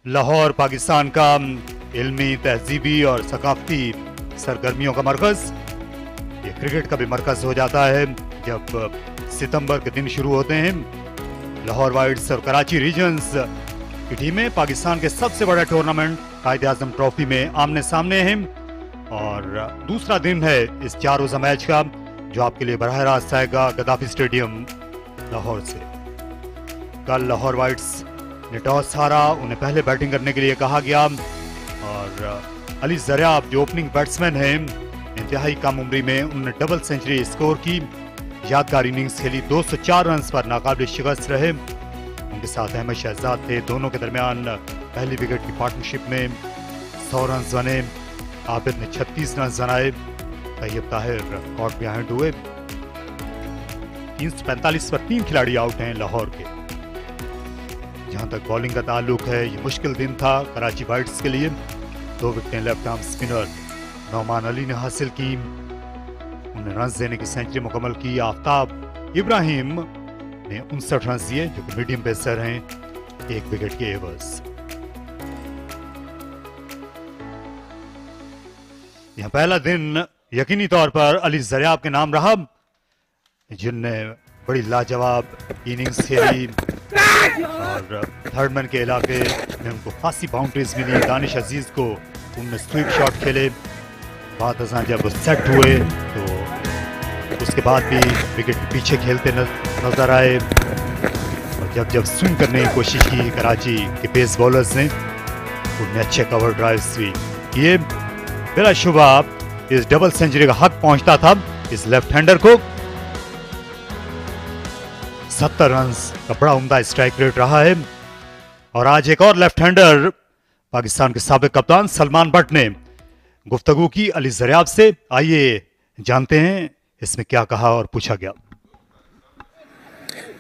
लाहौर पाकिस्तान का इल्मी, तहजीबी और सकाफती सरगर्मियों का मरकज़, ये क्रिकेट का भी मरकज़ हो जाता है जब सितंबर के दिन शुरू होते हैं। लाहौर वाइड्स और कराची रीजन्स की टीमें पाकिस्तान के सबसे बड़े टूर्नामेंट क्वाइद-ए-आज़म ट्रॉफी में आमने सामने हैं और दूसरा दिन है इस 4 रोज़ा मैच का, जो आपके लिए बराह रास्त आएगा गद्दाफी स्टेडियम लाहौर से। कल लाहौर वाइड्स ने टॉस हारा, उन्हें पहले बैटिंग करने के लिए कहा गया और अली ज़रियाब जो ओपनिंग बैट्समैन हैं, इंतहाई कम उम्री में उन्होंने डबल सेंचुरी स्कोर की, यादगार इनिंग्स खेली, 204 रन पर नाकाबिल शिकस्त रहे। उनके साथ अहमद शहजाद थे। दोनों के दरमियान पहली विकेट की पार्टनरशिप में 100 रन बने। आबिद ने 36 रन बनाए। तैयब ताहिर कॉट बिहाइंड हुए। 345 पर 3 खिलाड़ी आउट हैं लाहौर के। जहां तक बॉलिंग का ताल्लुक है, ये मुश्किल दिन था कराची वाइड्स के लिए। 2 विकेटें left arm spinner Nauman Ali ने हासिल की। उन्हें रन देने की सेंचुरी मुकम्मल की। आफ्ताब इब्राहिम ने 59 रन दिए, जो कि मीडियम पेसर हैं, 1 विकेट के एवज। यहां पहला दिन यकीनी तौर पर अली ज़रियाब के नाम रहा, जिनने बड़ी लाजवाब इनिंग्स खेली और थर्ड मैन के इलाके में उनको खासी बाउंड्रीज मिली। दानिश अजीज को उनने स्वीप शॉट खेले। बाद जब वो सेट हुए तो उसके बाद भी विकेट के पीछे खेलते नजर आए और जब स्विंग करने की कोशिश की कराची के पेस बॉलर्स ने, उनने अच्छे कवर ड्राइव्स भी किए। बिलाशुबा इस डबल सेंचुरी का हक पहुंचता था इस लेफ्ट हैंडर को। 70 रन का बड़ा उम्दा स्ट्राइक रेट रहा है। और आज एक और लेफ्ट हैंडर पाकिस्तान के साबिक कप्तान सलमान बट ने गुफ्तगू की अली ज़रियाब से। आइए जानते हैं इसमें क्या कहा और पूछा गया।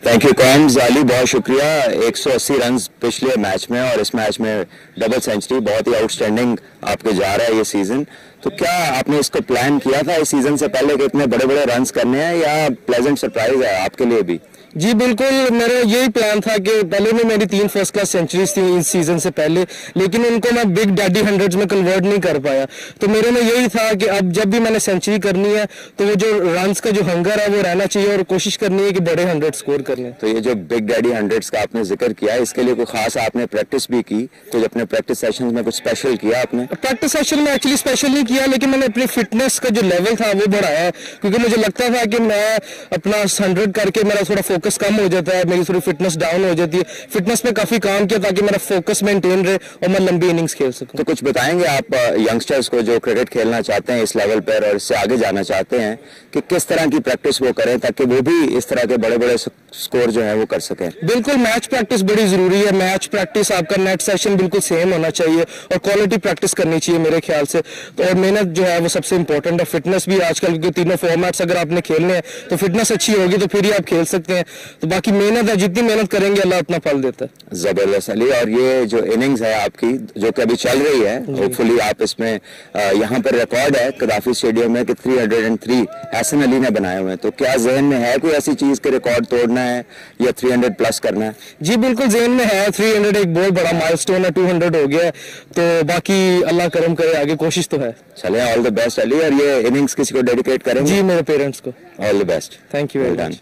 थैंक यू कॉम्स अली, बहुत शुक्रिया। 180 रन पिछले मैच में और इस मैच में डबल सेंचुरी, बहुत ही आउटस्टैंडिंग आपके जा रहा है ये सीजन। तो क्या आपने इसको प्लान किया था इस सीजन से पहले कि इतने बड़े बड़े रन्स करने हैं, या प्लेजेंट सरप्राइज है आपके लिए भी? जी बिल्कुल, मेरा यही प्लान था कि पहले में मेरी 3 फर्स्ट क्लास सेंचुरीज थी इस सीजन से पहले, लेकिन उनको मैं बिग डैडी हंड्रेड्स में कन्वर्ट नहीं कर पाया। तो मेरे में यही था कि अब जब भी मैंने सेंचुरी करनी है तो वो जो रन्स का जो हंगर है वो रहना चाहिए और कोशिश करनी है कि बड़े 100 स्कोर करने। तो ये जो बिग डैडी हंड्रेड्स का आपने जिक्र किया, इसके लिए कोई खास आपने प्रैक्टिस भी की? तो अपने प्रैक्टिस सेशन में कुछ स्पेशल किया आपने? प्रैक्टिस सेशन में एक्चुअली स्पेशल नहीं किया, लेकिन मैंने अपनी फिटनेस का जो लेवल था वो बढ़ाया, क्योंकि मुझे लगता था कि मैं अपना 100 करके मेरा थोड़ा फोकस कम हो जाता है, मेरी थोड़ी फिटनेस डाउन हो जाती है। फिटनेस पे काफी काम किया ताकि मेरा फोकस मेंटेन रहे और मैं लंबी इनिंग्स खेल सकूं। तो कुछ बताएंगे आप यंगस्टर्स को जो क्रिकेट खेलना चाहते हैं इस लेवल पर और इससे आगे जाना चाहते हैं, कि किस तरह की प्रैक्टिस वो करें ताकि वो भी इस तरह के बड़े बड़े स्कोर जो है वो कर सकें? बिल्कुल, मैच प्रैक्टिस बड़ी जरूरी है। मैच प्रैक्टिस, आपका नेट सेशन बिल्कुल सेम होना चाहिए और क्वालिटी प्रैक्टिस करनी चाहिए मेरे ख्याल से। तो और मेहनत जो है वो सबसे इंपॉर्टेंट है। फिटनेस भी आजकल के तीनों फॉर्मेट्स अगर आपने खेलने हैं तो फिटनेस अच्छी होगी तो फिर ही आप खेल सकते हैं। तो बाकी मेहनत है, जितनी मेहनत करेंगे अल्लाह उतना फल देता है। जबरदस्त अली, और ये जो इनिंग्स है आपकी जो कि अभी चल रही है, होपफुली आप इसमें यहाँ पर रिकॉर्ड है गद्दाफी स्टेडियम में कि 303 हसन अली ने बनाए हुए हैं। तो क्या जहन में है कोई ऐसी चीज के रिकॉर्ड तोड़ना है या 300 प्लस करना है? जी बिल्कुल जहन में है। 300 एक बहुत बड़ा माइलस्टोन है, 200 हो गया है, तो बाकी अल्लाह करम करे, आगे कोशिश तो है। चले, ऑल द बेस्ट अली। और ये इनिंग्स किसी को डेडिकेट करेंगे? जी, मेरे पेरेंट्स को। All the best. Thank you very much.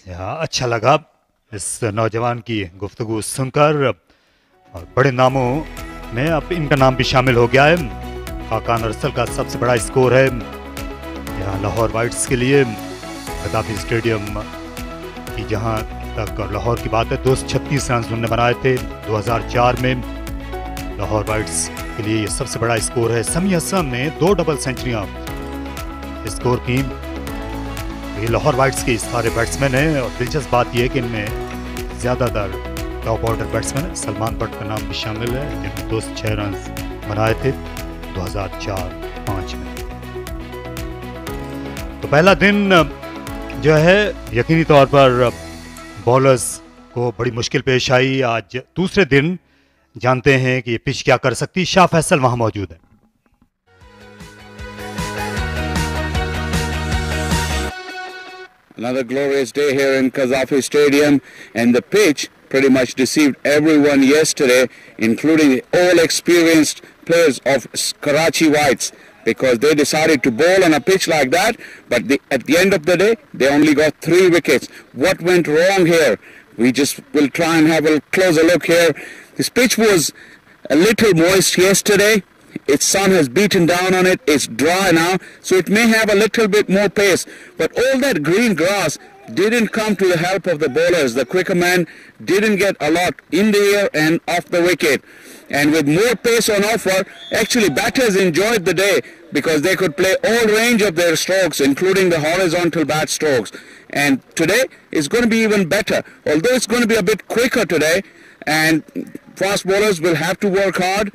अच्छा लगा इस नौजवान की गुफ्तगू सुनकर, और बड़े नामों में अब इनका नाम भी शामिल हो गया है। खाकान अरसल का सबसे बड़ा स्कोर है यहाँ लाहौर वाइड्स के लिए गद्दाफी स्टेडियम की। जहाँ तक लाहौर की बात है, 236 रन उन्होंने बनाए थे 2004 में। लाहौर वाइड्स के लिए ये सबसे बड़ा स्कोर है। समी हसन ने 2 डबल सेंचुरियाँ स्कोर की। ये लाहौर वाइड्स के सारे बैट्समैन हैं और दिलचस्प बात यह है कि इनमें ज़्यादातर टॉप ऑर्डर बैट्समैन है। सलमान बट का नाम भी शामिल है, जिन्होंने 206 रन बनाए थे 2004-05 में। तो पहला दिन जो है यकीनी तौर पर बॉलर्स को बड़ी मुश्किल पेश आई। आज दूसरे दिन जानते हैं कि ये पिच क्या कर सकती। शाह फैसल वहां मौजूद है। Another glorious day here in Qaddafi Stadium, and the pitch pretty much deceived everyone yesterday, including all experienced players of Karachi Whites, because they decided to bowl on a pitch like that, but at the end of the day, they only got 3 wickets. What went wrong here? We just will try and have a closer look here. This pitch was a little moist yesterday. Its sun has beaten down on it. It's dry now, so it may have a little bit more pace. But all that green grass didn't come to the help of the bowlers. The quicker man didn't get a lot in the air and off the wicket. And with more pace on offer, actually batters enjoyed the day because they could play all range of their strokes, including the horizontal bat strokes. And today is going to be even better, although it's going to be a bit quicker today, and fast bowlers will have to work hard.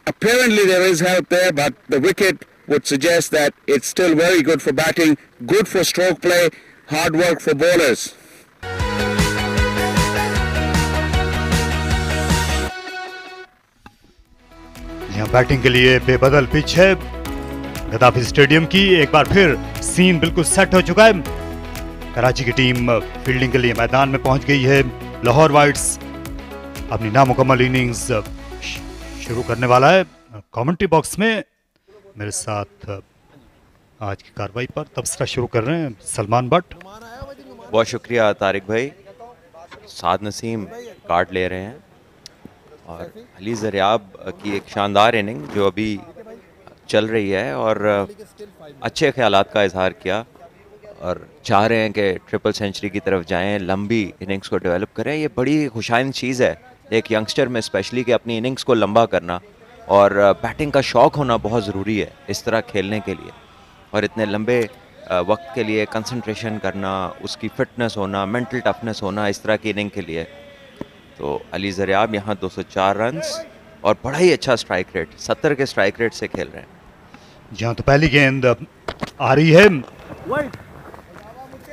Apparently there is help there, but the wicket would suggest that it's still very good for batting, good for stroke play, hard work for bowlers. यहाँ batting के लिए बेबदल pitch है Gaddafi stadium की। एक बार फिर scene बिल्कुल set हो चुका है। कराची की टीम फील्डिंग के लिए मैदान में पहुंच गई है। लाहौर वाइट्स अपनी नामुकम्मल इनिंग्स शुरू करने वाला है। कमेंट्री बॉक्स में मेरे साथ आज की कार्रवाई पर तबसरा शुरू कर रहे हैं सलमान भट्ट। बहुत शुक्रिया तारिक भाई। साद नसीम कार्ड ले रहे हैं और अली ज़रियाब की एक शानदार इनिंग जो अभी चल रही है और अच्छे ख्यालात का इजहार किया और चाह रहे हैं कि ट्रिपल सेंचुरी की तरफ जाएं, लंबी इनिंग्स को डेवलप करें। ये बड़ी खुशाइंद चीज़ है एक यंगस्टर में स्पेशली कि अपनी इनिंग्स को लंबा करना और बैटिंग का शौक़ होना बहुत ज़रूरी है इस तरह खेलने के लिए। और इतने लंबे वक्त के लिए कंसंट्रेशन करना, उसकी फ़िटनेस होना, मेंटल टफनेस होना इस तरह की इनिंग के लिए। तो अली ज़रियाब यहाँ 204 रन्स और बड़ा ही अच्छा स्ट्राइक रेट, 70 के स्ट्राइक रेट से खेल रहे हैं। जहाँ तो पहली गेंद आ रही है,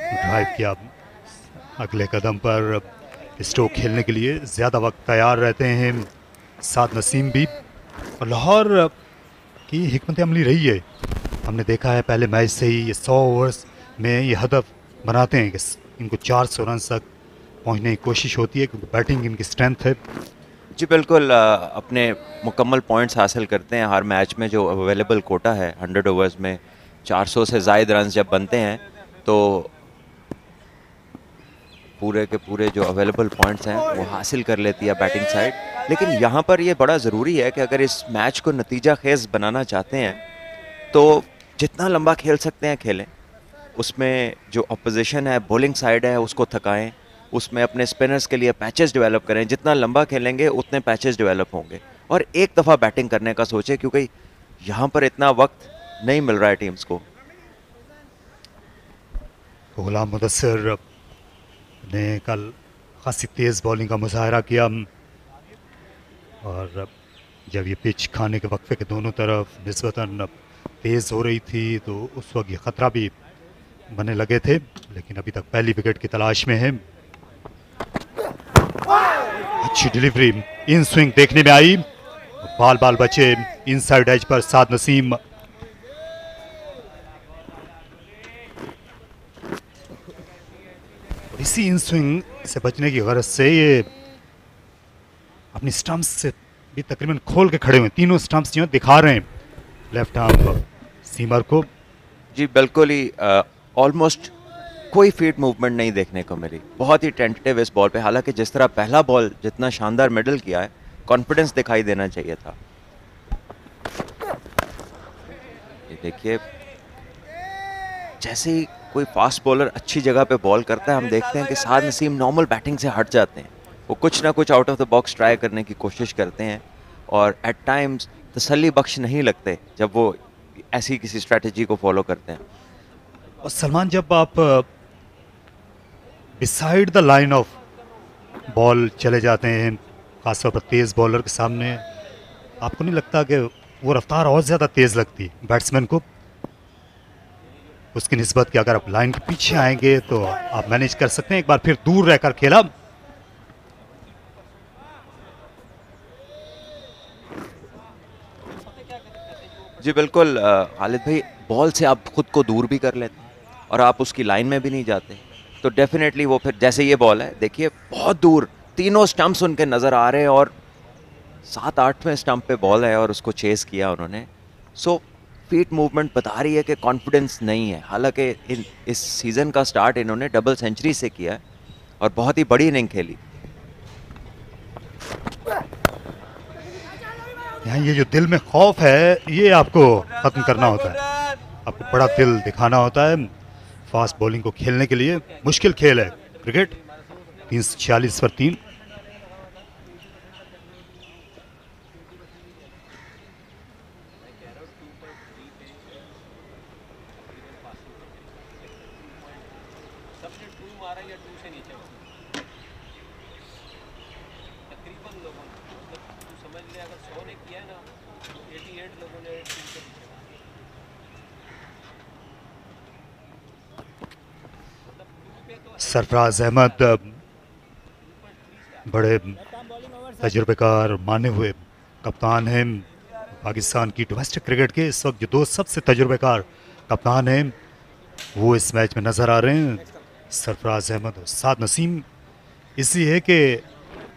ड्राइव किया अगले कदम पर। स्ट्रोक खेलने के लिए ज़्यादा वक्त तैयार रहते हैं साद नसीम भी। और लाहौर की हिकमत अमली रही है, हमने देखा है पहले मैच से ही ये 100 ओवर्स में ये हदफ बनाते हैं कि इनको 400 रन तक पहुंचने की कोशिश होती है क्योंकि बैटिंग इनकी स्ट्रेंथ है। जी बिल्कुल, अपने मुकम्मल पॉइंट्स हासिल करते हैं हर मैच में। जो अवेलेबल कोटा है 100 ओवर्स में 400 से ज़ायद रन जब बनते हैं तो पूरे के पूरे जो अवेलेबल पॉइंट्स हैं वो हासिल कर लेती है बैटिंग साइड। लेकिन यहाँ पर ये बड़ा ज़रूरी है कि अगर इस मैच को नतीजा खेज बनाना चाहते हैं तो जितना लंबा खेल सकते हैं खेलें। उसमें जो अपोजिशन है, बॉलिंग साइड है, उसको थकाएं। उसमें अपने स्पिनर्स के लिए पैचेस डेवलप करें। जितना लंबा खेलेंगे उतने पैचेस डेवलप होंगे। और एक दफ़ा बैटिंग करने का सोचें क्योंकि यहाँ पर इतना वक्त नहीं मिल रहा है टीम्स को। गुलाम मुदस्सिर ने कल खासी तेज़ बॉलिंग का मुजाहरा किया और जब ये पिच खाने के वक्फे के दोनों तरफ निस्बतन तेज़ हो रही थी तो उस वक्त ये ख़तरा भी बने लगे थे, लेकिन अभी तक पहली विकेट की तलाश में है। अच्छी डिलीवरी इन स्विंग देखने में आई, बाल बाल बचे इनसाइड एज पर साद नसीम। इसी इन स्विंग से बचने की गरज से ये अपनी स्टंप्स से भी तकरीबन खोल के खड़े हुए, तीनों स्टंप्स जो दिखा रहे हैं लेफ्ट आर्म सीमर को। जी बिल्कुल ही ऑलमोस्ट कोई फीट मूवमेंट नहीं देखने को मिली। बहुत ही टेंटेटिव इस बॉल पे। हालांकि जिस तरह पहला बॉल जितना शानदार मिडल किया है, कॉन्फिडेंस दिखाई देना चाहिए था। ये देखिए जैसे ही कोई फास्ट बॉलर अच्छी जगह पे बॉल करता है हम देखते हैं कि साद नसीम नॉर्मल बैटिंग से हट जाते हैं। वो कुछ ना कुछ out of the box try करने की कोशिश करते हैं और एट टाइम्स तसल्ली बख्श नहीं लगते जब वो ऐसी किसी स्ट्रेटजी को फॉलो करते हैं। और सलमान, जब आप beside the line of ball चले जाते हैं खासतौर पर तेज़ बॉलर के सामने, आपको नहीं लगता कि वो रफ्तार और ज़्यादा तेज़ लगती है बैट्समैन को उसकी निस्बत कि अगर आप लाइन के पीछे आएंगे तो आप मैनेज कर सकते हैं। एक बार फिर दूर रहकर खेला। जी बिल्कुल खालिद भाई, बॉल से आप खुद को दूर भी कर लेते हैं और आप उसकी लाइन में भी नहीं जाते। तो डेफिनेटली वो फिर जैसे ये बॉल है, देखिए बहुत दूर तीनों स्टंप्स उनके नज़र आ रहे हैं और 7-8वें स्टंप पे बॉल है और उसको चेस किया उन्होंने। सो फीट मूवमेंट बता रही है कि कॉन्फिडेंस नहीं है। हालांकि इस सीज़न का स्टार्ट इन्होंने डबल सेंचुरी से किया है और बहुत ही बड़ी इनिंग खेली। यहाँ ये जो दिल में खौफ है, ये आपको खत्म करना होता है, आपको बड़ा दिल दिखाना होता है फास्ट बॉलिंग को खेलने के लिए। मुश्किल खेल है क्रिकेट। 346 पर 3। सरफराज अहमद बड़े तजुर्बेकार माने हुए कप्तान हैं पाकिस्तान की डोमेस्टिक क्रिकेट के। इस वक्त जो दो सबसे तजुर्बेकार कप्तान हैं वो इस मैच में नज़र आ रहे हैं, सरफराज अहमद और साद नसीम। इसी है कि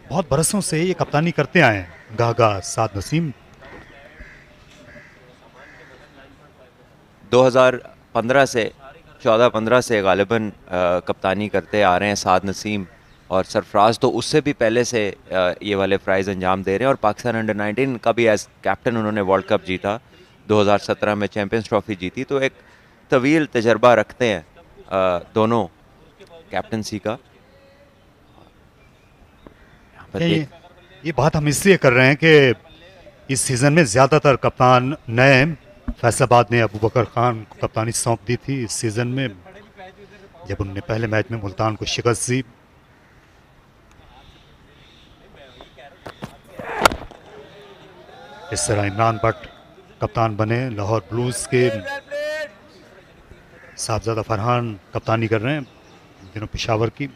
बहुत बरसों से ये कप्तानी करते आए हैं गागा साद नसीम। 2015 से 14-15 से गालिबन कप्तानी करते आ रहे हैं साद नसीम, और सरफराज तो उससे भी पहले से ये वाले प्राइज़ अंजाम दे रहे हैं। और पाकिस्तान अंडर 19 का भी एज कैप्टन उन्होंने वर्ल्ड कप जीता, 2017 में चैम्पियंस ट्रॉफी जीती। तो एक तवील तजर्बा रखते हैं दोनों कैप्टनसी का। ये बात हम इसलिए कर रहे हैं कि इस सीज़न में ज़्यादातर कप्तान नए हैं। फैसलाबाद ने अबू बकर खान को कप्तानी सौंप दी थी इस सीज़न में, जब उन्होंने पहले मैच में मुल्तान को शिकस्त दी। इस तरह इमरान भट्ट कप्तान बने लाहौर ब्लूज़ के। साहबजादा फरहान कप्तानी कर रहे हैं दिनों पेशावर की।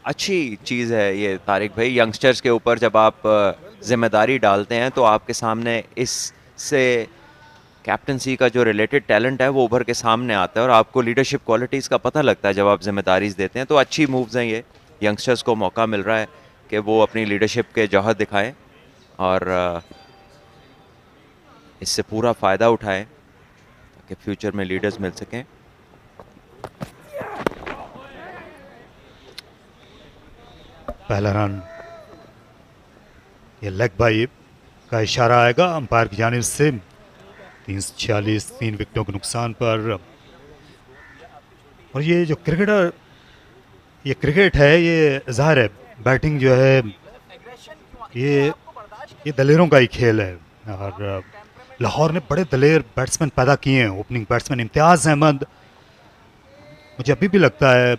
अच्छी चीज़ है ये तारिक भाई, यंगस्टर्स के ऊपर जब आप जिम्मेदारी डालते हैं तो आपके सामने इससे कैप्टनसी का जो रिलेटेड टैलेंट है वो उभर के सामने आता है और आपको लीडरशिप क्वालिटीज़ का पता लगता है जब आप जिम्मेदारी देते हैं। तो अच्छी मूव्स हैं ये, यंगस्टर्स को मौका मिल रहा है कि वो अपनी लीडरशिप के जौहर दिखाएं और इससे पूरा फ़ायदा उठाएं ताकि फ्यूचर में लीडर्स मिल सकें। पहला रन ये लेग बाई का इशारा आएगा अंपायर की जानिब से। 346, 3 विकेटों के नुकसान पर। और ये जो क्रिकेटर, ये क्रिकेट है, ये ज़ाहिर है बैटिंग जो है ये दलेरों का ही खेल है। और लाहौर ने बड़े दलेर बैट्समैन पैदा किए हैं। ओपनिंग बैट्समैन इम्तियाज़ अहमद, मुझे अभी भी लगता है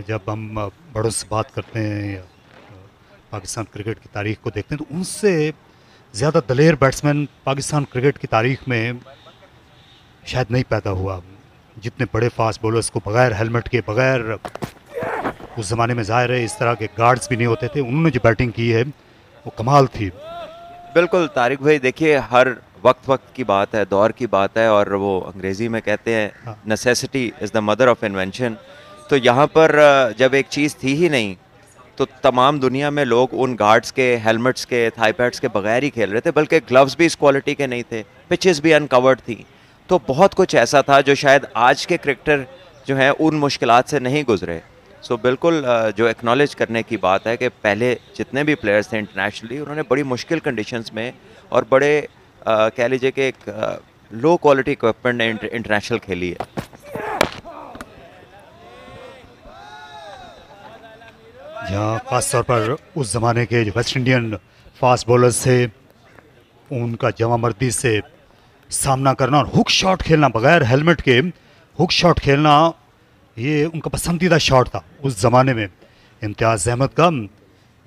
जब हम बड़ों से बात करते हैं या पाकिस्तान क्रिकेट की तारीख को देखते हैं तो उनसे ज़्यादा दलेर बैट्समैन पाकिस्तान क्रिकेट की तारीख में शायद नहीं पैदा हुआ। जितने बड़े फास्ट बॉलर्स को बगैर हेलमेट के, बगैर, उस ज़माने में ज़ाहिर है इस तरह के गार्ड्स भी नहीं होते थे, उन्होंने जो बैटिंग की है वो कमाल थी। बिल्कुल तारिक भाई, देखिए हर वक्त की बात है, दौर की बात है, और वो अंग्रेज़ी में कहते हैं necessity is the mother of invention. तो यहाँ पर जब एक चीज़ थी ही नहीं तो तमाम दुनिया में लोग उन गार्ड्स के, हेलमेट्स के, थाई पैड्स के बगैर ही खेल रहे थे, बल्कि ग्लव्स भी इस क्वालिटी के नहीं थे, पिचेस भी अनकवर्ड थी। तो बहुत कुछ ऐसा था जो शायद आज के क्रिकेटर जो हैं उन मुश्किलात से नहीं गुजरे। सो बिल्कुल जो एक्नॉलेज करने की बात है कि पहले जितने भी प्लेयर्स थे इंटरनेशनली, उन्होंने बड़ी मुश्किल कंडीशंस में और बड़े कह लीजिए कि एक लो क्वालिटी इक्विपमेंट ने इंटरनेशनल खेली है। जहाँ ख़ास तौर पर उस ज़माने के जो वेस्ट इंडियन फास्ट बॉलर्स थे उनका जमा मर्दी से सामना करना और हुक शॉट खेलना, बगैर हेलमेट के हुक शॉट खेलना, ये उनका पसंदीदा शॉट था उस ज़माने में। इम्तियाज़ अहमद का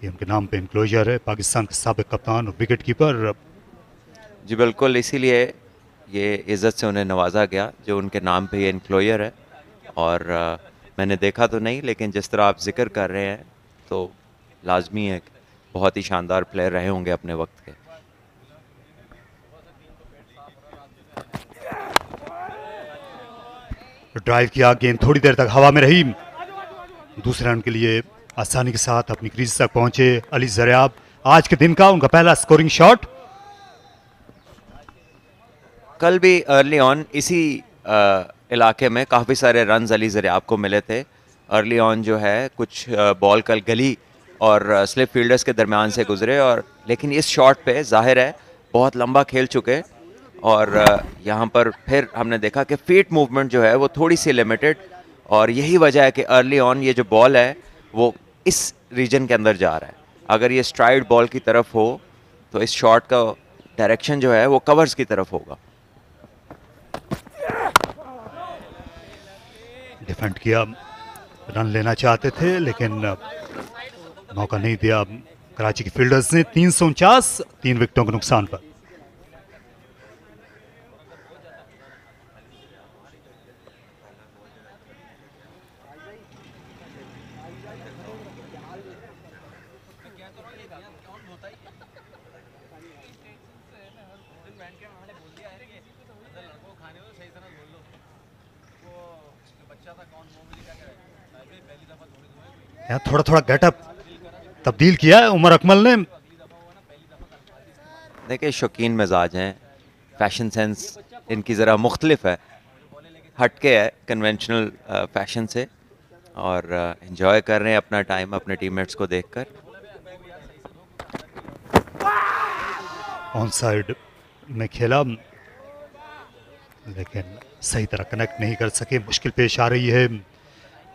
ये उनके नाम पे इंक्लोजर है, पाकिस्तान के साबिक कप्तान और विकेट कीपर। जी बिल्कुल, इसीलिए ये इज़्ज़त से उन्हें नवाजा गया जो उनके नाम पे ये इंक्लोजर है। और मैंने देखा तो नहीं, लेकिन जिस तरह आप जिक्र कर रहे हैं तो लाजमी है, बहुत ही शानदार प्लेयर रहे होंगे अपने वक्त के। ड्राइव किया, गेंद थोड़ी देर तक हवा में रही, दूसरे रन के लिए आसानी के साथ अपनी क्रीज तक पहुंचे अली ज़रियाब। आज के दिन का उनका पहला स्कोरिंग शॉट। कल भी अर्ली ऑन इसी इलाके में काफ़ी सारे रन्स अली ज़रियाब को मिले थे। अर्ली ऑन जो है कुछ बॉल कल गली और स्लिप फील्डर्स के दरमियान से गुजरे, और लेकिन इस शॉट पे जाहिर है बहुत लंबा खेल चुके, और यहाँ पर फिर हमने देखा कि फीट मूवमेंट जो है वो थोड़ी सी लिमिटेड, और यही वजह है कि अर्ली ऑन ये जो बॉल है वो इस रीजन के अंदर जा रहा है। अगर ये स्ट्राइड बॉल की तरफ हो तो इस शॉट का डायरेक्शन जो है वो कवर्स की तरफ होगा। डिफेंड किया, रन लेना चाहते थे लेकिन मौका नहीं दिया कराची के फील्डर्स ने। 349, 3 विकेटों के नुकसान पर। यहाँ थोड़ा थोड़ा गेटअप तब्दील किया है उमर अकमल ने। देखिए शौकीन मिजाज हैं, फैशन सेंस इनकी ज़रा मुख्तलिफ है, हटके है कन्वेंशनल फैशन से, और एंजॉय कर रहे हैं अपना टाइम अपने टीममेट्स को देखकर। ऑन साइड में खेला लेकिन सही तरह कनेक्ट नहीं कर सके, मुश्किल पेश आ रही है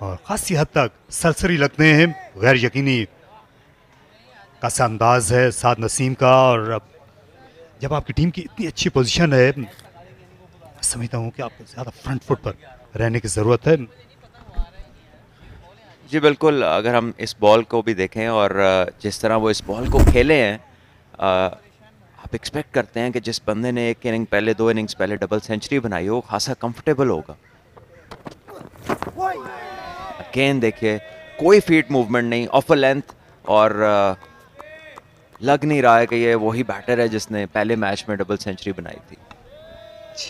और खासी हद तक सरसरी लगते हैं। गैर यकीनी का अंदाज है साद नसीम का, और अब जब आपकी टीम की इतनी अच्छी पोजीशन है, समझता हूँ कि आपको ज़्यादा फ्रंट फुट पर रहने की ज़रूरत है। जी बिल्कुल, अगर हम इस बॉल को भी देखें और जिस तरह वो इस बॉल को खेले हैं, आप एक्सपेक्ट करते हैं कि जिस बंदे ने एक इनिंग पहले, 2 इनिंग्स पहले डबल सेंचुरी बनाई हो, खासा कंफर्टेबल होगा। गेंद देखिए, कोई फीट मूवमेंट नहीं, ऑफ अ लेंथ, और लग नहीं रहा है कि ये वही बैटर है जिसने पहले मैच में डबल सेंचुरी बनाई थी।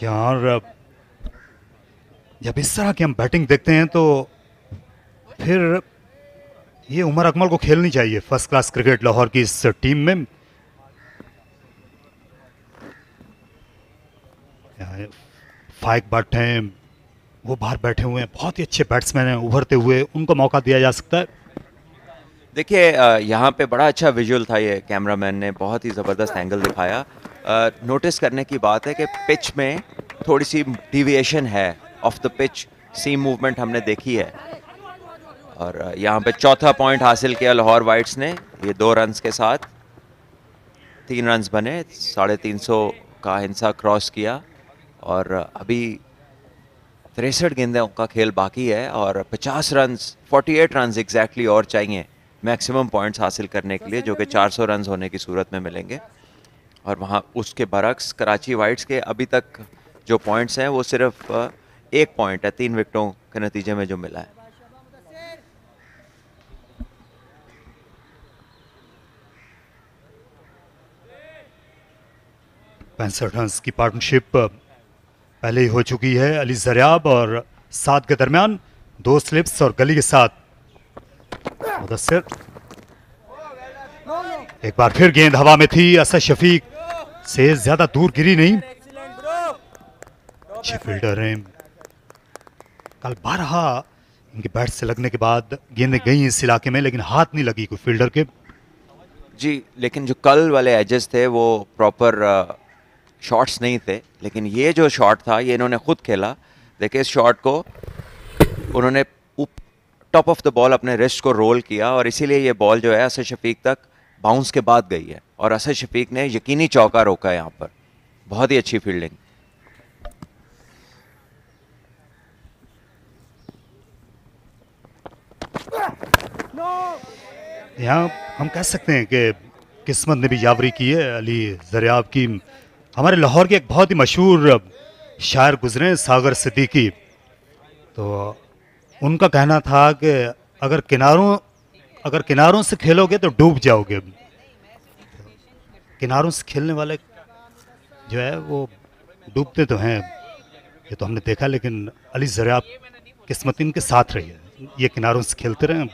और जब इस तरह की हम बैटिंग देखते हैं तो फिर ये उमर अकमल को खेलनी चाहिए फर्स्ट क्लास क्रिकेट लाहौर की इस टीम में। फाइक भट्ट हैं, वो बाहर बैठे हुए हैं, बहुत ही अच्छे बैट्समैन हैं उभरते हुए, उनको मौका दिया जा सकता है। देखिए यहाँ पे बड़ा अच्छा विजुअल था, ये कैमरामैन ने बहुत ही ज़बरदस्त एंगल दिखाया। नोटिस करने की बात है कि पिच में थोड़ी सी डिविएशन है, off the pitch seam movement हमने देखी है, और यहाँ पे चौथा पॉइंट हासिल किया लाहौर वाइट्स ने, ये 2 रन्स के साथ 3 रन्स बने, 350 का हिंसा क्रॉस किया, और अभी 63 गेंदों का खेल बाकी है, और 50 रन्स 48 रन्स एग्जैक्टली और चाहिए मैक्सिमम पॉइंट्स हासिल करने के लिए, जो कि 400 रन्स होने की सूरत में मिलेंगे। और वहाँ उसके बरक्स कराची वाइट्स के अभी तक जो पॉइंट्स हैं वो सिर्फ 1 पॉइंट है 3 विकेटों के नतीजे में जो मिला है। पैंसठ रन की पार्टनरशिप पहले ही हो चुकी है अली ज़रियाब और साद के दरमियान, 2 स्लिप्स और गली के साथ मुदस्सिर। एक बार फिर गेंद हवा में थी, असद शफीक से ज्यादा दूर गिरी नहीं, अच्छे फील्डर हैं। कल 12 इनके बैट से लगने के बाद गेंदें गई इस इलाके में, लेकिन हाथ नहीं लगी कोई फील्डर के। जी, लेकिन जो कल वाले एजेस थे वो प्रॉपर शॉट्स नहीं थे, लेकिन ये जो शॉट था ये इन्होंने खुद खेला। देखिए इस शॉट को उन्होंने टॉप ऑफ द बॉल अपने रिस्ट को रोल किया, और इसीलिए ये बॉल जो है असद शफीक तक बाउंस के बाद गई है, और असद शफीक ने यकीनी चौका रोका है यहाँ पर। बहुत ही अच्छी फील्डिंग। यहाँ हम कह सकते हैं कि किस्मत ने भी यावरी की है अली ज़रियाब की। हमारे लाहौर के एक बहुत ही मशहूर शायर गुजरे सागर सिद्दीकी, तो उनका कहना था कि अगर किनारों से खेलोगे तो डूब जाओगे। किनारों से खेलने वाले जो है वो डूबते तो हैं, ये तो हमने देखा, लेकिन अली ज़रियाब किस्मत इनके साथ रही है, ये किनारों से खेलते रहे।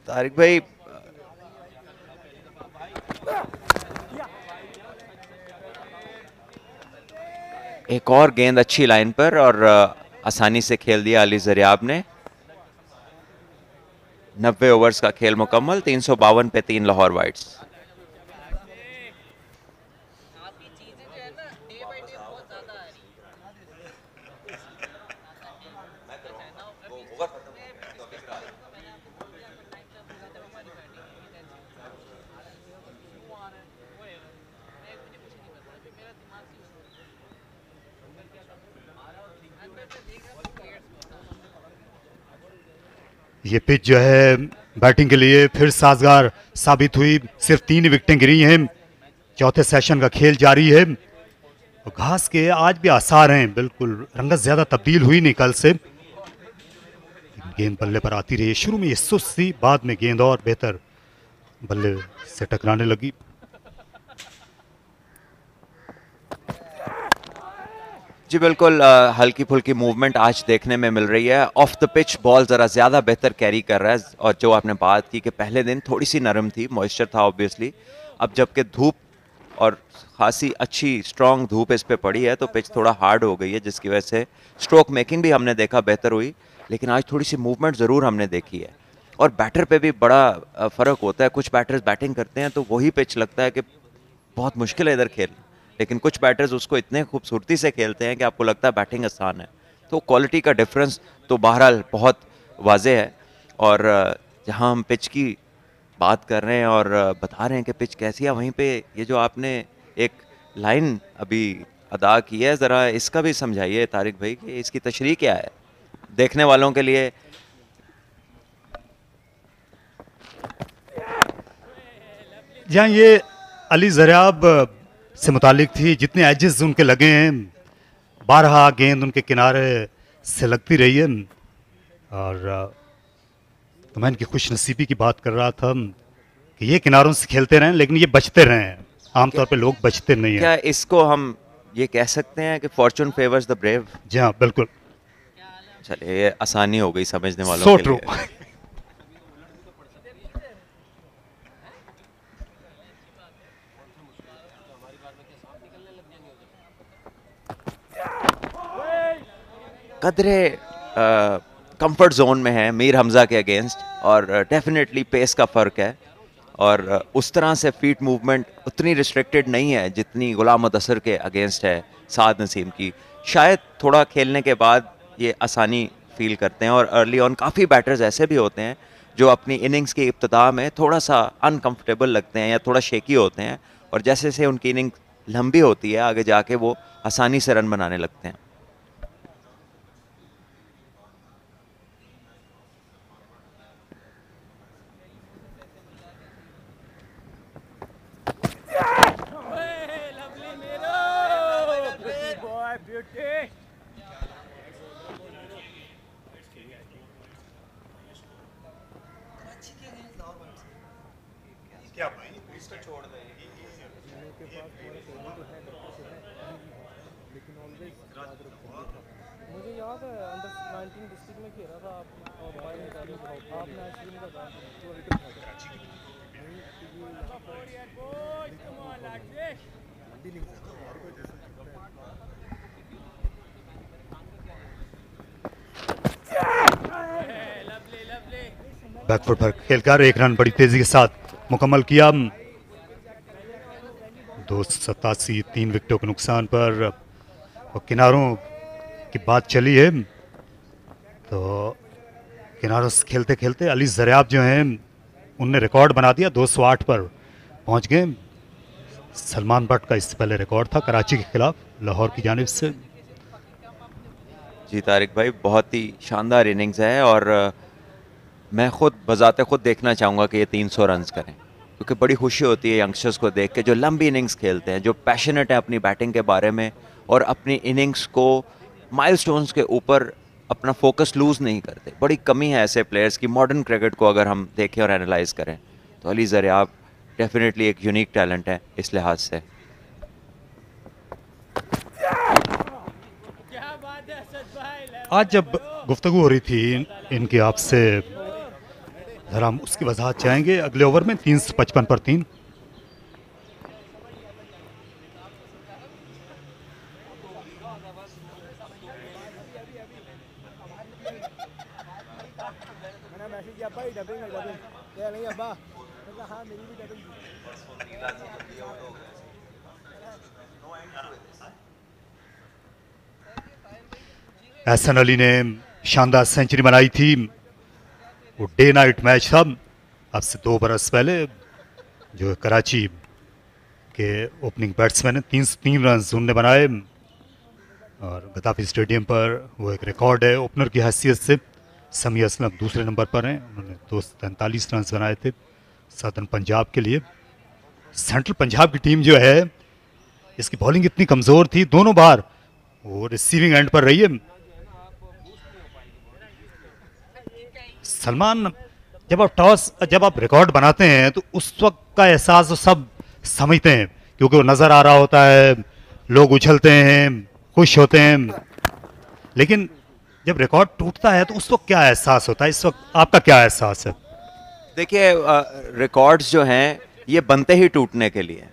तारिक भाई, एक और गेंद अच्छी लाइन पर और आसानी से खेल दिया अली ज़रियाब ने। 90 ओवर्स का खेल मुकम्मल, 352 पे 3 लाहौर वाइट्स। ये पिच जो है बैटिंग के लिए फिर साजगार साबित हुई। सिर्फ 3 विकेटें गिरी हैं, चौथे सेशन का खेल जारी है। और घास के आज भी आसार हैं, बिल्कुल रंगत ज्यादा तब्दील हुई नहीं कल से। गेंद बल्ले पर आती रही, शुरू में ये सुस्त थी, बाद में गेंद और बेहतर बल्ले से टकराने लगी। जी बिल्कुल, हल्की फुल्की मूवमेंट आज देखने में मिल रही है। ऑफ द पिच बॉल ज़रा ज़्यादा बेहतर कैरी कर रहा है। और जो आपने बात की कि पहले दिन थोड़ी सी नरम थी, मॉइस्चर था ऑब्वियसली, अब जबकि धूप और खासी अच्छी स्ट्रॉन्ग धूप इस पे पड़ी है तो पिच थोड़ा हार्ड हो गई है, जिसकी वजह से स्ट्रोक मेकिंग भी हमने देखा बेहतर हुई। लेकिन आज थोड़ी सी मूवमेंट ज़रूर हमने देखी है। और बैटर पे भी बड़ा फ़र्क होता है। कुछ बैटर्स बैटिंग करते हैं तो वही पिच लगता है कि बहुत मुश्किल है इधर खेलना, लेकिन कुछ बैटर्स उसको इतने खूबसूरती से खेलते हैं कि आपको लगता है बैटिंग आसान है। तो क्वालिटी का डिफरेंस तो बहरहाल बहुत वाज़े है। और जहां हम पिच की बात कर रहे हैं और बता रहे हैं कि पिच कैसी है, वहीं पे ये जो आपने एक लाइन अभी अदा की है, ज़रा इसका भी समझाइए तारिक भाई कि इसकी तशरीह क्या है देखने वालों के लिए। जहाँ ये अली ज़रियाब से मुतालिक थी, जितने एजेस उनके लगे हैं, 12 गेंद उनके किनारे से लगती रही है। और तो मैं इनकी खुश नसीबी की बात कर रहा था कि ये किनारों से खेलते रहें, लेकिन ये बचते रहें। आमतौर पे लोग बचते नहीं हैं। क्या इसको हम ये कह सकते हैं कि फॉर्चून फेवर्स द ब्रेव? जी हाँ, बिल्कुल। चलिए, ये आसानी हो गई समझने वालों के लिए। कदरे कंफर्ट जोन में है मीर हमजा के अगेंस्ट, और डेफिनेटली पेस का फ़र्क है। और उस तरह से फीट मूवमेंट उतनी रिस्ट्रिक्टेड नहीं है जितनी गुलाम मुदस्सिर के अगेंस्ट है साद नसीम की। शायद थोड़ा खेलने के बाद ये आसानी फील करते हैं। और अर्ली ऑन काफ़ी बैटर्स ऐसे भी होते हैं जो अपनी इनिंग्स की इब्तिदा में थोड़ा सा अनकंफर्टेबल लगते हैं या थोड़ा शेकी होते हैं, और जैसे जैसे उनकी इनिंग लंबी होती है आगे जाके वो आसानी से रन बनाने लगते हैं। मुझे याद है अंडर 19 डिस्ट्रिक्ट में खेला था और बाहर निकाला आपने आइसक्रीम का कहा तो विकेट था कराची की बैकफुट पर खेलकर 1 रन बड़ी तेजी के साथ मुकम्मल किया। 287, 3 विकेटों के नुकसान पर। और किनारों की बात चली है तो किनारों से खेलते खेलते अली ज़रियाब जो हैं उनने रिकॉर्ड बना दिया, 208 पर पहुंच गए। सलमान बट का इससे पहले रिकॉर्ड था कराची के खिलाफ लाहौर की जानिब से। जी तारिक भाई, बहुत ही शानदार इनिंग्स है और मैं खुद बजाते खुद देखना चाहूँगा कि ये 300 रन करें, क्योंकि बड़ी खुशी होती है यंगस्टर्स को देख के जो लंबी इनिंग्स खेलते हैं, जो पैशनेट है अपनी बैटिंग के बारे में और अपनी इनिंग्स को माइलस्टोन्स के ऊपर अपना फोकस लूज़ नहीं करते। बड़ी कमी है ऐसे प्लेयर्स की मॉडर्न क्रिकेट को अगर हम देखें और एनालाइज करें तो। अली ज़रियाब डेफिनेटली एक यूनिक टैलेंट है इस लिहाज से। आज जब गुफ्तगू हो रही थी इनकी आपसे, जरा हम उसकी वजाहत चाहेंगे। अगले ओवर में 355 पर 3। एहसन अली ने शानदार सेंचुरी बनाई थी। वो डे नाइट मैच था अब से 2 बरस पहले, जो कराची के ओपनिंग बैट्समैन ने 303 रन उन्होंने बनाए, और गद्दाफी स्टेडियम पर वो एक रिकॉर्ड है ओपनर की हैसियत से। समी असलम दूसरे नंबर पर हैं, उन्होंने 243 रन बनाए थे सदर्न पंजाब के लिए। सेंट्रल पंजाब की टीम जो है, इसकी बॉलिंग इतनी कमज़ोर थी, दोनों बार वो रिसीविंग एंड पर रही है। सलमान, जब आप रिकॉर्ड बनाते हैं तो उस वक्त का एहसास तो सब समझते हैं, क्योंकि वो नज़र आ रहा होता है, लोग उछलते हैं, खुश होते हैं। लेकिन जब रिकॉर्ड टूटता है तो उस वक्त क्या एहसास होता है? इस वक्त आपका क्या एहसास है? देखिए, रिकॉर्ड्स जो हैं ये बनते ही टूटने के लिए।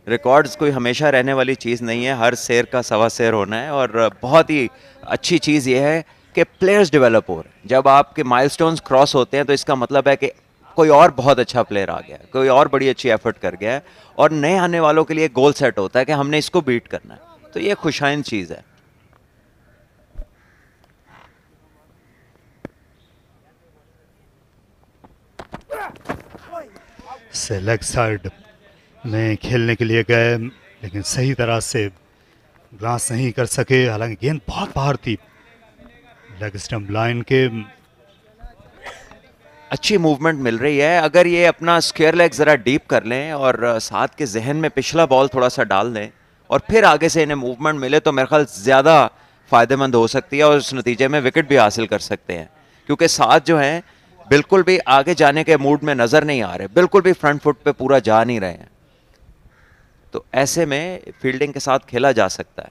रिकॉर्ड्स कोई हमेशा रहने वाली चीज़ नहीं है, हर शेर का सवा शेर होना है। और बहुत ही अच्छी चीज़ ये है कि प्लेयर्स डेवलप हो रहे हैं। जब आपके माइलस्टोन्स क्रॉस होते हैं तो इसका मतलब है कि कोई और बहुत अच्छा प्लेयर आ गया है, कोई और बड़ी अच्छी एफर्ट कर गया है, और नए आने वालों के लिए गोल सेट होता है कि हमने इसको बीट करना है। तो ये खुशाइन चीज़ है। से लेग साइड में खेलने के लिए गए, लेकिन सही तरह से ग्लास नहीं कर सके। हालांकि गेंद बहुत बाहर थी लेग स्टंप लाइन के। अच्छी मूवमेंट मिल रही है। अगर ये अपना स्क्वायर लेग ज़रा डीप कर लें और साथ के जहन में पिछला बॉल थोड़ा सा डाल दें और फिर आगे से इन्हें मूवमेंट मिले तो मेरे ख्याल ज़्यादा फ़ायदेमंद हो सकती है, और उस नतीजे में विकेट भी हासिल कर सकते हैं। क्योंकि साथ जो हैं बिल्कुल भी आगे जाने के मूड में नज़र नहीं आ रहे, बिल्कुल भी फ्रंट फुट पे पूरा जा नहीं रहे हैं। तो ऐसे में फील्डिंग के साथ खेला जा सकता है।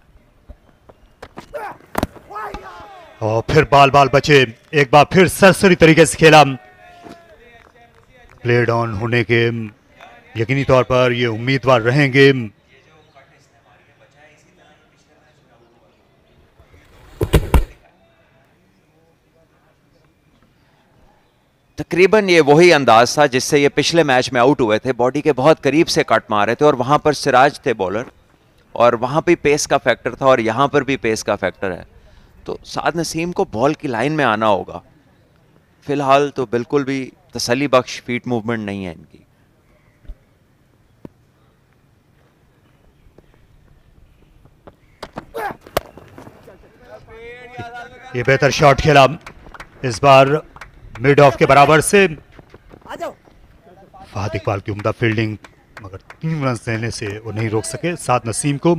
और फिर बाल बचे, एक बार फिर सरसरी तरीके से खेला। प्लेड ऑन होने के यकीनी तौर पर ये उम्मीदवार रहेंगे। तकरीबन ये वही अंदाज था जिससे ये पिछले मैच में आउट हुए थे। बॉडी के बहुत करीब से कट मारे थे और वहां पर सिराज थे बॉलर, और वहां भी पेस का फैक्टर था और यहां पर भी पेस का फैक्टर है। तो साद नसीम को बॉल की लाइन में आना होगा। फिलहाल तो बिल्कुल भी तसल्ली बख्श फीट मूवमेंट नहीं है इनकी। ये बेहतर शॉट खेला इस बार मिड ऑफ के बराबर से। फहद इकबाल की उम्दा फील्डिंग, मगर 3 रन देने से वो नहीं रोक सके साद नसीम को।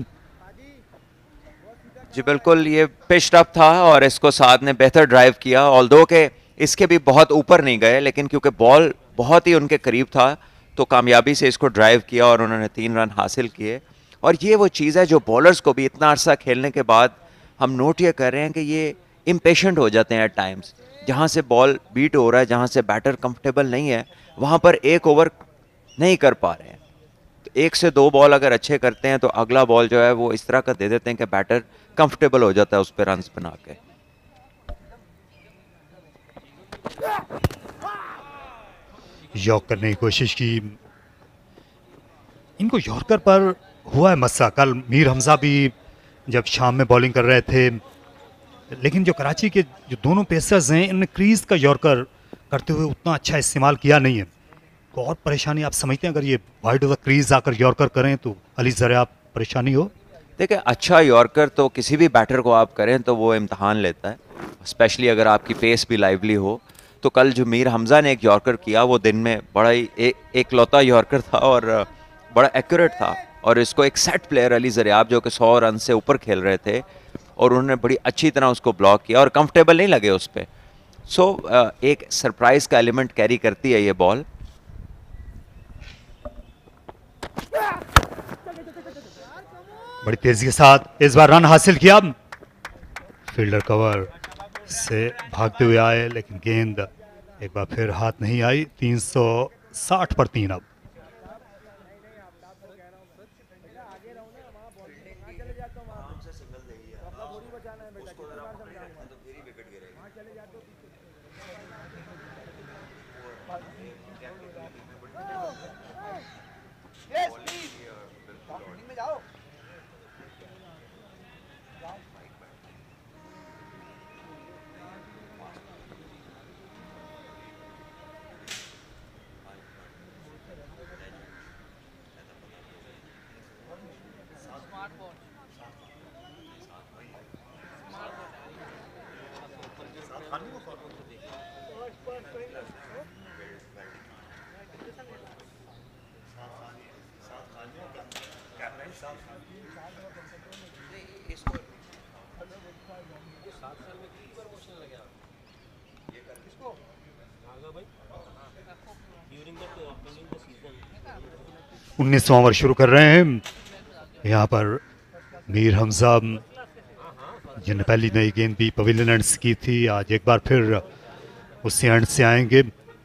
जी बिल्कुल, ये पिच अप था और इसको साद ने बेहतर ड्राइव किया। ऑल्दो के इसके भी बहुत ऊपर नहीं गए, लेकिन क्योंकि बॉल बहुत ही उनके करीब था तो कामयाबी से इसको ड्राइव किया और उन्होंने 3 रन हासिल किए। और ये वो चीज़ है जो बॉलर्स को भी इतना अरसा खेलने के बाद हम नोट ये कर रहे हैं कि ये इम्पेशेंट हो जाते हैं एट टाइम्स। जहाँ से बॉल बीट हो रहा है, जहाँ से बैटर कंफर्टेबल नहीं है, वहाँ पर एक ओवर नहीं कर पा रहे हैं। तो 1 से 2 बॉल अगर अच्छे करते हैं तो अगला बॉल जो है वो इस तरह का दे देते हैं कि बैटर कंफर्टेबल हो जाता है उस पर रन्स बना के। यॉर्क करने की कोशिश की। इनको यॉर्कर पर हुआ है मस्सा। कल मीर हमजा भी जब शाम में बॉलिंग कर रहे थे, लेकिन जो कराची के जो दोनों पेसर्स हैं इनने क्रीज का यॉर्कर करते हुए उतना अच्छा इस्तेमाल किया नहीं है। तो और परेशानी आप समझते हैं अगर ये वाइड ऑफ द क्रीज आकर यॉर्कर करें तो अली ज़रा आप परेशानी हो? देखिए, अच्छा यॉर्कर तो किसी भी बैटर को आप करें तो वो इम्तहान लेता है, स्पेशली अगर आपकी पेस भी लाइवली हो। तो कल जो मीर हमजा ने एक यॉर्कर किया वो दिन में बड़ा ही एक लौता यॉर्कर था और बड़ा एक्यूरेट था। और इसको एक सेट प्लेयर अली ज़रियाब जो कि 100 रन से ऊपर खेल रहे थे और उन्होंने बड़ी अच्छी तरह उसको ब्लॉक किया और कंफर्टेबल नहीं लगे उस पर। सो एक सरप्राइज़ का एलिमेंट कैरी करती है ये बॉल। बड़ी तेजी के साथ इस बार रन हासिल किया। फील्डर कवर से भागते हुए आए लेकिन गेंद एक बार फिर हाथ नहीं आई। 360 पर 3 अब। उन्नीसवां ओवर शुरू कर रहे हैं। यहाँ पर मीर हमजा जिन्हें पहली नई गेंद भी पवेलियन एंड की थी, आज एक बार फिर उसी एंड से आएंगे।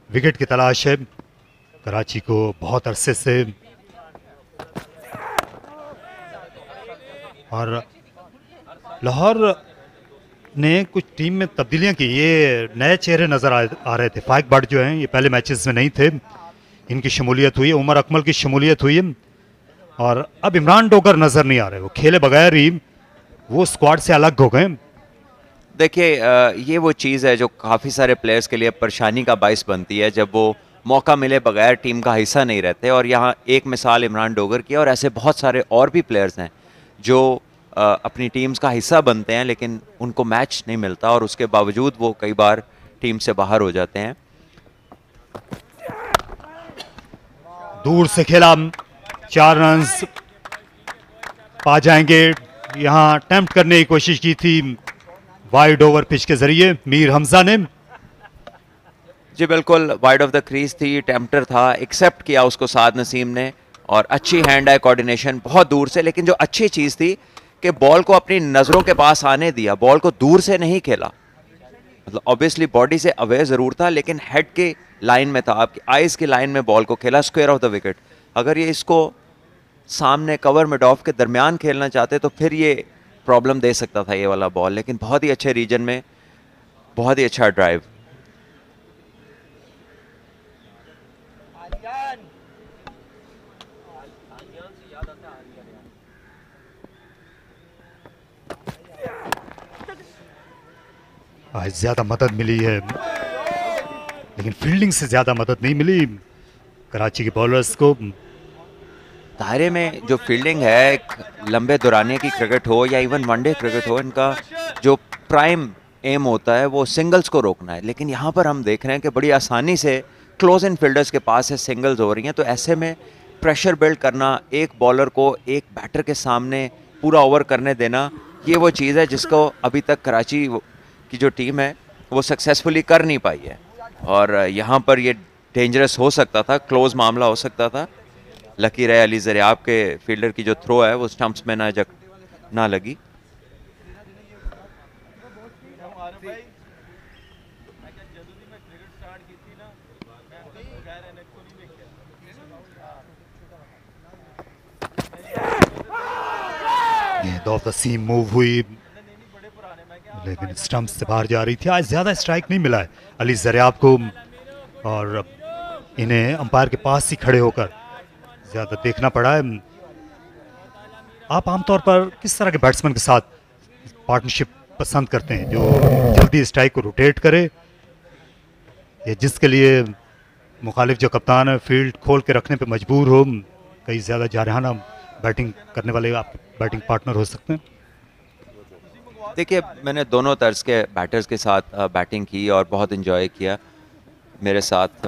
विकेट की तलाश है कराची को बहुत अरसे से, और लाहौर ने कुछ टीम में तब्दीलियां की। ये नए चेहरे नजर आ रहे थे। फाइक बट जो हैं ये पहले मैचेस में नहीं थे, इनकी शमूलियत हुई है। उमर अकमल की शमूलियत हुई है और अब इमरान डोगर नजर नहीं आ रहे। वो खेले बगैर ही वो स्क्वाड से अलग हो गए। देखिए ये वो चीज़ है जो काफ़ी सारे प्लेयर्स के लिए परेशानी का बाइस बनती है जब वो मौका मिले बगैर टीम का हिस्सा नहीं रहते। और यहाँ एक मिसाल इमरान डोगर की, और ऐसे बहुत सारे और भी प्लेयर्स हैं जो अपनी टीम्स का हिस्सा बनते हैं लेकिन उनको मैच नहीं मिलता और उसके बावजूद वो कई बार टीम से बाहर हो जाते हैं। दूर से खेला, 4 रन पा जाएंगे। यहां अटेम्प्ट करने की कोशिश की थी वाइड ओवर पिच के जरिए मीर हमजा ने। जी बिल्कुल, वाइड ऑफ द क्रीज थी, टेम्प्टर था, एक्सेप्ट किया उसको साद नसीम ने, और अच्छी हैंड आई कोऑर्डिनेशन बहुत दूर से। लेकिन जो अच्छी चीज़ थी कि बॉल को अपनी नज़रों के पास आने दिया, बॉल को दूर से नहीं खेला। मतलब ऑब्वियसली बॉडी से अवेयर ज़रूर था लेकिन हेड के लाइन में था, आपकी आइज़ की लाइन में बॉल को खेला, स्क्वायर ऑफ द विकेट। अगर ये इसको सामने कवर मिड ऑफ के दरमियान खेलना चाहते तो फिर ये प्रॉब्लम दे सकता था ये वाला बॉल। लेकिन बहुत ही अच्छे रीजन में, बहुत ही अच्छा ड्राइव। आज ज्यादा मदद मिली है लेकिन फील्डिंग से ज्यादा मदद नहीं मिली कराची के बॉलर्स को। दायरे में जो फील्डिंग है, लंबे दौरानिए की क्रिकेट हो या इवन वनडे क्रिकेट हो, इनका जो प्राइम एम होता है वो सिंगल्स को रोकना है। लेकिन यहाँ पर हम देख रहे हैं कि बड़ी आसानी से क्लोज इन फील्डर्स के पास है, सिंगल्स हो रही हैं। तो ऐसे में प्रेशर बिल्ड करना, एक बॉलर को एक बैटर के सामने पूरा ओवर करने देना, ये वो चीज़ है जिसको अभी तक कराची की जो टीम है वो सक्सेसफुली कर नहीं पाई है। और यहाँ पर ये डेंजरस हो सकता था, क्लोज मामला हो सकता था। लकी रहे अली ज़रियाब के फील्डर की जो थ्रो है वो स्टंप्स में ना लगी। गेंद ऑफ द सीम मूव हुई लेकिन स्टंप से बाहर जा रही थी। आज ज्यादा स्ट्राइक नहीं मिला है अली ज़रियाब को, और इन्हें अंपायर के पास ही खड़े होकर ज्यादा देखना पड़ा है। आप आमतौर पर किस तरह के बैट्समैन के साथ पार्टनरशिप पसंद करते हैं, जो जल्दी स्ट्राइक को रोटेट करे, या जिसके लिए मुखालिफ जो कप्तान है फील्ड खोल के रखने पे मजबूर हो? कई ज़्यादा जारहाना बैटिंग करने वाले आप बैटिंग पार्टनर हो सकते हैं। देखिए, मैंने दोनों तर्ज के बैटर्स के साथ बैटिंग की और बहुत इन्जॉय किया। मेरे साथ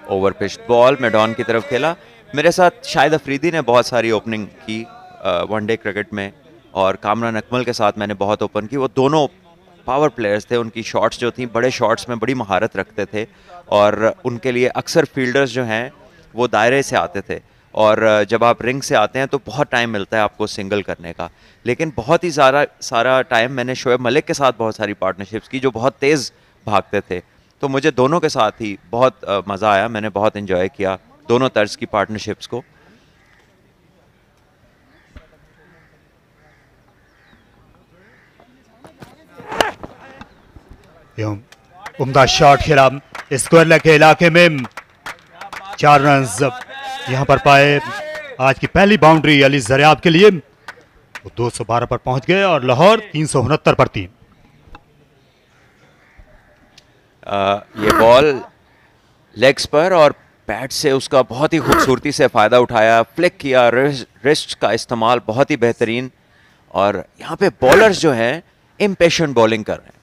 ओवर पिच बॉल मैं डॉन की तरफ खेला। मेरे साथ शाहिद अफरीदी ने बहुत सारी ओपनिंग की वनडे क्रिकेट में, और कामरान अकमल के साथ मैंने बहुत ओपन की। वो दोनों पावर प्लेयर्स थे, उनकी शॉट्स जो थी बड़े शॉट्स में बड़ी महारत रखते थे, और उनके लिए अक्सर फील्डर्स जो हैं वो दायरे से आते थे। और जब आप रिंग से आते हैं तो बहुत टाइम मिलता है आपको सिंगल करने का, लेकिन बहुत ही सारा टाइम मैंने शोएब मलिक के साथ बहुत सारी पार्टनरशिप्स की जो बहुत तेज़ भागते थे, तो मुझे दोनों के साथ ही बहुत मज़ा आया, मैंने बहुत इन्जॉय किया दोनों तर्ज की पार्टनरशिप्स को। उम्दा शॉट खेला स्क्वायर लेग के इलाके में, 4 रन्स यहां पर पाए। आज की पहली बाउंड्री अली जरियाब के लिए, वो 212 पर पहुंच गए और लाहौर 369 पर 3। ये बॉल लेग्स पर और पैड से उसका बहुत ही खूबसूरती से फ़ायदा उठाया, फ्लिक किया, रिस्ट का इस्तेमाल बहुत ही बेहतरीन। और यहाँ पे बॉलर्स जो हैं इम्पेशेंट बॉलिंग कर रहे हैं।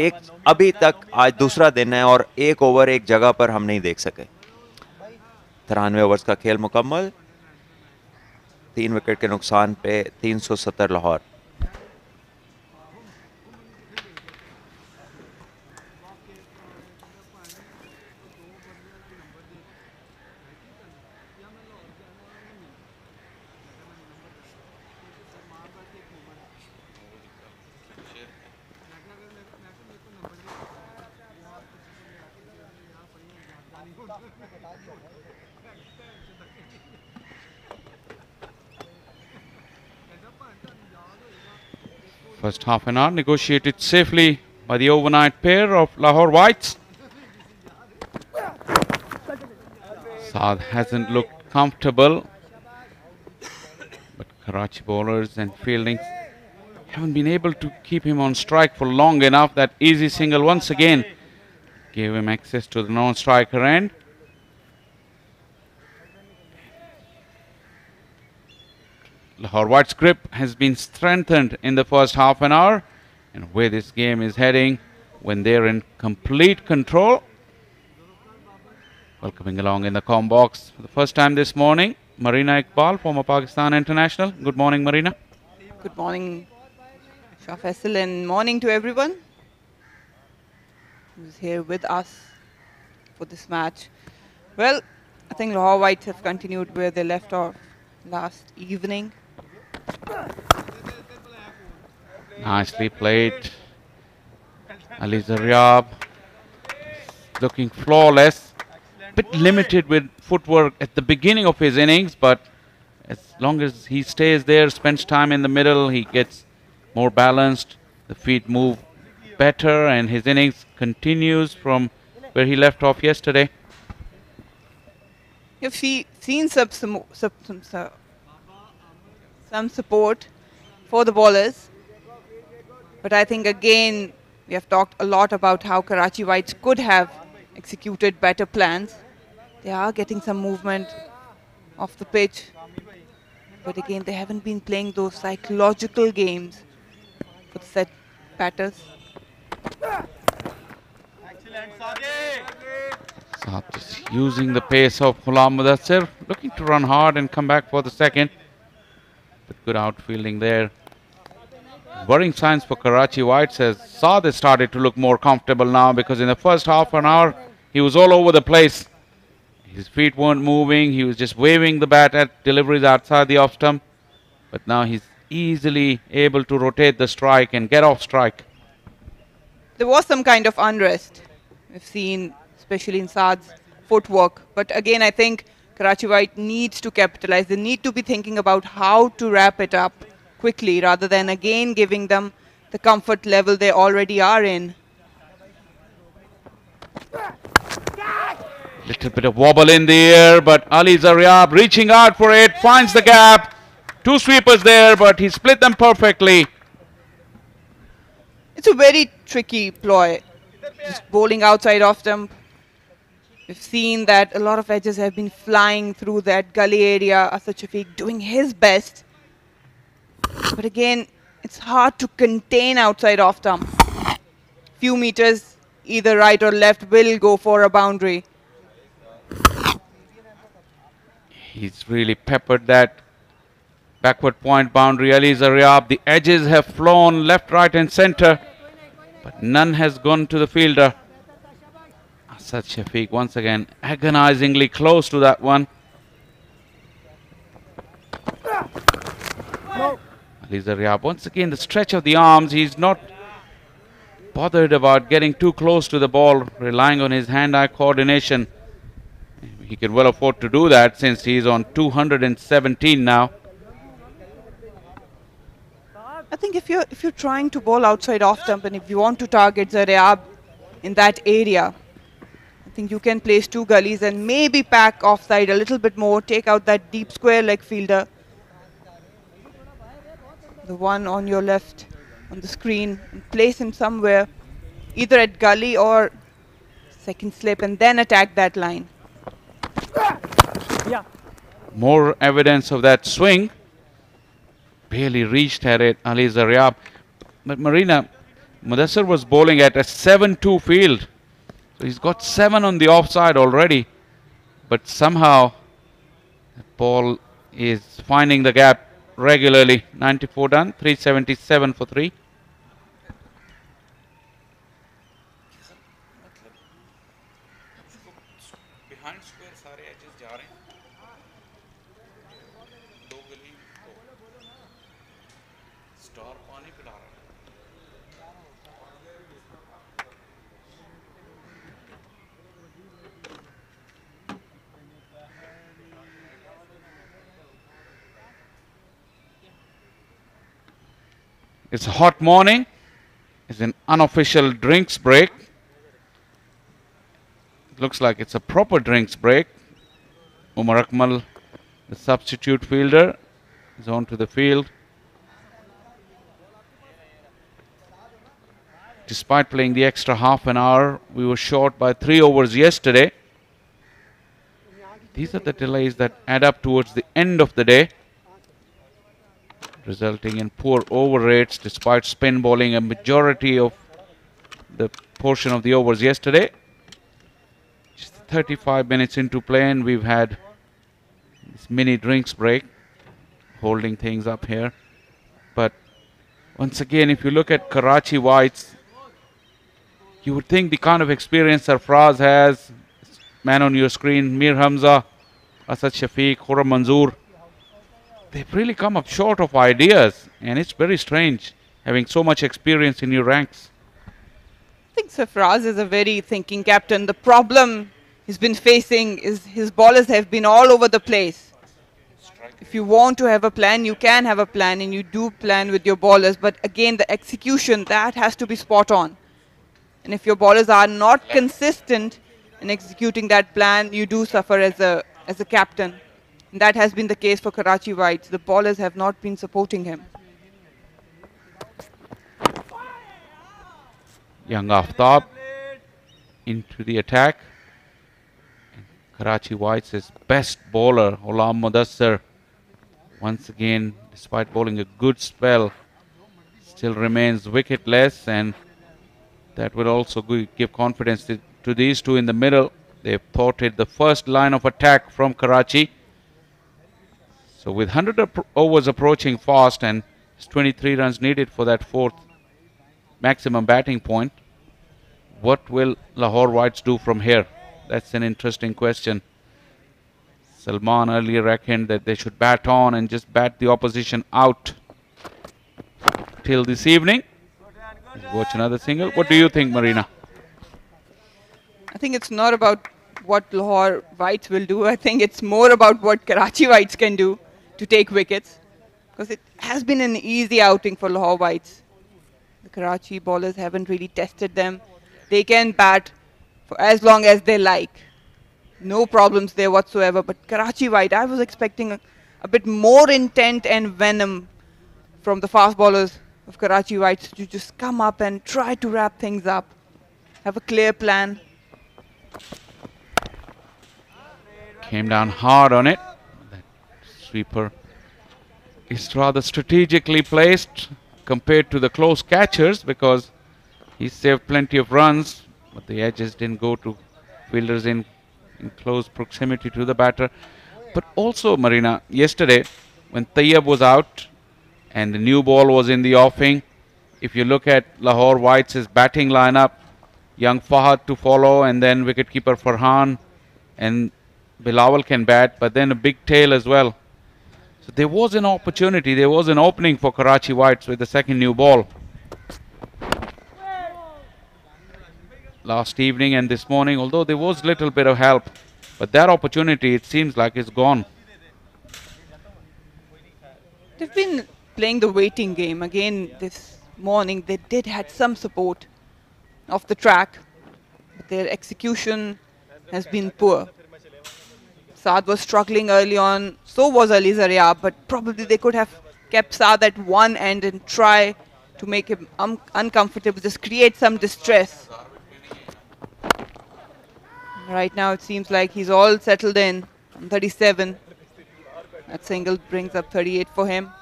एक अभी तक आज दूसरा दिन है और एक ओवर एक जगह पर हम नहीं देख सके। 93 ओवर्स का खेल मुकम्मल, 3 विकेट के नुकसान पे 370 Lahore. First half an hour negotiated safely by the overnight pair of Lahore Whites. Saad hasn't looked comfortable, but Karachi bowlers and fielding haven't been able to keep him on strike for long enough. That easy single once again gave him access to the non-striker end. Lahore White's grip has been strengthened in the first half an hour, and where this game is heading when they're in complete control. Welcoming along in the comm box for the first time this morning, Marina Iqbal, former Pakistan international. Good morning, Marina. Good morning, Shah Faisal, and morning to everyone who's here with us for this match. Well, I think Lahore Whites have continued where they left off last evening. Nicely played. Ali Zaryab looking flawless. Bit limited with footwork at the beginning of his innings, but as long as he stays there, spends time in the middle, he gets more balanced. The feet move better, and his innings continues from where he left off yesterday. You've seen some support for the bowlers, but I think again we have talked a lot about how Karachi Whites could have executed better plans. They are getting some movement off the pitch, but again they haven't been playing those psychological games for the set batters. Saad just using the pace of Ghulam Mudassir, looking to run hard and come back for the second. But good outfielding there. Worrying signs for Karachi Whites as Saad has started to look more comfortable now, because in the first half an hour he was all over the place. His feet weren't moving, he was just waving the bat at deliveries outside the off stump. But now he's easily able to rotate the strike and get off strike. There was some kind of unrest we've seen, especially in Saad's footwork. But again, I think Karachi White needs to capitalize. They need to be thinking about how to wrap it up quickly rather than again giving them the comfort level they already are in. Little bit of wobble in the air, but Ali Zaryab reaching out for it, finds the gap. Two sweepers there, but he split them perfectly. It's a very tricky ploy, just bowling outside off stump. We've seen that a lot of edges have been flying through that gully area. Asad Shafiq doing his best. But again, it's hard to contain outside off stump. Few meters, either right or left, will go for a boundary. He's really peppered that backward point boundary. Ali Zaryab, the edges have flown left, right and centre, but none has gone to the fielder. Asad Shafiq once again agonizingly close to that one. Ali Zaryab, once again, the stretch of the arms. He's not bothered about getting too close to the ball, relying on his hand-eye coordination. He can well afford to do that since he's on 217 now. I think if you're trying to bowl outside off stump and if you want to target Zaryab in that area, I think you can place 2 gullies and maybe pack offside a little bit more, take out that deep square leg fielder. The one on your left on the screen, and place him somewhere, either at gully or second slip, and then attack that line. More evidence of that swing. Barely reached at it, Ali Zaryab. But Marina, Mudassir was bowling at a 7-2 field. So he's got 7 on the offside already. But somehow the ball is finding the gap regularly. 94 done, 377 for 3. It's a hot morning. It's an unofficial drinks break. It looks like it's a proper drinks break. Umar Akmal, the substitute fielder, is onto the field. Despite playing the extra half an hour, we were short by 3 overs yesterday. These are the delays that add up towards the end of the day, resulting in poor over rates despite spin bowling a majority of the portion of the overs yesterday. Just 35 minutes into play and we've had this mini drinks break holding things up here. But once again, if you look at Karachi Whites, you would think the kind of experience Sarfraz has, man on your screen, Mir Hamza, Asad Shafiq, Khurram Manzoor, they've really come up short of ideas, and it's very strange having so much experience in your ranks. I think Sarfraz is a very thinking captain. The problem he's been facing is his bowlers have been all over the place. If you want to have a plan, you can have a plan, and you do plan with your bowlers. But again, the execution, that has to be spot on. And if your bowlers are not consistent in executing that plan, you do suffer as a captain. And that has been the case for Karachi Whites. The bowlers have not been supporting him. Young Aftab into the attack. And Karachi Whites' best bowler, Ghulam Mudassir, once again, despite bowling a good spell, still remains wicketless, and that will also give confidence to these two in the middle. They've thwarted the first line of attack from Karachi. So with 100 overs approaching fast and 23 runs needed for that 4th maximum batting point, what will Lahore Whites do from here? That's an interesting question. Salman earlier reckoned that they should bat on and just bat the opposition out till this evening. Let's watch another single. What do you think, Marina? I think it's not about what Lahore Whites will do. I think it's more about what Karachi Whites can do to take wickets, because it has been an easy outing for Lahore Whites. The Karachi bowlers haven't really tested them. They can bat for as long as they like. No problems there whatsoever. But Karachi White, I was expecting a bit more intent and venom from the fast bowlers of Karachi Whites to just come up and try to wrap things up, have a clear plan. Came down hard on it. That sweeper is rather strategically placed compared to the close catchers, because he saved plenty of runs, but the edges didn't go to fielders in close proximity to the batter. But also, Marina, yesterday when Tayyab was out and the new ball was in the offing, if you look at Lahore Whites' batting lineup, young Fahad to follow, and then wicketkeeper Farhan, and Bilawal can bat, but then a big tail as well. So there was an opportunity, there was an opening for Karachi Whites with the second new ball. Last evening and this morning, although there was little bit of help, but that opportunity, it seems like, is gone. They've been playing the waiting game. Again, this morning, they did had some support off the track. But their execution has been poor. Saad was struggling early on, so was Ali Zaryab, but probably they could have kept Saad at one end and try to make him uncomfortable, just create some distress. Right now it seems like he's all settled in on 37. That single brings up 38 for him.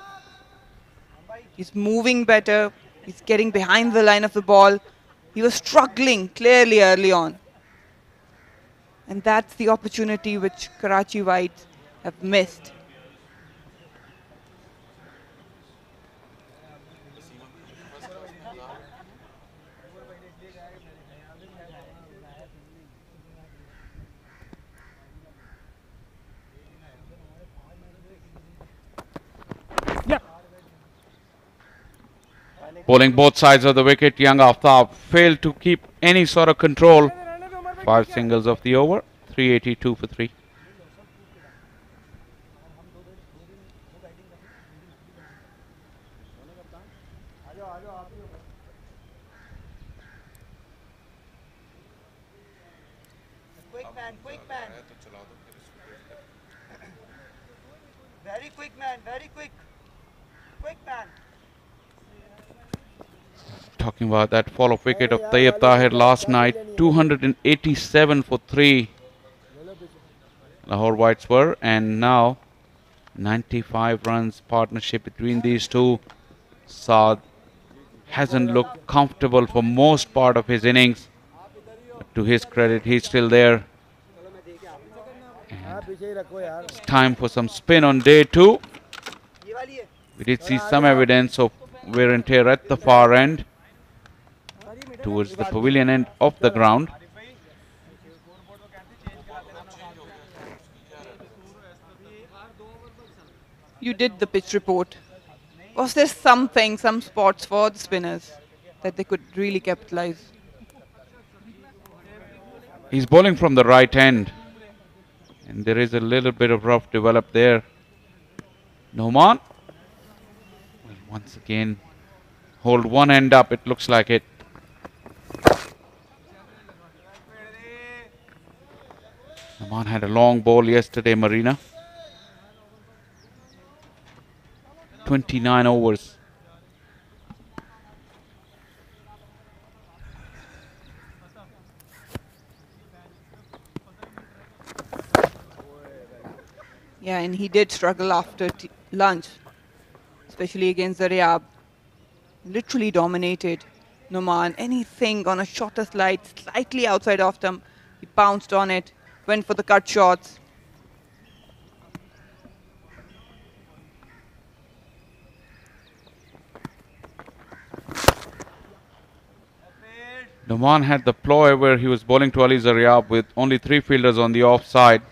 He's moving better. He's getting behind the line of the ball. He was struggling clearly early on. And that's the opportunity which Karachi Whites have missed. Bowling both sides of the wicket, young Aftab failed to keep any sort of control. 5 singles of the over, 382 for 3. Quick man. Very quick man, very quick. Quick man. Talking about that fall-off wicket of Tayyib Tahir last night, 287 for 3 Lahore Whites were, and now 95 runs partnership between these two. Saad hasn't looked comfortable for most part of his innings, but to his credit, he's still there. And it's time for some spin on day 2. We did see some evidence of wear and tear at the far end, towards the pavilion end of the ground. You did the pitch report. Was there something, some spots for the spinners that they could really capitalize? He's bowling from the right end, and there is a little bit of rough developed there. Noman will once again hold one end up, it looks like it. Noman had a long ball yesterday, Marina. 29 overs. Yeah, and he did struggle after lunch, especially against Zaryab. Literally dominated Noman. Anything on a shorter slide, slightly outside off stump, he pounced on it, went for the cut shots. Noman had the ploy where he was bowling to Ali Zaryab with only 3 fielders on the offside.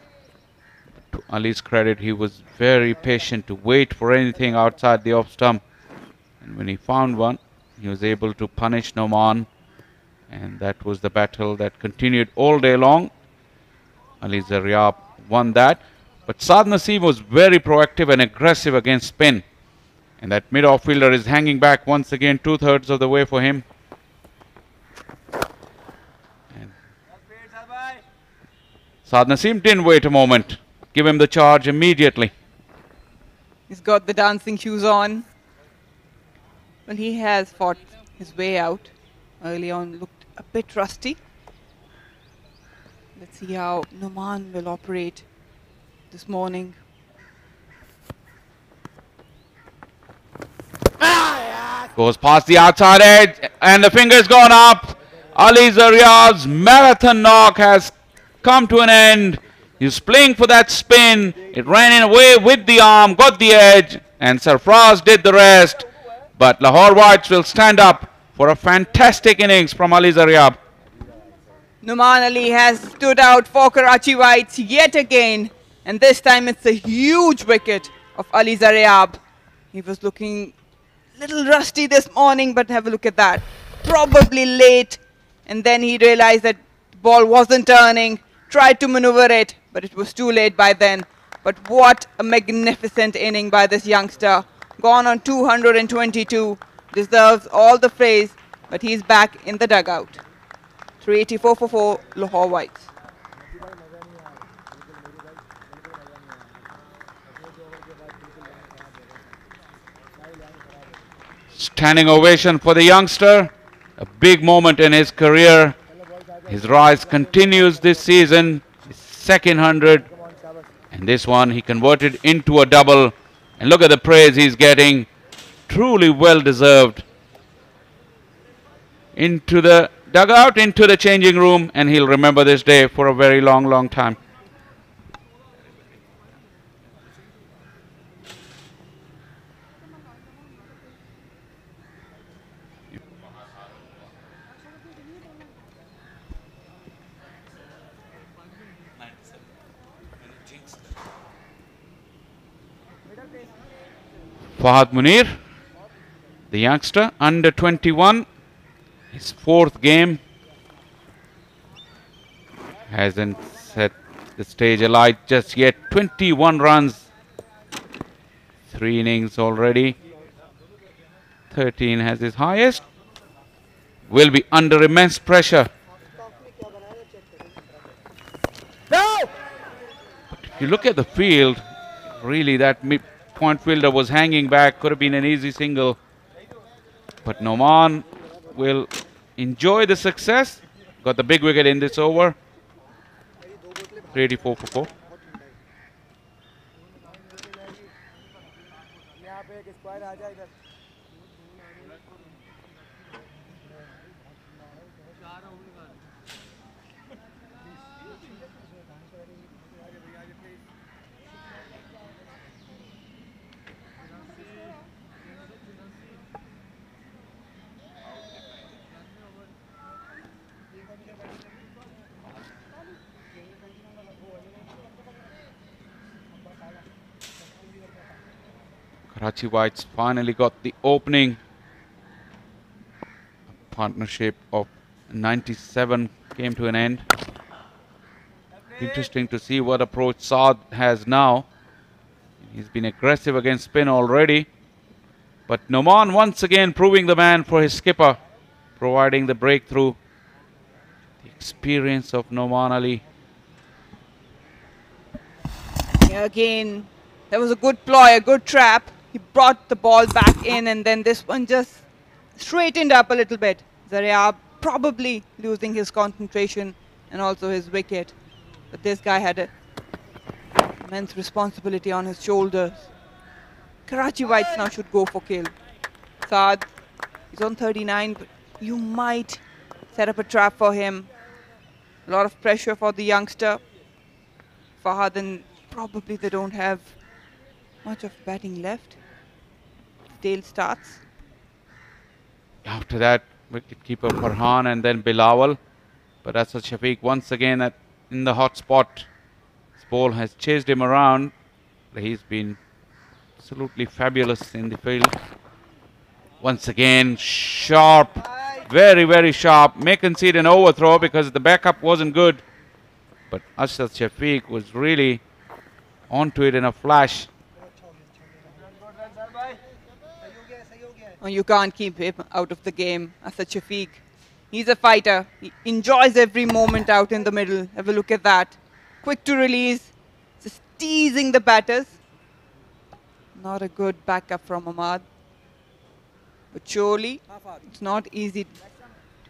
To Ali's credit, he was very patient to wait for anything outside the off stump. And when he found one, he was able to punish Noman. And that was the battle that continued all day long. Ali Zaryab won that. But Saad Naseem was very proactive and aggressive against spin. And that mid-off fielder is hanging back once again, 2/3 of the way for him. Saad Naseem didn't wait a moment. Give him the charge immediately. He's got the dancing shoes on. Well, he has fought his way out. Early on, looked a bit rusty. Let's see how Noman will operate this morning. Goes past the outside edge, and the finger's gone up. Ali Zaryab's marathon knock has come to an end. He's playing for that spin. It ran in away with the arm, got the edge, and Sarfraz did the rest. But Lahore Whites will stand up for a fantastic innings from Ali Zaryab. Noman Ali has stood out for Karachi Whites yet again. And this time it's a huge wicket of Ali Zaryab. He was looking a little rusty this morning, but have a look at that. Probably late, and then he realized that the ball wasn't turning, tried to maneuver it, but it was too late by then. But what a magnificent inning by this youngster. Gone on 222, deserves all the praise, but he's back in the dugout. 384 for 4, Lahore Whites. Standing ovation for the youngster. A big moment in his career. His rise continues this season. His second 100. And this one he converted into a double. And look at the praise he's getting. Truly well deserved. Into the dugout, into the changing room. And he'll remember this day for a very long, long time. Fahad Munir, the youngster, under 21, his fourth game, hasn't set the stage alight just yet. 21 runs, 3 innings already. 13 has his highest. Will be under immense pressure. But if you look at the field, really that point fielder was hanging back, could have been an easy single. But Noman will enjoy the success. Got the big wicket in this over. 384 for 4. Karachi Whites finally got the opening. A partnership of 97 came to an end. Interesting to see what approach Saad has now. He's been aggressive against spin already. But Noman once again proving the man for his skipper, providing the breakthrough. The experience of Noman Ali. Yeah, again, that was a good ploy, a good trap. He brought the ball back in, and then this one just straightened up a little bit. Zaryab probably losing his concentration and also his wicket. But this guy had an immense responsibility on his shoulders. Karachi Whites now should go for kill. Saad, he's on 39, but you might set up a trap for him. A lot of pressure for the youngster. Fahad, and probably they don't have much of batting left. Tail starts. After that, wicketkeeper Farhan and then Bilawal. But Asad Shafiq once again in the hot spot. This ball has chased him around. He's been absolutely fabulous in the field. Once again, sharp, very, very sharp. May concede an overthrow because the backup wasn't good. But Asad Shafiq was really onto it in a flash. Oh, you can't keep him out of the game. Asad Shafiq, he's a fighter. He enjoys every moment out in the middle. Have a look at that. Quick to release, just teasing the batters. Not a good backup from Ahmad. But surely, it's not easy to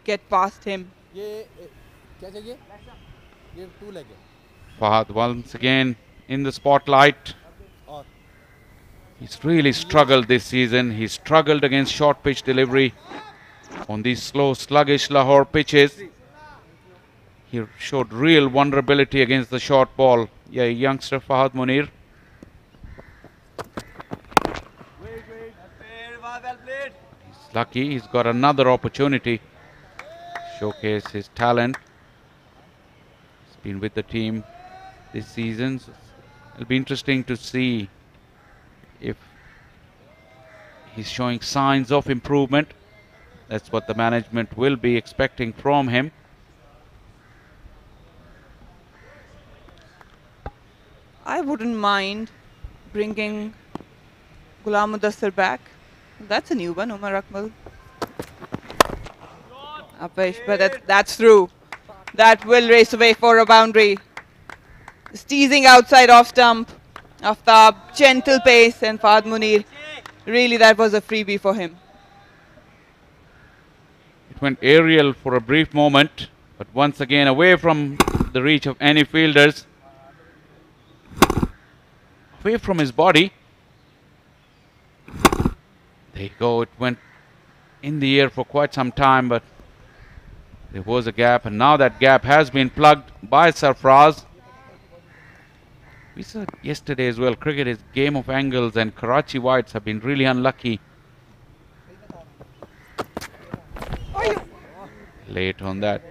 get past him. Fahad once again in the spotlight. He's really struggled this season. He's struggled against short pitch delivery on these slow, sluggish Lahore pitches. He showed real vulnerability against the short ball. Yeah, youngster Fahad Munir. He's lucky. He's got another opportunity to showcase his talent. He's been with the team this season. So it'll be interesting to see if he's showing signs of improvement. That's what the management will be expecting from him. I wouldn't mind bringing Ghulam Mudassir back. That's a new one, Umar Akmal. Apesh, but that's through. That will race away for a boundary. Just teasing outside off stump. Aftab, gentle pace, and Fahad Munir. Really, that was a freebie for him. It went aerial for a brief moment, but once again away from the reach of any fielders. Away from his body. There you go. It went in the air for quite some time, but there was a gap, and now that gap has been plugged by Sarfraz. We said yesterday as well, cricket is a game of angles, and Karachi Whites have been really unlucky late on that.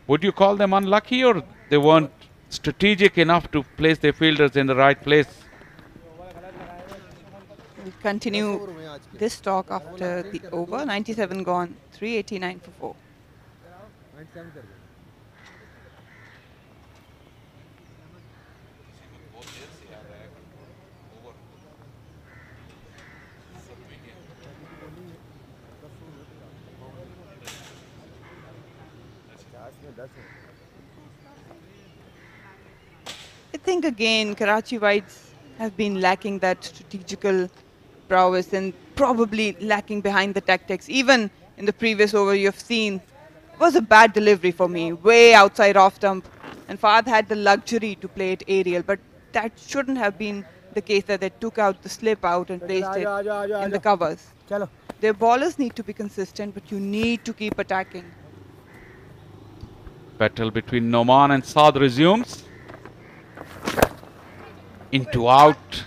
Would you call them unlucky, or they weren't strategic enough to place their fielders in the right place? We'll continue this talk after the over. 97 gone, 389 for 4. I think again Karachi Whites have been lacking that strategical prowess and probably lacking behind the tactics. Even in the previous over you've seen it was a bad delivery for me, way outside off stump, and Fahad had the luxury to play it aerial, but that shouldn't have been the case, that they took out the slip out and placed it in the covers. Their ballers need to be consistent, but you need to keep attacking. Battle between Noman and Saad resumes. Into out.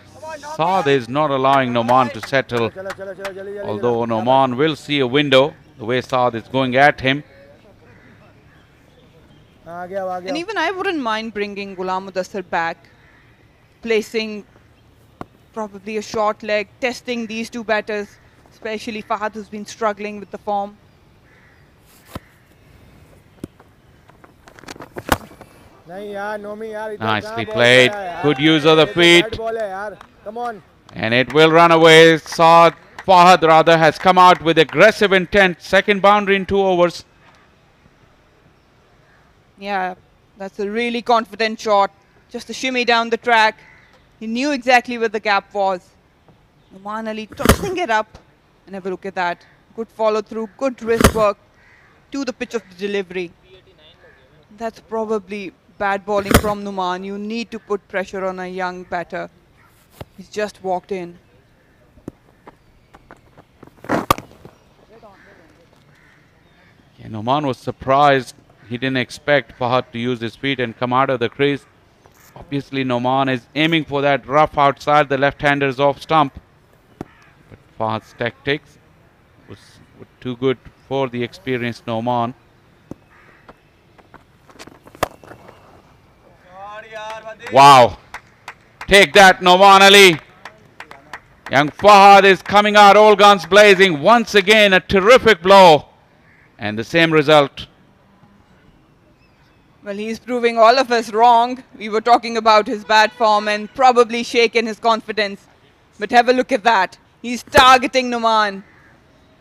Saad is not allowing Noman to settle, although Noman will see a window the way Saad is going at him. And even I wouldn't mind bringing Ghulam Mudassir back, placing probably a short leg, testing these two batters, especially Fahad, who's been struggling with the form. Nicely played. Good use of the feet. And it will run away. Fahad rather has come out with aggressive intent. Second boundary in 2 overs. Yeah, that's a really confident shot. Just a shimmy down the track. He knew exactly where the gap was. Noman Ali tossing it up. And have a look at that. Good follow through, good wrist work to the pitch of the delivery. That's probably bad bowling from Noman. You need to put pressure on a young batter. He's just walked in. Yeah, Noman was surprised. He didn't expect Fahad to use his feet and come out of the crease. Obviously, Noman is aiming for that rough outside the left-handers off stump. But Fahad's tactics were too good for the experienced Noman. Wow. Take that, Noman Ali. Young Fahad is coming out all guns blazing. Once again, a terrific blow. And the same result. Well, he's proving all of us wrong. We were talking about his bad form and probably shaken his confidence. But have a look at that. He's targeting Noman.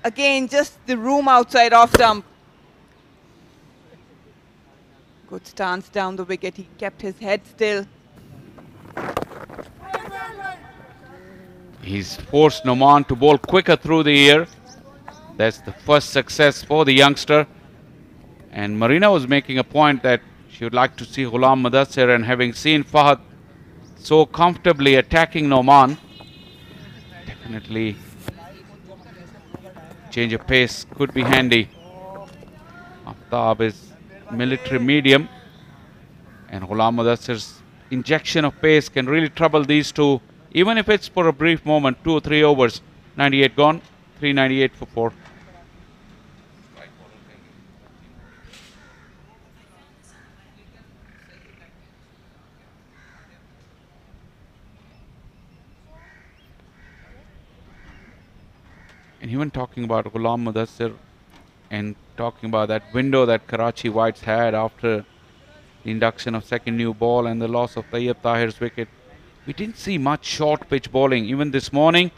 Again, just the room outside off stump. Good stance down the wicket. He kept his head still. He's forced Noman to bowl quicker through the air. That's the first success for the youngster. And Marina was making a point that she would like to see Ghulam Mudassir, and having seen Fahad so comfortably attacking Noman, definitely change of pace could be handy. Aftab is military medium, and Ghulam Mudassir's injection of pace can really trouble these two, even if it's for a brief moment. 2 or 3 overs. 98 gone, 398 for 4. And even talking about Ghulam Mudassir and talking about that window that Karachi Whites had after the induction of second new ball and the loss of Tayyab Tahir's wicket, we didn't see much short pitch bowling. Even this morning,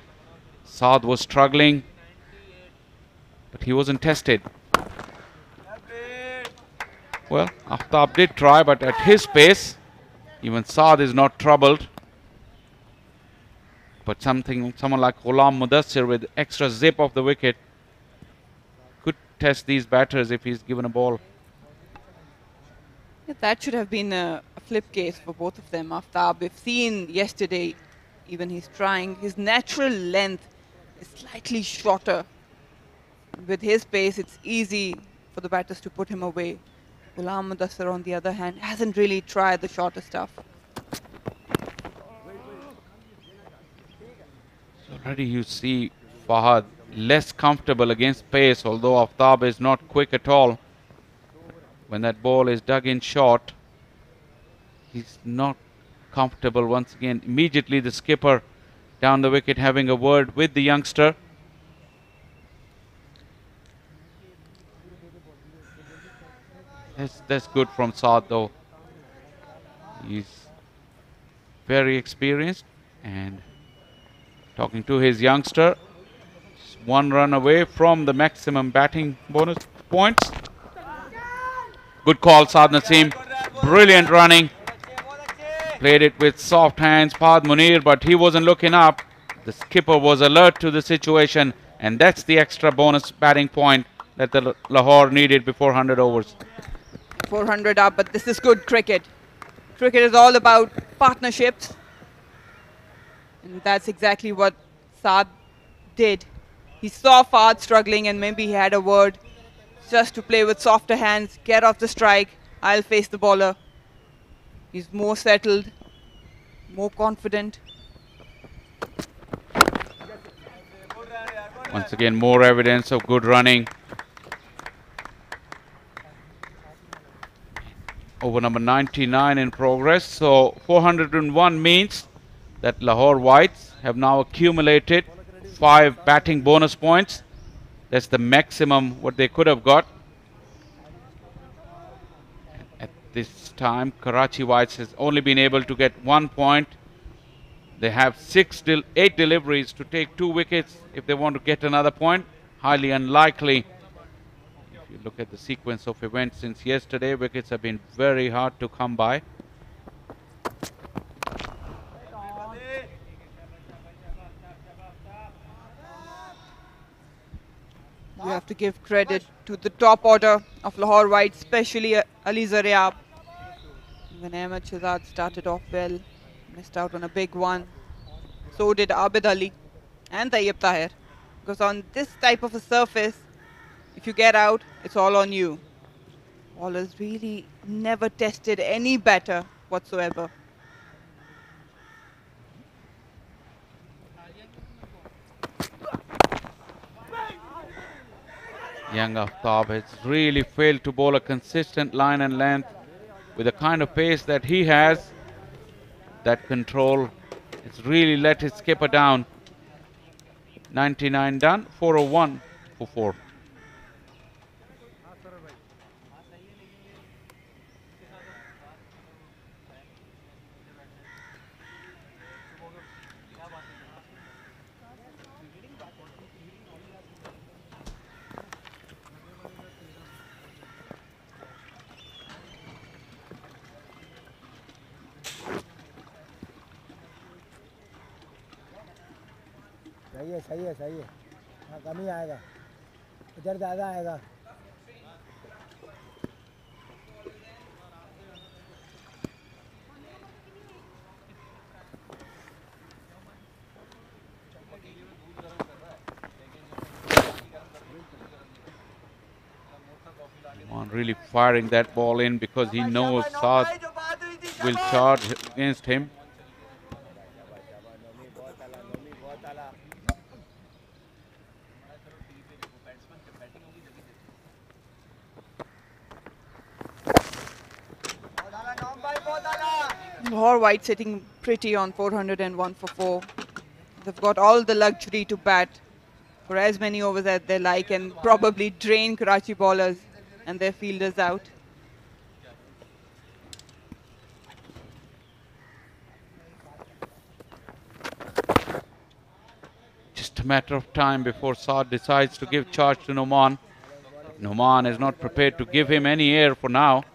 Saad was struggling, but he wasn't tested. Well, Aftab did try, but at his pace, even Saad is not troubled. But someone like Ghulam Mudassir with extra zip of the wicket could test these batters if he's given a ball. Yeah, that should have been a flip case for both of them. Aftab, we've seen yesterday, even he's trying. His natural length is slightly shorter. With his pace, it's easy for the batters to put him away. Ghulam Mudassir, on the other hand, hasn't really tried the shorter stuff. Already you see Fahad less comfortable against pace, although Aftab is not quick at all. When that ball is dug in short, he's not comfortable once again. Immediately the skipper down the wicket having a word with the youngster. That's good from Saad though. He's very experienced and talking to his youngster. Just one run away from the maximum batting bonus points. Good call, Saad Naseem. Brilliant running. Played it with soft hands, Fahad Munir, but he wasn't looking up. The skipper was alert to the situation, and that's the extra bonus batting point that the Lahore needed before 100 overs. 400 up, but this is good cricket. Cricket is all about partnerships. And that's exactly what Saad did. He saw Fahad struggling and maybe he had a word just to play with softer hands, get off the strike, I'll face the bowler. He's more settled, more confident. Once again, more evidence of good running. Over number 99 in progress. So 401 means that Lahore Whites have now accumulated 5 batting bonus points. That's the maximum what they could have got. At this time, Karachi Whites has only been able to get 1 point. They have 8 deliveries to take 2 wickets if they want to get another point. Highly unlikely. If you look at the sequence of events since yesterday, wickets have been very hard to come by. You have to give credit to the top order of Lahore Whites, especially Ali Zaryab. When Ahmed Shahzad started off well, missed out on a big one. So did Abid Ali and Tayyab Tahir. Because on this type of a surface, if you get out, it's all on you. Bowlers really never tested any batter whatsoever. Young Aftab has really failed to bowl a consistent line and length with the kind of pace that he has. That control has really let his skipper down. 99 done, 401 for 4. सही है हाँ कम ही आएगा इधर ज़्यादा आएगा Really firing that ball in because he knows Saad will charge against him. Lahore White sitting pretty on 401 for 4. They've got all the luxury to bat for as many overs as they like and probably drain Karachi bowlers and their fielders out. Just a matter of time before Saad decides to give charge to Noman. Noman is not prepared to give him any air for now.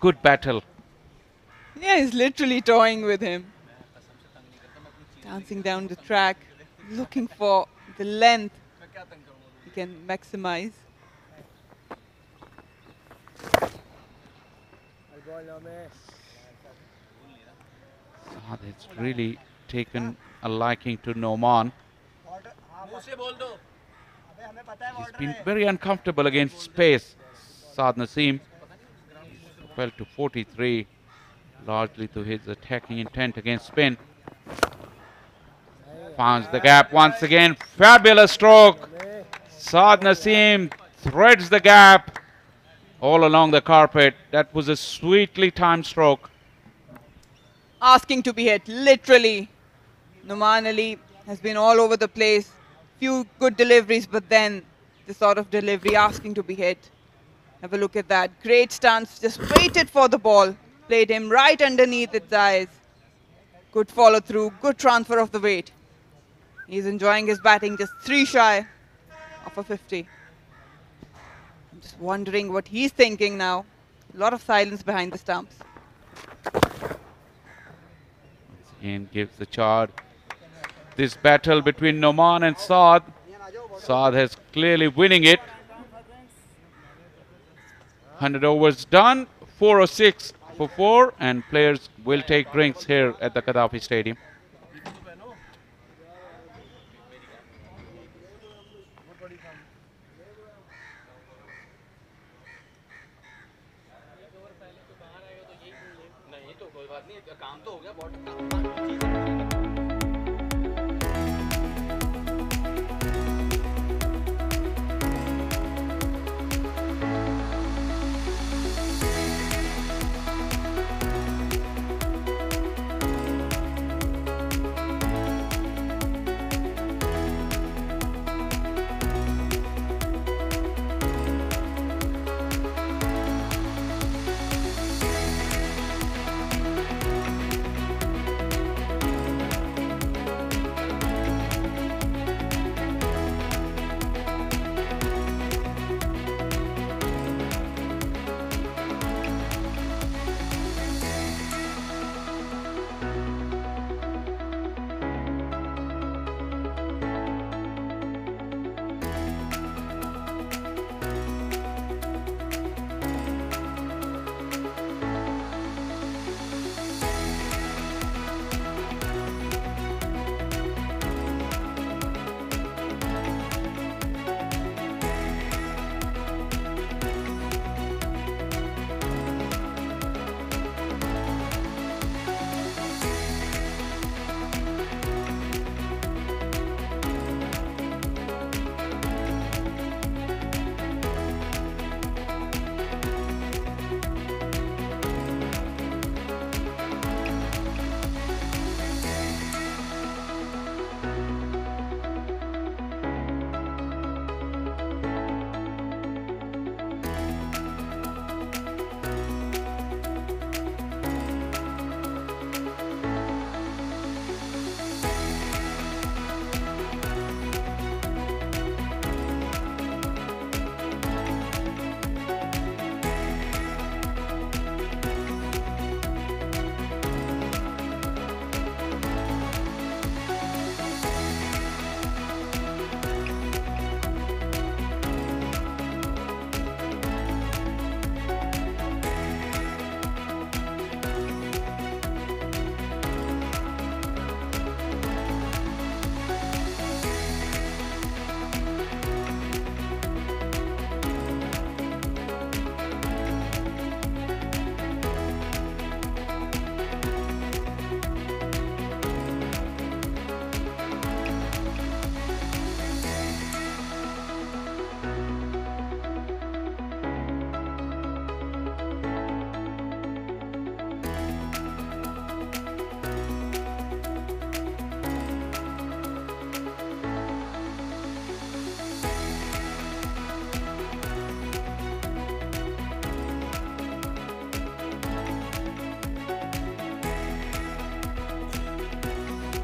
Good battle. Yeah, he's literally toying with him. Dancing down the track, looking for the length he can maximize. Saad has really taken a liking to Noman. He's been very uncomfortable against space, Saad Naseem. Fell to 43, largely to his attacking intent against spin. Finds the gap once again. Fabulous stroke. Saad Naseem threads the gap all along the carpet. That was a sweetly timed stroke. Asking to be hit, literally. Noman Ali has been all over the place. Few good deliveries, but then this sort of delivery asking to be hit. Have a look at that. Great stance, just waited for the ball. Played him right underneath its eyes. Good follow through, good transfer of the weight. He's enjoying his batting, just 3 shy of a 50. I'm just wondering what he's thinking now. A lot of silence behind the stumps. Once again gives the charge. This battle between Noman and Saad. Saad has clearly winning it. 100 overs done. 406 for 4, and players will take drinks here at the Gaddafi Stadium.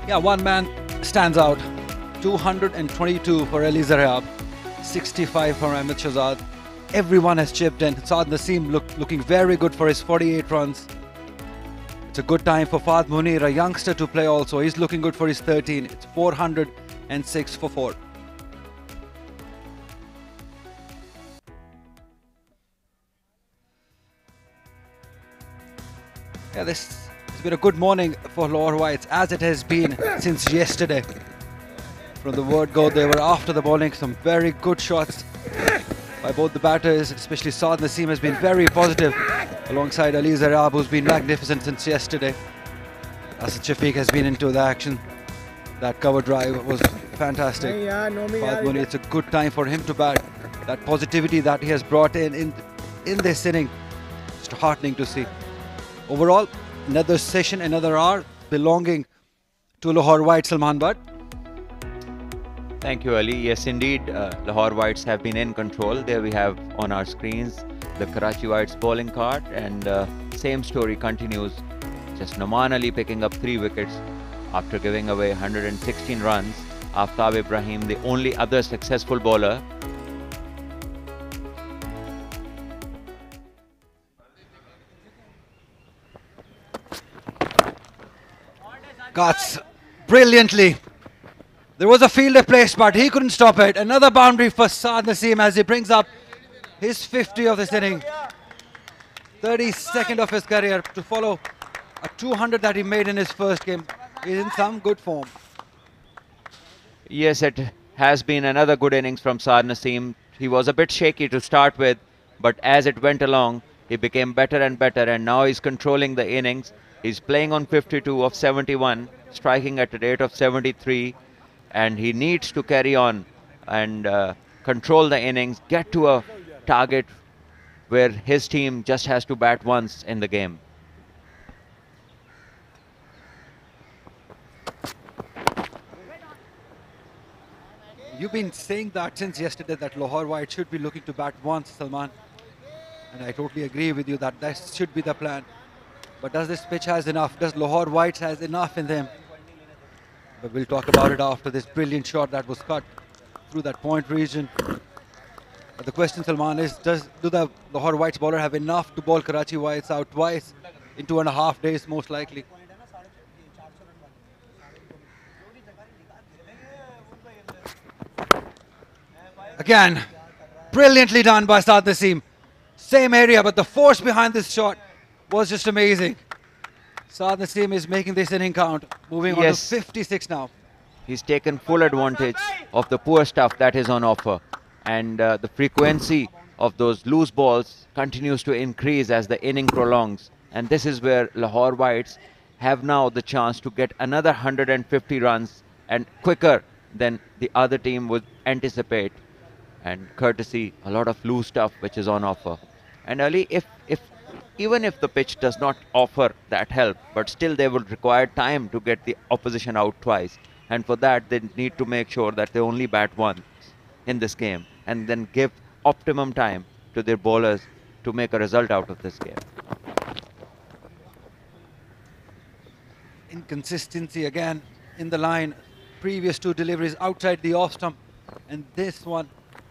Yeah, one man stands out. 222 for Ali Zaryab, 65 for Ahmed Shahzad. Everyone has chipped in. Saad Naseem looking very good for his 48 runs. It's a good time for Fahd Munir, a youngster, to play also. He's looking good for his 13. It's 406 for 4. Yeah, this has been a good morning for Lahore Whites, as it has been since yesterday. From the word go, they were after the bowling. Some very good shots by both the batters, especially Saad Naseem has been very positive alongside Ali Zaryab, who's been magnificent since yesterday. Asad Shafiq has been into the action. That cover drive was fantastic. Fahd Munir, it's a good time for him to bat. That positivity that he has brought in this inning, it's heartening to see. Overall, another session, another hour belonging to Lahore Whites. Salman Butt. Thank you, Ali. Yes, indeed, Lahore Whites have been in control. There we have on our screens the Karachi Whites bowling card, and same story continues. Just Noman Ali picking up 3 wickets after giving away 116 runs. Aftab Ibrahim, the only other successful bowler. Cuts brilliantly. There was a fielder placed, but he couldn't stop it. Another boundary for Saad Naseem as he brings up his 50 of this inning. 32nd of his career, to follow a 200 that he made in his first game. He's in some good form. Yes, it has been another good innings from Saad Naseem. He was a bit shaky to start with, but as it went along, he became better and better, and now he's controlling the innings. He's playing on 52 of 71, striking at a rate of 73, and he needs to carry on and control the innings, get to a target where his team just has to bat once in the game. You've been saying that since yesterday, that Lahore Whites should be looking to bat once, Salman. And I totally agree with you that that should be the plan. But does this pitch has enough? Does Lahore Whites has enough in them? But we'll talk about it after this brilliant shot that was cut through that point region. But the question, Salman, is do the Lahore Whites bowler have enough to bowl Karachi Whites out twice in 2.5 days, most likely? Again, brilliantly done by Saad Naseem. Same area, but the force behind this shot was just amazing. Saad Naseem is making this inning count, moving on to 56 now. He's taken full advantage of the poor stuff that is on offer, and the frequency of those loose balls continues to increase as the inning prolongs, and this is where Lahore Whites have now the chance to get another 150 runs, and quicker than the other team would anticipate, and courtesy a lot of loose stuff which is on offer. And Ali, even if the pitch does not offer that help, but still they would require time to get the opposition out twice, and for that they need to make sure that they only bat once in this game, and then give optimum time to their bowlers to make a result out of this game. Inconsistency again in the line. Previous 2 deliveries outside the off stump, and this one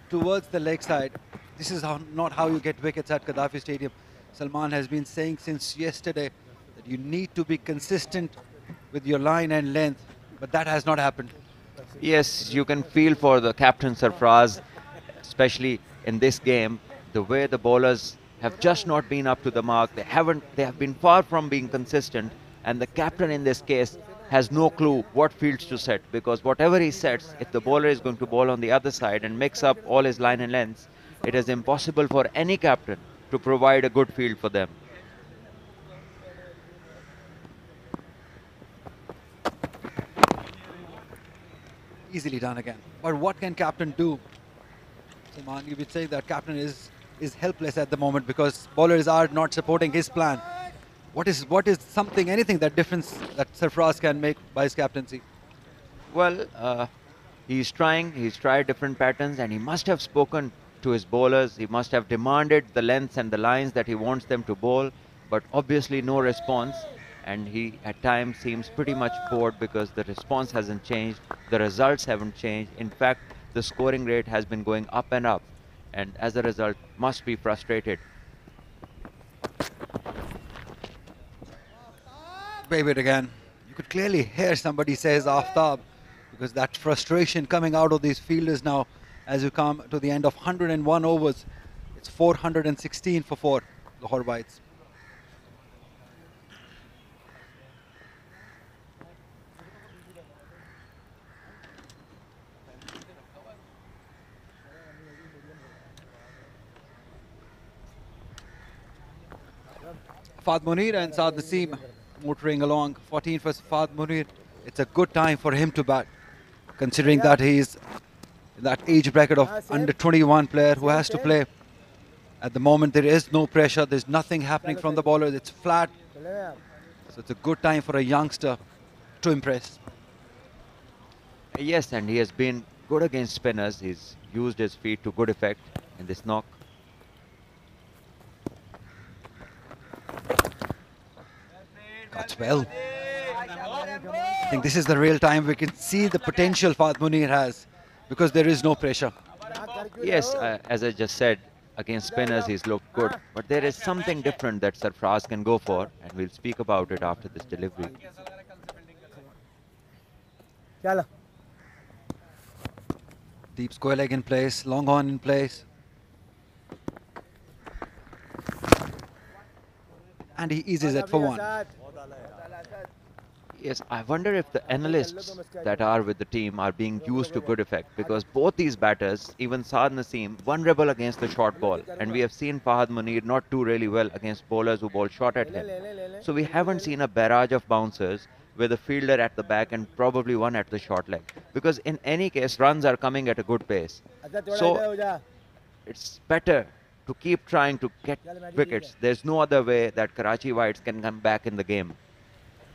towards the leg side. This is not how you get wickets at Gaddafi Stadium. Salman has been saying since yesterday that you need to be consistent with your line and length, but that has not happened. Yes, you can feel for the captain Sarfraz, especially in this game, the way the bowlers have just not been up to the mark. They have been far from being consistent, and the captain in this case has no clue what fields to set, because whatever he sets, if the bowler is going to bowl on the other side and mix up all his line and lengths, it is impossible for any captain to provide a good field for them. Easily done again. But what can captain do? Salman, you would say that captain is helpless at the moment because bowlers are not supporting his plan. What is anything that difference that Sarfraz can make by his captaincy? Well, he's tried different patterns, and he must have spoken to his bowlers. He must have demanded the lengths and the lines that he wants them to bowl, but obviously no response. and he at times seems pretty much bored because the response hasn't changed, the results haven't changed. In fact, the scoring rate has been going up and up, and as a result must be frustrated. Wave it again. You could clearly hear somebody says Aftab, because that frustration coming out of these fielders now as you come to the end of 101 overs. It's 416 for 4, Lahore Whites. Fahd Munir and Saad Naseem motoring along. 14 for Fahd Munir. It's a good time for him to bat, considering that he's in that age bracket of under 21 player who has to play. At the moment, there is no pressure. There's nothing happening from the bowlers. It's flat. So it's a good time for a youngster to impress. Yes, and he has been good against spinners. He's used his feet to good effect in this knock. Cuts well. I think this is the real time we can see the potential Fahd Munir has, because there is no pressure. Yes, as I just said, against spinners he's looked good, but there is something different that Sarfraz can go for, and we'll speak about it after this delivery. Deep square leg in place, long on in place. And he eases it for 1. Yes, I wonder if the analysts that are with the team are being used to good effect, because both these batters, even Saad Naseem, vulnerable against the short ball, and we have seen Fahd Munir not do really well against bowlers who bowl short at him. So we haven't seen a barrage of bouncers with a fielder at the back and probably one at the short leg, because in any case runs are coming at a good pace. So it's better to keep trying to get wickets. There's no other way that Karachi Whites can come back in the game.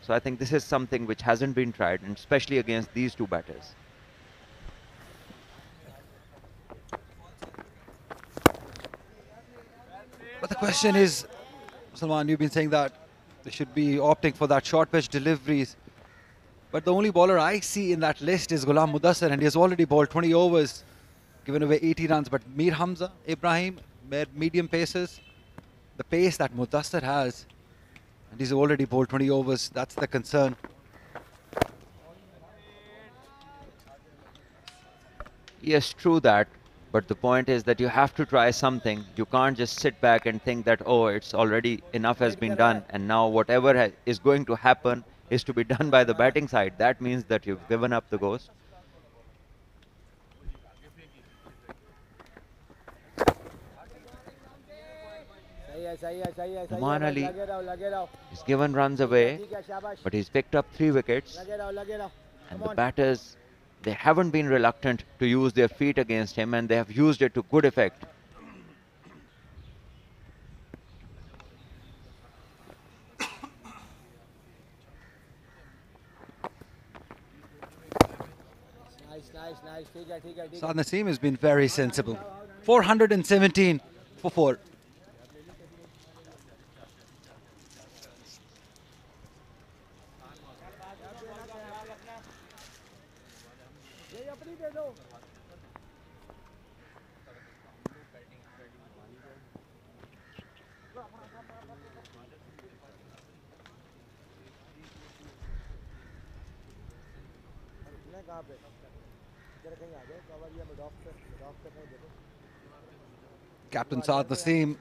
So I think this is something which hasn't been tried, and especially against these two batters. But the question is, Salman, you've been saying that they should be opting for that short pitch deliveries. But the only bowler I see in that list is Ghulam Mudassar, and he has already bowled 20 overs, given away 80 runs. But Mir Hamza, Ibrahim, medium paces, the pace that Mudassar has, and he's already bowled 20 overs. That's the concern. Yes, true that. But the point is that you have to try something. You can't just sit back and think that, oh, it's already enough has been done, and now whatever is going to happen is to be done by the batting side. That means that you've given up the ghost. Oman Ali is given runs away, but he's picked up 3 wickets. And the batters, they haven't been reluctant to use their feet against him, and they have used it to good effect. Saad Naseem has been very sensible. 417 for 4. Captain Saad Naseem,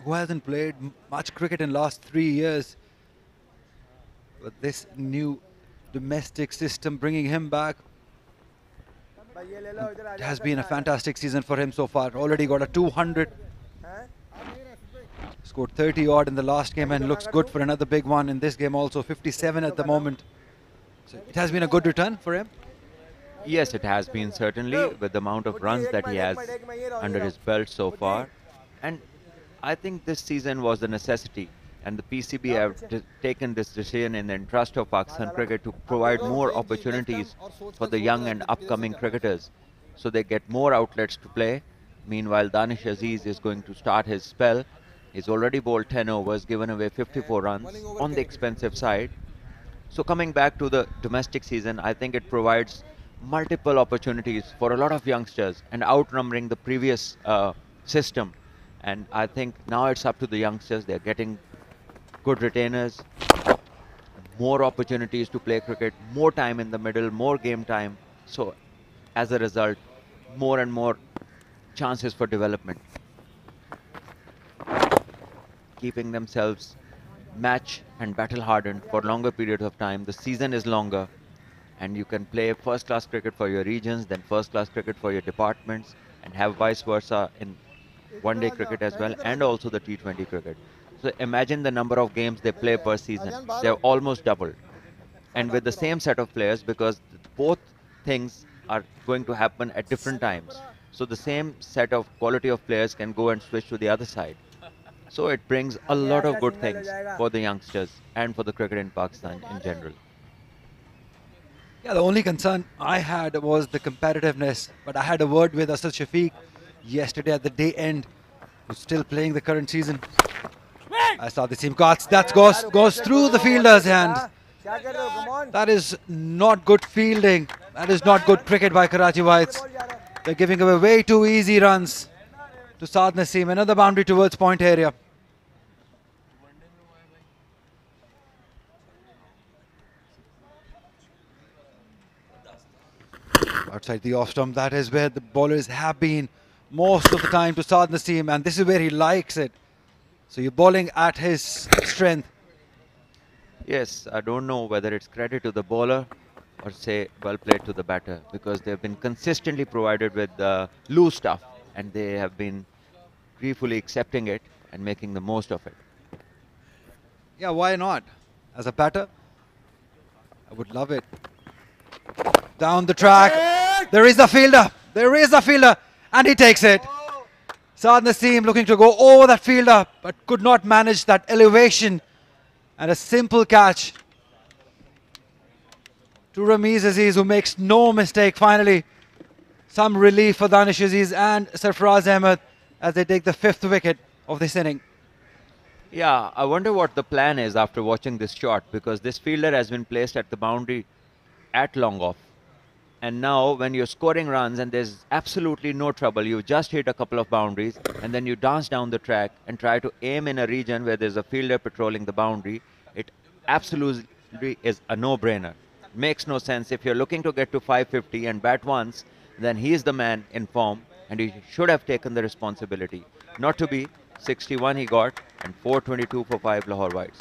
who hasn't played much cricket in last 3 years, but this new domestic system bringing him back, it has been a fantastic season for him so far. Already got a 200, scored 30 odd in the last game, and looks good for another big one in this game also. 57 at the moment. So it has been a good return for him. Yes, it has been, certainly, with the amount of runs that he has under his belt so far. And I think this season was a necessity, and the PCB have taken this decision in the interest of Pakistan cricket to provide more opportunities for the young and upcoming cricketers, so they get more outlets to play. Meanwhile, Danish Aziz is going to start his spell He's already bowled 10 overs, given away 54 runs on the expensive side. So coming back to the domestic season, I think it provides multiple opportunities for a lot of youngsters and outnumbering the previous system. And I think now it's up to the youngsters. They're getting good retainers, more opportunities to play cricket, more time in the middle, more game time. So as a result, more and more chances for development. Keeping themselves match and battle hardened for longer periods of time. The season is longer and you can play first class cricket for your regions, then first class cricket for your departments, and have vice versa in one day cricket as well, and also the T20 cricket. So imagine the number of games they play per season. They're almost doubled. And with the same set of players, because both things are going to happen at different times. So the same set of quality of players can go and switch to the other side. So it brings a lot of good things for the youngsters and for the cricket in Pakistan in general. Yeah, the only concern I had was the competitiveness, but I had a word with Asad Shafiq yesterday at the day end, who's still playing the current season. I saw the team cards, that goes through the fielder's hand. That is not good fielding. That is not good cricket by Karachi Whites. They're giving away way too easy runs to Saad Naseem. Another boundary towards point area. Outside the off stump, that is where the bowlers have been most of the time to Saad Naseem, and this is where he likes it. So you're bowling at his strength. Yes, I don't know whether it's credit to the bowler or say well played to the batter, because they've been consistently provided with loose stuff and they have been gleefully accepting it and making the most of it. Yeah, why not? As a batter, I would love it. Down the track, there is the fielder, and he takes it. Saad Naseem looking to go over that fielder, but could not manage that elevation, and a simple catch to Rameez Aziz, who makes no mistake. Finally, some relief for Danish Aziz and Sarfaraz Ahmed as they take the 5th wicket of this inning. Yeah, I wonder what the plan is after watching this shot, because this fielder has been placed at the boundary at long off. And now when you're scoring runs and there's absolutely no trouble, you just hit a couple of boundaries and then you dance down the track and try to aim in a region where there's a fielder patrolling the boundary, it absolutely is a no-brainer. Makes no sense. If you're looking to get to 550 and bat once, then he is the man in form and he should have taken the responsibility. Not to be. 61 he got and 422 for 5 Lahore Whites.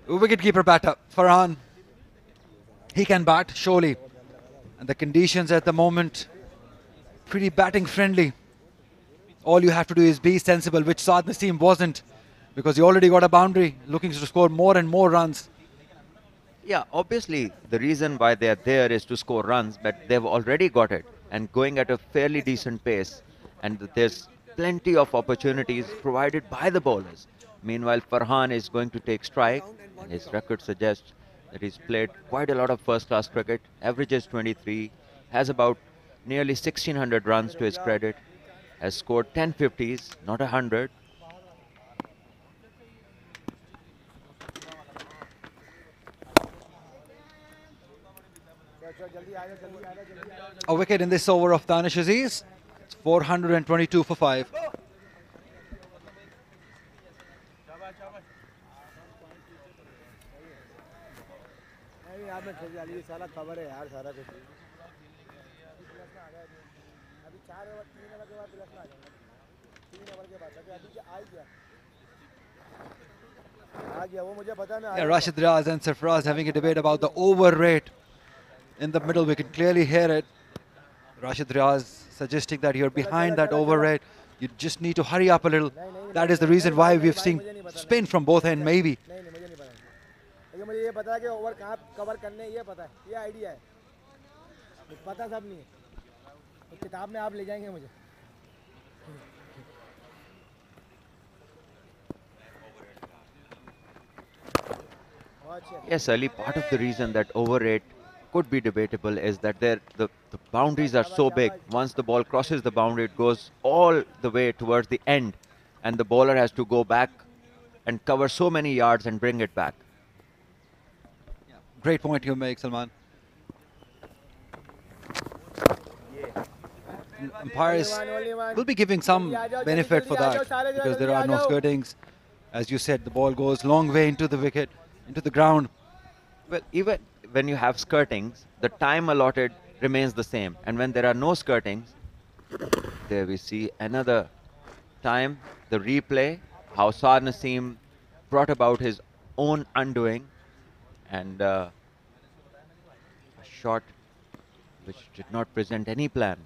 Wicketkeeper batter Farhan, he can bat surely, and the conditions at the moment pretty batting friendly. All you have to do is be sensible, which Saad Naseem wasn't, because he already got a boundary, looking to score more and more runs. Yeah, obviously the reason why they're there is to score runs, but they've already got it and going at a fairly decent pace, and there's plenty of opportunities provided by the bowlers. Meanwhile, Farhan is going to take strike, and his record suggests that he's played quite a lot of first-class cricket, averages 23, has about nearly 1600 runs to his credit, has scored 10 50s, not 100. A wicket in this over of Danish Aziz. It's 422 for 5. Yeah, Rashid Riaz and Sarfaraz having a debate about the over rate in the middle. We can clearly hear it. Rashid Riaz suggesting that you're behind that over rate. You just need to hurry up a little. That is the reason why we've seen spin from both ends, maybe. नहीं नहीं मुझे नहीं पता लेकिन मुझे ये पता है कि ओवर कहाँ कवर करने हैं, ये पता है, ये आइडिया है, मुझे पता सब नहीं है, तो किताब में आप ले जाएंगे मुझे. Yes, Ali, part of the reason that over rate could be debatable is that the boundaries are so big. Once the ball crosses the boundary, it goes all the way towards the end, and the bowler has to go back and cover so many yards and bring it back. Great point you make, Salman. Umpires will be giving some benefit for that because there are no skirtings. As you said, the ball goes long way into the wicket, into the ground. Well, even when you have skirtings, the time allotted remains the same. And when there are no skirtings, there we see another time, the replay, how Saad Naseem brought about his own undoing, and a shot which did not present any plan.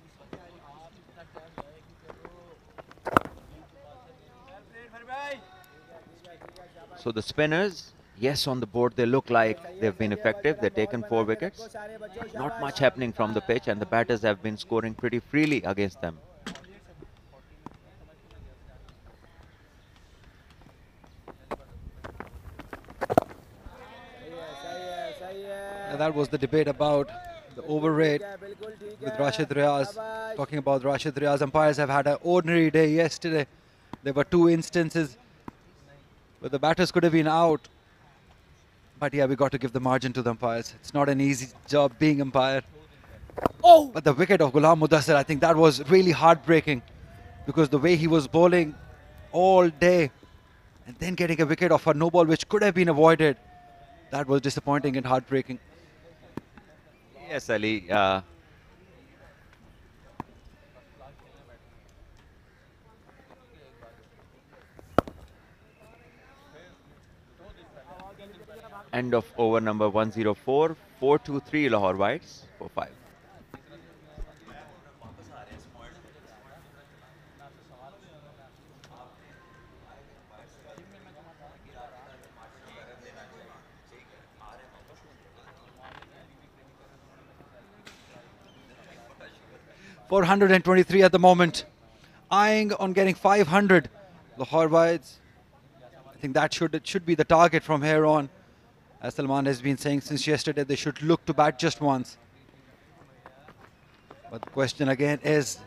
So the spinners, yes, on the board they look like they've been effective. They've taken 4 wickets. Not much happening from the pitch, and the batters have been scoring pretty freely against them. That was the debate about the over rate with Rashid Riaz. Talking about Rashid Riaz, umpires have had an ordinary day yesterday. There were 2 instances where the batters could have been out. But yeah, we got to give the margin to the umpires. It's not an easy job being umpire. Oh! But the wicket of Ghulam Mudassir, I think that was really heartbreaking because the way he was bowling all day and then getting a wicket off a no ball which could have been avoided, that was disappointing and heartbreaking. Yes, Ali. End of over number 104, 423 Lahore Whites for 5. .423 at the moment, eyeing on getting 500. Lahore Whites, I think that should be the target from here on. As Salman has been saying since yesterday, they should look to bat just once. But the question again is,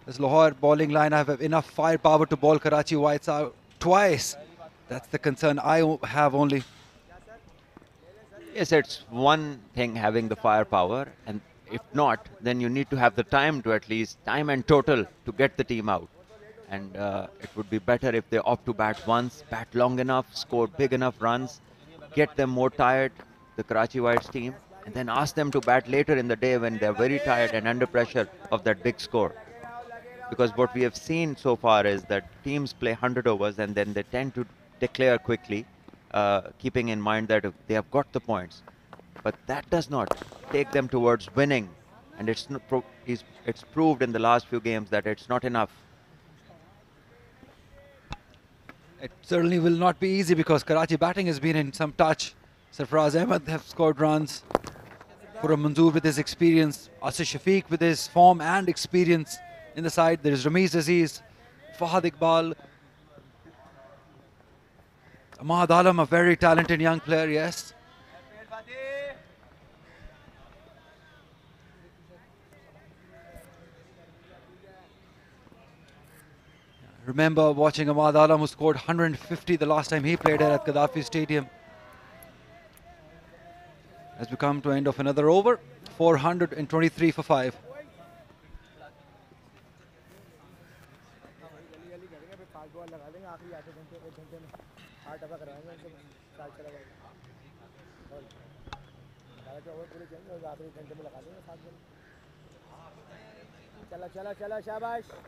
does Lahore bowling line have enough firepower to bowl Karachi Whites out twice? That's the concern I have only. Yes, it's one thing having the firepower, and if not, then you need to have the time to at least, time and total, to get the team out. And it would be better if they opt to bat once, bat long enough, score big enough runs, get them more tired, the Karachi Whites team, and then ask them to bat later in the day when they're very tired and under pressure of that big score. Because what we have seen so far is that teams play 100 overs and then they tend to declare quickly, keeping in mind that they have got the points. But that does not take them towards winning, and it's proved in the last few games that it's not enough. It certainly will not be easy because Karachi batting has been in some touch. Sarfaraz Ahmed have scored runs. Khurram Manzoor with his experience. Asif Shafiq with his form and experience in the side. There is Ramiz Aziz, Fahad Iqbal. Ahmad Alam, a very talented young player, yes. Remember watching Ahmad Alam, who scored 150 the last time he played here at Gaddafi Stadium. As we come to end of another over, 423 for 5.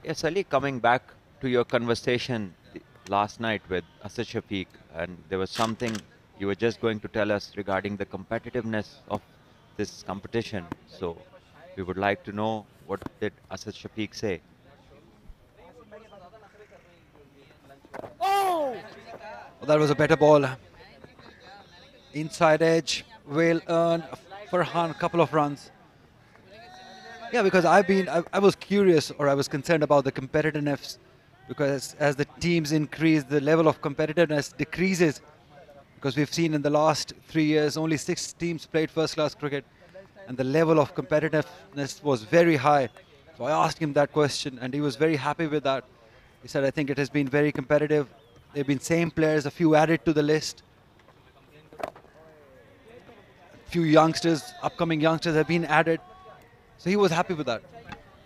Yes, Ali, coming back to your conversation last night with Asif Shafiq, and there was something you were just going to tell us regarding the competitiveness of this competition. So we would like to know, what did Asad Shafiq say? Well, that was a better ball. Inside edge, well earned. Farhan, a couple of runs. Yeah, because I was curious, or I was concerned about the competitiveness, because as the teams increase, the level of competitiveness decreases. Because we've seen in the last 3 years, only 6 teams played first-class cricket, and the level of competitiveness was very high. So I asked him that question, and he was very happy with that. He said, I think it has been very competitive. There have been same players, a few added to the list. A few youngsters, upcoming youngsters have been added. So he was happy with that.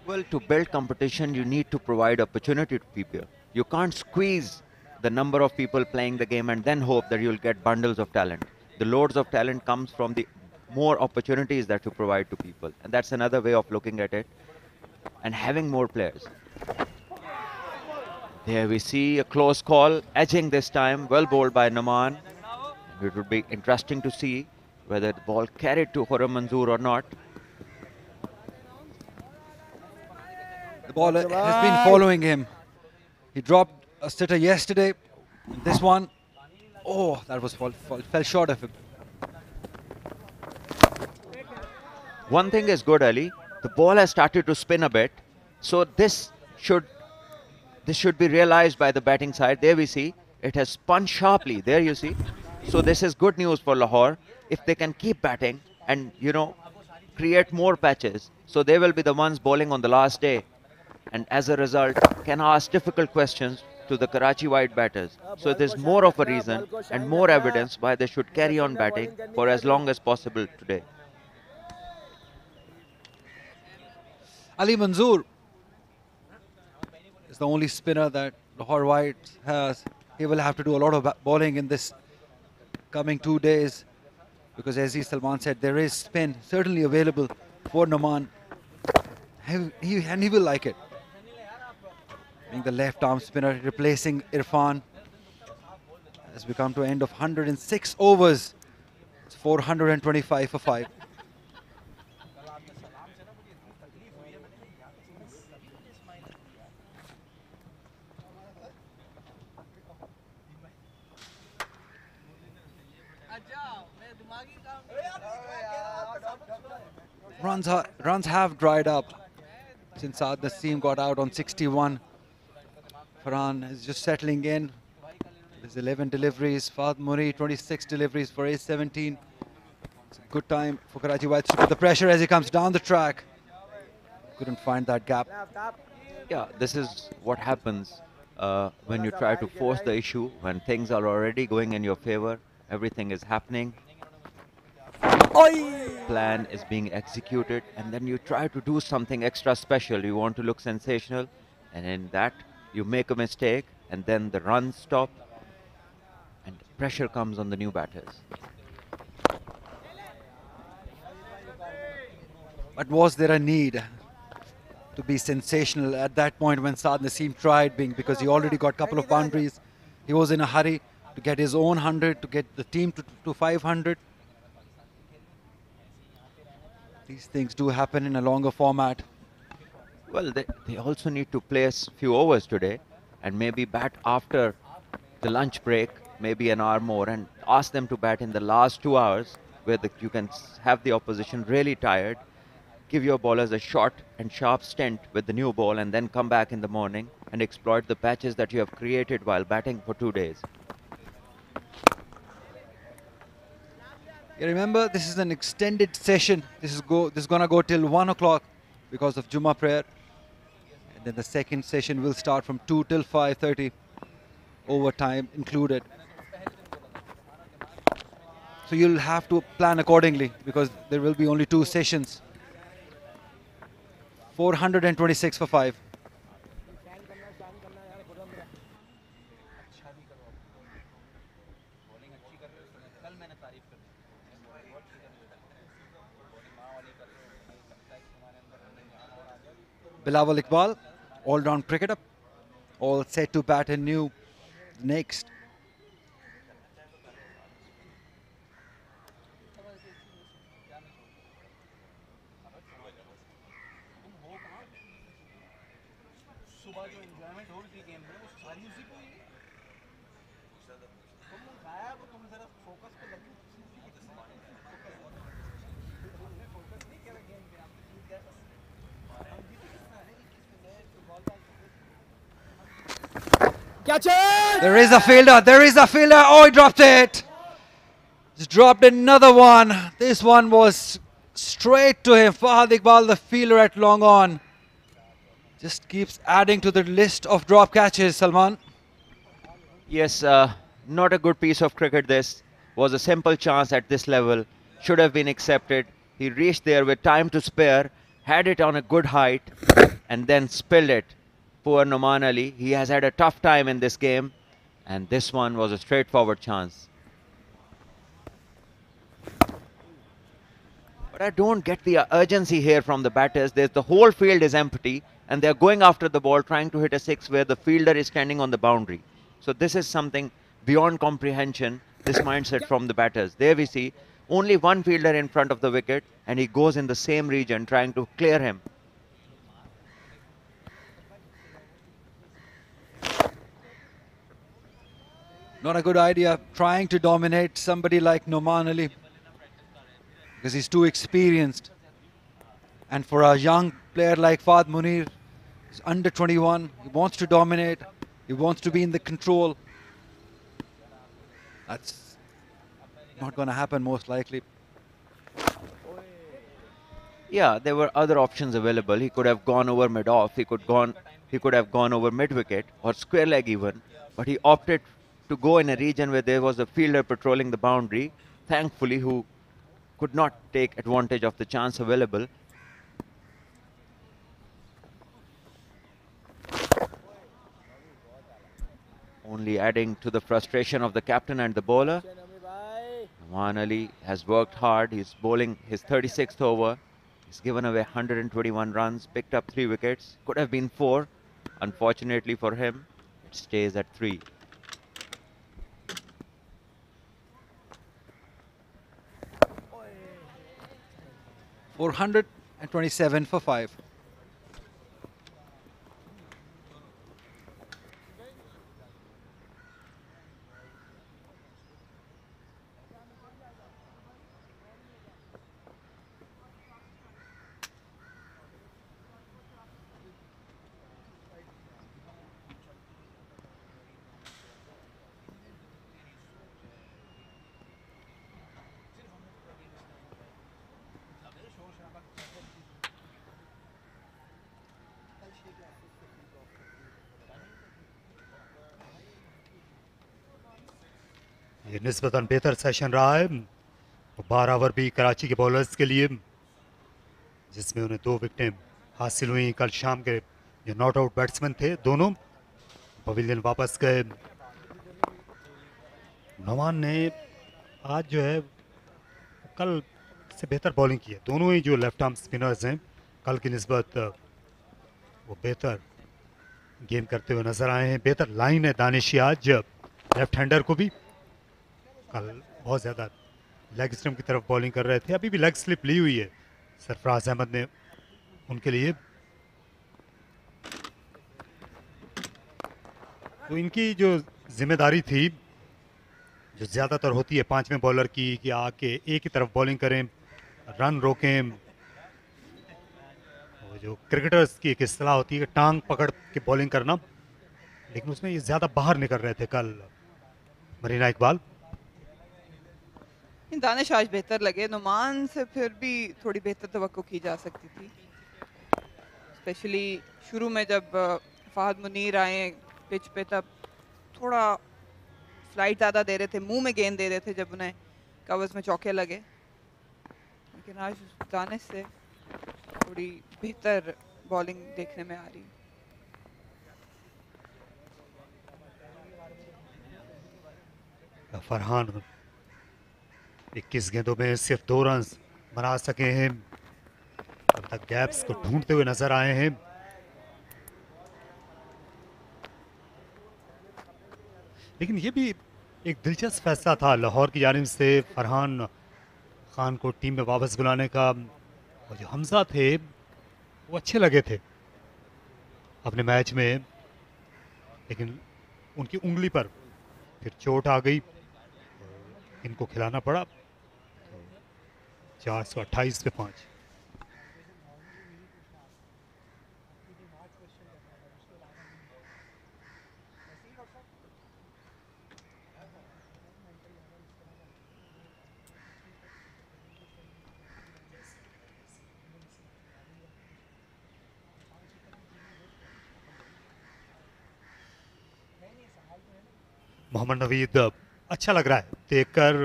Well, to build competition, you need to provide opportunity to people. You can't squeeze the number of people playing the game and then hope that you'll get bundles of talent. The loads of talent comes from the more opportunities that you provide to people. And that's another way of looking at it. And having more players. There we see a close call, edging this time, well bowled by Naman. It would be interesting to see whether the ball carried to Khurram Manzoor or not. The ball has been following him. He dropped a sitter yesterday. This one, oh, that was fell short of him. One thing is good, Ali. The ball has started to spin a bit, so this should be realized by the batting side. There we see it has spun sharply. There you see. So this is good news for Lahore. If they can keep batting and create more patches, so they will be the ones bowling on the last day, and as a result can ask difficult questions to the Karachi White batters. So there's more of a reason and more evidence why they should carry on batting for as long as possible today. Ali Manzoor is the only spinner that Lahore White has. He will have to do a lot of bowling in this coming 2 days, because as Salman said, there is spin certainly available for Naman. And he will like it. Being the left arm spinner, replacing Irfan. As we come to end of 106 overs, it's 425 for 5. Runs have dried up since Saad Naseem got out on 61. Farhan is just settling in. There's 11 deliveries. Fahd Muri, 26 deliveries for Ace 17. It's a good time for Karachi Whites to put the pressure as he comes down the track. Couldn't find that gap. Yeah, this is what happens when you try to force the issue, when things are already going in your favor, everything is happening. Plan is being executed, and then you try to do something extra special. You want to look sensational, and in that you make a mistake, and then the runs stop, and pressure comes on the new batters. But was there a need to be sensational at that point when Saad Naseem tried being, because he already got a couple of boundaries. He was in a hurry to get his own 100, to get the team to 500. These things do happen in a longer format. Well, they also need to play a few overs today and maybe bat after the lunch break, maybe an hour more, and ask them to bat in the last 2 hours where you can have the opposition really tired, give your bowlers a short and sharp stint with the new ball, and then come back in the morning and exploit the patches that you have created while batting for 2 days. You remember, this is an extended session. This is gonna go till 1 o'clock because of Jummah prayer. And then the second session will start from 2 till 5:30, overtime included. So you'll have to plan accordingly because there will be only 2 sessions. 426 for 5. Bilawal Iqbal, all-round cricketer, all set to bat in new next. Catch it! There is a fielder. There is a fielder. Oh, he dropped it. Just dropped another one. This one was straight to him. Fahad Iqbal, the fielder at long on. Just keeps adding to the list of drop catches, Salman. Yes, not a good piece of cricket. This was a simple chance at this level. Should have been accepted. He reached there with time to spare, had it on a good height, and then spilled it. Poor Noman Ali. He has had a tough time in this game, and this one was a straightforward chance. But I don't get the urgency here from the batters. The whole field is empty, and they're going after the ball, trying to hit a six where the fielder is standing on the boundary. So this is something beyond comprehension, this mindset from the batters. There we see only one fielder in front of the wicket, and he goes in the same region trying to clear him. Not a good idea trying to dominate somebody like Noman Ali, because he's too experienced. And for a young player like Fahad Munir, he's under 21, he wants to dominate, he wants to be in the control. That's not going to happen most likely. Yeah, there were other options available. He could have gone over mid-off, he could have gone over mid-wicket or square leg even, but he opted to go in a region where there was a fielder patrolling the boundary, thankfully, who could not take advantage of the chance available. Only adding to the frustration of the captain and the bowler. Noman Ali has worked hard. He's bowling his 36th over. He's given away 121 runs, picked up 3 wickets. Could have been 4. Unfortunately for him, it stays at 3. $427 for 5. ये निस्बतन बेहतर session रहा है। 12 over भी कराची के bowlers के लिए, जिसमें उन्हें 2 विकेटें हासिल हुई। कल शाम के जो नॉट आउट बैट्समैन थे दोनों पवेलियन वापस गए। नवान ने आज जो है कल से बेहतर बॉलिंग की है। दोनों ही जो लेफ्ट आर्म स्पिनर्स हैं कल की निस्बत वो बेहतर गेम करते हुए नजर आए हैं। बेहतर लाइन है दानिश आज लेफ्ट हैंडर को भी। कल बहुत ज़्यादा लेग स्टम्प की तरफ बॉलिंग कर रहे थे। अभी भी लेग स्लिप ली हुई है सरफराज अहमद ने उनके लिए। तो इनकी जो जिम्मेदारी थी जो ज़्यादातर होती है 5वें बॉलर की कि आके एक ही तरफ बॉलिंग करें, रन रोकें। वो जो क्रिकेटर्स की एक इस्तेलाह होती है कि टांग पकड़ के बॉलिंग करना, लेकिन उसमें ये ज़्यादा बाहर निकल रहे थे कल मरीना इकबाल। दानिश आज बेहतर लगे। नुमान से फिर भी थोड़ी बेहतर तवक्को की जा सकती थी, स्पेशली शुरू में जब फहद मुनीर आए पिच पे, तब थोड़ा फ्लाइट ज़्यादा दे रहे थे, मुंह में गेंद दे रहे थे जब उन्हें कवर्स में चौके लगे। लेकिन आज दानिश से थोड़ी बेहतर बॉलिंग देखने में आ रही। फरहान 21 गेंदों में सिर्फ 2 रन बना सके हैं। अब तक गैप्स को ढूंढते हुए नजर आए हैं। लेकिन ये भी एक दिलचस्प फैसला था लाहौर की जानिब से फरहान खान को टीम में वापस बुलाने का। और जो हमजा थे वो अच्छे लगे थे अपने मैच में। लेकिन उनकी उंगली पर फिर चोट आ गई, इनको खिलाना पड़ा। 428 पे 5। मोहम्मद नवीद अच्छा लग रहा है देखकर।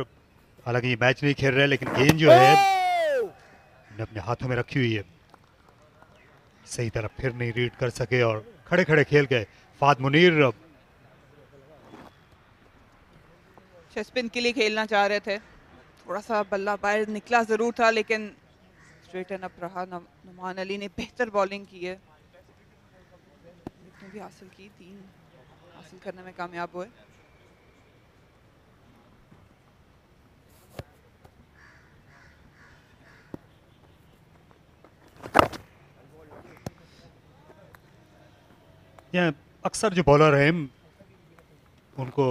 हालांकि ये मैच नहीं खेल रहे, लेकिन गेंद जो है इन्हें अपने हाथों में रखी हुई है। सही तरफ फिर नहीं रीड कर सके और खड़े खड़े खेल गए। फाद मुनीर स्पिन के लिए खेलना चाह रहे थे, थोड़ा सा बल्ला बाहर निकला जरूर था, लेकिन स्ट्रेट एंड अप रहा। नुमान अली ने बेहतर बॉलिंग की है, भी हासिल की, 3 हासिल करने में कामयाब हुए। अक्सर जो बॉलर हैं उनको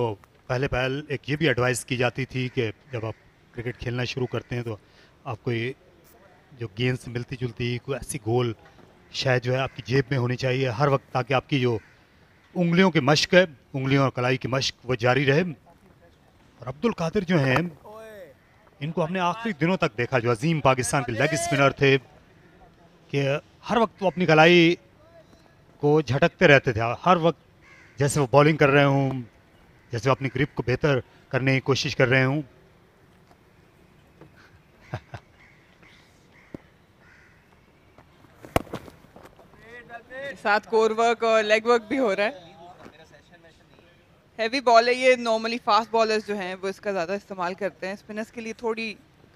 पहले एक ये भी एडवाइस की जाती थी कि जब आप क्रिकेट खेलना शुरू करते हैं तो आपको ये जो गेंद से मिलती जुलती कोई ऐसी गोल शायद जो है आपकी जेब में होनी चाहिए हर वक्त, ताकि आपकी जो उंगलियों की मश्क है, उंगलियों और कलाई की मश्क वो जारी रहे। और अब्दुल कादिर जो हैं इनको हमने आखिरी दिनों तक देखा, जो अजीम पाकिस्तान के लेग स्पिनर थे, कि हर वक्त वो अपनी कलाई को झटकते रहते थे। हर वक्त जैसे वो बॉलिंग कर रहे हों, जैसे वो अपनी ग्रिप को बेहतर करने की कोशिश कर रहे हों। साथ कोर वर्क और लेग वर्क भी हो रहा है। हैवी बॉल है ये, नॉर्मली फास्ट बॉलर्स जो हैं वो इसका ज़्यादा इस्तेमाल करते हैं। स्पिनर्स के लिए थोड़ी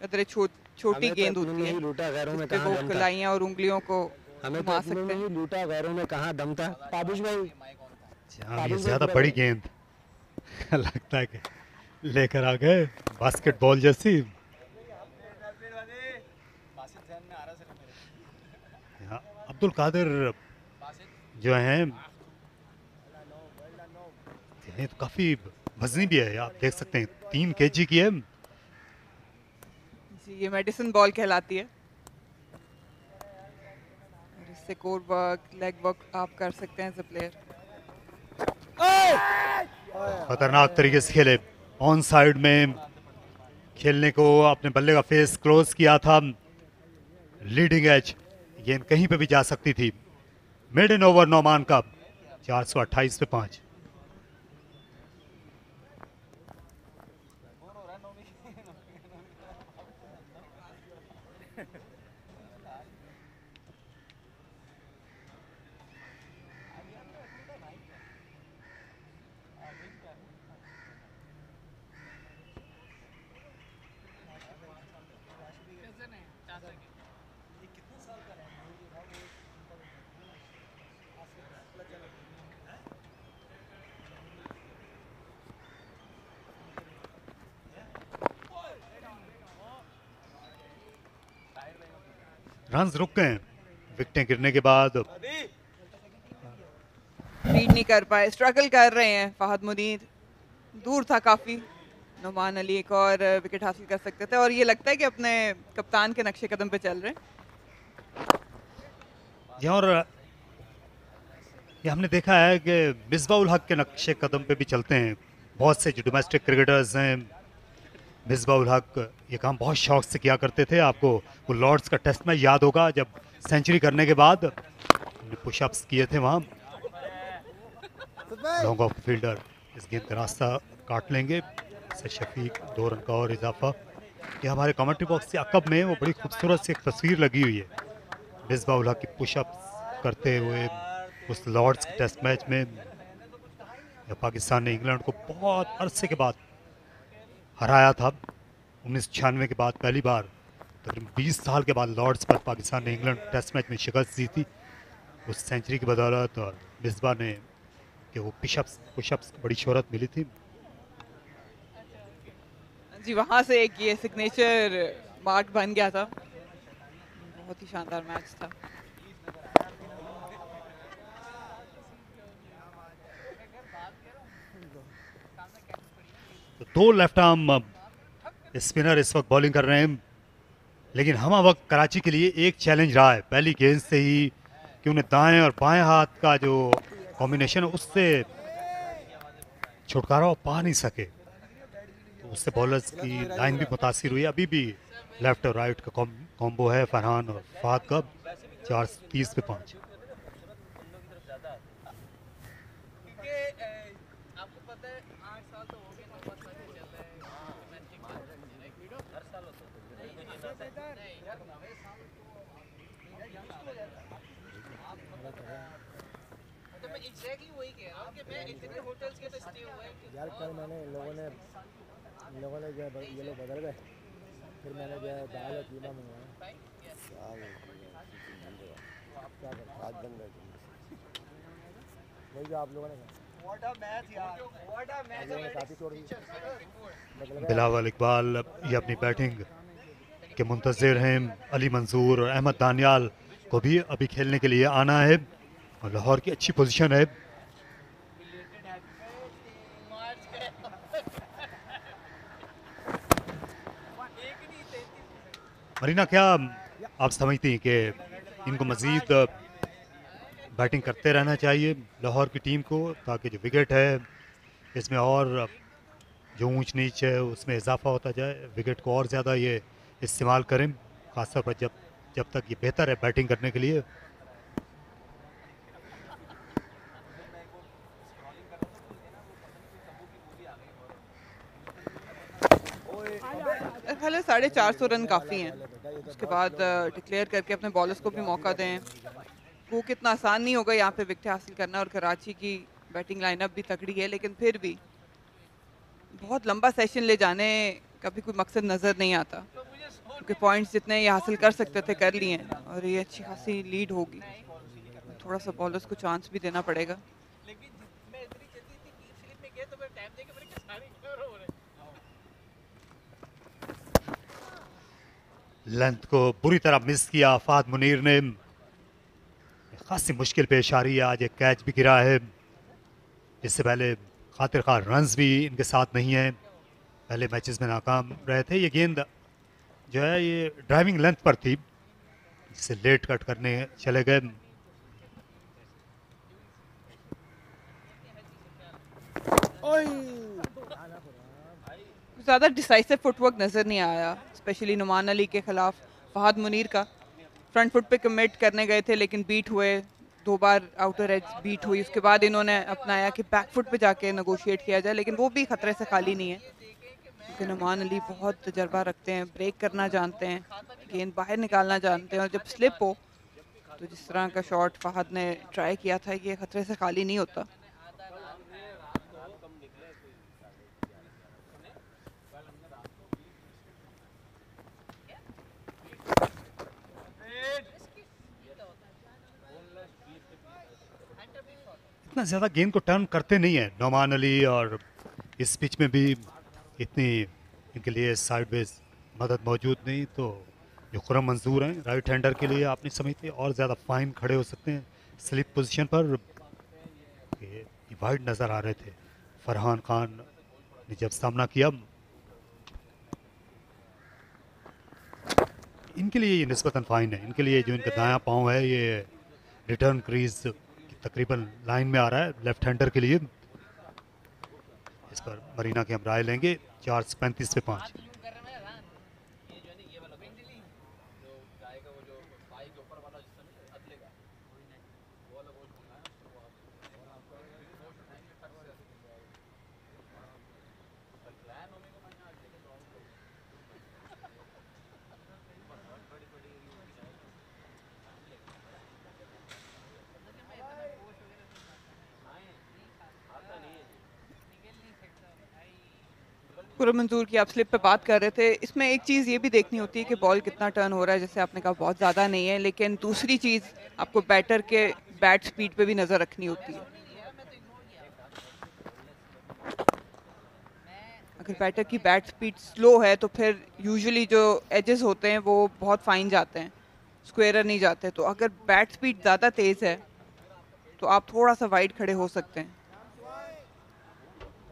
कदरे छोटी गेंद होती है, जिसपे वो कलाइयाँ और उंगलियों को घुमा सकते हैं। लूटा गैरों में कहाँ दम था पाबुश भाई। ये ज्यादा बड़ी गेंद लगता है कि लेकर आ गए, बास्केटबॉल जैसी। अब्दुल कादिर जो हैं तो काफी वजनी भी है, आप देख सकते हैं 3 kg की है जी। ये मेडिसिन बॉल कहलाती है, और इससे कोर वर्क, लेग वर्क आप कर सकते हैं एज अ प्लेयर। खतरनाक तरीके से खेले, ऑन साइड में खेलने को अपने बल्ले का फेस क्लोज किया था। लीडिंग एज गेंद कहीं पे भी जा सकती थी। मिड इन ओवर नौमान का 428 पे 5। रन्स रुक गए विकेटें गिरने के बाद। रीड नहीं कर पाए, स्ट्रगल कर रहे हैं फहद मुनीर। दूर था काफी, नुमान अली एक और विकेट हासिल कर सकते थे, और ये लगता है कि अपने कप्तान के नक्शे कदम पे चल रहे हैं। और ये हमने देखा है कि मिसबाउल हक के नक्शे कदम पे भी चलते हैं बहुत से जो डोमेस्टिक क्रिकेटर्स हैं। मिसबाउल हक ये काम बहुत शौक से किया करते थे। आपको वो लॉर्ड्स का टेस्ट मैच याद होगा, जब सेंचुरी करने के बाद पुशअप्स किए थे वहाँ। लॉन्ग ऑफ फील्डर इस गेंद का रास्ता काट लेंगे। शफीक 2 रन का और इजाफा। ये हमारे कमेंट्री बॉक्स के अकब में वो बड़ी खूबसूरत सी एक तस्वीर लगी हुई है, मिसबाउल हक की पुशअप्स करते हुए उस लॉर्ड्स टेस्ट मैच में। पाकिस्तान ने इंग्लैंड को बहुत अरसे के बाद हराया था। 1996 के बाद पहली बार तकरीबन 20 साल के बाद लॉर्ड्स पर पाकिस्तान ने इंग्लैंड टेस्ट मैच में शिकस्त दी थी उस सेंचुरी की बदौलत, और मिसबा ने कि वो पुशअप्स बड़ी शोहरत मिली थी। जी, वहाँ से एक ये सिग्नेचर मार्क बन गया था। बहुत ही शानदार मैच था। दो लेफ्ट आर्म स्पिनर इस वक्त बॉलिंग कर रहे हैं, लेकिन हम वक्त कराची के लिए एक चैलेंज रहा है पहली गेंद से ही कि उन्हें दाएं और बाएं हाथ का जो कॉम्बिनेशन है उससे छुटकारा पा नहीं सके, तो उससे बॉलर्स की लाइन भी मुतासिर हुई। अभी भी लेफ्ट और राइट का कॉम्बो है फरहान और फाद का 4:30 पे 5। यार कल मैंने इन लोगों ने जो है ये लोग बदल गए, फिर मैंने जो है दाल और कीमा मंगवाया। क्या कर आज बन गए नहीं जो आप लोगों ने काफ़ी छोड़ दी। बिलावल इकबाल ये अपनी बैटिंग के मुंतज़िर हैं। अली मंसूर और अहमद दानियाल को भी अभी खेलने के लिए आना है और लाहौर की अच्छी पोजीशन है। मरीना, क्या आप समझती हैं कि इनको मज़ीद बैटिंग करते रहना चाहिए लाहौर की टीम को, ताकि जो विकेट है इसमें और जो ऊंच नीच है उसमें इजाफा होता जाए, विकेट को और ज़्यादा ये इस्तेमाल करें, ख़ासतौर पर जब तक ये बेहतर है बैटिंग करने के लिए? पहले 450 रन काफ़ी हैं, उसके बाद डिक्लेयर करके अपने बॉलर्स को भी मौका दें। वो कितना आसान नहीं होगा यहाँ पे विकेट हासिल करना, और कराची की बैटिंग लाइनअप भी तगड़ी है, लेकिन फिर भी बहुत लंबा सेशन ले जाने का भी कोई मकसद नज़र नहीं आता, क्योंकि पॉइंट्स जितने ये हासिल कर सकते थे कर लिए हैं और ये अच्छी खासी लीड होगी। थोड़ा सा बॉलर्स को चांस भी देना पड़ेगा। लेंथ को बुरी तरह मिस किया फाद मुनीर ने, खासी मुश्किल पेश आ रही है। आज एक कैच भी गिरा है, इससे पहले खातिर खार रन्स भी इनके साथ नहीं है, पहले मैचेस में नाकाम रहे थे। ये गेंद जो है ये ड्राइविंग लेंथ पर थी, जिसे लेट कट करने चले गए। ज़्यादा डिसाइसिव फुटवर्क नज़र नहीं आया, स्पेशली नुमान अली के खिलाफ फहद मुनीर का। फ्रंट फुट पे कमिट करने गए थे लेकिन बीट हुए, 2 बार आउटर एज बीट हुई, उसके बाद इन्होंने अपनाया कि बैक फुट पे जाके नेगोशिएट किया जाए, लेकिन वो भी खतरे से खाली नहीं है, क्योंकि नुमान अली बहुत तजर्बा रखते हैं, ब्रेक करना जानते हैं, गेंद बाहर निकालना जानते हैं, और जब स्लिप हो तो जिस तरह का शॉट फहद ने ट्राई किया था, ये खतरे से खाली नहीं होता। इतना ज़्यादा गेंद को टर्न करते नहीं है नुमान अली, और इस पिच में भी इतनी इनके लिए साइडवेज मदद मौजूद नहीं। तो जो खुरम मंजूर हैं राइट हैंडर के लिए आपने समझते और ज़्यादा फाइन खड़े हो सकते हैं स्लिप पोजीशन पर। ये वाइड नज़र आ रहे थे, फरहान खान ने जब सामना किया। इनके लिए ये निस्बतन फाइन है, इनके लिए जो इनका दायां पाँव है ये रिटर्न क्रीज तकरीबन लाइन में आ रहा है लेफ्ट हैंडर के लिए। इस पर मरीना की हम राय लेंगे। 4:35 पे 5। खुरम मंजूर की आप स्लिप पे बात कर रहे थे, इसमें एक चीज़ ये भी देखनी होती है कि बॉल कितना टर्न हो रहा है, जैसे आपने कहा बहुत ज़्यादा नहीं है, लेकिन दूसरी चीज़ आपको बैटर के बैट स्पीड पे भी नज़र रखनी होती है। अगर बैटर की बैट स्पीड स्लो है तो फिर यूजुअली जो एजेस होते हैं वो बहुत फाइन जाते हैं, स्क्वेयर नहीं जाते। तो अगर बैट स्पीड ज़्यादा तेज़ है तो आप थोड़ा सा वाइड खड़े हो सकते हैं,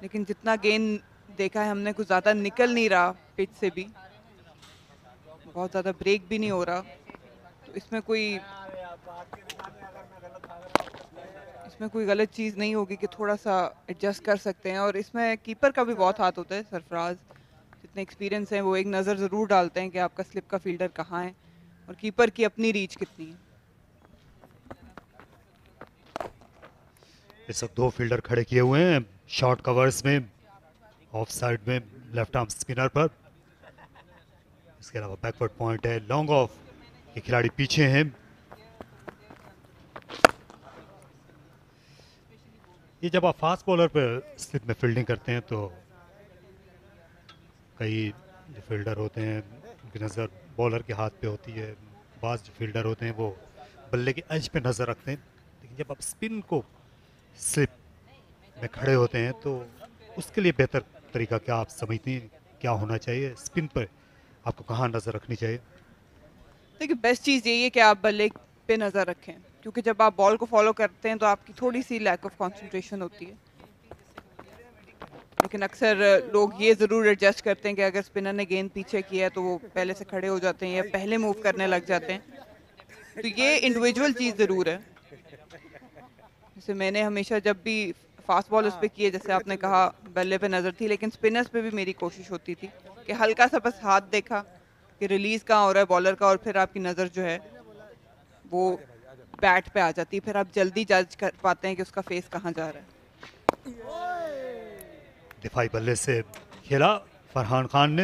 लेकिन जितना गेंद देखा है हमने, कुछ ज़्यादा निकल नहीं रहा पिच से भी, बहुत ज़्यादा ब्रेक भी नहीं हो रहा, तो इसमें कोई गलत चीज़ नहीं होगी कि थोड़ा सा एडजस्ट कर सकते हैं। और इसमें कीपर का भी बहुत हाथ होता है। सरफराज जितने एक्सपीरियंस हैं वो एक नज़र ज़रूर डालते हैं कि आपका स्लिप का फील्डर कहाँ है और कीपर की अपनी रीच कितनी है। इस वक्त 2 फील्डर खड़े किए हुए हैं शॉर्ट कवर्स में, ऑफ साइड में लेफ्ट आर्म स्पिनर पर। इसके अलावा बैकवर्ड पॉइंट है, लॉन्ग ऑफ, ये खिलाड़ी पीछे हैं। ये जब आप फास्ट बॉलर पर स्लिप में फील्डिंग करते हैं तो कई जो फील्डर होते हैं उनकी नज़र बॉलर के हाथ पे होती है, बाज़ जो फील्डर होते हैं वो बल्ले के एज पे नज़र रखते हैं। लेकिन जब आप स्पिन को स्लिप में खड़े होते हैं तो उसके लिए बेहतर तरीका क्या आप समझती हैं, क्या होना चाहिए? स्पिन पर आपको कहाँ नज़र रखनी चाहिए? देखिए बेस्ट चीज़ यही है कि आप बल्ले पे नज़र रखें, क्योंकि जब आप बॉल को फॉलो करते हैं तो आपकी थोड़ी सी लैक ऑफ कंसंट्रेशन होती है। लेकिन अक्सर लोग ये ज़रूर एडजस्ट करते हैं कि अगर स्पिनर ने गेंद पीछे किया है तो वो पहले से खड़े हो जाते हैं या पहले मूव करने लग जाते हैं। तो ये इंडिविजुअल चीज़ ज़रूर है। जैसे मैंने हमेशा जब भी फास्ट बॉलर्स पे किए, जैसे आपने कहा बल्ले पे नज़र थी, लेकिन स्पिनर्स पे भी मेरी कोशिश होती थी कि हल्का सा बस हाथ देखा कि रिलीज़ कहाँ हो रहा है बॉलर का, और फिर आपकी नज़र जो है वो बैट पे आ जाती है, फिर आप जल्दी जज कर पाते हैं कि उसका फेस कहाँ जा रहा है। दिफाई बल्ले से खेला फरहान खान ने।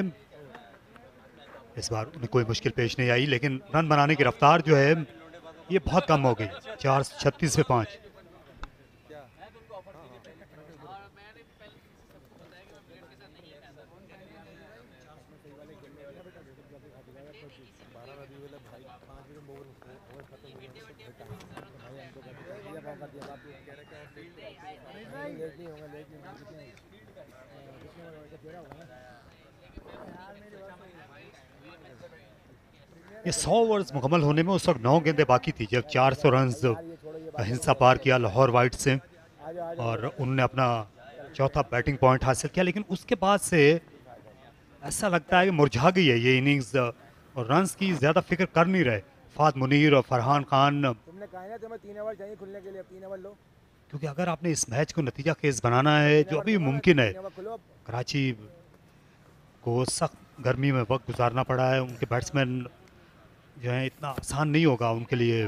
इस बार उन्हें कोई मुश्किल पेश नहीं आई, लेकिन रन बनाने की रफ्तार जो है ये बहुत कम हो गई, 436 पे 5। ये 100 ओवर्स मुकम्मल होने में उस वक्त 9 गेंदें बाकी थी जब 400 रन का हिस्सा पार किया लाहौर वाइट से, और उन्होंने अपना चौथा बैटिंग पॉइंट हासिल किया। लेकिन उसके बाद से ऐसा लगता है कि मुरझा गई है ये इनिंग्स और रन्स की ज़्यादा फिक्र कर नहीं रहे फात मुनीर और फरहान खान। तुमने कहा ना तुम्हें 3 ओवर चाहिए खुलने के लिए, 3 ओवर लो। क्योंकि अगर आपने इस मैच को नतीजा खेज बनाना है, जो अभी मुमकिन है, कराची को सख्त गर्मी में वक्त गुजारना पड़ा है, उनके बैट्समैन जो है इतना आसान नहीं होगा उनके लिए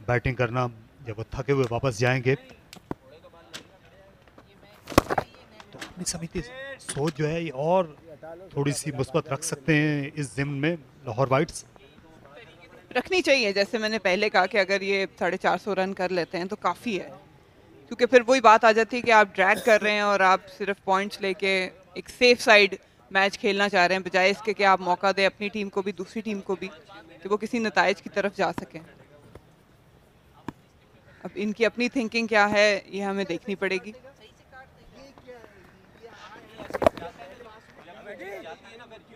बैटिंग करना जब वो थके हुए वापस जाएंगे। तो अपनी समिति सोच जो है ये और थोड़ी सी मुस्बत रख सकते हैं इस जिम्न में लाहौर वाइट्स। रखनी चाहिए, जैसे मैंने पहले कहा कि अगर ये 450 रन कर लेते हैं तो काफ़ी है, क्योंकि फिर वही बात आ जाती है कि आप ड्रैग कर रहे हैं और आप सिर्फ पॉइंट्स लेके एक सेफ साइड मैच खेलना चाह रहे हैं, बजाय इसके कि आप मौका दें अपनी टीम को भी दूसरी टीम को भी कि वो किसी नताइज की तरफ जा सकें। अब इनकी अपनी थिंकिंग क्या है ये हमें देखनी पड़ेगी।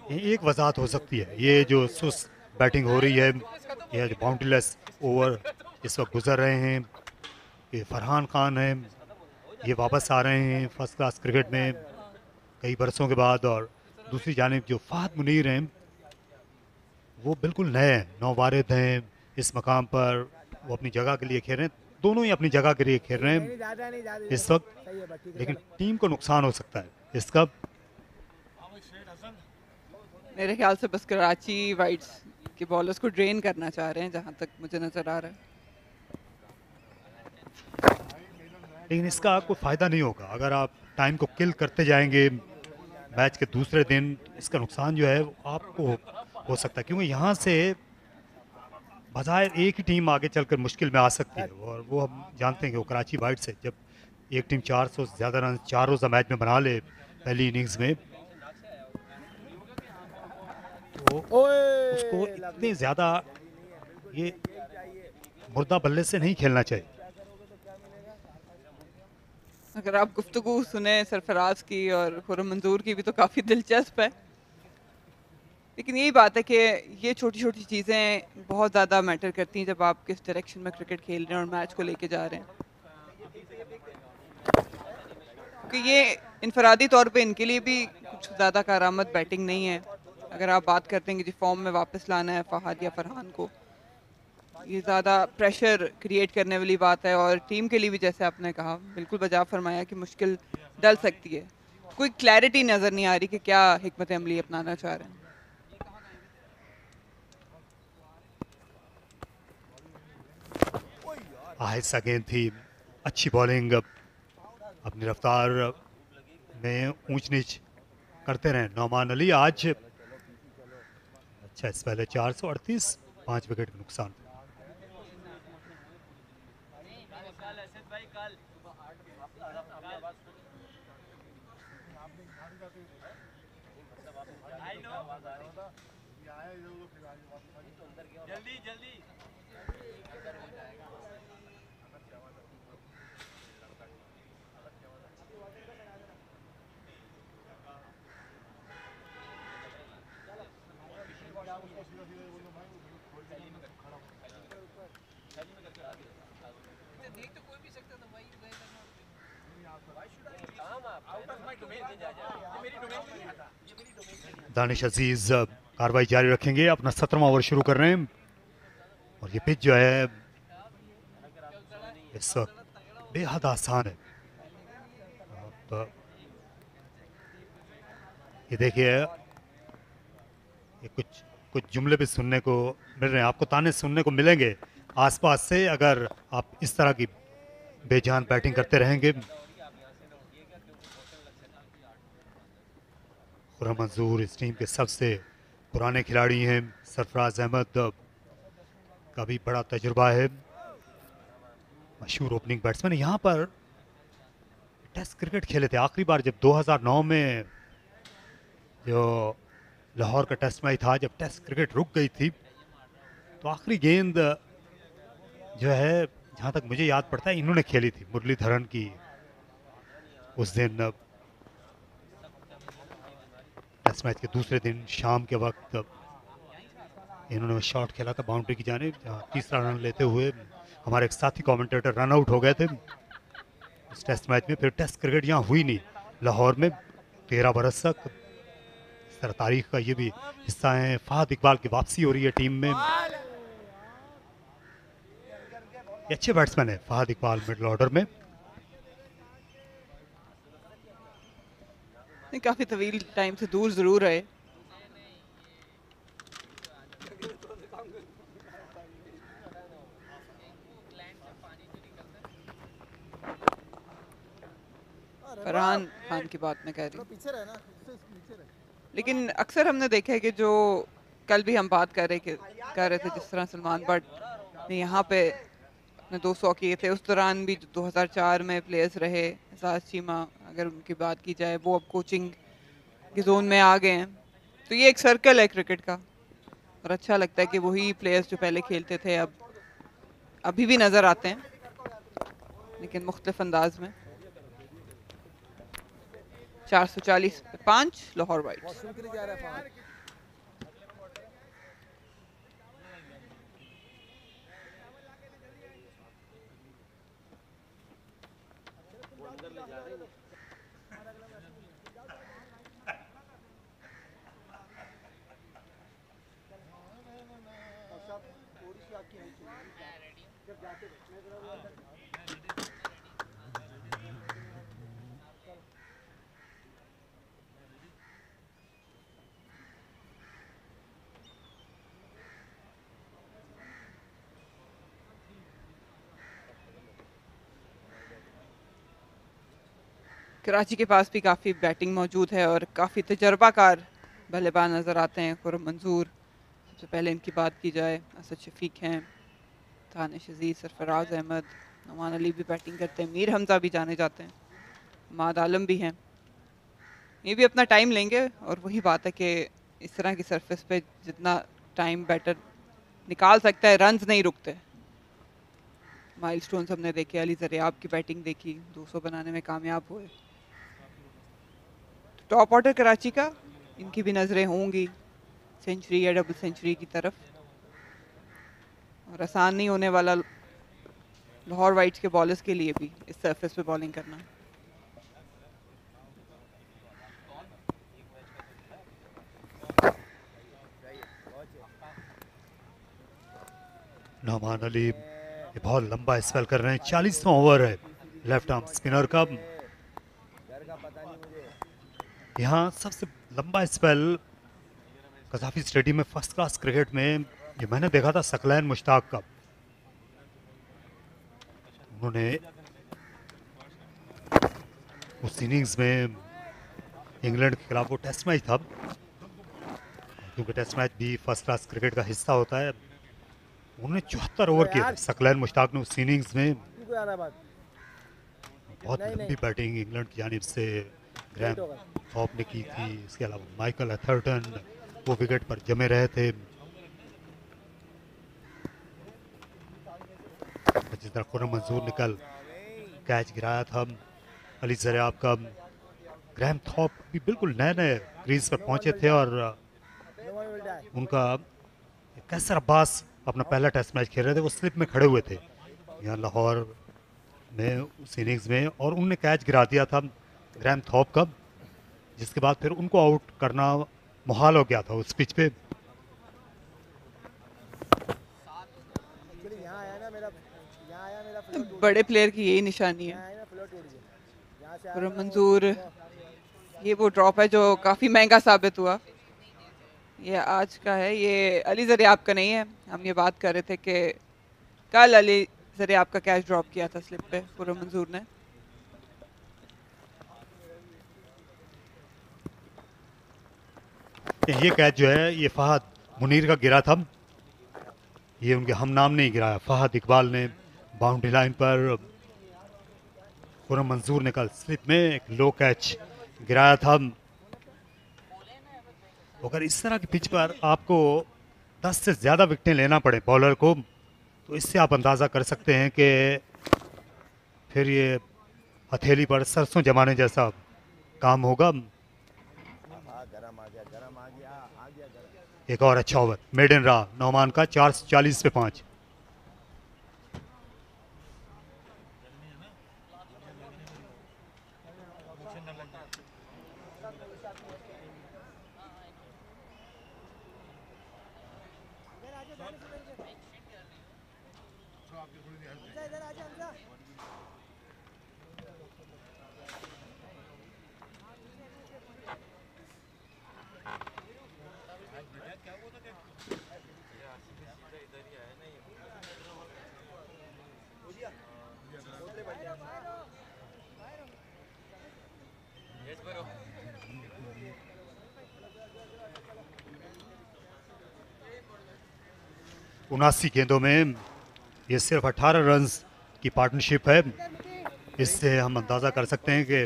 एक वजाहत हो सकती है, ये जो सुस्त बैटिंग हो रही है, ये जो बाउंड्रीलेस ओवर इस वक्त गुजर रहे हैं, ये फरहान खान हैं, ये वापस आ रहे हैं फर्स्ट क्लास क्रिकेट में कई बरसों के बाद, और दूसरी जानिब जो फात मुनीर हैं वो बिल्कुल नए हैं, नौवारिद हैं इस मकाम पर, वो अपनी जगह के लिए खेल रहे हैं, दोनों ही अपनी जगह के लिए खेल रहे हैं इस वक्त, लेकिन टीम को नुकसान हो सकता है इसका। मेरे ख्याल से बस कराची वाइट्स के बॉलर्स को ड्रेन करना चाह रहे हैं, जहां तक मुझे नजर आ रहा है। लेकिन इसका कोई फ़ायदा नहीं होगा अगर आप टाइम को किल करते जाएंगे मैच के दूसरे दिन, इसका नुकसान जो है आपको हो सकता है, क्योंकि यहाँ से बज़ाहिर एक ही टीम आगे चलकर मुश्किल में आ सकती है, और वो हम जानते हैं कि वो कराची वाइट से जब एक टीम 400 से ज़्यादा रन 4 रोज़ा मैच में बना ले पहली इनिंग्स में, तो उसको इतने ज़्यादा ये मुर्दा बल्ले से नहीं खेलना चाहिए। अगर आप गुफ्तगू सुने सरफराज की और खुरम मंजूर की भी तो काफ़ी दिलचस्प है, लेकिन यही बात है कि ये छोटी छोटी चीज़ें बहुत ज़्यादा मैटर करती हैं जब आप किस डायरेक्शन में क्रिकेट खेल रहे हैं और मैच को लेके जा रहे हैं। कि ये इनफरादी तौर पे इनके लिए भी कुछ ज़्यादा कारामद बैटिंग नहीं है। अगर आप बात करते हैं कि जी फॉर्म में वापस लाना है फहाद या फरहान को, ये ज़्यादा प्रेशर क्रिएट करने वाली बात है और टीम के लिए भी, जैसे आपने कहा, बिल्कुल बजा फरमाया कि मुश्किल डल सकती है। कोई क्लैरिटी नज़र नहीं आ रही कि क्या हिकमत अमली अपनाना चाह रहे हैं। आहिस्ता गेंद थी, अच्छी बॉलिंग, अपनी रफ्तार में ऊंच नीच करते रहे नौमान अली। आज अच्छा, इस पहले 438, 5 विकेट का नुकसान। दानिश अजीज कार्रवाई जारी रखेंगे, अपना 17वां ओवर शुरू कर रहे हैं और ये पिच जो है इस वक्त बेहद आसान है। अब ये देखिए, ये कुछ जुमले भी सुनने को मिल रहे हैं, आपको ताने सुनने को मिलेंगे आसपास से अगर आप इस तरह की बेजान बैटिंग करते रहेंगे। खुर्रम मंजूर इस टीम के सबसे पुराने खिलाड़ी हैं। सरफराज अहमद का भी बड़ा तजुर्बा है, मशहूर ओपनिंग बैट्समैन। यहाँ पर टेस्ट क्रिकेट खेले थे आखिरी बार जब 2009 में जो लाहौर का टेस्ट मैच था, जब टेस्ट क्रिकेट रुक गई थी, तो आखिरी गेंद जो है जहाँ तक मुझे याद पड़ता है इन्होंने खेली थी, मुरलीधरन की। उस दिन टेस्ट मैच के दूसरे दिन शाम के वक्त इन्होंने शॉट खेला था बाउंड्री की जानिब, जहाँ तीसरा रन लेते हुए हमारे एक साथी कमेंटेटर रन आउट हो गए थे इस टेस्ट मैच में। फिर टेस्ट क्रिकेट यहाँ हुई नहीं लाहौर में 13 बरस तक। इस तरह तारीख का ये भी हिस्सा है। फहद इकबाल की वापसी हो रही है टीम में। ये अच्छे बैट्समैन है फहद इकबाल मिडिल ऑर्डर में। काफी तवील टाइम से दूर जरूर रहे। फरहान खान की बात मैं कह रही हूँ, लेकिन अक्सर हमने देखा है कि जो कल भी हम बात कर रहे थे जिस तरह सलमान बट ने यहाँ पे अपने 200 किए थे, उस दौरान भी 2004 में प्लेयर्स रहे एजाज चीमा, अगर उनकी बात की जाए, वो अब कोचिंग के जोन में आ गए हैं। तो ये एक सर्कल है क्रिकेट का और अच्छा लगता है कि वही प्लेयर्स जो पहले खेलते थे अब अभी भी नज़र आते हैं, लेकिन मुख्तलिफ अंदाज में। 440 पे 5 लाहौर वाइट्स। कराची के पास भी काफ़ी बैटिंग मौजूद है और काफ़ी तजर्बाकार बल्लेबाज नज़र आते हैं। खुर्रम मंजूर, सबसे पहले इनकी बात की जाए, असद शफीक हैं, दानिश अजीज, सरफराज अहमद, नौमान अली भी बैटिंग करते हैं, मीर हमजा भी जाने जाते हैं, माद आलम भी हैं। ये भी अपना टाइम लेंगे और वही बात है कि इस तरह की सरफेस पे जितना टाइम बैटर निकाल सकता है, रन्स नहीं रुकते। माइलस्टोन्स हमने देखे, अली ज़रियाब की बैटिंग देखी, 200 बनाने में कामयाब हुए। टॉप ऑर्डर कराची का, इनकी भी नज़रें होंगी सेंचुरी या डबल सेंचुरी की तरफ, और आसान नहीं होने वाला लाहौर वाइट्स के बॉलर्स के लिए भी इस सरफेस पे बॉलिंग करना। नौमान अली ये बहुत लंबा स्पेल कर रहे हैं, 40वां ओवर है लेफ्ट आर्म स्पिनर का। यहाँ सबसे लंबा स्पेल कजाफी स्टेडियम में फर्स्ट क्लास क्रिकेट में ये मैंने देखा था सकलैन मुश्ताक का। उन्होंने उस इनिंग्स में इंग्लैंड के खिलाफ, वो टेस्ट मैच था, क्योंकि टेस्ट मैच भी फर्स्ट क्लास क्रिकेट का हिस्सा होता है, उन्होंने 74 ओवर किए थे सकलैन मुश्ताक ने उस इनिंग्स में। बहुत लंबी बैटिंग इंग्लैंड की जानिब से ग्रैम थॉप ने की थी। इसके अलावा माइकल एथरटन वो विकेट पर जमे रहे थे। जिस तरह खुर्रम मंजूर ने कल कैच गिराया था अली ज़रियाब का, ग्रैम थॉप भी बिल्कुल नए नए क्रीज पर पहुंचे थे और उनका कैसर अब्बास अपना पहला टेस्ट मैच खेल रहे थे, वो स्लिप में खड़े हुए थे यहाँ लाहौर में उस इनिंग्स में, और उनने कैच गिरा दिया था ग्रैम थॉप का, जिसके बाद फिर उनको आउट करना मुहाल हो गया था उस पिच पे। बड़े प्लेयर की यही निशानी है। खुर्रम मंजूर, ये वो ड्रॉप है जो काफ़ी महंगा साबित हुआ। ये आज का है, ये अली ज़रियाब का नहीं है। हम ये बात कर रहे थे कि कल अली ज़रियाब का कैच ड्रॉप किया था स्लिप पे खुर्रम मंजूर ने। ये कैच जो है ये फहद मुनीर का गिरा था, ये उनके हम नाम नहीं गिराया, फहद इकबाल ने बाउंड्री लाइन पर खुर्रम मंजूर ने कल स्लिप में एक लो कैच गिराया था। अगर इस तरह की पिच पर आपको 10 से ज़्यादा विकेटें लेना पड़े बॉलर को, तो इससे आप अंदाज़ा कर सकते हैं कि फिर ये हथेली पर सरसों जमाने जैसा काम होगा। एक और अच्छा ओवर मेडन रहा नौमान का, 440 पे 5। उनासी गेंदों में ये सिर्फ 18 रन्स की पार्टनरशिप है। इससे हम अंदाज़ा कर सकते हैं कि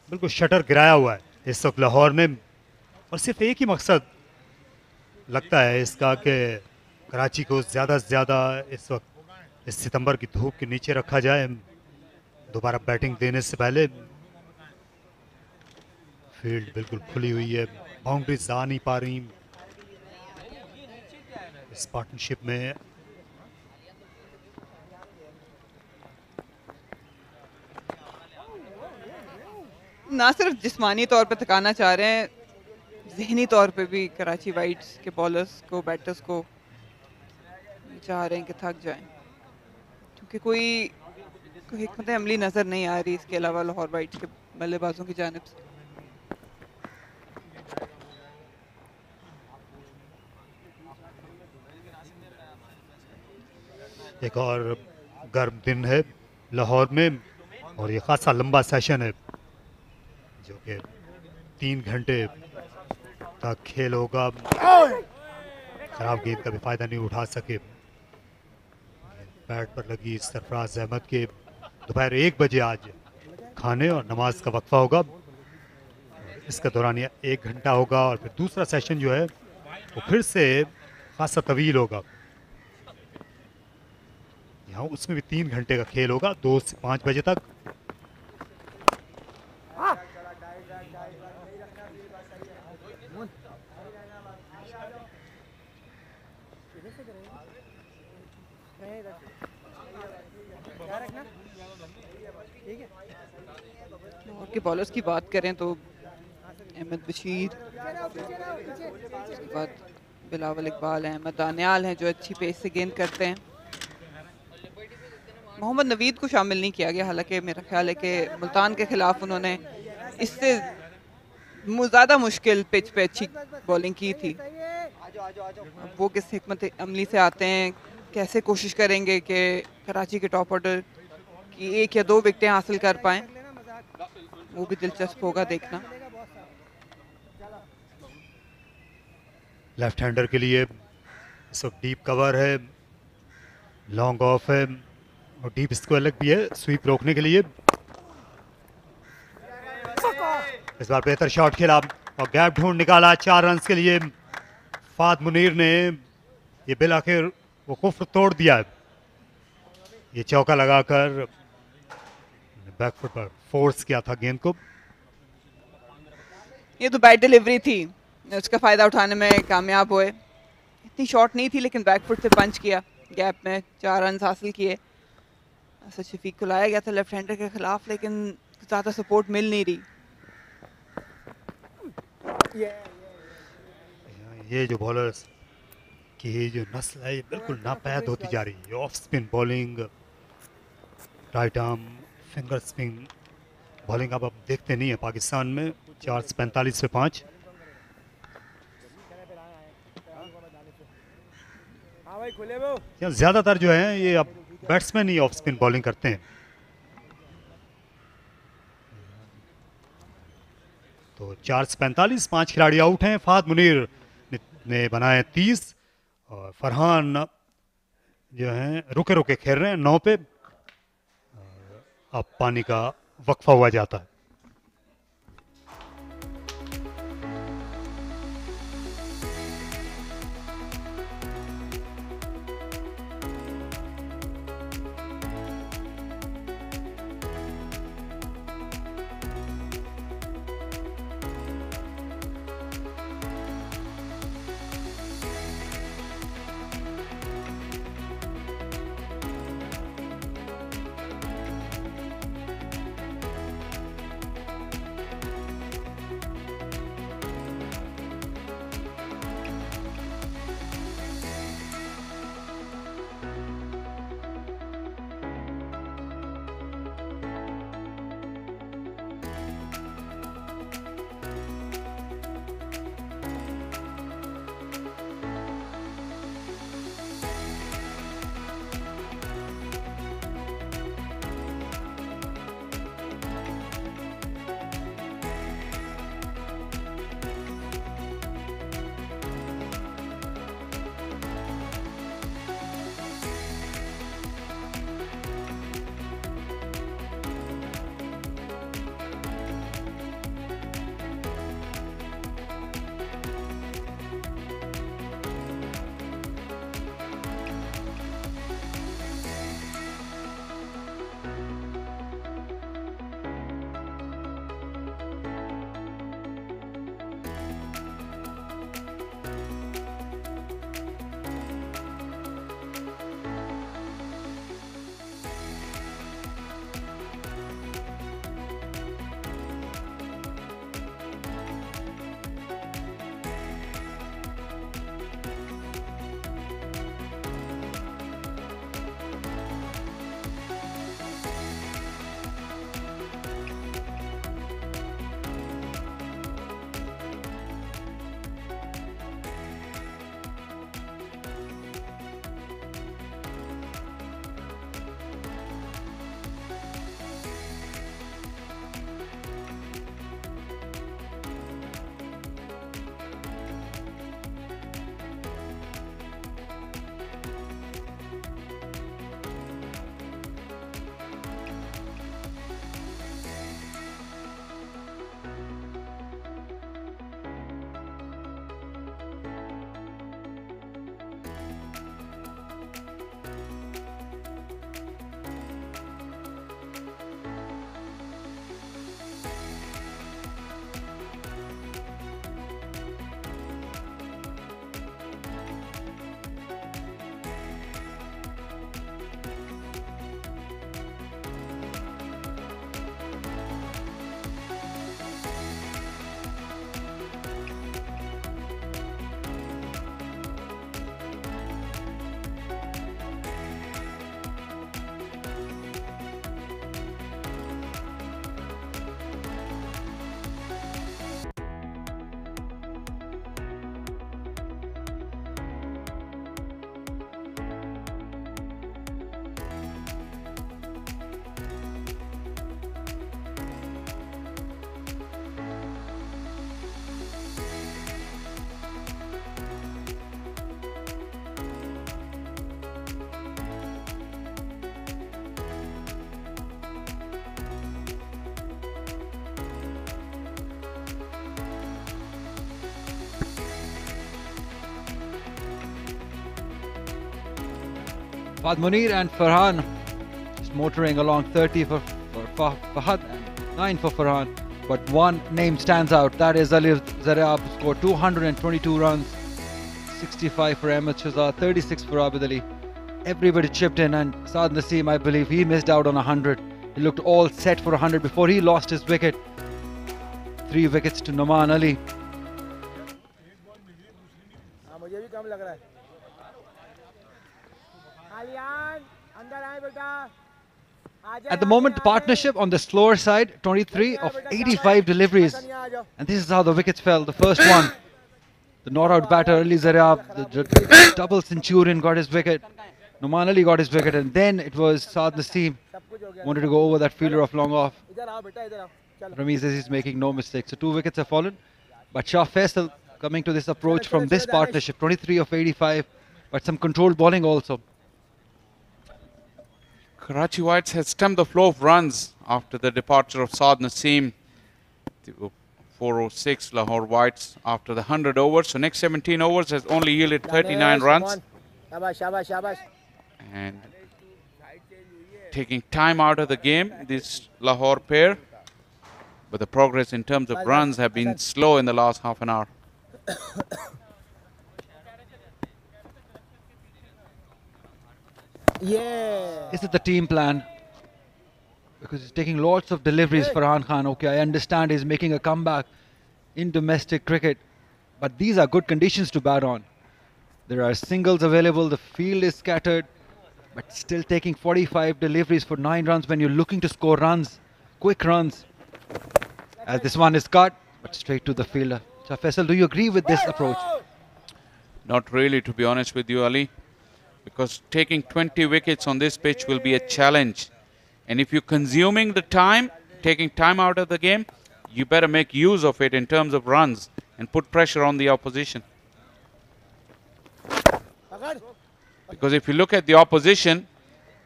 बिल्कुल शटर गिराया हुआ है इस वक्त लाहौर में, और सिर्फ एक ही मकसद लगता है इसका कि कराची को ज़्यादा से ज़्यादा इस वक्त इस सितंबर की धूप के नीचे रखा जाए दोबारा बैटिंग देने से पहले। फील्ड बिल्कुल खुली हुई है, बाउंड्रीज आ नहीं पा रही इस पार्टनरशिप में। ना सिर्फ जिस्मानी तौर पे थकाना चाह रहे हैं, जहनी तौर पे भी कराची वाइट्स के बॉलर्स को, बैटर्स को चाह रहे हैं कि थक जाएं, क्योंकि कोई हिकमत अमली नज़र नहीं आ रही इसके अलावा लाहौर वाइट्स के बल्लेबाजों की जानिब से। एक और गर्म दिन है लाहौर में और ये खासा लंबा सेशन है जो कि 3 घंटे तक खेल होगा। खराब गेंद का भी फायदा नहीं उठा सके, बैट पर लगी सरफराज अहमद के। दोपहर 1 बजे आज खाने और नमाज का वक्फा होगा, इसका दौरान 1 घंटा होगा और फिर दूसरा सेशन जो है वो फिर से खासा तवील होगा। यहाँ उसमें भी 3 घंटे का खेल होगा, 2 से 5 बजे तक। और के बॉलर्स की बात करें तो अहमद बशीर, उसके बाद बिलावल इकबाल, अहमद दानियाल हैं जो अच्छी पेस से गेंद करते हैं। मोहम्मद नवीद को शामिल नहीं किया गया, हालांकि मेरा ख्याल है कि मुल्तान के खिलाफ उन्होंने इससे ज़्यादा मुश्किल पिच पे अच्छी बॉलिंग की थी। अब वो किस हिकमत अमली से आते हैं, कैसे कोशिश करेंगे कि कराची के टॉप ऑर्डर की 1 या 2 विकेटें हासिल कर पाएं, वो भी दिलचस्प होगा देखना। लेफ्ट हैंडर के लिए इस वक्त डीप कवर है, लॉन्ग ऑफ है और डीप स्क्वायर लेग भी है स्वीप रोकने के लिए। इस बार बेहतर शॉट खेला और गैप ढूंढ निकाला 4 रन के लिए। फाद मुनीर ने ये बिल आखिर वो कुफ्र तोड़ दिया है, ये चौका लगाकर बैकफुट पर फोर्स किया था गेंद को। ये तो बैट डिलीवरी थी, उसका फायदा उठाने में कामयाब हुए। इतनी शॉट नहीं थी लेकिन बैकफुट से पंच किया, गैप में 4 रन हासिल किए। ऐसा शफीक को लाया गया था लेफ्ट हैंडर के खिलाफ, लेकिन ज़्यादा सपोर्ट मिल नहीं रही। ये जो बॉलर्स की जो नस्ल है ये बिल्कुल नापैद होती जा रही है। Off spin bowling, right arm finger spin bowling अब आप देखते नहीं है पाकिस्तान में। 445 पे 5। ज्यादातर जो है ये अब बैट्समैन ही ऑफ स्पिन बॉलिंग करते हैं। तो 445, 5 खिलाड़ी आउट हैं। फाद मुनीर ने बनाए 30 और फरहान जो हैं रुके रुके खेल रहे हैं 9 पे। अब पानी का वक्फा हुआ जाता है। Fahad Munir and Farhan just motoring along. 30 for Fahad and 9 for Farhan. But one name stands out. That is Ali Zaryab, who scored 222 runs. 65 for Ahmed Shahzad, 36 for Abid Ali. Everybody chipped in, and Saad Naseem, I believe, he missed out on 100. He looked all set for 100 before he lost his wicket. 3 wickets to Noman Ali. At the moment, the partnership on the slower side, 23 of 85 deliveries. And this is how the wickets fell. The first one, the not-out batter, Ali Zaryab, the double centurion, got his wicket. Noman Ali got his wicket, and then it was Saad Naseem wanted to go over that fielder of long off. Ramiz says he's making no mistakes. So 2 wickets have fallen. But Shah Faisal coming to this approach from this partnership, 23 of 85, but some controlled bowling also. Karachi Whites has stemmed the flow of runs after the departure of Saad Naseem. 406 Lahore Whites after the 100 overs. So next 17 overs has only yielded 39 runs. And taking time out of the game, this Lahore pair. But the progress in terms of runs have been slow in the last half an hour. Yeah. This is the team plan. Because he's taking lots of deliveries for Farhan Khan. Okay, I understand he's making a comeback in domestic cricket. But these are good conditions to bat on. There are singles available, the field is scattered. But still taking 45 deliveries for 9 runs when you're looking to score runs, quick runs. As this one is cut, but straight to the fielder. Shah Faisal, do you agree with this approach? Not really, to be honest with you, Ali. Because taking 20 wickets on this pitch will be a challenge. And if you're consuming the time, taking time out of the game, you better make use of it in terms of runs and put pressure on the opposition. Because if you look at the opposition,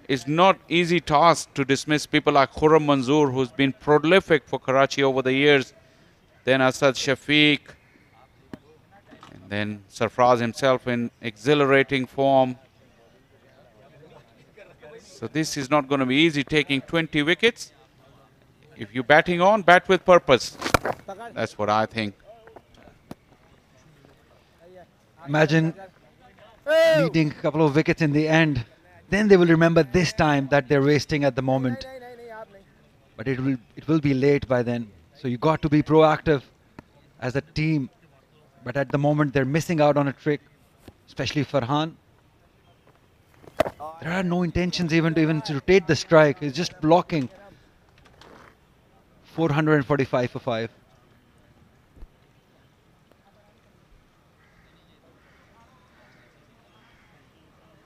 it's not easy task to dismiss people like Khurram Manzoor, who's been prolific for Karachi over the years. Then Asad Shafiq. And then Sarfraz himself in exhilarating form. So this is not going to be easy, taking 20 wickets. If you're batting on, bat with purpose. That's what I think. Imagine needing a couple of wickets in the end. Then they will remember this time that they're wasting at the moment. But it will be late by then. So you got to be proactive as a team. But at the moment they're missing out on a trick, especially Farhan. There are no intentions even to rotate the strike. It's just blocking. 445 for 5.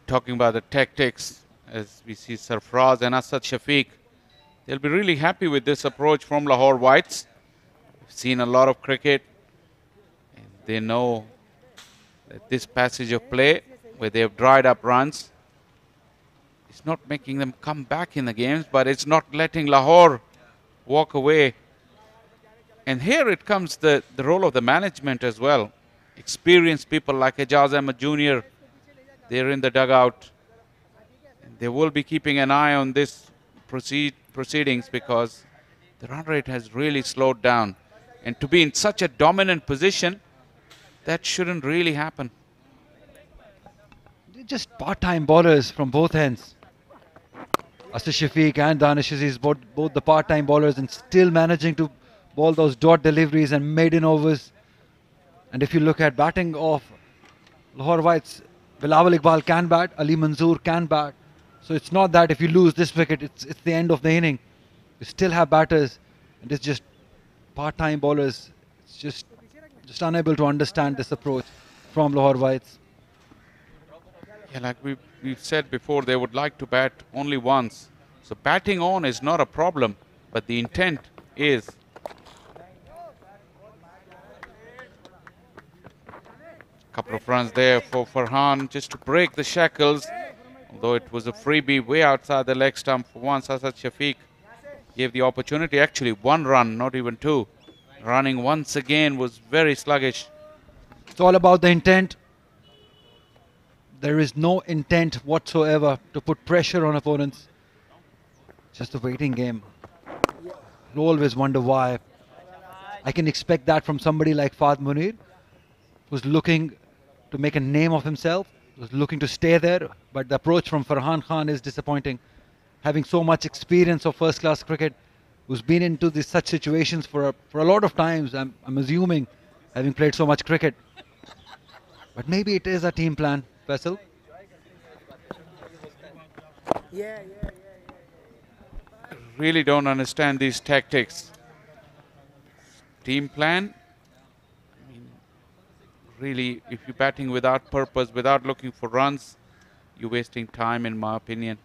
Talking about the tactics, as we see Sarfraz and Asad Shafiq, they'll be really happy with this approach from Lahore Whites. We've seen a lot of cricket, and they know that this passage of play, where they have dried up runs, it's not making them come back in the games, but it's not letting Lahore walk away. And here it comes the role of the management as well. Experienced people like Quaid-e-Azam Ahmed Jr., they're in the dugout. And they will be keeping an eye on this proceedings because the run rate has really slowed down. And to be in such a dominant position, that shouldn't really happen. They're just part-time bowlers from both ends. Asad Shafiq and Danish Aziz, both the part-time bowlers, and still managing to bowl those dot deliveries and maiden overs. And if you look at batting off, Lahore Whites, Bilawal Iqbal can bat, Ali Manzoor can bat. So it's not that if you lose this wicket, it's the end of the inning. You still have batters, and it's just part-time bowlers. It's just unable to understand this approach from Lahore Whites. Yeah, like we've said before, they would like to bat only once. So batting on is not a problem, but the intent is. Couple of runs there for Farhan just to break the shackles, although it was a freebie way outside the leg stump for once. Asad Shafiq gave the opportunity, actually 1 run, not even 2. Running once again was very sluggish. It's all about the intent. There is no intent whatsoever to put pressure on opponents. Just a waiting game. You always wonder why. I can expect that from somebody like Fahd Munir, who's looking to make a name of himself, who's looking to stay there. But the approach from Farhan Khan is disappointing. Having so much experience of first-class cricket, who's been into such situations for a lot of times, I'm assuming, having played so much cricket. But maybe it is a team plan, Faisal. Really don't understand these tactics. Team plan. I mean, really, if you're batting without purpose, without looking for runs, you're wasting time, in my opinion.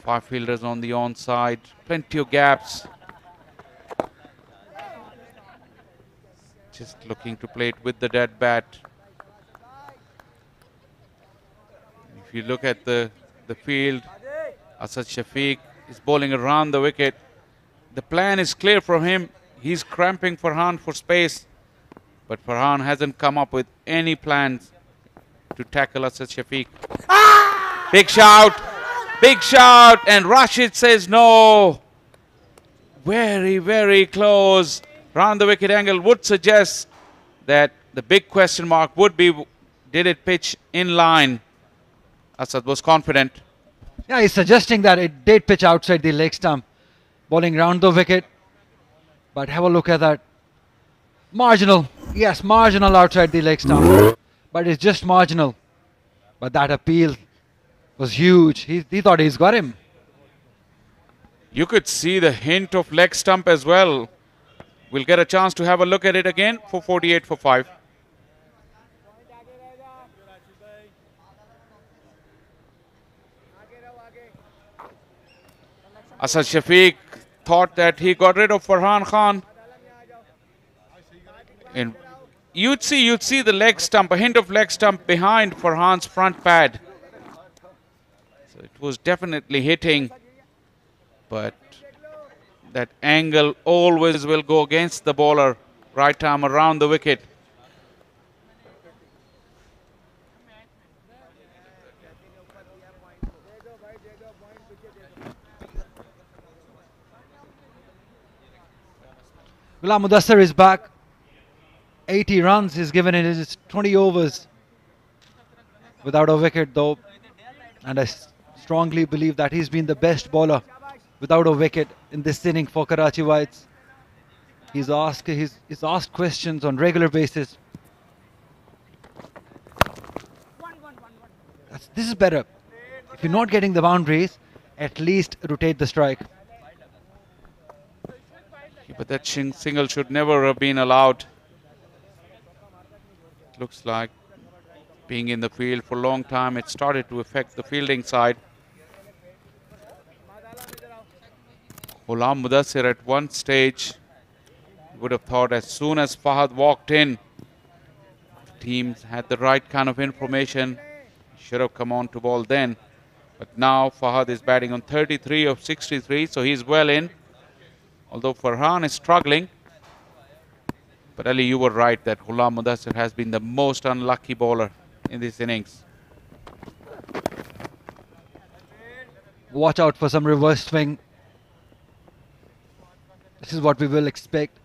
5 fielders on the onside, plenty of gaps. Just looking to play it with the dead bat. If you look at the field, Asad Shafiq is bowling around the wicket. The plan is clear from him. He's cramping Farhan for space, but Farhan hasn't come up with any plans to tackle Asad Shafiq. Big shout, and Rashid says no. Very, very close. Round the wicket angle would suggest that the big question mark would be, did it pitch in line? Asad was confident. Yeah, he's suggesting that it did pitch outside the leg stump, bowling round the wicket. But have a look at that. Marginal. Yes, marginal outside the leg stump. But it's just marginal. But that appeal was huge. He thought he's got him. You could see the hint of leg stump as well. We'll get a chance to have a look at it again for 48 for 5. Asad Shafiq thought that he got rid of Farhan Khan. And you'd see the leg stump, a hint of leg stump behind Farhan's front pad. So it was definitely hitting, but that angle always will go against the bowler. Right arm around the wicket. Ghulam Mudassir is back. 80 runs he's given in his 20 overs without a wicket though. And I strongly believe that he's been the best bowler without a wicket in this inning for Karachi Whites. He's asked questions on regular basis. This is better. If you're not getting the boundaries, at least rotate the strike. But that single should never have been allowed. It looks like being in the field for a long time, it started to affect the fielding side. Ghulam Mudassir at one stage would have thought as soon as Fahad walked in, the teams had the right kind of information, should have come on to ball then. But now Fahad is batting on 33 of 63, so he's well in. Although Farhan is struggling. But Ali, you were right that Ghulam Mudassir has been the most unlucky bowler in this innings. Watch out for some reverse swing. This is what we will expect.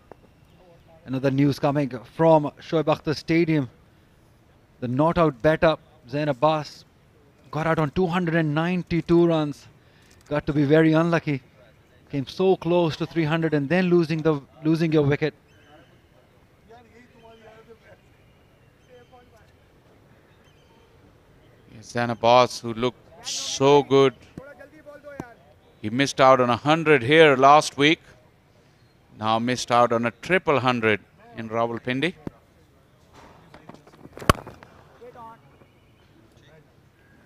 Another news coming from Shoaib Akhtar Stadium. The not out batter, Zain Abbas, got out on 292 runs. Got to be very unlucky. Came so close to 300 and then losing your wicket. Zain Abbas, who looked so good. He missed out on 100 here last week. Now missed out on a triple 100 in Rawalpindi.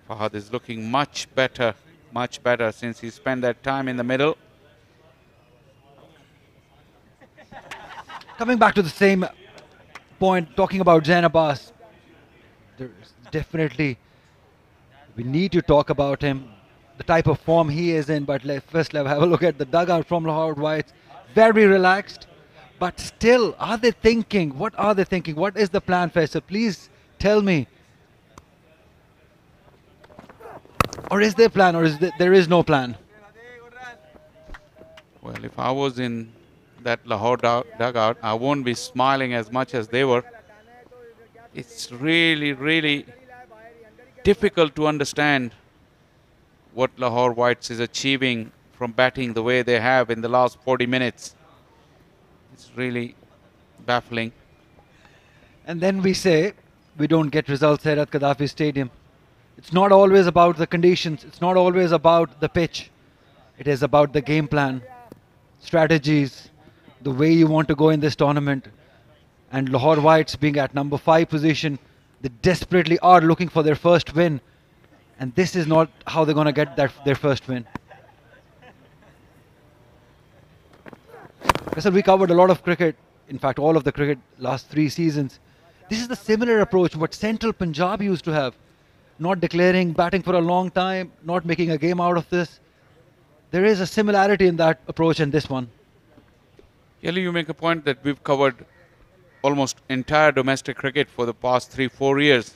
Fahad is looking much better since he spent that time in the middle. Coming back to the same point, talking about Zain Abbas, there's definitely, we need to talk about him, the type of form he is in. But first let's have a look at the dugout from Lahore Whites. Very relaxed, but still, are they thinking? What are they thinking? What is the plan, Faisal? Please tell me. Or is there a plan, or there is no plan? Well, if I was in that Lahore dugout, I won't be smiling as much as they were. It's really, really difficult to understand what Lahore Whites is achieving from batting the way they have in the last 40 minutes. It's really baffling. And then we say we don't get results here at Gaddafi Stadium. It's not always about the conditions. It's not always about the pitch. It is about the game plan, strategies, the way you want to go in this tournament. And Lahore Whites being at number 5 position, they desperately are looking for their first win. And this is not how they're going to get their first win. I said we covered a lot of cricket, in fact all of the cricket last 3 seasons. This is the similar approach what Central Punjab used to have. Not declaring, batting for a long time, not making a game out of this. There is a similarity in that approach and this one. Yali, you make a point that we've covered almost entire domestic cricket for the past 3-4 years.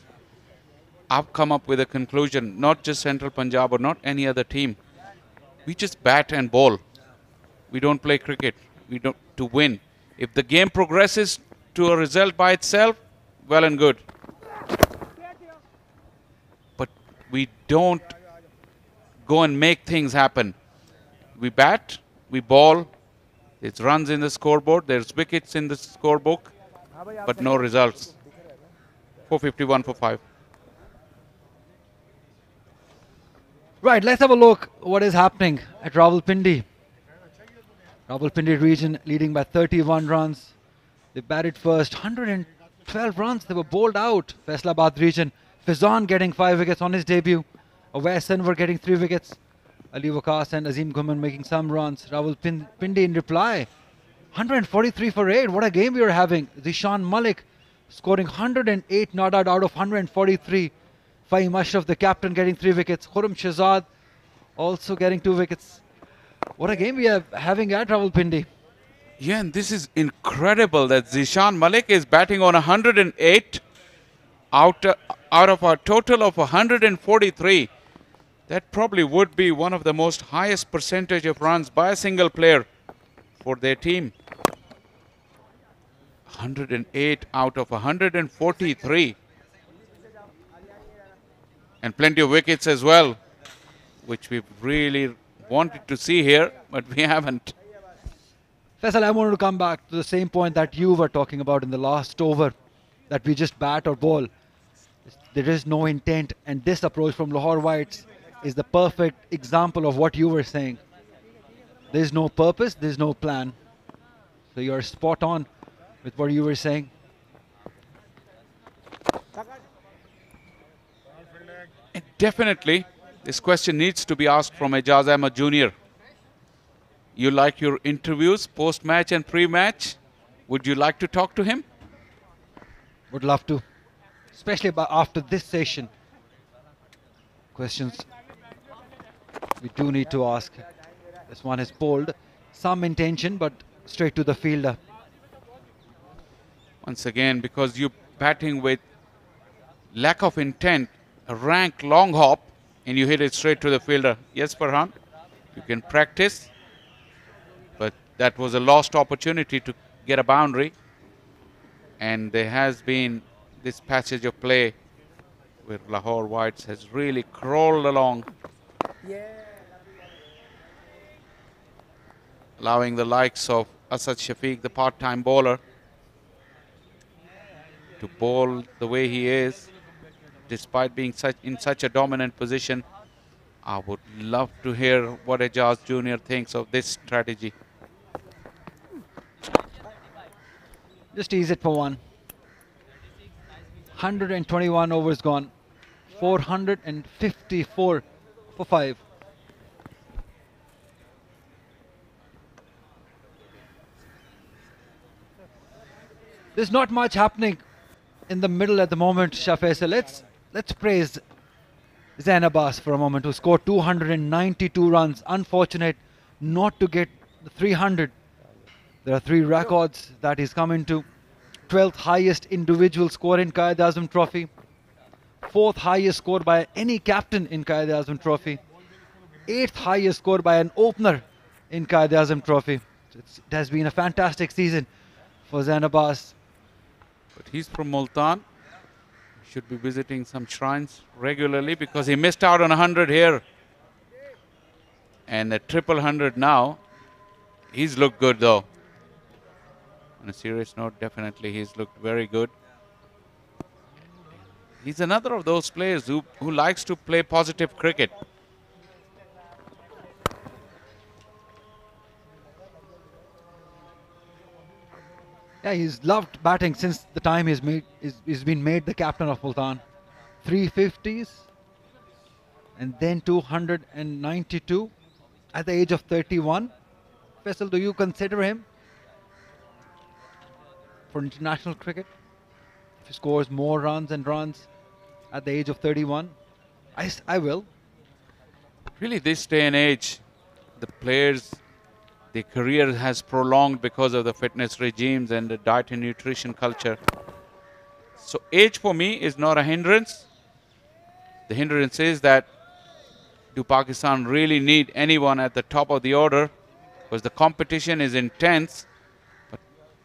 I've come up with a conclusion, not just Central Punjab or not any other team. We just bat and bowl. We don't play cricket. We don't to win. If the game progresses to a result by itself, well and good. But we don't go and make things happen. We bat, we bowl, there's runs in the scoreboard, there's wickets in the scorebook, but no results. 451 for 5. Right, let's have a look what is happening at Rawalpindi. Rawalpindi region leading by 31 runs. They batted first, 112 runs. They were bowled out. Faisalabad region, Fizan getting 5 wickets on his debut. Awais Anwar getting 3 wickets. Ali Waqas and Azim Ghuman making some runs. Rawalpindi in reply, 143 for 8. What a game we are having. Zishan Malik scoring 108 not out of 143. Fahim Ashraf, the captain, getting 3 wickets. Khurram Shahzad also getting 2 wickets. What a game we are having at Rawalpindi. Yeah, and this is incredible that Zishan Malik is batting on 108 out of a total of 143. That probably would be one of the most highest percentage of runs by a single player for their team. 108 out of 143. And plenty of wickets as well, which we've really wanted to see here, but we haven't. Faisal, I wanted to come back to the same point that you were talking about in the last over, that we just bat or bowl. There is no intent, and this approach from Lahore Whites is the perfect example of what you were saying. There is no purpose, there is no plan. So you are spot on with what you were saying. And definitely, this question needs to be asked from Ijaz Ahmed Jr. You like your interviews post-match and pre-match? Would you like to talk to him? Would love to, especially after this session. Questions we do need to ask. This one is bowled, some intention, but straight to the fielder. Once again, because you're batting with lack of intent, a rank long hop, and you hit it straight to the fielder. Yes, Farhan, you can practice, but that was a lost opportunity to get a boundary. And there has been this passage of play where Lahore Whites has really crawled along, allowing the likes of Asad Shafiq, the part-time bowler, to bowl the way he is, despite being in such a dominant position. I would love to hear what Ijaz Jr. thinks of this strategy. Just ease it for 1. 121 overs gone. 454 for 5. There's not much happening in the middle at the moment, Shah Faisal. Let's praise Zain Abbas for a moment, who scored 292 runs. Unfortunate not to get the 300. There are 3 records that he's come into. 12th highest individual score in Quaid-e-Azam Trophy. 4th highest score by any captain in Quaid-e-Azam Trophy. 8th highest score by an opener in Quaid-e-Azam Trophy. It has been a fantastic season for Zain Abbas. But he's from Multan. Should be visiting some shrines regularly because he missed out on 100 here. And a triple 100 now. He's looked good though. On a serious note, definitely he's looked very good. He's another of those players who likes to play positive cricket. Yeah, he's loved batting since the time he's been made the captain of Multan. 350s and then 292 at the age of 31. Faisal, do you consider him for international cricket? If he scores more runs and runs at the age of 31, I will. Really, this day and age, the players, their career has prolonged because of the fitness regimes and the diet and nutrition culture. So age for me is not a hindrance. The hindrance is that do Pakistan really need anyone at the top of the order? Because the competition is intense. But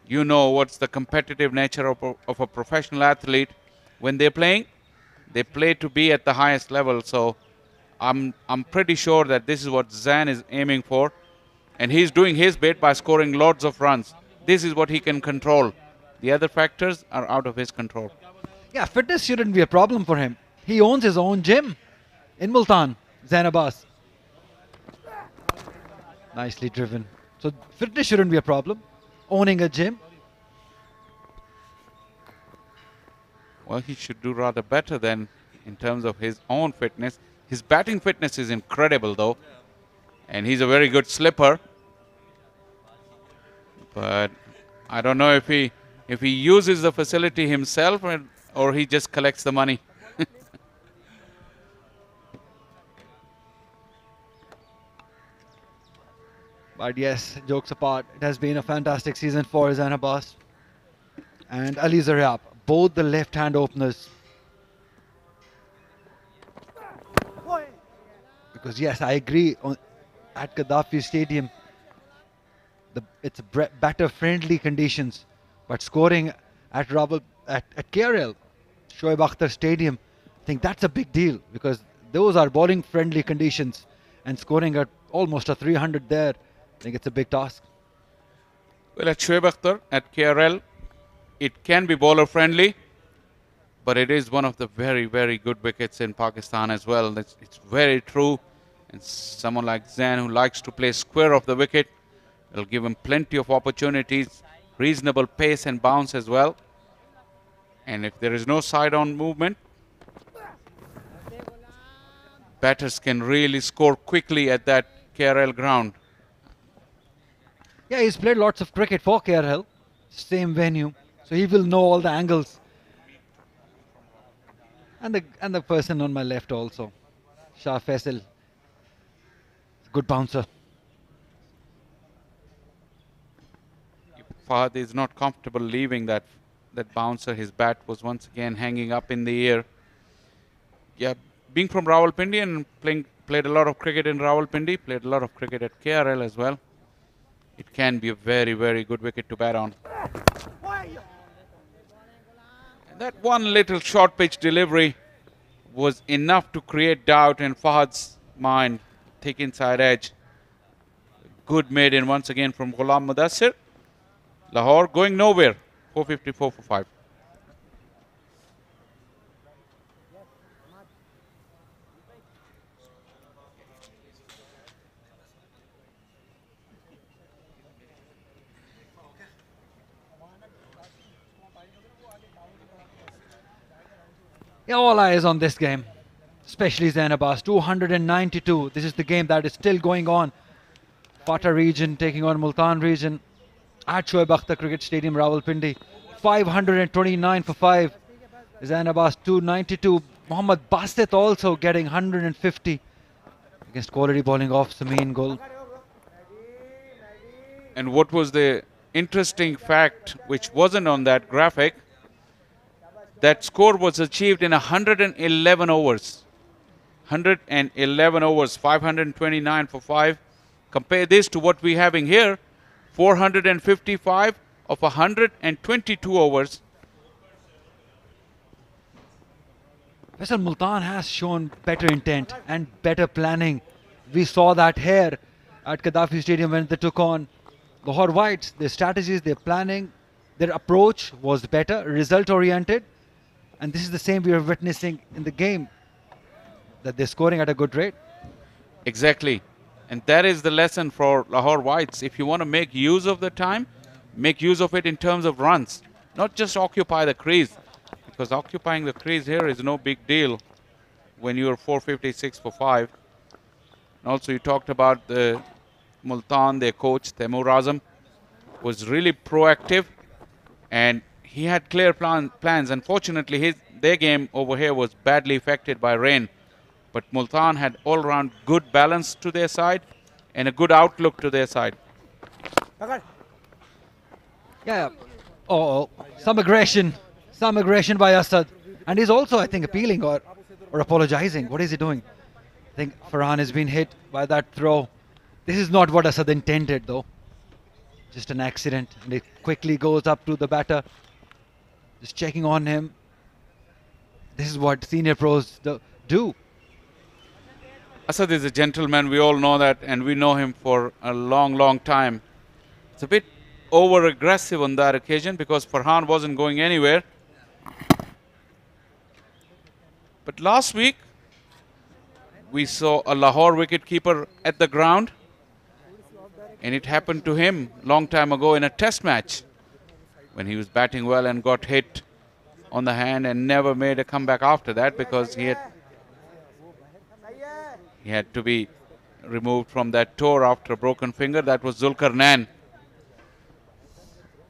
you know what's the competitive nature of a professional athlete. When they're playing, they play to be at the highest level. So I'm pretty sure that this is what Zain is aiming for. And he's doing his bit by scoring lots of runs. This is what he can control. The other factors are out of his control. Yeah, fitness shouldn't be a problem for him. He owns his own gym in Multan, Zain Abbas. Nicely driven. So fitness shouldn't be a problem. Owning a gym. Well, he should do rather better than in terms of his own fitness. His batting fitness is incredible though. And he's a very good slipper. But I don't know if he uses the facility himself or he just collects the money. But yes, jokes apart, it has been a fantastic season for Zain Abbas and Ali Zaryab, both the left-hand openers. Because yes, I agree, at Gaddafi Stadium, it's batter-friendly conditions, but scoring at KRL, Shoaib Akhtar Stadium, I think that's a big deal because those are bowling-friendly conditions, and scoring at almost a 300 there, I think it's a big task. Well, at Shoaib Akhtar, at KRL, it can be bowler-friendly, but it is one of the very, very good wickets in Pakistan as well. It's very true. And someone like Zain who likes to play square of the wicket, will give him plenty of opportunities, reasonable pace and bounce as well. And if there is no side-on movement, batters can really score quickly at that KRL ground. Yeah, he's played lots of cricket for KRL, same venue, so he will know all the angles. And the person on my left also, Shah Faisal, good bouncer. Fahad is not comfortable leaving that bouncer. His bat was once again hanging up in the air. Yeah, being from Rawalpindi and played a lot of cricket in Rawalpindi, played a lot of cricket at KRL as well. It can be a very, very good wicket to bat on. And that one little short pitch delivery was enough to create doubt in Fahad's mind. Thick inside edge. Good maiden once again from Ghulam Mudassir. Lahore going nowhere. 454 for 5. Yeah, all eyes on this game, especially Zain Abbas. 292. This is the game that is still going on. Fata region taking on Multan region at Shoaib Akhtar Cricket Stadium, Rawalpindi. 529 for 5. Zain Abbas 292. Mohammad Basit also getting 150 against quality bowling off Sameen Gul. And what was the interesting fact which wasn't on that graphic, That score was achieved in 111 overs. 111 overs, 529 for 5. Compare this to what we're having here, 455 of 122 overs. Faisal, Multan has shown better intent and better planning. We saw that here at Gaddafi Stadium when they took on Lahore Whites. Their strategies, their planning, their approach was better, result-oriented. And this is the same we are witnessing in the game, that they're scoring at a good rate. Exactly. And that is the lesson for Lahore Whites. If you want to make use of the time, make use of it in terms of runs, not just occupy the crease. Because occupying the crease here is no big deal when you're 456 for 5. And also you talked about the Multan, their coach, Quaid-e-Azam, was really proactive and he had clear plans. Unfortunately, their game over here was badly affected by rain. But Multan had all-round good balance to their side and a good outlook to their side. Yeah. Oh, some aggression by Asad. And he's also, I think, appealing or apologizing. What is he doing? I think Farhan has been hit by that throw. This is not what Asad intended, though. Just an accident. And it quickly goes up to the batter. Just checking on him. This is what senior pros do. Asad is a gentleman. We all know that. And we know him for a long, long time. It's a bit over-aggressive on that occasion because Farhan wasn't going anywhere. But last week, we saw a Lahore wicketkeeper at the ground. And it happened to him long time ago in a test match when he was batting well and got hit on the hand and never made a comeback after that because he had to be removed from that tour after a broken finger. That was Zulkarnain.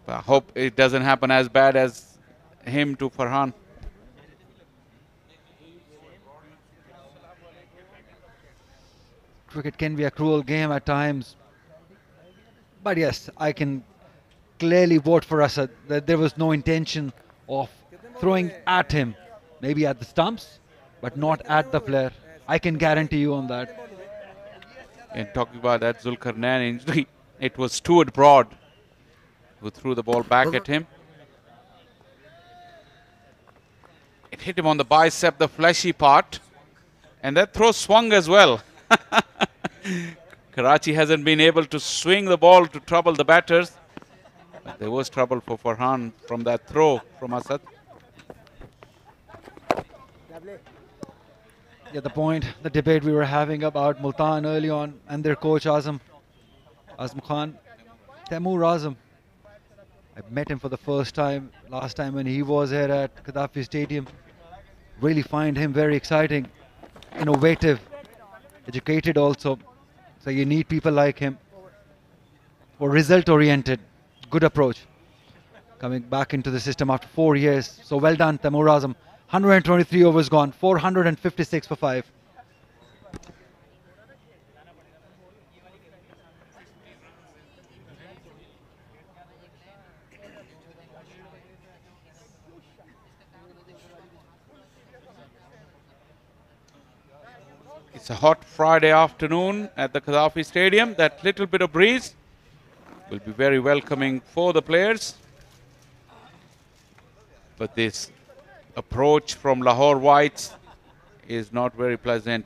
I hope it doesn't happen as bad as him to Farhan. Cricket can be a cruel game at times. But yes, I can clearly vote for Asad that there was no intention of throwing at him. Maybe at the stumps, but not at the player. I can guarantee you on that. And talking about that Zulkarnain injury, it was Stuart Broad who threw the ball back at him. It hit him on the bicep, the fleshy part. And that throw swung as well. Karachi hasn't been able to swing the ball to trouble the batters. But there was trouble for Farhan from that throw from Asad. Yeah, the debate we were having about Multan early on and their coach Azam Khan, Quaid-e-Azam. I met him for the first time last time when he was here at Gaddafi Stadium. Really find him very exciting, innovative, educated also. So you need people like him for result-oriented, good approach. Coming back into the system after 4 years. So well done, Quaid-e-Azam. 123 overs gone, 456 for 5. It's a hot Friday afternoon at the Gaddafi Stadium. That little bit of breeze will be very welcoming for the players. But this approach from Lahore Whites is not very pleasant.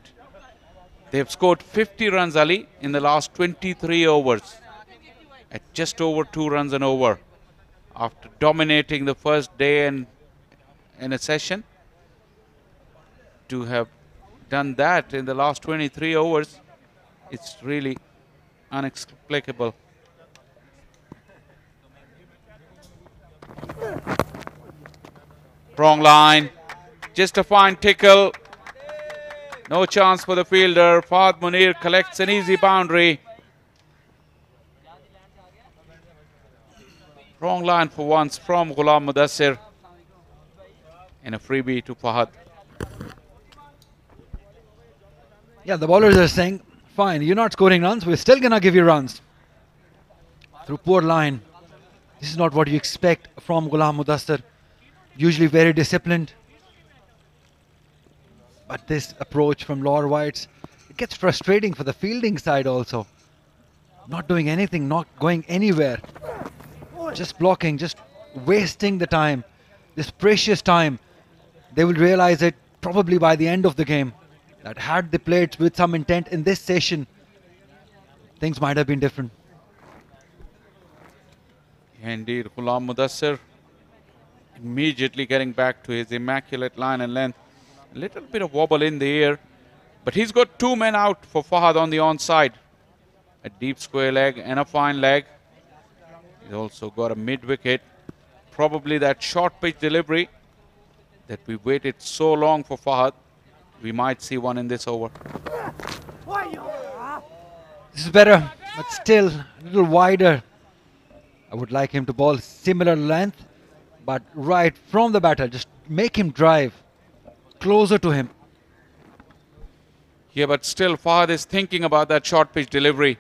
They've scored 50 runs, Ali, in the last 23 overs at just over 2 runs an over after dominating the first day and in a session. To have done that in the last 23 overs, it's really inexplicable. Wrong line, just a fine tickle, no chance for the fielder. Fahad Munir collects an easy boundary. Wrong line for once from Ghulam Mudassir and a freebie to Fahad. Yeah, the bowlers are saying, fine, you're not scoring runs, we're still gonna give you runs. Through poor line. This is not what you expect from Ghulam Mudassir. usually very disciplined. But this approach from Lahore Whites, it gets frustrating for the fielding side also. Not doing anything, not going anywhere. Just blocking, just wasting the time. This precious time. They will realize it probably by the end of the game. That had they played with some intent in this session, things might have been different. Indeed, Ghulam Mudassir immediately getting back to his immaculate line and length. A little bit of wobble in the air, but he's got two men out for Fahad on the onside. A deep square leg and a fine leg. He's also got a mid-wicket. Probably that short pitch delivery that we waited so long for Fahad. We might see one in this over. This is better, but still a little wider. I would like him to bowl similar length, but right from the batter, just make him drive closer to him. Yeah, but still Fahad is thinking about that short pitch delivery.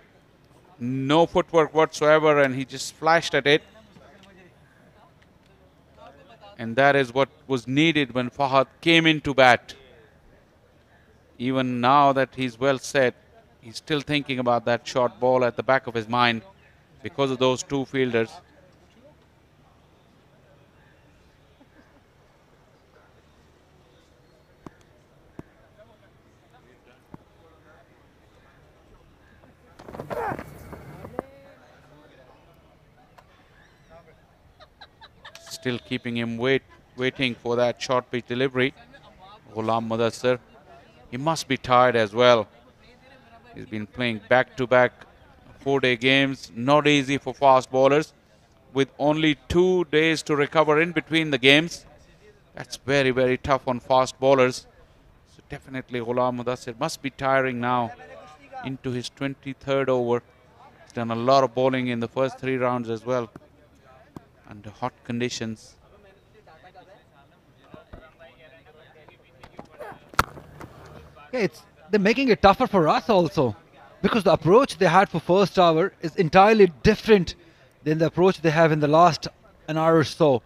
No footwork whatsoever, and he just flashed at it. And that is what was needed when Fahad came into bat. Even now that he's well set, he's still thinking about that short ball at the back of his mind because of those two fielders. Still keeping him waiting for that short pitch delivery. Ghulam Mudassir, he must be tired as well. He's been playing back-to-back 4-day games. Not easy for fast bowlers. With only 2 days to recover in between the games, that's very, very tough on fast bowlers. So definitely Ghulam Mudassir must be tiring now into his 23rd over. He's done a lot of bowling in the first 3 rounds as well, under hot conditions. Yeah, they're making it tougher for us also, because the approach they had for first hour is entirely different than the approach they have in the last an hour or so.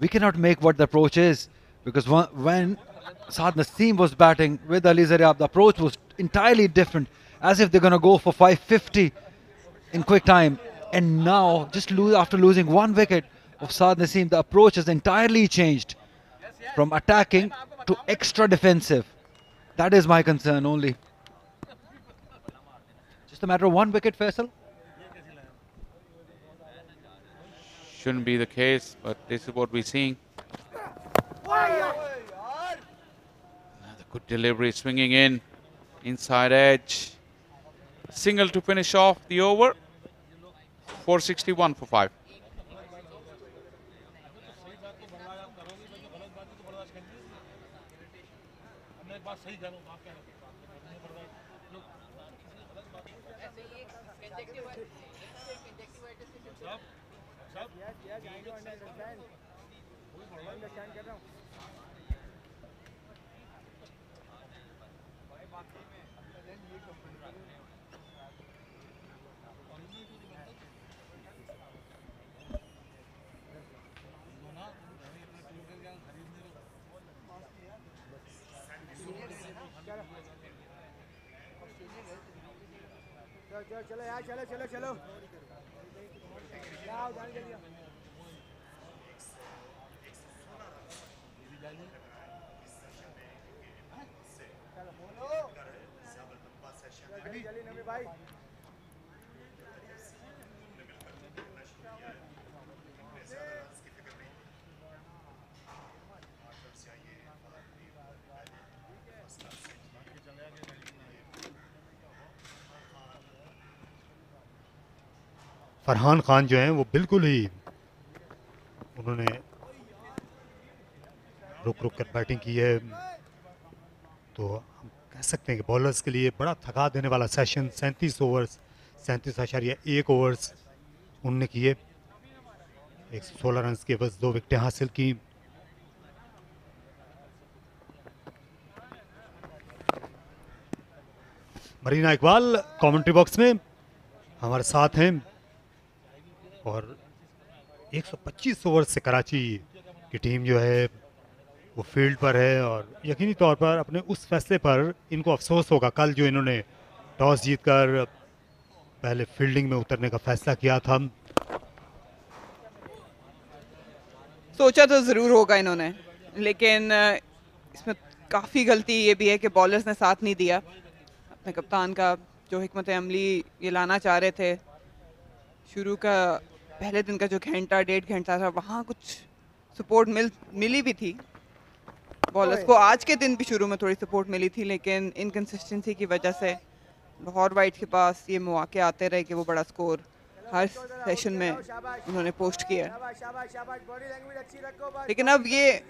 We cannot make what the approach is, because when Saad Naseem was batting with Ali Zaryab, the approach was entirely different, as if they're going to go for 550 in quick time. And now, just after losing 1 wicket of Saad Naseem, the approach has entirely changed from attacking to extra defensive. That is my concern only. Just a matter of 1 wicket, Faisal. Shouldn't be the case, but this is what we're seeing. Another good delivery, swinging in, inside edge. Single to finish off the over. 461 for 5. चलो यार चलो चलो चलो जाओ जाने जल्दी जल्दी नबी भाई फरहान खान जो हैं वो बिल्कुल ही उन्होंने रुक रुक कर बैटिंग की है, तो हम कह सकते हैं कि बॉलर्स के लिए बड़ा थका देने वाला सेशन। 37 ओवर्स 37.1 ओवर्स उन्होंने किए, 116 रन के बस 2 विकेटें हासिल की। मरीना इकबाल कमेंट्री बॉक्स में हमारे साथ हैं और 125 ओवर से कराची कि टीम जो है वो फील्ड पर है और यकीनी तौर पर अपने उस फैसले पर इनको अफसोस होगा कल जो इन्होंने टॉस जीतकर पहले फील्डिंग में उतरने का फैसला किया था। सोचा तो ज़रूर होगा इन्होंने, लेकिन इसमें काफ़ी गलती ये भी है कि बॉलर्स ने साथ नहीं दिया अपने कप्तान का, जो हिकमत अमली ये लाना चाह रहे थे। शुरू का पहले दिन का जो घंटा 1.5 घंटा था वहाँ कुछ सपोर्ट मिली भी थी बॉलर्स को। आज के दिन भी शुरू में थोड़ी सपोर्ट मिली थी, लेकिन इनकन्सिस्टेंसी की वजह से लाहौर वाइट्स के पास ये मौके आते रहे कि वो बड़ा स्कोर हर सेशन में उन्होंने पोस्ट किया। लेकिन अब ये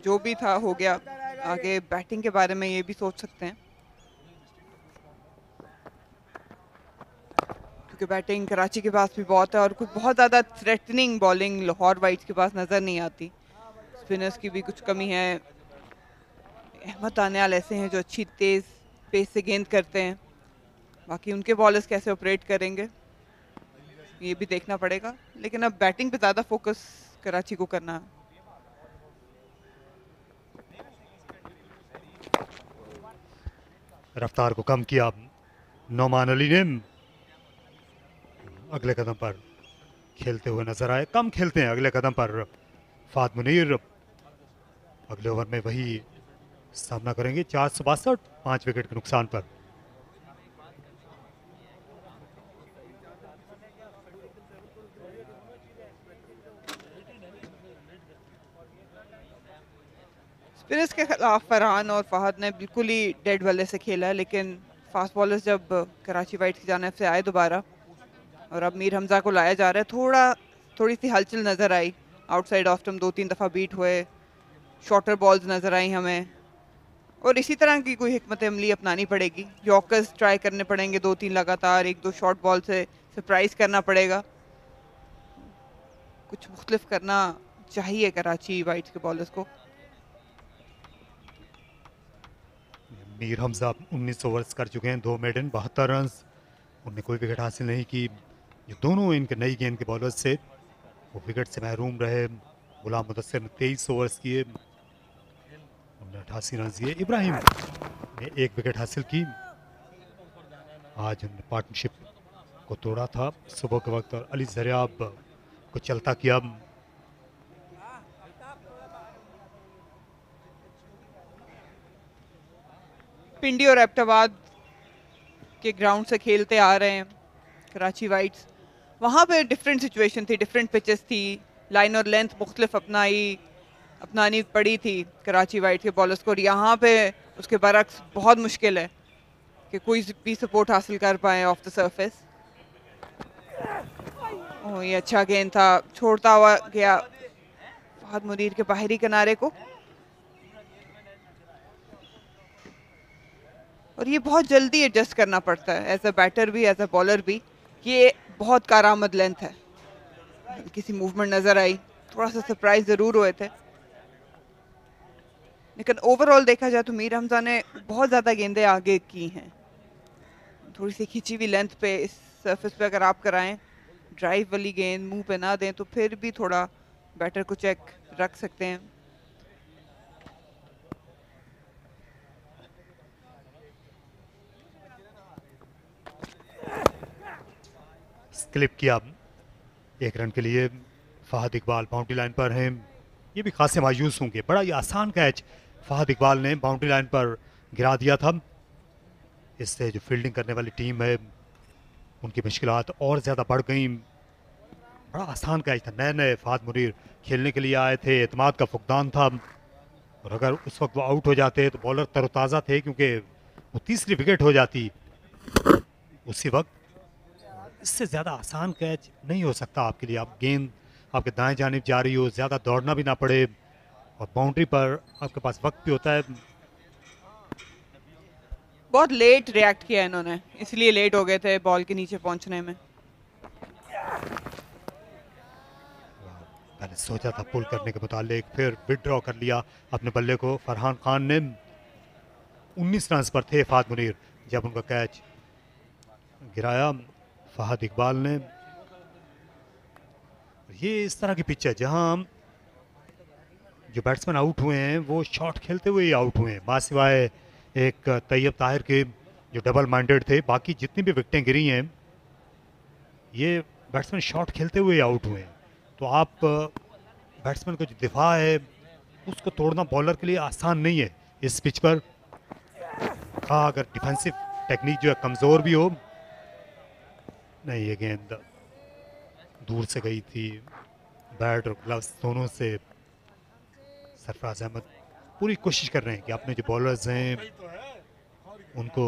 जो भी था हो गया। आगे बैटिंग के बारे में ये भी सोच सकते हैं, क्योंकि बैटिंग कराची के पास भी बहुत है और कुछ बहुत ज़्यादा थ्रेटनिंग बॉलिंग लाहौर वाइट्स के पास नज़र नहीं आती। स्पिनर्स की भी कुछ कमी है। अहमद आनेवाल ऐसे हैं जो अच्छी तेज़ पेस से गेंद करते हैं, बाकी उनके बॉलर्स कैसे ऑपरेट करेंगे ये भी देखना पड़ेगा। लेकिन अब बैटिंग पे ज़्यादा फोकस कराची को करना है। रफ्तार को कम किया नौमान अली ने, अगले कदम पर खेलते हुए नजर आए। कम खेलते हैं अगले कदम पर फाद मुनीर। अगले ओवर में वही सामना करेंगे 462 5 विकेट के नुकसान पर। स्पिनर्स के खिलाफ फरहान और फहद ने बिल्कुल ही डेड वाले से खेला, लेकिन फास्ट बॉलर्स जब कराची वाइट्स की जानिब से आए दोबारा और अब मीर हमजा को लाया जा रहा है, थोड़ी सी हलचल नज़र आई। आउटसाइड ऑफ स्टंप 2-3 दफ़ा बीट हुए, शॉर्टर बॉल्स नज़र आई हमें, और इसी तरह की कोई हिकमत अमली अपनानी पड़ेगी। यॉर्कर्स ट्राई करने पड़ेंगे 2-3 लगातार, 1-2 शॉर्ट बॉल से सरप्राइज करना पड़ेगा। कुछ मुख्तलिफ करना चाहिए कराची वाइट्स के बॉलर्स को। मीर हमजा 19 ओवर्स कर चुके हैं, 2 मेडन 72 रन, उनने कोई विकेट हासिल नहीं की। ये दोनों इनके नई गेंद के बॉलर्स से वो विकेट से महरूम रहे। गुलाम मुदस्सिर ने 23 ओवर्स किए, उन्होंने 88 रन दिए। इब्राहिम ने 1 विकेट हासिल की। आज उन्होंने पार्टनरशिप को तोड़ा था सुबह के वक्त और अली जरियाब को चलता किया। पिंडी और एबटाबाद के ग्राउंड से खेलते आ रहे हैं कराची वाइट्स। वहाँ पे डिफरेंट सिचुएशन थी, डिफरेंट पिचेस थी, लाइन और लेंथ मुख्तलिफ अपनानी पड़ी थी कराची वाइट्स के बॉलर्स को। और यहाँ पे उसके बरक्स बहुत मुश्किल है कि कोई भी सपोर्ट हासिल कर पाए ऑफ द सरफेस। ओह, ये अच्छा गेंद था, छोड़ता हुआ गया फहद मुनीर के बाहरी किनारे को। और ये बहुत जल्दी एडजस्ट करना पड़ता है एज अ बैटर भी एज अ बॉलर भी। ये बहुत कारआमद लेंथ है, किसी मूवमेंट नज़र आई, थोड़ा सा सरप्राइज ज़रूर हुए थे। लेकिन ओवरऑल देखा जाए तो मीर हमजा ने बहुत ज़्यादा गेंदें आगे की हैं। थोड़ी सी खिंची हुई लेंथ पे इस सरफेस पे अगर आप कराएं, ड्राइव वाली गेंद मुंह पे ना दें तो फिर भी थोड़ा बैटर को चेक रख सकते हैं। क्लिप किया 1 रन के लिए। फहद इकबाल बाउंड्री लाइन पर हैं, ये भी खासे मायूस होंगे। बड़ा ही आसान कैच फहद इकबाल ने बाउंड्री लाइन पर गिरा दिया था। इससे जो फील्डिंग करने वाली टीम है उनकी मुश्किलात और ज़्यादा बढ़ गई। बड़ा आसान कैच था, नए नए फहद मुनीर खेलने के लिए आए थे, एतमाद का फुकदान था, और अगर उस वक्त वो आउट हो जाते तो बॉलर तरोताज़ा थे क्योंकि वो तीसरी विकेट हो जाती उसी वक्त। इससे ज़्यादा आसान कैच नहीं हो सकता आपके लिए। आप गेंद आपके दाएं जानिब जा रही हो, ज़्यादा दौड़ना भी ना पड़े और बाउंड्री पर आपके पास वक्त भी होता है। बहुत लेट रिएक्ट किया इन्होंने, इसलिए लेट हो गए थे बॉल के नीचे पहुंचने में। मैंने सोचा था पुल करने के मुतालिक, फिर विड्रॉ कर लिया अपने बल्ले को। फरहान खान ने 19 रन पर थे फहद मुनीर जब उनका कैच गिराया फहद इकबाल ने। ये इस तरह की पिच है जहां जो बैट्समैन आउट हुए हैं वो शॉट खेलते हुए ही आउट हुए हैं, मां सिवाय एक तैयब ताहिर के जो डबल माइंडेड थे। बाकी जितनी भी विकेटें गिरी हैं ये बैट्समैन शॉट खेलते हुए आउट हुए हैं। तो आप बैट्समैन का जो दिफा है उसको तोड़ना बॉलर के लिए आसान नहीं है इस पिच पर। हाँ, अगर डिफेंसिव टेक्निक जो है कमज़ोर भी हो। नहीं, ये गेंद दूर से गई थी, बैट और ग्लव्स दोनों से। सरफराज अहमद पूरी कोशिश कर रहे हैं कि अपने जो बॉलर्स हैं उनको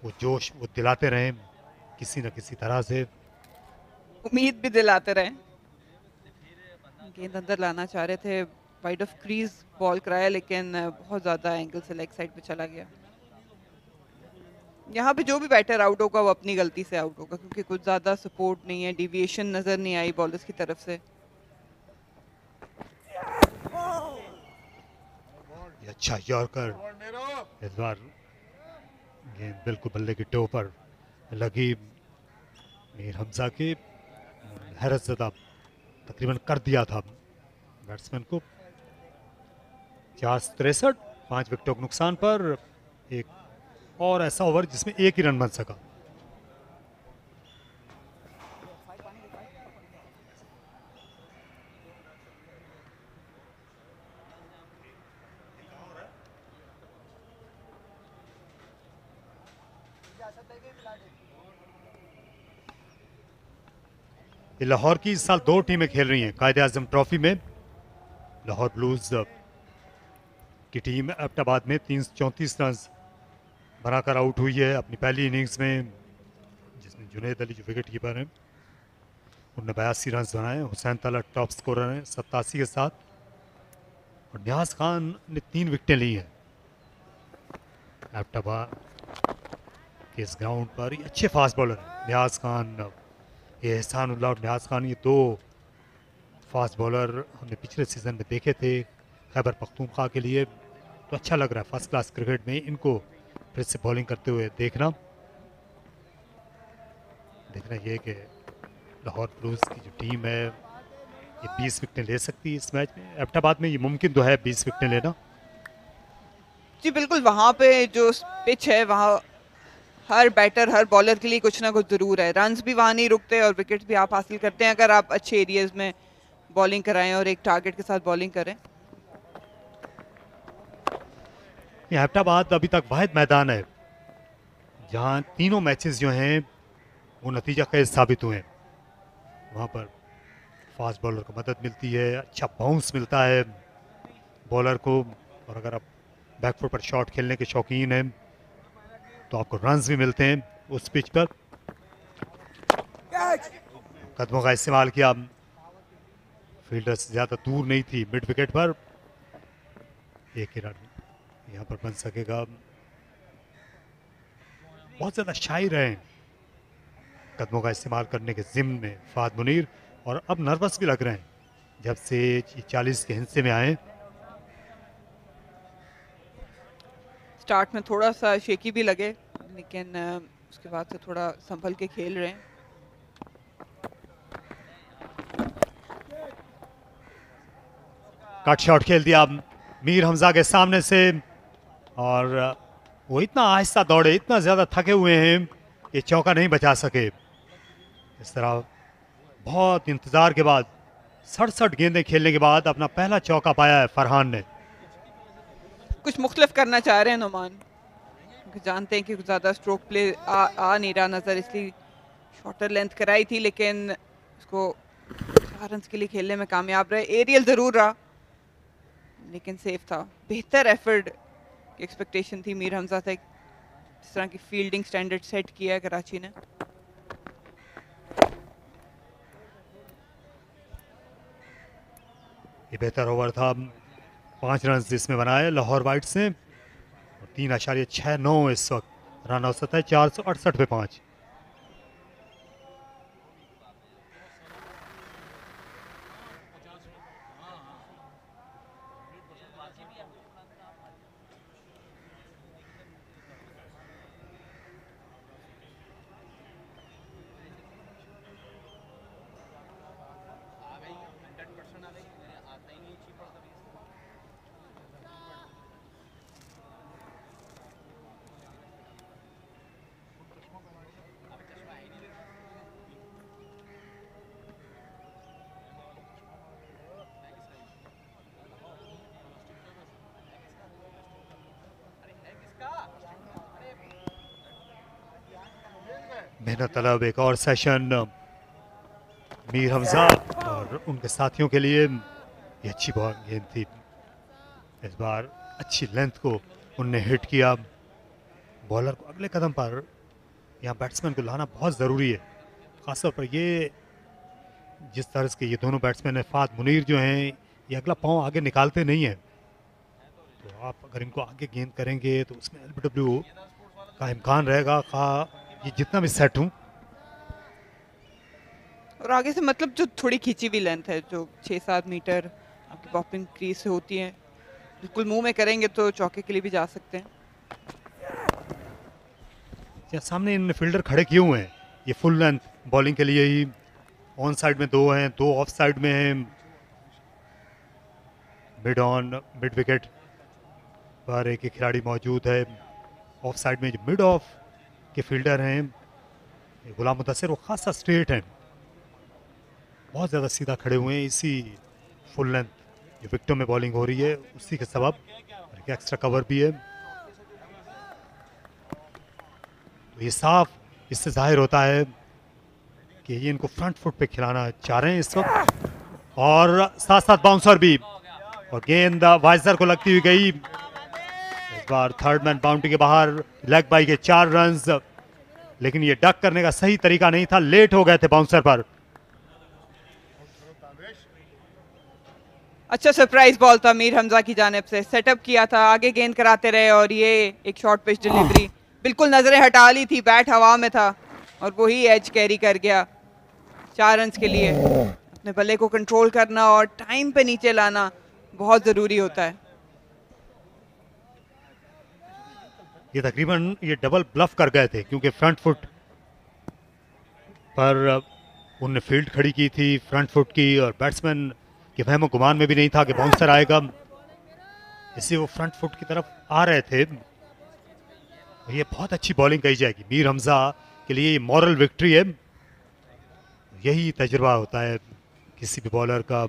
वो जोश वो दिलाते रहें किसी न किसी तरह से, उम्मीद भी दिलाते रहे। गेंद अंदर लाना चाह रहे थे, वाइड ऑफ क्रीज बॉल कराया लेकिन बहुत ज़्यादा एंगल से लेग साइड पे चला गया। यहाँ पे जो भी बैटर आउट होगा वो अपनी गलती से आउट होगा क्योंकि कुछ ज़्यादा सपोर्ट नहीं है, डिविएशन नज़र नहीं आई बॉलर्स की तरफ से। अच्छा यॉर्कर, इस बार गेंद बिल्कुल बल्ले की टो पर लगी। मीर हमजा के हैरत ज़दा तकरीबन कर दिया था बैट्समैन को। 463, 5 विकेटों के नुकसान पर एक और ऐसा ओवर जिसमें एक ही रन बन सका। ये लाहौर की इस साल 2 टीमें खेल रही हैं कायद-ए-आज़म ट्रॉफी में। लाहौर ब्लूज की टीम एबटाबाद में 334 रन बनाकर आउट हुई है अपनी पहली इनिंग्स में, जिसमें जुनैद अली जो विकेट कीपर हैं उन्होंने 82 रन बनाए। हुसैन तला टॉप स्कोरर हैं 87 के साथ, और न्याज खान ने 3 विकेटें ली हैं एबटाबाद के इस ग्राउंड पर। ये अच्छे फास्ट बॉलर हैं न्याज खान, ये एहसानुल्लाह और न्याज खान, ये 2 फास्ट बॉलर हमने पिछले सीज़न में देखे थे खैबर पख्तूनख्वा के लिए। तो अच्छा लग रहा है फर्स्ट क्लास क्रिकेट में इनको फिर से बॉलिंग करते हुए देखना ये कि लाहौर ब्लूज की जो टीम है ये 20 विकेटें ले सकती है इस मैच में। एबटाबाद में ये मुमकिन तो है 20 विकेटें लेना। जी बिल्कुल, वहाँ पे जो पिच है वहाँ हर बैटर हर बॉलर के लिए कुछ ना कुछ ज़रूर है। रन्स भी वहाँ नहीं रुकते और विकेट्स भी आप हासिल करते हैं अगर आप अच्छे एरियाज में बॉलिंग कराएं और एक टारगेट के साथ बॉलिंग करें। ये एबटाबाद अभी तक वाहिद मैदान है जहाँ तीनों मैचेस जो हैं वो नतीजा खेज साबित हुए हैं। वहाँ पर फास्ट बॉलर को मदद मिलती है, अच्छा बाउंस मिलता है बॉलर को, और अगर आप बैकफुट पर शॉट खेलने के शौकीन हैं तो आपको रन्स भी मिलते हैं उस पिच पर। कदमों का इस्तेमाल किया, फील्डर से ज़्यादा दूर नहीं थी मिड विकेट पर। एक ही रन यहाँ पर बन सकेगा। बहुत ज़्यादा शायर हैं कदमों का इस्तेमाल करने के ज़िम्न में फाद मुनीर, और अब नर्वस भी लग रहे हैं जब से 40 के हिस्से में आए। स्टार्ट में थोड़ा सा शेकी भी लगे लेकिन उसके बाद से थोड़ा संभल के खेल रहे हैं। कट शॉट खेल दिया मीर हमजा के सामने से, और वो इतना आहिस्ता दौड़े, इतना ज़्यादा थके हुए हैं कि चौका नहीं बचा सके। इस तरह बहुत इंतज़ार के बाद 67 गेंदें खेलने के बाद अपना पहला चौका पाया है फरहान ने। कुछ मुख्तलिफ करना चाह रहे हैं नुमान, क्योंकि जानते हैं कि कुछ ज़्यादा स्ट्रोक प्ले आ नहीं रहा नज़र, इसलिए शॉर्टर लेंथ कराई थी लेकिन उसको 4 रन के लिए खेलने में कामयाब रहे। एरियल ज़रूर रहा लेकिन सेफ था। बेहतर एफर्ट की एक्सपेक्टेशन थी मीर हमजा से, इस तरह की फील्डिंग स्टैंडर्ड सेट किया है कराची ने। ये बेहतर ओवर था, 5 रन जिसमें बनाए लाहौर वाइट्स ने, और 3.69 इस वक्त रन औसत है, 468 पे 5। मेहनत तलब एक और सेशन मीर हमजा और उनके साथियों के लिए ये अच्छी बॉल गेंद थी। इस बार अच्छी लेंथ को उनने हिट किया। बॉलर को अगले कदम पर यहाँ बैट्समैन को लाना बहुत ज़रूरी है, खासतौर पर ये जिस तरह के ये दोनों बैट्समैन है फात मुनीर जो हैं ये अगला पाँव आगे निकालते नहीं हैं, तो आप अगर इनको आगे गेंद करेंगे तो उसमें LBW का इम्कान रहेगा खा ये जितना भी सेट हूँ। और आगे से मतलब जो थोड़ी खींची हुई लेंथ है जो 6-7 मीटर आपकी पॉपिंग क्रीज से होती है, बिल्कुल मुंह में करेंगे तो चौके के लिए भी जा सकते हैं। सामने इन फील्डर खड़े किए हुए हैं, ये फुल लेंथ बॉलिंग के लिए ही। ऑन साइड में 2 हैं, 2 ऑफ साइड में हैं। मिड ऑन मिड विकेट पर एक खिलाड़ी मौजूद है। ऑफ साइड में जो मिड ऑफ के फील्डर हैं गुलाम मुदस्सिर, वो खासा स्ट्रेट हैं, बहुत ज़्यादा सीधा खड़े हुए हैं। इसी फुल लेंथ जो विकेटों में बॉलिंग हो रही है उसी के सबब एक एक्स्ट्रा कवर भी है। तो ये साफ इससे जाहिर होता है कि ये इनको फ्रंट फुट पे खिलाना चाह रहे हैं इस वक्त, और साथ साथ बाउंसर भी, और गेंद वाइजर को लगती हुई गई। इस बार थर्ड मैन बाउंड्री के बाहर, लेग बाई के 4 रन्स, लेकिन ये डक करने का सही तरीका नहीं था, लेट हो गए थे बाउंसर पर। अच्छा सरप्राइज बॉल था मीर हमजा की जानिब से, सेटअप किया था, आगे गेंद कराते रहे और ये एक शॉर्ट पिच डिलीवरी बिल्कुल नजरें हटा ली थी, बैट हवा में था और वही एज कैरी कर गया 4 रन्स के लिए। अपने बल्ले को कंट्रोल करना और टाइम पे नीचे लाना बहुत जरूरी होता है। ये तकरीबन ये डबल ब्लफ कर गए थे क्योंकि फ्रंट फुट पर उनने फील्ड खड़ी की थी फ्रंट फुट की, और बैट्समैन के वहमो गुमान में भी नहीं था कि बाउंसर आएगा, इससे वो फ्रंट फुट की तरफ आ रहे थे। ये बहुत अच्छी बॉलिंग कही जाएगी मीर हमजा के लिए, ये मॉरल विक्ट्री है। यही तजुर्बा होता है किसी भी बॉलर का,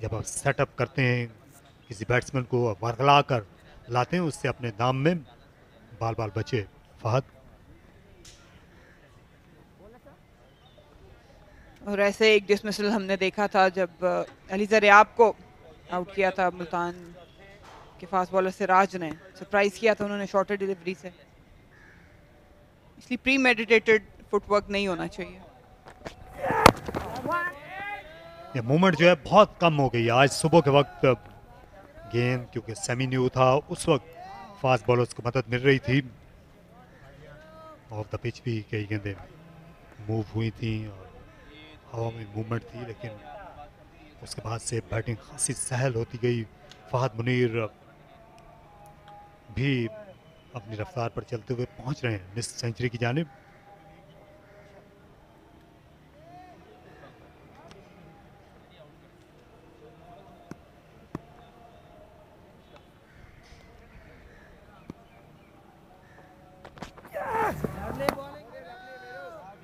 जब आप सेटअप करते हैं किसी बैट्समैन को वरगला कर लाते हैं, उससे अपने दाम में बाल बाल बचे। फहद और ऐसे एक डिसमिसल हमने देखा था जब अली ज़रियाब को आउट किया था मुल्तान के फास्ट बॉलर सिराज ने, सरप्राइज किया था उन्होंने शॉर्टर डिलीवरी से, इसलिए प्री मेडिटेटेड फुटवर्क नहीं होना चाहिए। ये मूवमेंट जो है बहुत कम हो गई आज सुबह के वक्त, गेंद क्योंकि सेमी न्यू था उस वक्त फास्ट बॉलर्स को मदद मिल रही थी। ऑफ द पिच भी कई गेंदें मूव हुई थी और हवा में मूवमेंट थी, लेकिन उसके बाद से बैटिंग खासी सहल होती गई। फहद मुनीर भी अपनी रफ्तार पर चलते हुए पहुंच रहे हैं मिस सेंचुरी की जानिब।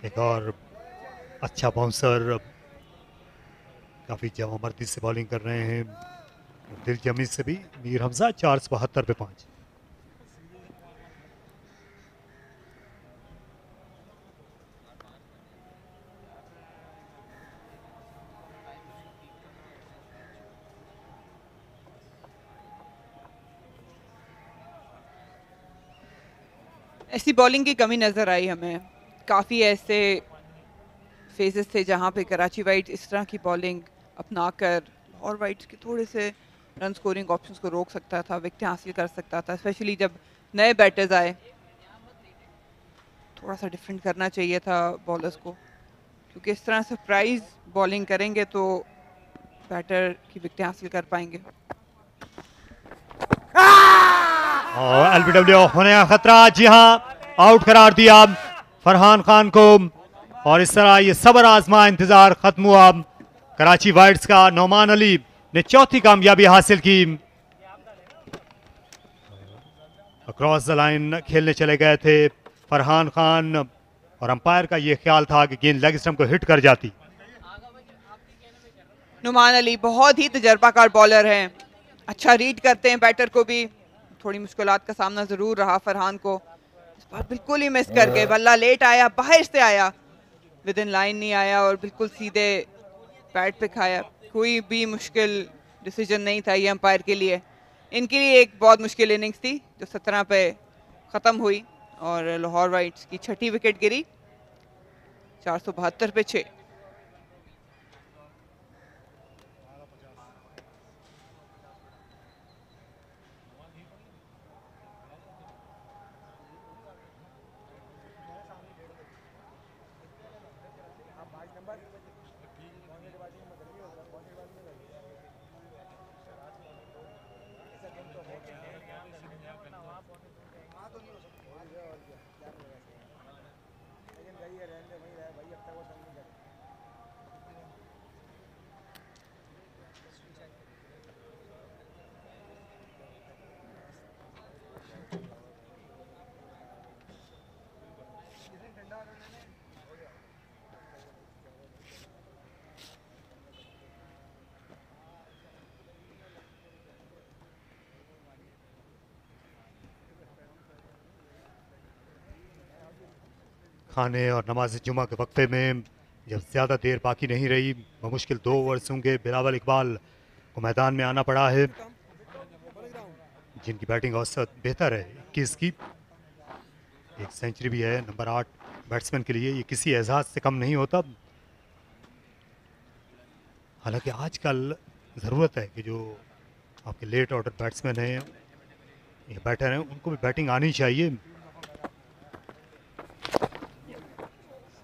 एक और अच्छा बाउंसर, काफी जवामर्दी से बॉलिंग कर रहे हैं, दिल जमी से भी मीर हमजा 472 पे 5। ऐसी बॉलिंग की कमी नजर आई हमें, काफी ऐसे फेजेस थे जहां पे कराची वाइट इस तरह की बॉलिंग अपनाकर और वाइट्स के थोड़े से रन स्कोरिंग ऑप्शंस को रोक सकता था, विकेट हासिल कर सकता था, स्पेशली जब नए बैटर्स आए। थोड़ा सा डिफरेंट करना चाहिए था बॉलर्स को, क्योंकि इस तरह सरप्राइज बॉलिंग करेंगे तो बैटर की विकेट हासिल कर पाएंगे। और LBW होने का खतरा, जी हाँ, आउट करार दिया फरहान खान को, और इस तरह ये सबर आजमा इंतजार खत्म हुआ। कराची वाइट्स का नौमान अली ने चौथी कामयाबी हासिल की। अक्रॉस द लाइन खेलने चले गए थे फरहान खान, और अंपायर का ये ख्याल था कि गेंद लेग स्टंप को हिट कर जाती। नुमान अली बहुत ही तजर्बाकार बॉलर हैं, अच्छा रीड करते हैं बैटर को भी। थोड़ी मुश्किलात का सामना जरूर रहा फरहान को, बार बिल्कुल ही मिस कर गए। बल्ला लेट आया, बाहर से आया, विद इन लाइन नहीं आया और बिल्कुल सीधे पैड पे खाया। कोई भी मुश्किल डिसीजन नहीं था ये अंपायर के लिए। इनके लिए एक बहुत मुश्किल इनिंग्स थी जो 17 पे ख़त्म हुई और लाहौर वाइट्स की छठी विकेट गिरी 472 पे 6। खाने और नमाज जुमा के वक्फे में जब ज़्यादा देर बाकी नहीं रही, बमुश्किल 2 ओवर्स होंगे, बिलावल इकबाल को मैदान में आना पड़ा है, जिनकी बैटिंग औसत बेहतर है 21 की। एक सेंचुरी भी है नंबर 8 बैट्समैन के लिए, ये किसी एजाज से कम नहीं होता। हालांकि आजकल ज़रूरत है कि जो आपके लेट ऑर्डर बैट्समैन हैं, ये बैटर हैं, उनको भी बैटिंग आनी चाहिए।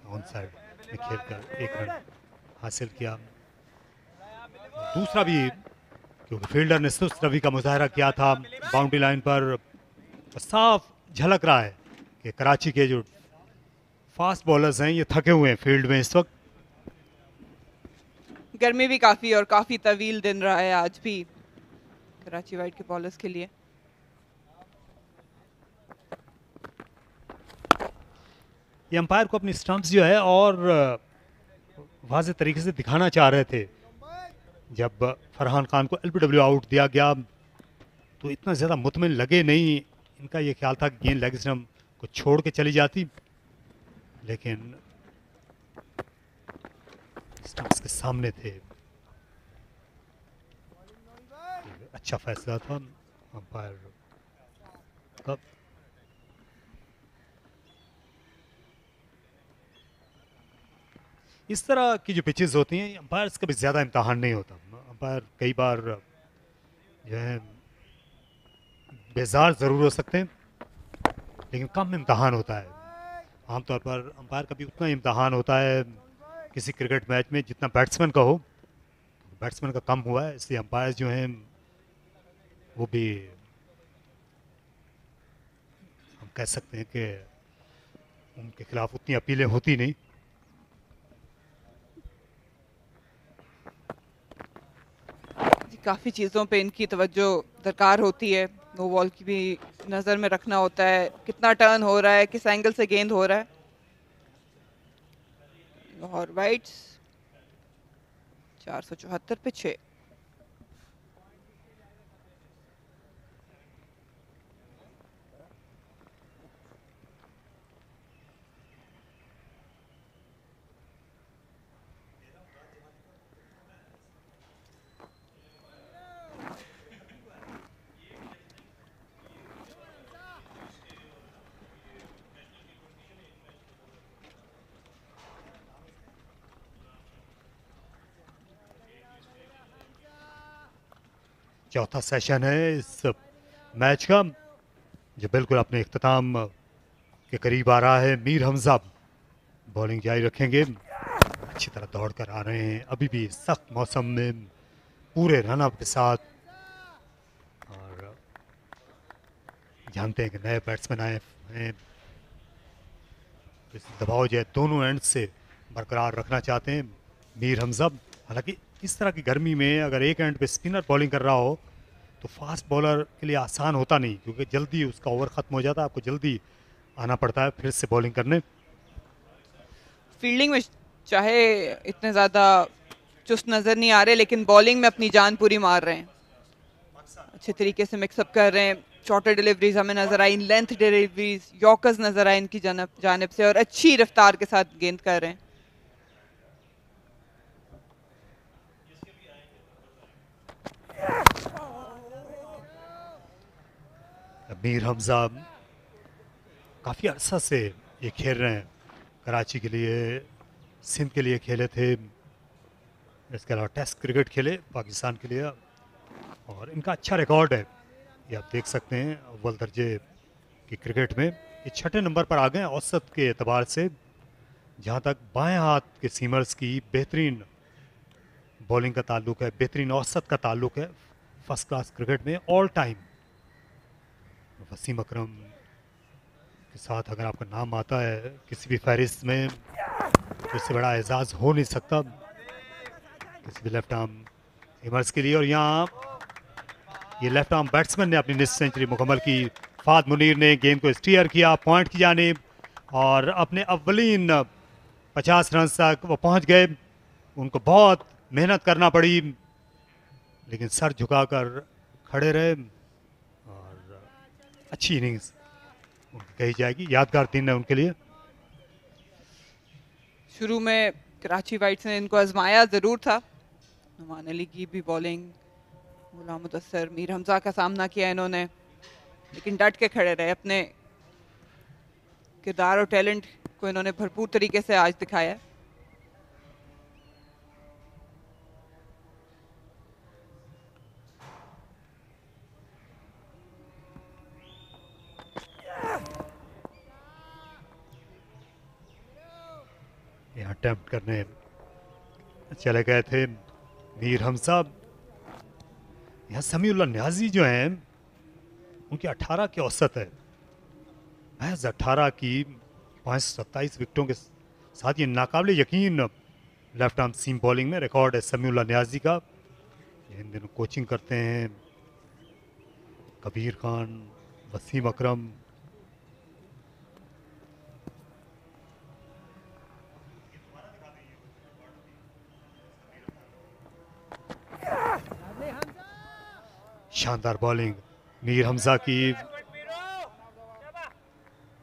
ऑन साइड में खेलकर 1 रन हासिल किया। दूसरा भी, क्योंकि फील्डर ने सुस्त रवि का मुजाहरा किया था बाउंड्री लाइन पर, तो साफ झलक रहा है कि कराची के जो फास्ट बॉलर्स हैं ये थके हुए हैं फील्ड में इस वक्त। गर्मी भी काफ़ी और काफ़ी तवील दिन रहा है आज भी कराची वाइट के बॉलर्स के लिए। ये अंपायर को अपनी स्टंप्स जो है और वाज़े तरीके से दिखाना चाह रहे थे। जब फरहान खान को एलबीडब्ल्यू आउट दिया गया तो इतना ज़्यादा मुतमिन लगे नहीं। इनका ये ख्याल था कि गेंद लेग स्टंप को छोड़ के चली जाती, लेकिन स्टंप्स के सामने थे। अच्छा फैसला था अंपायर का। इस तरह की जो पिचेस होती हैं, अंपायर्स का भी ज़्यादा इम्तहान नहीं होता। अंपायर कई बार जो है बेजार ज़रूर हो सकते हैं, लेकिन कम इम्तहान होता है। आमतौर पर अंपायर का भी उतना इम्तहान होता है किसी क्रिकेट मैच में जितना बैट्समैन का हो। बैट्समैन का कम हुआ है, इसलिए अंपायर जो हैं वो भी हम कह सकते हैं कि उनके खिलाफ उतनी अपीलें होती नहीं। काफ़ी चीज़ों पे इनकी तवज्जो दरकार होती है। नो बॉल की भी नज़र में रखना होता है, कितना टर्न हो रहा है, किस एंगल से गेंद हो रहा है। लाहौर वाइट्स 474 पे 6। चौथा सेशन है इस मैच का, जो बिल्कुल अपने इख्तिताम के करीब आ रहा है। मीर हमजा बॉलिंग जारी रखेंगे, अच्छी तरह दौड़ कर आ रहे हैं अभी भी सख्त मौसम में पूरे रनअप के साथ, और जानते हैं कि नए बैट्समैन आए हैं, इस दबाव जो है दोनों एंड से बरकरार रखना चाहते हैं मीर हमजा। हालांकि इस तरह की गर्मी में अगर एक एंड पे स्पिनर बॉलिंग कर रहा हो तो फास्ट बॉलर के लिए आसान होता नहीं, क्योंकि जल्दी उसका ओवर ख़त्म हो जाता है, आपको जल्दी आना पड़ता है फिर से बॉलिंग करने। फील्डिंग में चाहे इतने ज़्यादा चुस्त नज़र नहीं आ रहे, लेकिन बॉलिंग में अपनी जान पूरी मार रहे हैं, अच्छे तरीके से मिक्सअप कर रहे हैं। शॉर्टर डिलीवरीज हमें नजर आई, लेंथ डिलीवरीज, यॉर्कर्स नजर आए इनकी जानिब से, और अच्छी रफ्तार के साथ गेंद कर रहे हैं। मीर हमजा काफ़ी अरसा से ये खेल रहे हैं, कराची के लिए, सिंध के लिए खेले थे, इसके अलावा टेस्ट क्रिकेट खेले पाकिस्तान के लिए, और इनका अच्छा रिकॉर्ड है, ये आप देख सकते हैं अव्वल दर्जे की क्रिकेट में। ये छठे नंबर पर आ गए हैं औसत के एतबार से। जहाँ तक बाएं हाथ के सीमर्स की बेहतरीन बॉलिंग का ताल्लुक है, बेहतरीन औसत का ताल्लुक है फर्स्ट क्लास क्रिकेट में ऑल टाइम, वसीम अकरम के साथ अगर आपका नाम आता है किसी भी फहरिस्त में तो इससे बड़ा एजाज़ हो नहीं सकता किसी भी लेफ्ट आर्म सीमर्स के लिए। और यहाँ ये लेफ्ट आर्म बैट्समैन ने अपनी निस्फ सेंचुरी मुकम्मल की। फाद मुनीर ने गेंद को स्टीयर किया पॉइंट की जानिब, और अपने अव्वलीन 50 रन तक वो पहुंच गए। उनको बहुत मेहनत करना पड़ी, लेकिन सर झुकाकर खड़े रहे, और अच्छी इनिंग्स उनकी कही जाएगी, यादगार दिन है उनके लिए। शुरू में कराची वाइट्स ने इनको आजमाया ज़रूर था, नुमान अली की भी बॉलिंग, गुलाम मुदस्सर, मीर हमजा का सामना किया इन्होंने, लेकिन डट के खड़े रहे। अपने किरदार और टैलेंट को इन्होंने भरपूर तरीके से आज दिखाया। यहाँ अटेम्प्ट करने चले गए थे मीर हमजा। यहाँ समीउल्लाह न्याजी जो हैं उनकी 18 की औसत है, महज 18 की 527 विकेटों के साथ ये नाकाबिले यकीन लेफ्ट आर्म सीम बॉलिंग में रिकॉर्ड है समीउल्लाह न्याजी का। इन दिनों कोचिंग करते हैं कबीर खान, वसीम अकरम। शानदार बॉलिंग मीर हमजा की।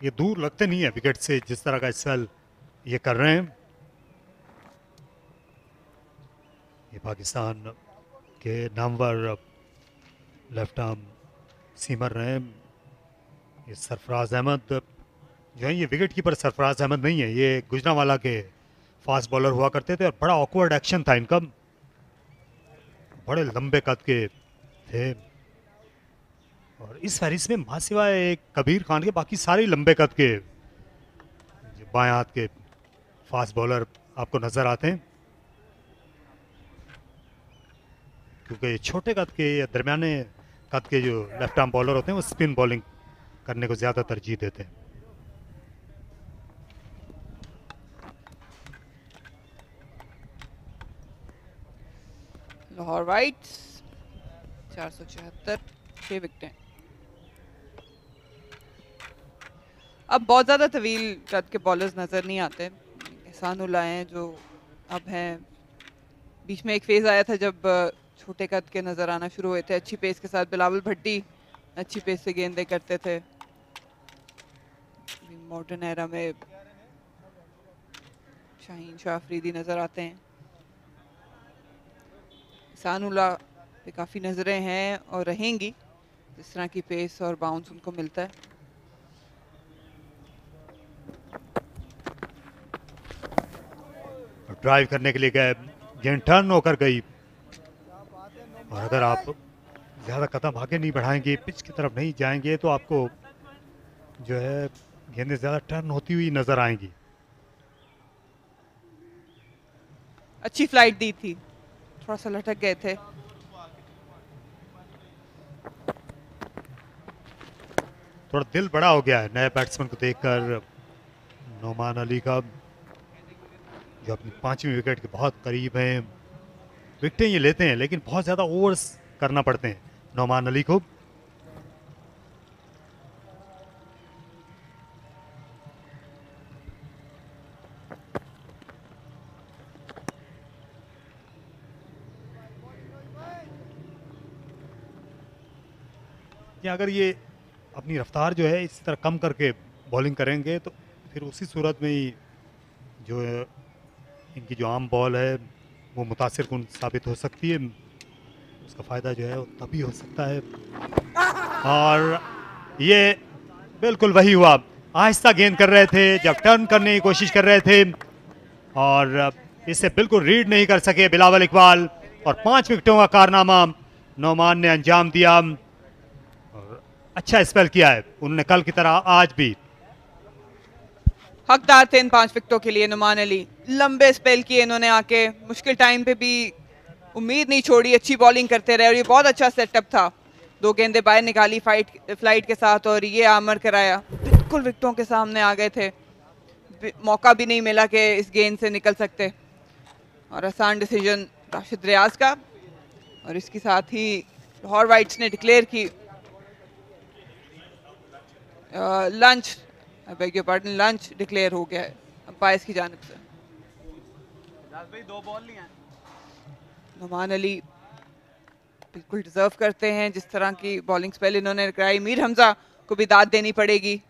ये दूर लगते नहीं है विकेट से जिस तरह का स्पेल ये कर रहे हैं। ये पाकिस्तान के नामवर लेफ्ट आर्म सीमर रहे हैं। ये सरफराज अहमद जो है, ये विकेट कीपर सरफराज अहमद नहीं है, ये गुजरांवाला के फास्ट बॉलर हुआ करते थे, और बड़ा ऑकवर्ड एक्शन था इनका, बड़े लंबे कद के थे। और इस फहरिस्त में मां सिवाय एक कबीर खान के बाकी सारे लंबे कद के बाएं हाथ के फास्ट बॉलर आपको नजर आते हैं, क्योंकि छोटे कद के या दरमियाने कद के जो लेफ्ट आर्म बॉलर होते हैं वो स्पिन बॉलिंग करने को ज्यादा तरजीह देते हैं। लाहौर वाइट्स 474, 6 विकेटें। अब बहुत ज़्यादा तवील कद के बॉलर्स नज़र नहीं आते। एहसानुल्लाह हैं जो अब हैं, बीच में एक फेज़ आया था जब छोटे कद के नज़र आना शुरू हुए थे अच्छी पेस के साथ। बिलावल भट्टी अच्छी पेस से गेंदें करते थे। मॉडर्न एरा में शाहीन शाह अफरीदी नज़र आते हैं। एहसानुल्लाह पे काफ़ी नज़रें हैं और रहेंगी, जिस तरह की पेस और बाउंस उनको मिलता है। ड्राइव करने के लिए गए, गेंद टर्न होकर गई, और अगर आप ज़्यादा कदम आगे नहीं बढ़ाएंगे, पिच की तरफ नहीं जाएंगे, तो आपको जो है गेंदें ज़्यादा टर्न होती हुई नज़र आएंगी। अच्छी फ्लाइट दी थी, थोड़ा सा लटक गए थे। थोड़ा दिल बड़ा हो गया है नए बैट्समैन को देखकर नौमान अली का, जो अपनी 5वीं विकेट के बहुत करीब हैं। विकेटें ये लेते हैं लेकिन बहुत ज़्यादा ओवर्स करना पड़ते हैं नौमान अली को। या अगर ये अपनी रफ्तार जो है इसी तरह कम करके बॉलिंग करेंगे तो फिर उसी सूरत में ही जो इनकी जो आम बॉल है वो मुतासिर कुन साबित हो सकती है, उसका फ़ायदा जो है वो तभी हो सकता है। और ये बिल्कुल वही हुआ, आहिस्ता गेंद कर रहे थे जब टर्न करने की कोशिश कर रहे थे और इसे बिल्कुल रीड नहीं कर सके बिलावल इकबाल, और 5 विकेटों का कारनामा नौमान ने अंजाम दिया और अच्छा स्पेल किया है उन्होंने कल की तरह आज भी। हकदार थे इन 5 विकेटों के लिए नुमान अली, लंबे स्पेल किए इन्होंने आके, मुश्किल टाइम पे भी उम्मीद नहीं छोड़ी, अच्छी बॉलिंग करते रहे और ये बहुत अच्छा सेटअप था। 2 गेंदें बाहर निकाली फ्लाइट के साथ और ये आमर कराया, बिल्कुल विकेटों के सामने आ गए थे, मौका भी नहीं मिला कि इस गेंद से निकल सकते और आसान डिसीजन राशिद रियाज का। और इसके साथ ही लाहौर वाइट्स ने डिक्लेयर की lunch, I beg your pardon, lunch declare हो गया है अंपायर्स की जानिब से। नुमान अली बिल्कुल डिजर्व करते हैं जिस तरह की बॉलिंग स्पेल इन्होंने कराई। मीर हमजा को भी दाद देनी पड़ेगी,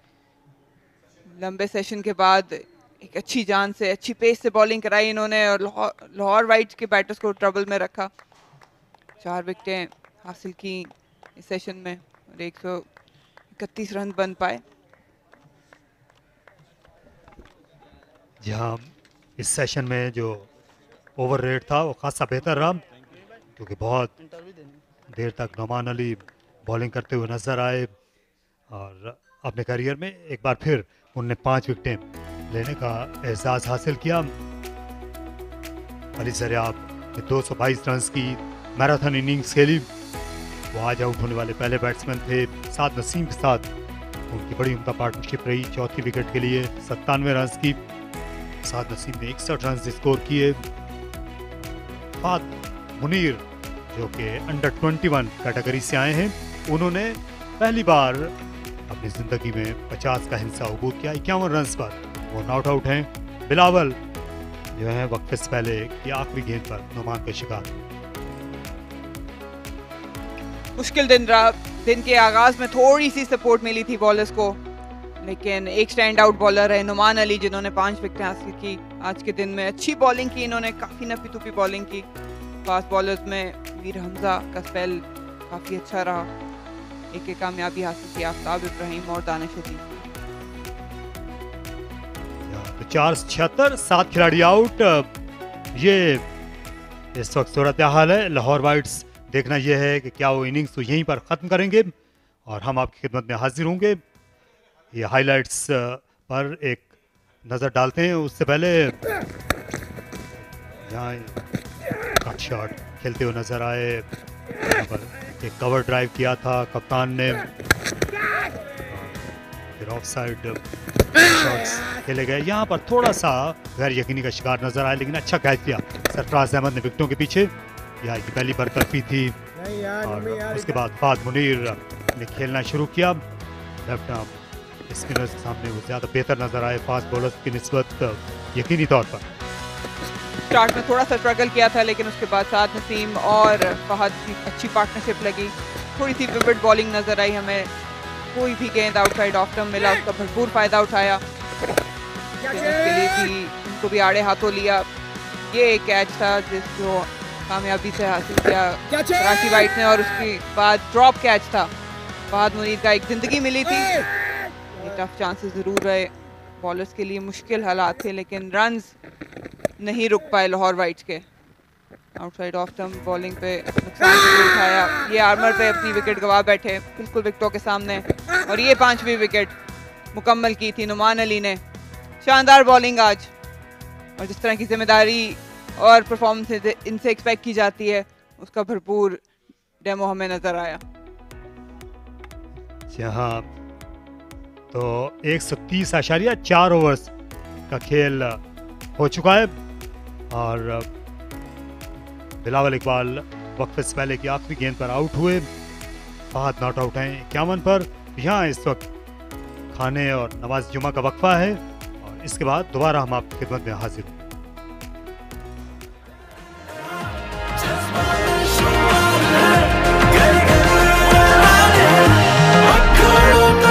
लंबे सेशन के बाद एक अच्छी जान से अच्छी पेस से बॉलिंग कराई इन्होंने और लाहौर वाइट्स के बैटर्स को ट्रबल में रखा। 4 विकेटें हासिल की इस सेशन में और 131 रन बन पाए। जहां इस सेशन में जो ओवर रेट था वो खासा बेहतर रहा क्योंकि बहुत देर तक नौमान अली बॉलिंग करते हुए नजर आए और अपने करियर में एक बार फिर उनने 5 विकेटें लेने का एहसास हासिल किया। अली जरियाब ने 222 रन की मैराथन इनिंग्स खेली, वो आज आउट होने वाले पहले बैट्समैन थे। साद नसीम के साथ उनकी बड़ी उम्दा पार्टनरशिप रही, चौथी विकेट के लिए 97 रन की। साद नसीम ने 61 रन स्कोर किए। फाद मुनीर जो कि अंडर 21 कैटेगरी से आए हैं, उन्होंने पहली बार अपनी जिंदगी में 50 का हिस्सा अबूर किया 51 रन पर, वो नॉट आउट हैं। बिलावल जो है वक्फे से पहले की आखिरी गेंद पर नुमान का शिकार। मुश्किल दिन रहा, दिन के आगाज में थोड़ी सी सपोर्ट मिली थी बॉलर्स को, लेकिन एक स्टैंड आउट बॉलर है नुमान अली जिन्होंने 5 विकेटें हासिल की। आज के दिन में अच्छी बॉलिंग की इन्होंने, काफ़ी नफी तुफी बॉलिंग की। फास्ट बॉलर्स में मीर हमजा का स्पेल काफ़ी अच्छा रहा, एक कामयाबी हासिल की आफ्ताब इब्राहिम और दानिश अजीज। 476, 7 खिलाड़ी आउट। ये इस वक्त सूरत हाल है। लाहौर वाइट्स देखना यह है कि क्या वो इनिंग्स तो यहीं पर ख़त्म करेंगे और हम आपकी खिदमत में हाजिर होंगे। ये हाइलाइट्स पर एक नज़र डालते हैं, उससे पहले यहाँ कट शॉट खेलते हुए नजर आए, यहाँ पर एक कवर ड्राइव किया था कप्तान ने, फिर ऑफ साइड शॉट्स खेले गए। यहाँ पर थोड़ा सा गैर यकीनी का शिकार नजर आया, लेकिन अच्छा कैच किया सरफराज अहमद ने विकेटों के पीछे। यहाँ की पहली बरतरफी थी और उसके बाद फाद मुनीर ने खेलना शुरू किया। लेफ्ट आर्म स्पिनर्स के सामने वो ज़्यादा बेहतर नजर आए फास्ट बॉलर्स की निस्बत यकीनी तौर पर। स्टार्ट में थोड़ा सा स्ट्रगल किया था, लेकिन उसके बाद साथ नसीम और फहद की अच्छी पार्टनरशिप लगी। थोड़ी सी विविड बॉलिंग नजर आई हमें, कोई भी गेंद आउटसाइड ऑफ स्टंप मिला उसका भरपूर फायदा उठाया, उसके लिए भी उनको भी आड़े हाथों लिया। ये एक कैच था जिसको कामयाबी से हासिल किया कराची वाइट ने और उसके बाद ड्रॉप कैच था। फहद मुनीर का एक जिंदगी मिली थी, टफ चांसेस जरूर रहे बॉलर्स के लिए, मुश्किल हालात थे, लेकिन रन्स नहीं रुक पाए लाहौर वाइट्स के। आउटसाइड ऑफ स्टंप बॉलिंग पे नुकसान उठाया, ये आर्मर पे अपनी विकेट गवा बैठे बिल्कुल विकेटों के सामने, और ये 5वीं विकेट मुकम्मल की थी नुमान अली ने। शानदार बॉलिंग आज, और जिस तरह की जिम्मेदारी और परफॉर्मेंस इनसे एक्सपेक्ट की जाती है उसका भरपूर डेमो हमें नजर आया। यहाँ तो 130.4 ओवर्स का खेल हो चुका है और बिलावल इकबाल वक्फे से पहले की आखिरी गेंद पर आउट हुए। फहद नॉट आउट हैं 51 पर। यहाँ इस वक्त खाने और नमाज जुमा का वक्फा है और इसके बाद दोबारा हम आपकी खिदमत में हाजिर हैं। I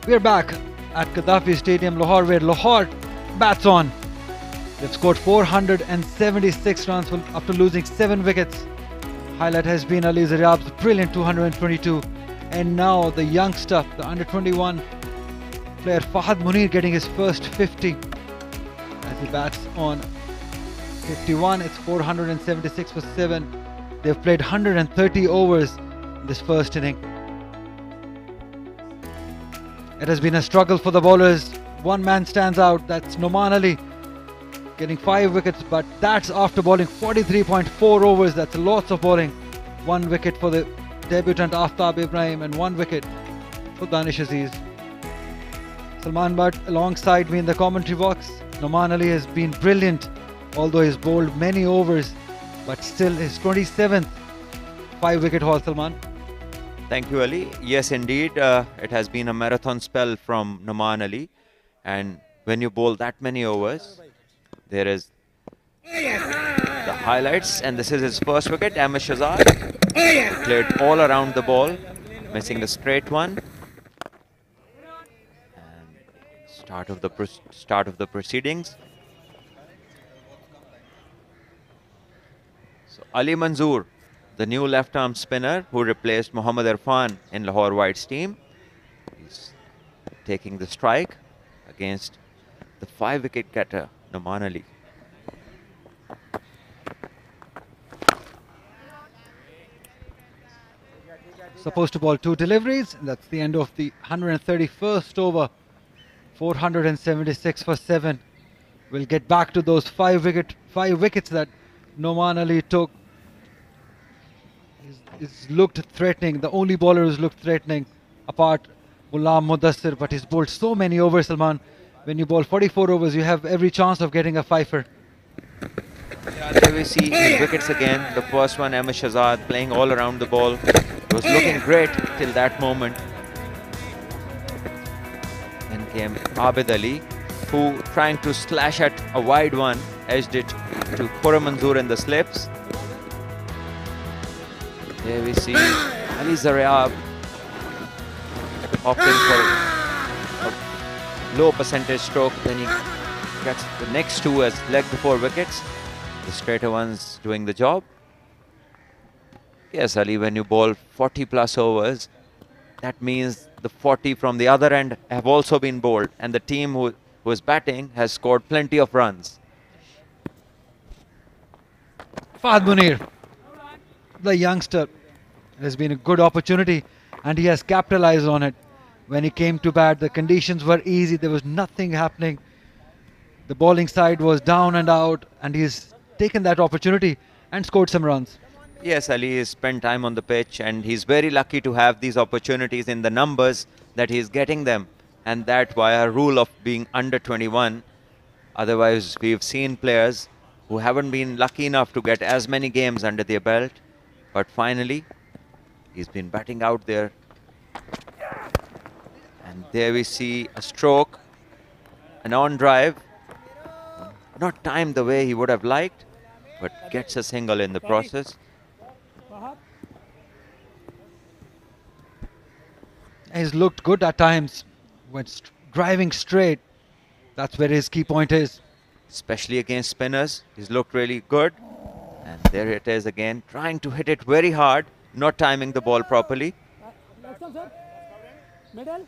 We're back at Gaddafi Stadium, Lahore, where Lahore bats on. They've scored 476 runs after losing 7 wickets. Highlight has been Ali Zaryab's brilliant 222. And now the youngster, the under-21 player Fahad Munir getting his first 50 as he bats on 51. It's 476 for 7. They've played 130 overs in this first inning. It has been a struggle for the bowlers. One man stands out, that's Noman Ali, getting 5 wickets, but that's after bowling 43.4 overs. That's lots of bowling. 1 wicket for the debutant Aftab Ibrahim and 1 wicket for Danish Aziz. Salman Butt alongside me in the commentary box. Noman Ali has been brilliant, although he's bowled many overs, but still his 27th 5-wicket haul, Salman. Thank you, Ali. Yes, indeed, it has been a marathon spell from Noman Ali. And when you bowl that many overs, there is the highlights. And this is his first wicket. Ahmed Shahzad played all around the ball, missing the straight one. And start of the proceedings. So Ali Manzoor, the new left-arm spinner who replaced Mohammad Irfan in Lahore White's team, he's taking the strike against the 5-wicket getter Noman Ali. Supposed to bowl 2 deliveries, and that's the end of the 131st over. 476 for 7. We'll get back to those 5 wickets that Noman Ali took. He's looked threatening, the only bowler who's looked threatening apart Ghulam Mudassir, but he's bowled so many overs, Salman. When you bowl 44 overs, you have every chance of getting a fifer. Yeah, there we see his wickets again. The first one, Ahmed Shahzad, playing all around the ball. He was looking great till that moment. Then came Abid Ali, who, trying to slash at a wide one, edged it to Khurram Manzoor in the slips. There we see Ali Zaryab opting for a low percentage stroke. Then he gets the next 2 as leg before wickets. The straighter ones doing the job. Yes, Ali, when you bowl 40 plus overs, that means the 40 from the other end have also been bowled, and the team who is batting has scored plenty of runs. Fahad Munir, the youngster, it has been a good opportunity and he has capitalized on it. When he came to bat, the conditions were easy, there was nothing happening. The bowling side was down and out, and he's taken that opportunity and scored some runs. Yes, Ali has spent time on the pitch, and he's very lucky to have these opportunities in the numbers that he's getting them, and that via a rule of being under 21. Otherwise, we've seen players who haven't been lucky enough to get as many games under their belt, but finally he's been batting out there. And there we see a stroke, an on drive, not timed the way he would have liked, but gets a single in the process. He's looked good at times when driving straight. That's where his key point is. Especially against spinners, he's looked really good. And there it is again, trying to hit it very hard, not timing the ball properly. And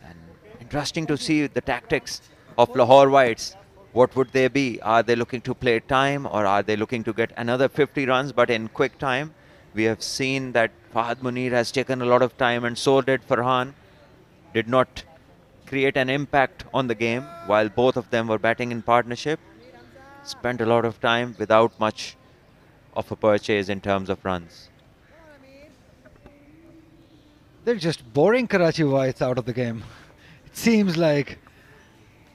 interesting to see the tactics of Lahore Whites. What would they be? Are they looking to play time, or are they looking to get another 50 runs but in quick time? We have seen that Fahad Munir has taken a lot of time, and so did Farhan. Did not create an impact on the game while both of them were batting in partnership. Spent a lot of time without much of a purchase in terms of runs. They're just boring Karachi Whites out of the game. It seems like,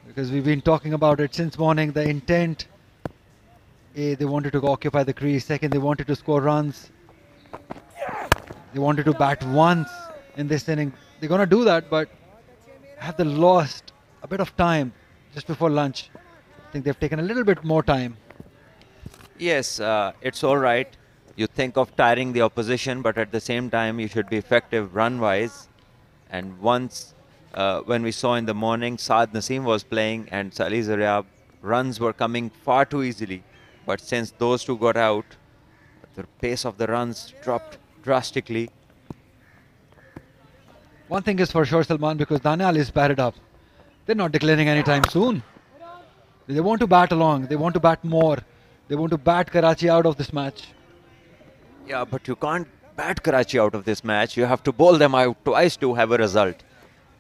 because we've been talking about it since morning, the intent, A, they wanted to occupy the crease. Second, they wanted to score runs. They wanted to bat once in this inning. They're going to do that, but have they lost a bit of time just before lunch? I think they've taken a little bit more time. Yes, it's all right. You think of tiring the opposition, but at the same time, you should be effective run-wise. And once when we saw in the morning Saad Naseem was playing and Ali Zaryab, runs were coming far too easily. But since those two got out, the pace of the runs dropped drastically. One thing is for sure, Salman, because Daniel is batted up. They're not declaring anytime soon. They want to bat along. They want to bat more. They want to bat Karachi out of this match. Yeah, but you can't bat Karachi out of this match. You have to bowl them out twice to have a result.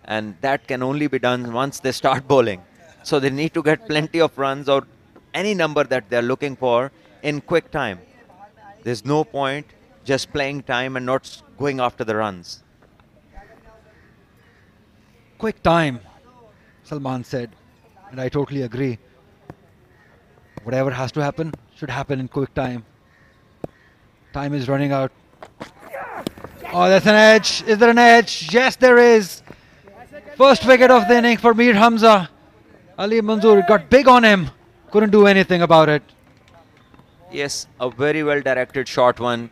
And that can only be done once they start bowling. So they need to get plenty of runs or any number that they're looking for in quick time. There's no point just playing time and not going after the runs. Quick time, Salman said, and I totally agree. Whatever has to happen should happen in quick time. Time is running out. Oh, that's an edge. Is there an edge? Yes, there is. First wicket of the inning for Mir Hamza. Ali Manzoor got big on him. Couldn't do anything about it. Yes, a very well directed short one.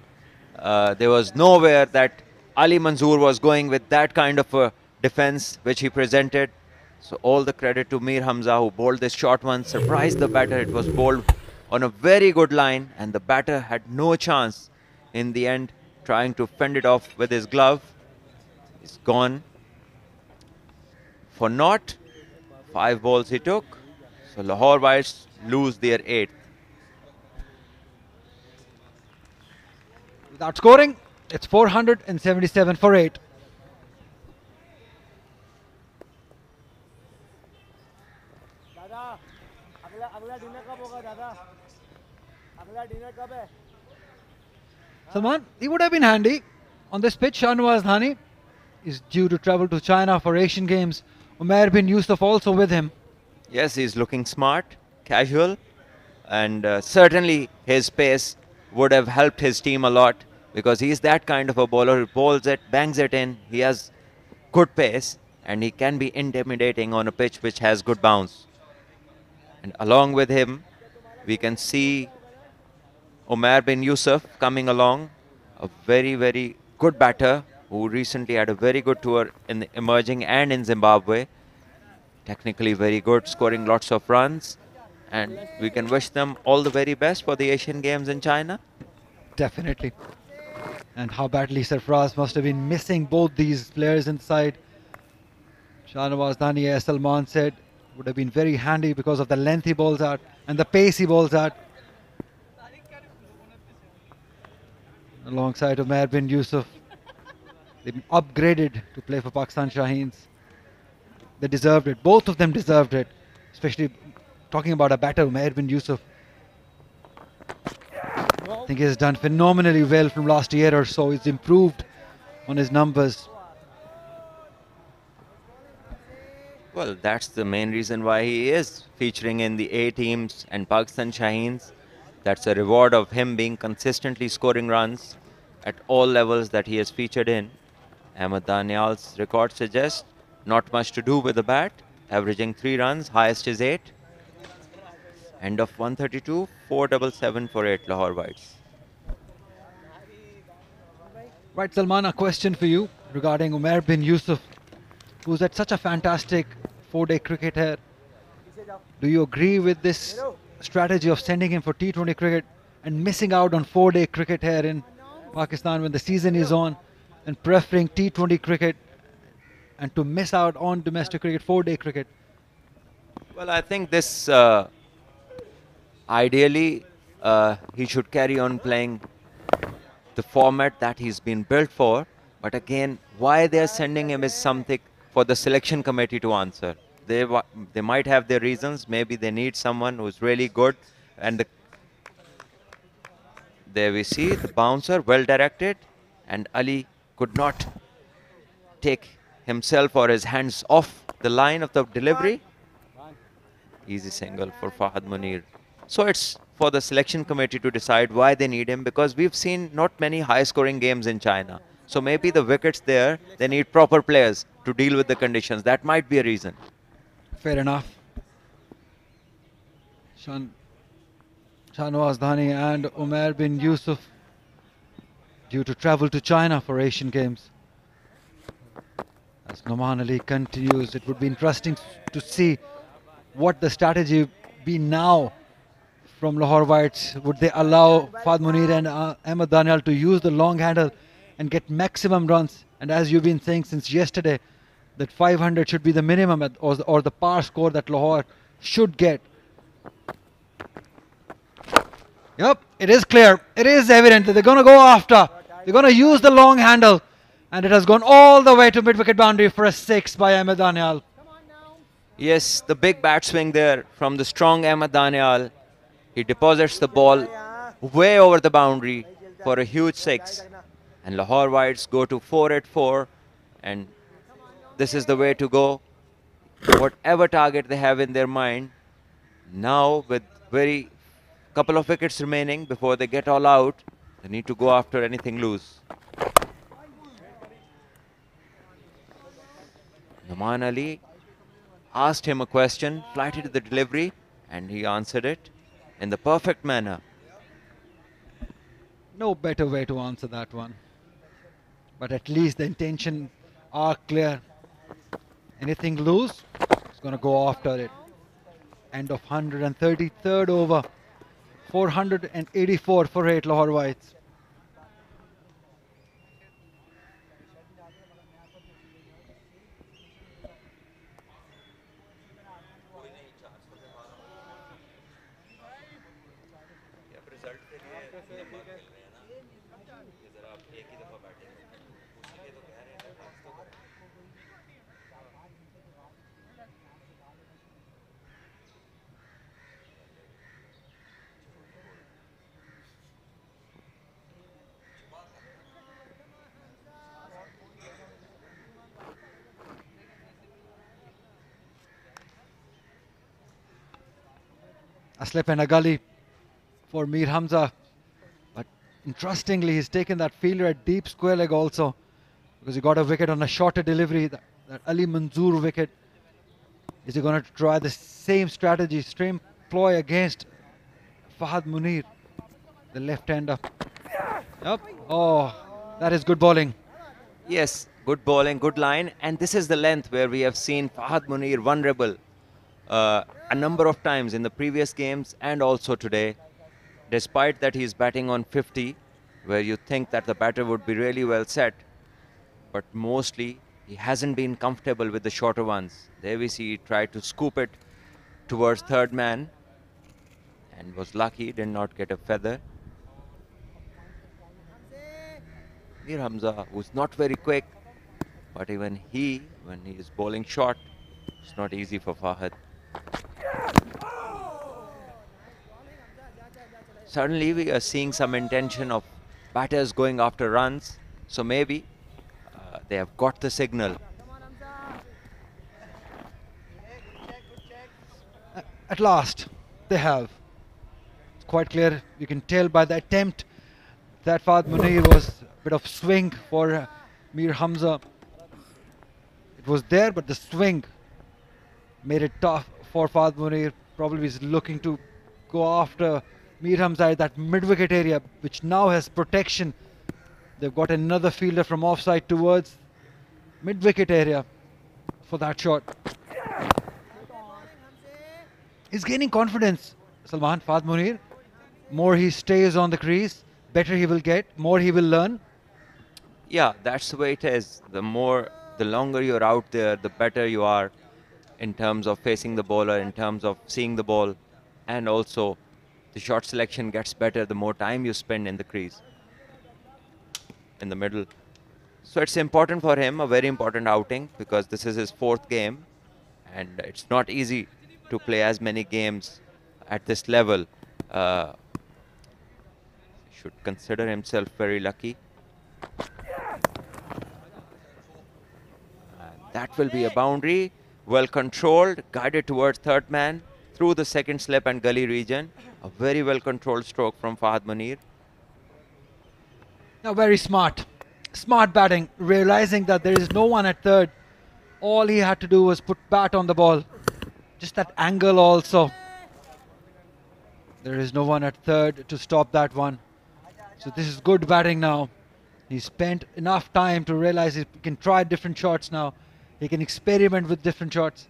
There was nowhere that Ali Manzoor was going with that kind of a defense which he presented. So all the credit to Mir Hamza who bowled this short one, surprised the batter. It was bowled on a very good line and the batter had no chance in the end, trying to fend it off with his glove. It's gone for naught. 5 balls he took. So Lahore Whites lose their 8th. Without scoring, it's 477 for 8. Salman, he would have been handy. On this pitch, Shahnawaz Dhani is due to travel to China for Asian Games. Umair bin Yusuf also with him. Yes, he's looking smart, casual, and certainly his pace would have helped his team a lot because he's that kind of a bowler who bowls it, bangs it in. He has good pace and he can be intimidating on a pitch which has good bounce. And along with him, we can see Umair bin Yusuf coming along, a very, very good batter who recently had a very good tour in the emerging and in Zimbabwe. Technically very good, scoring lots of runs. And we can wish them all the very best for the Asian Games in China. Definitely. And how badly Sarfraz must have been missing both these players inside. Shahnawaz Dhani, as Salman said, would have been very handy because of the length he bowls at and the pace he bowls at. Alongside Umair bin Yusuf. They've been upgraded to play for Pakistan Shaheens. They deserved it. Both of them deserved it. Especially talking about a batter, Umair bin Yusuf. I think he has done phenomenally well from last year or so. He's improved on his numbers. Well, that's the main reason why he is featuring in the A teams and Pakistan Shaheens. That's a reward of him being consistently scoring runs at all levels that he has featured in. Ahmed Danial's record suggests not much to do with the bat, averaging 3 runs, highest is 8. End of 132, 477 for 8 Lahore Whites. Right, Salman, a question for you regarding Umair bin Yusuf, who's had such a fantastic 4-day cricket here. Do you agree with this strategy of sending him for T20 cricket and missing out on 4-day cricket here in Pakistan when the season is on, and preferring T20 cricket and to miss out on domestic cricket, 4-day cricket? Well, I think this ideally he should carry on playing the format that he's been built for. But again, why they're sending him is something for the selection committee to answer. They might have their reasons. Maybe they need someone who's really good. And there we see the bouncer, well directed, and Ali could not take himself or his hands off the line of the delivery. Easy single for Fahad Munir. So it's for the selection committee to decide why they need him, because we've seen not many high-scoring games in China. So maybe the wickets there, they need proper players to deal with the conditions. That might be a reason. Fair enough. Shahnawaz Dhani and Umair bin Yusuf due to travel to China for Asian Games. As Noman Ali continues, it would be interesting to see what the strategy be now from Lahore Whites. Would they allow Fahd Munir and Ahmed Daniel to use the long handle and get maximum runs? And as you've been saying since yesterday, that 500 should be the minimum or the par score that Lahore should get. Yep, it is clear. It is evident that they're going to go after. They're going to use the long handle. And it has gone all the way to mid-wicket boundary for a 6 by Ahmed Daniel. Yes, the big bat swing there from the strong Ahmed Daniel. He deposits the ball way over the boundary for a huge 6. And Lahore Whites go to 4-8-4. And this is the way to go. Whatever target they have in their mind. Now with very couple of wickets remaining before they get all out, they need to go after anything loose. Noman Ali asked him a question, flighted the delivery, and he answered it in the perfect manner. No better way to answer that one. But at least the intention are clear. Anything loose, it's going to go after it. End of 133rd over. 484 for 8 Lahore Whites. A slip and a gully for Mir Hamza. But interestingly, he's taken that fielder at deep square leg also, because he got a wicket on a shorter delivery, that Ali Manzoor wicket. Is he going to try the same strategy, same ploy against Fahd Munir, the left-hander? Yep. Oh, that is good bowling. Yes, good bowling, good line. And this is the length where we have seen Fahd Munir vulnerable a number of times in the previous games and also today. Despite that he's batting on 50, where you think that the batter would be really well set, but mostly he hasn't been comfortable with the shorter ones. There we see he tried to scoop it towards third man and was lucky, did not get a feather. Mir Hamza, who's not very quick, but even he, when he is bowling short, it's not easy for Fahd. Suddenly we are seeing some intention of batters going after runs, so maybe they have got the signal. At last, they have. It's quite clear. You can tell by the attempt that Fahd Munir was a bit of swing for Mir Hamza. It was there, but the swing made it tough for Fahd Munir. Probably is looking to go after Mir Hamza at that mid-wicket area, which now has protection. They've got another fielder from offside towards mid-wicket area for that shot. He's gaining confidence, Salman, Fahd Munir. More he stays on the crease, better he will get, more he will learn. Yeah, that's the way it is. The longer you're out there, the better you are in terms of facing the bowler, in terms of seeing the ball, and also the shot selection gets better the more time you spend in the crease, in the middle. So it's important for him, a very important outing, because this is his 4th game and it's not easy to play as many games at this level. He should consider himself very lucky. And that will be a boundary, well controlled, guided towards third man through the second slip and gully region. A very well controlled stroke from Fahd Munir. Now very smart. Smart batting, realizing that there is no one at third. All he had to do was put bat on the ball. Just that angle also. There is no one at third to stop that one. So this is good batting now. He spent enough time to realize he can try different shots now. He can experiment with different shots.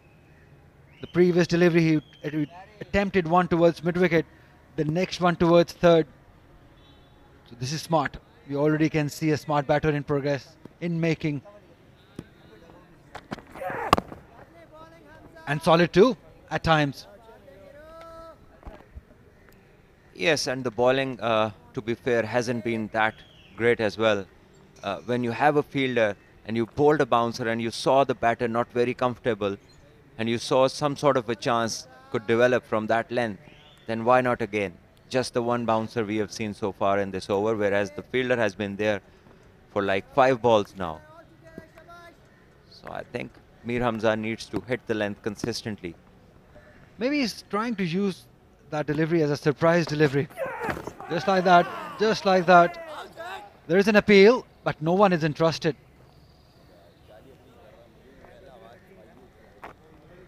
The previous delivery, he attempted one towards mid-wicket, the next one towards third. So this is smart. We already can see a smart batter in progress, in making. And solid too, at times. Yes, and the bowling, to be fair, hasn't been that great as well. When you have a fielder and you bowled a bouncer and you saw the batter not very comfortable and you saw some sort of a chance could develop from that length, then why not again? Just the one bouncer we have seen so far in this over, whereas the fielder has been there for like 5 balls now. So I think Mir Hamza needs to hit the length consistently. Maybe he's trying to use that delivery as a surprise delivery. Just like that, just like that. There is an appeal, but no one is entrusted.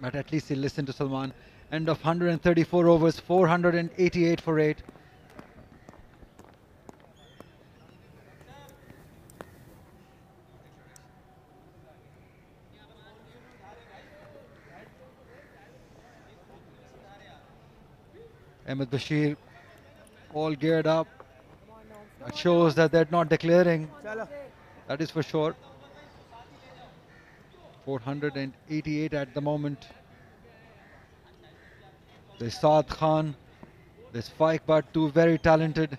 But at least he'll listen to Salman. End of 134 overs, 488 for 8. Ahmed Bashir all geared up. That shows that they're not declaring. That is for sure. 488 at the moment. There's Saad Khan. There's Faik Bhatt, two very talented.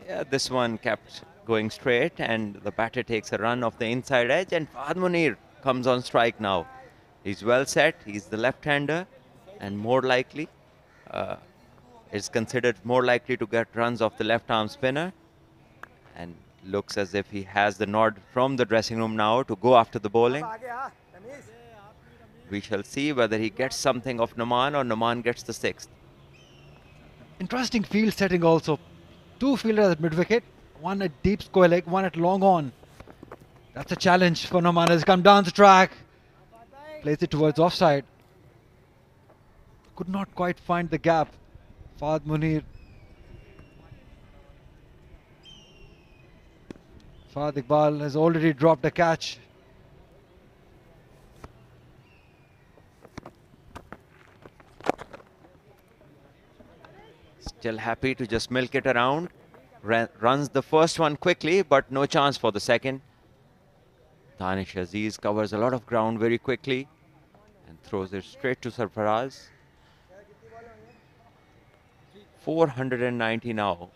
Yeah, this one kept going straight and the batter takes a run off the inside edge and Fahad Munir comes on strike now. He's well set, he's the left-hander and more likely, is considered more likely to get runs off the left-arm spinner and looks as if he has the nod from the dressing room now to go after the bowling. We shall see whether he gets something of Naman or Naman gets the 6th. Interesting field setting also. Two fielders at mid-wicket, one at deep square leg, one at long on. That's a challenge for Naman. Has come down the track. Plays it towards offside. Could not quite find the gap. Fahad Munir. Fahad Iqbal has already dropped a catch. Still happy to just milk it around. Runs the first one quickly, but no chance for the second. Danish Aziz covers a lot of ground very quickly and throws it straight to Sarfaraz. 490 now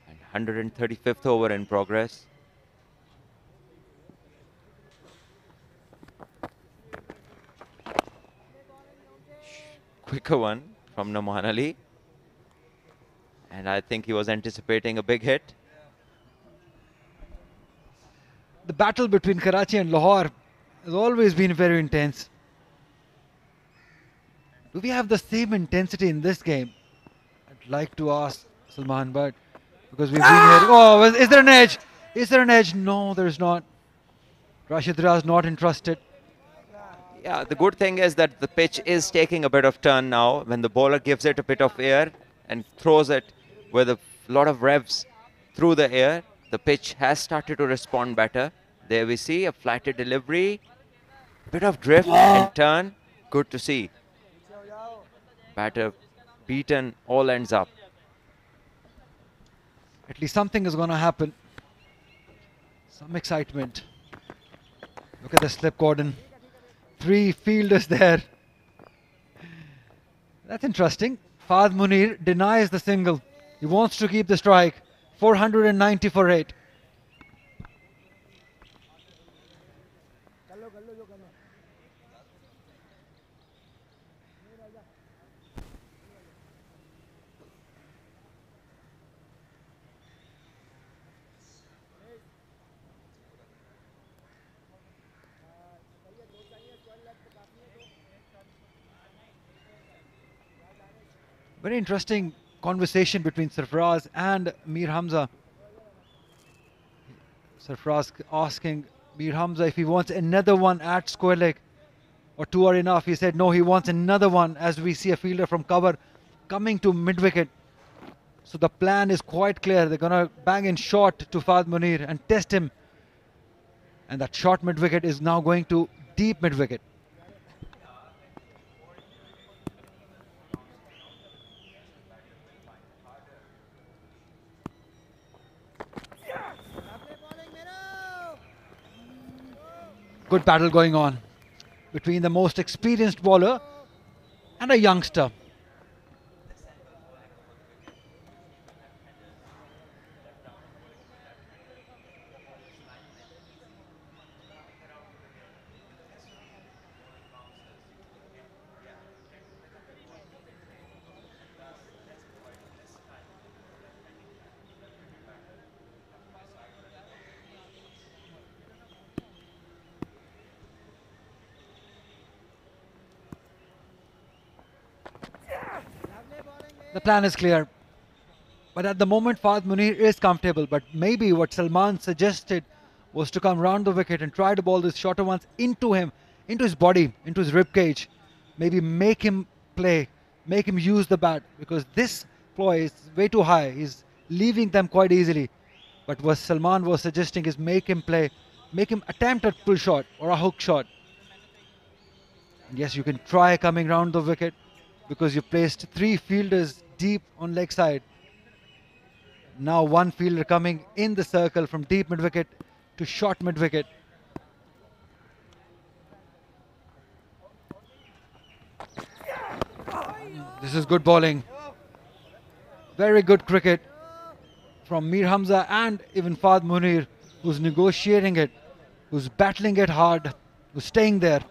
and 135th over in progress. Quicker one from Naman Ali. And I think he was anticipating a big hit. The battle between Karachi and Lahore has always been very intense. Do we have the same intensity in this game? I'd like to ask Salman, but because we've been here. Oh, is there an edge? Is there an edge? No, there's not. Rashid Riaz not entrusted. Yeah, the good thing is that the pitch is taking a bit of turn now. When the bowler gives it a bit of air and throws it with a lot of revs through the air, the pitch has started to respond better. There we see a flighted delivery, bit of drift and turn. Good to see. Batter beaten, all ends up. At least something is going to happen. Some excitement. Look at the slip cordon. 3 fielders there. That's interesting. Fahad Munir denies the single. He wants to keep the strike. 490 for 8. Very interesting conversation between Sarfaraz and Mir Hamza. Sarfaraz asking Mir Hamza if he wants another one at square leg or 2 are enough. He said no, he wants another one as we see a fielder from cover coming to mid-wicket. So the plan is quite clear. They're going to bang in short to Fahd Munir and test him. And that short mid-wicket is now going to deep mid-wicket. Good battle going on between the most experienced bowler and a youngster. The plan is clear. But at the moment, Fahd Munir is comfortable. But maybe what Salman suggested was to come round the wicket and try to bowl these shorter ones into him, into his body, into his rib cage. Maybe make him play, make him use the bat, because this ploy is way too high. He's leaving them quite easily. But what Salman was suggesting is make him play, make him attempt a pull shot or a hook shot. And yes, you can try coming round the wicket, because you placed 3 fielders deep on leg side. Now 1 fielder coming in the circle from deep mid-wicket to short mid-wicket. This is good bowling. Very good cricket from Mir Hamza and even Fahd Munir, who's negotiating it, who's battling it hard, who's staying there.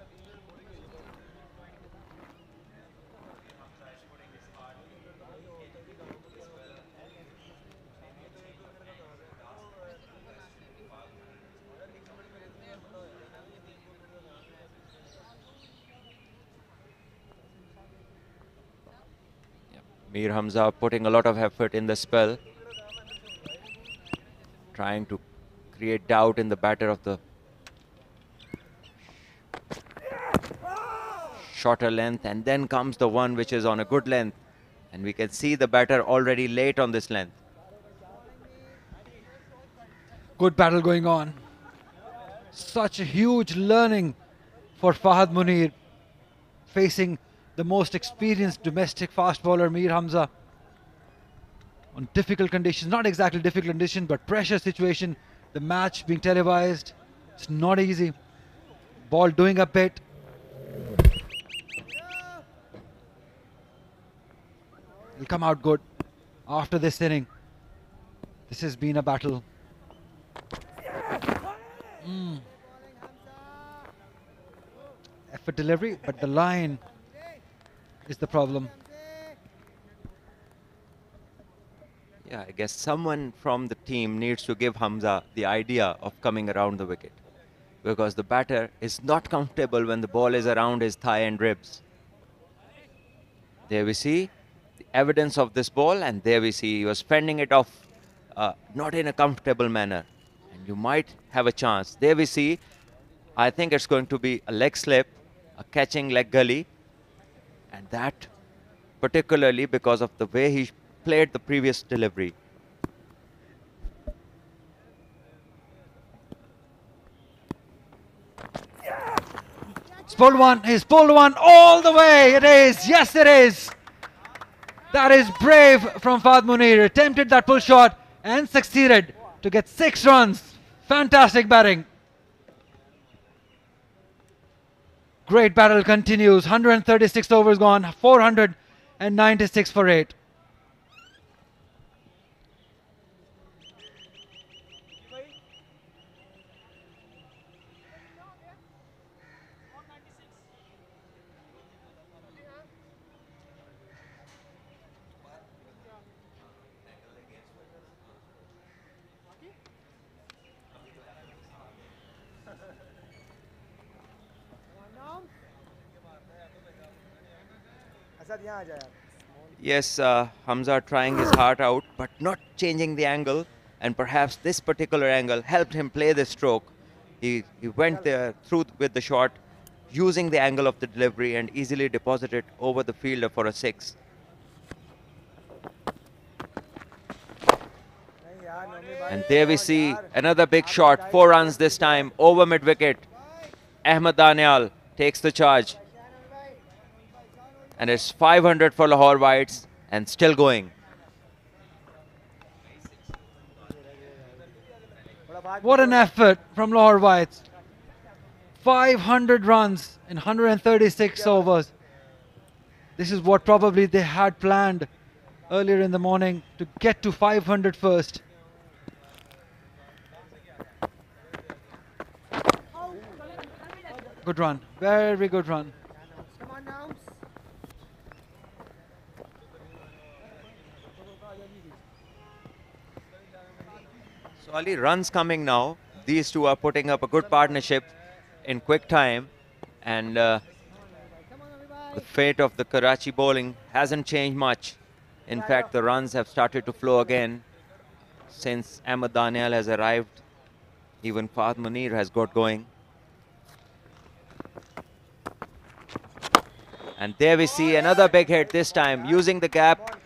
Mir Hamza putting a lot of effort in the spell, trying to create doubt in the batter of the shorter length, and then comes the one which is on a good length, and we can see the batter already late on this length. Good battle going on. Such a huge learning for Fahd Munir, facing the most experienced domestic fast bowler Mir Hamza on difficult conditions, not exactly difficult conditions, but pressure situation. The match being televised, it's not easy. Ball doing a bit. He'll come out good after this inning. This has been a battle. Effort delivery, but the line is the problem. Yeah, I guess someone from the team needs to give Hamza the idea of coming around the wicket, because the batter is not comfortable when the ball is around his thigh and ribs. There we see the evidence of this ball, and there we see he was fending it off not in a comfortable manner, and you might have a chance. There we see, I think it's going to be a leg slip, a catching leg gully, and that particularly because of the way he played the previous delivery. He's pulled one, he's pulled one all the way. It is, yes it is. That is brave from Fahd Munir. Attempted that pull shot and succeeded to get 6 runs. Fantastic batting. Great battle continues. 136 overs gone, 496 for 8. Yes, Hamza trying his heart out, but not changing the angle, and perhaps this particular angle helped him play the stroke. He went there through with the shot, using the angle of the delivery, and easily deposited over the fielder for a 6. And there we see another big shot, 4 runs this time, over mid-wicket. Ahmed Danial takes the charge. And it's 500 for Lahore Whites and still going. What an effort from Lahore Whites. 500 runs in 136 overs. This is what probably they had planned earlier in the morning, to get to 500 first. Good run, very good run. So Ali, runs coming now. These two are putting up a good partnership in quick time, and the fate of the Karachi bowling hasn't changed much. In fact, the runs have started to flow again since Ahmed Daniel has arrived. Even Fahd Munir has got going. And there we see another big hit, this time using the gap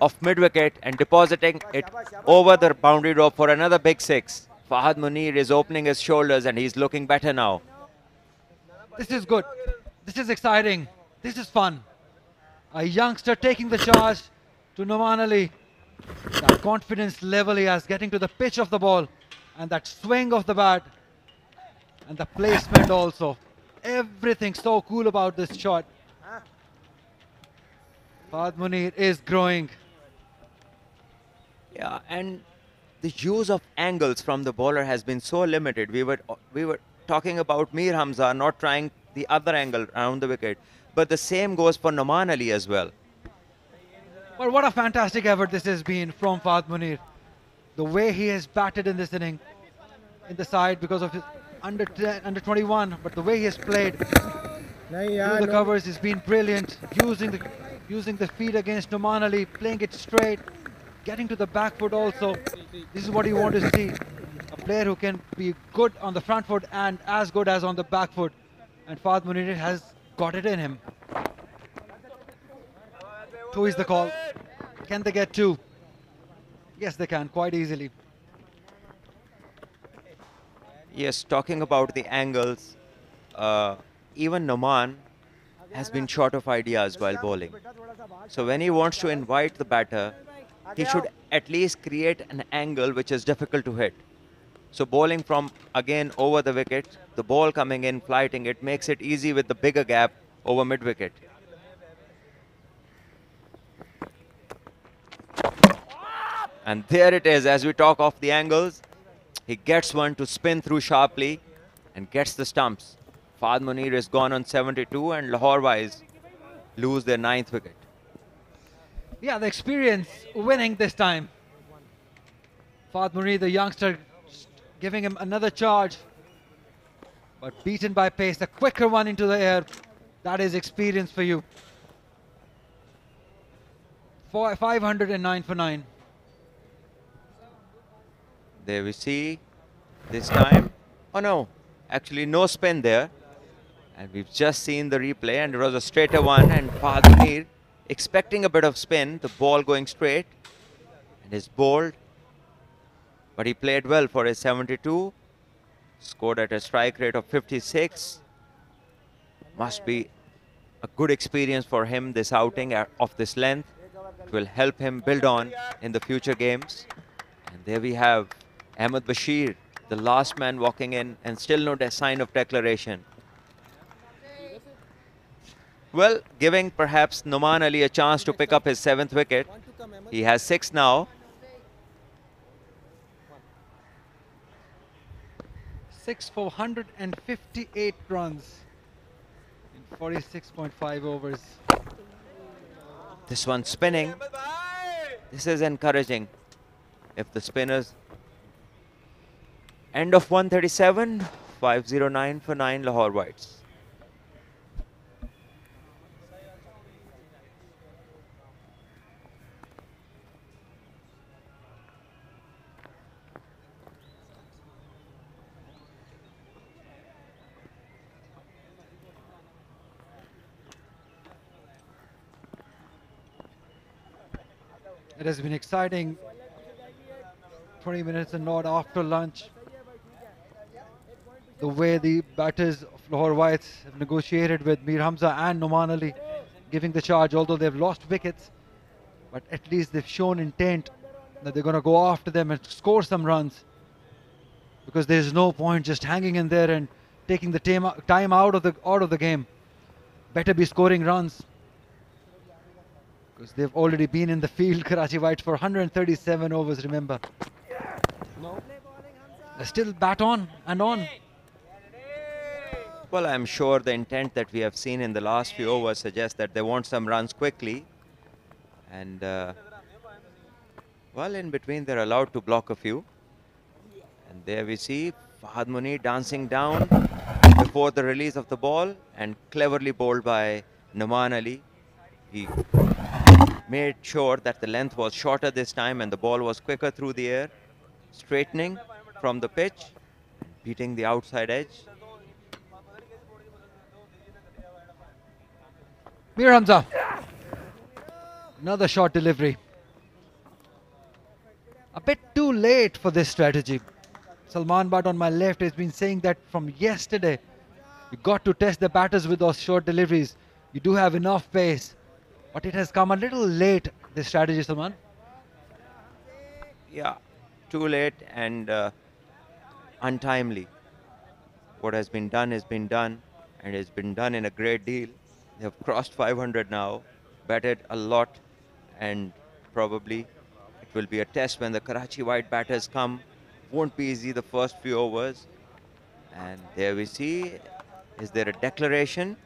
of mid-wicket and depositing it over the boundary rope for another big 6. Fahd Munir is opening his shoulders and he's looking better now. This is good. This is exciting. This is fun. A youngster taking the charge to Noman Ali. That confidence level he has, getting to the pitch of the ball, and that swing of the bat, and the placement also. Everything so cool about this shot. Fahd Munir is growing. Yeah, and the use of angles from the bowler has been so limited. We were talking about Mir Hamza not trying the other angle around the wicket, but the same goes for Noman Ali as well. But what a fantastic effort this has been from Fahd Munir. The way he has batted in this inning, in the side because of his under 21, but the way he has played through the covers has been brilliant. Using the feet against Noman Ali, playing it straight, getting to the back foot also. This is what you want to see. A player who can be good on the front foot and as good as on the back foot. And Fahd Munir has got it in him. 2 is the call. Can they get 2? Yes, they can, quite easily. Yes, talking about the angles, even Noman has been short of ideas while bowling. So when he wants to invite the batter, he should at least create an angle which is difficult to hit. So bowling from, again, over the wicket, the ball coming in, flighting it, makes it easy with the bigger gap over mid-wicket. And there it is, as we talk of the angles, he gets one to spin through sharply and gets the stumps. Fahd Munir is gone on 72 and Lahore Whites lose their 9th wicket. Yeah, the experience winning this time. Fahd Munir, the youngster, giving him another charge, but beaten by pace. A quicker one into the air. That is experience for you. 509 for 9. There we see this time. Oh no, actually no spin there. And we've just seen the replay and it was a straighter one, and Fahd Munir expecting a bit of spin, the ball going straight, and is bowled. But he played well for his 72, scored at a strike rate of 56. Must be a good experience for him, this outing of this length. It will help him build on in the future games. And there we have Ahmed Bashir, the last man walking in, and still no sign of declaration. Well, giving perhaps Noman Ali a chance to pick up his 7th wicket. He has 6 now. 6 for 158 runs in 46.5 overs. This one spinning. This is encouraging. If the spinners... End of 137, 509 for 9 Lahore Whites. It has been exciting 20 minutes and not after lunch. The way the batters of Lahore Whites have negotiated with Mir Hamza and Noman Ali, giving the charge, although they've lost wickets, but at least they've shown intent that they're going to go after them and score some runs, because there's no point just hanging in there and taking the time out of the game. Better be scoring runs, because they've already been in the field, Karachi Whites, for 137 overs, remember. They still bat on and on. Well, I'm sure the intent that we have seen in the last few overs suggests that they want some runs quickly. And, well, in between, they're allowed to block a few. And there we see Fahad Munir dancing down before the release of the ball and cleverly bowled by Noman Ali. He made sure that the length was shorter this time and the ball was quicker through the air, straightening from the pitch, beating the outside edge. Mir Hamza. Another short delivery. A bit too late for this strategy. Salman Bhatt on my left has been saying that from yesterday. You got to test the batters with those short deliveries. You do have enough pace. But it has come a little late, this strategy, Salman. Yeah, too late and untimely. What has been done has been done, and it's been done in a great deal. They have crossed 500 now, batted a lot, and probably it will be a test when the Karachi White batters come. Won't be easy the first few overs. And there we see, is there a declaration?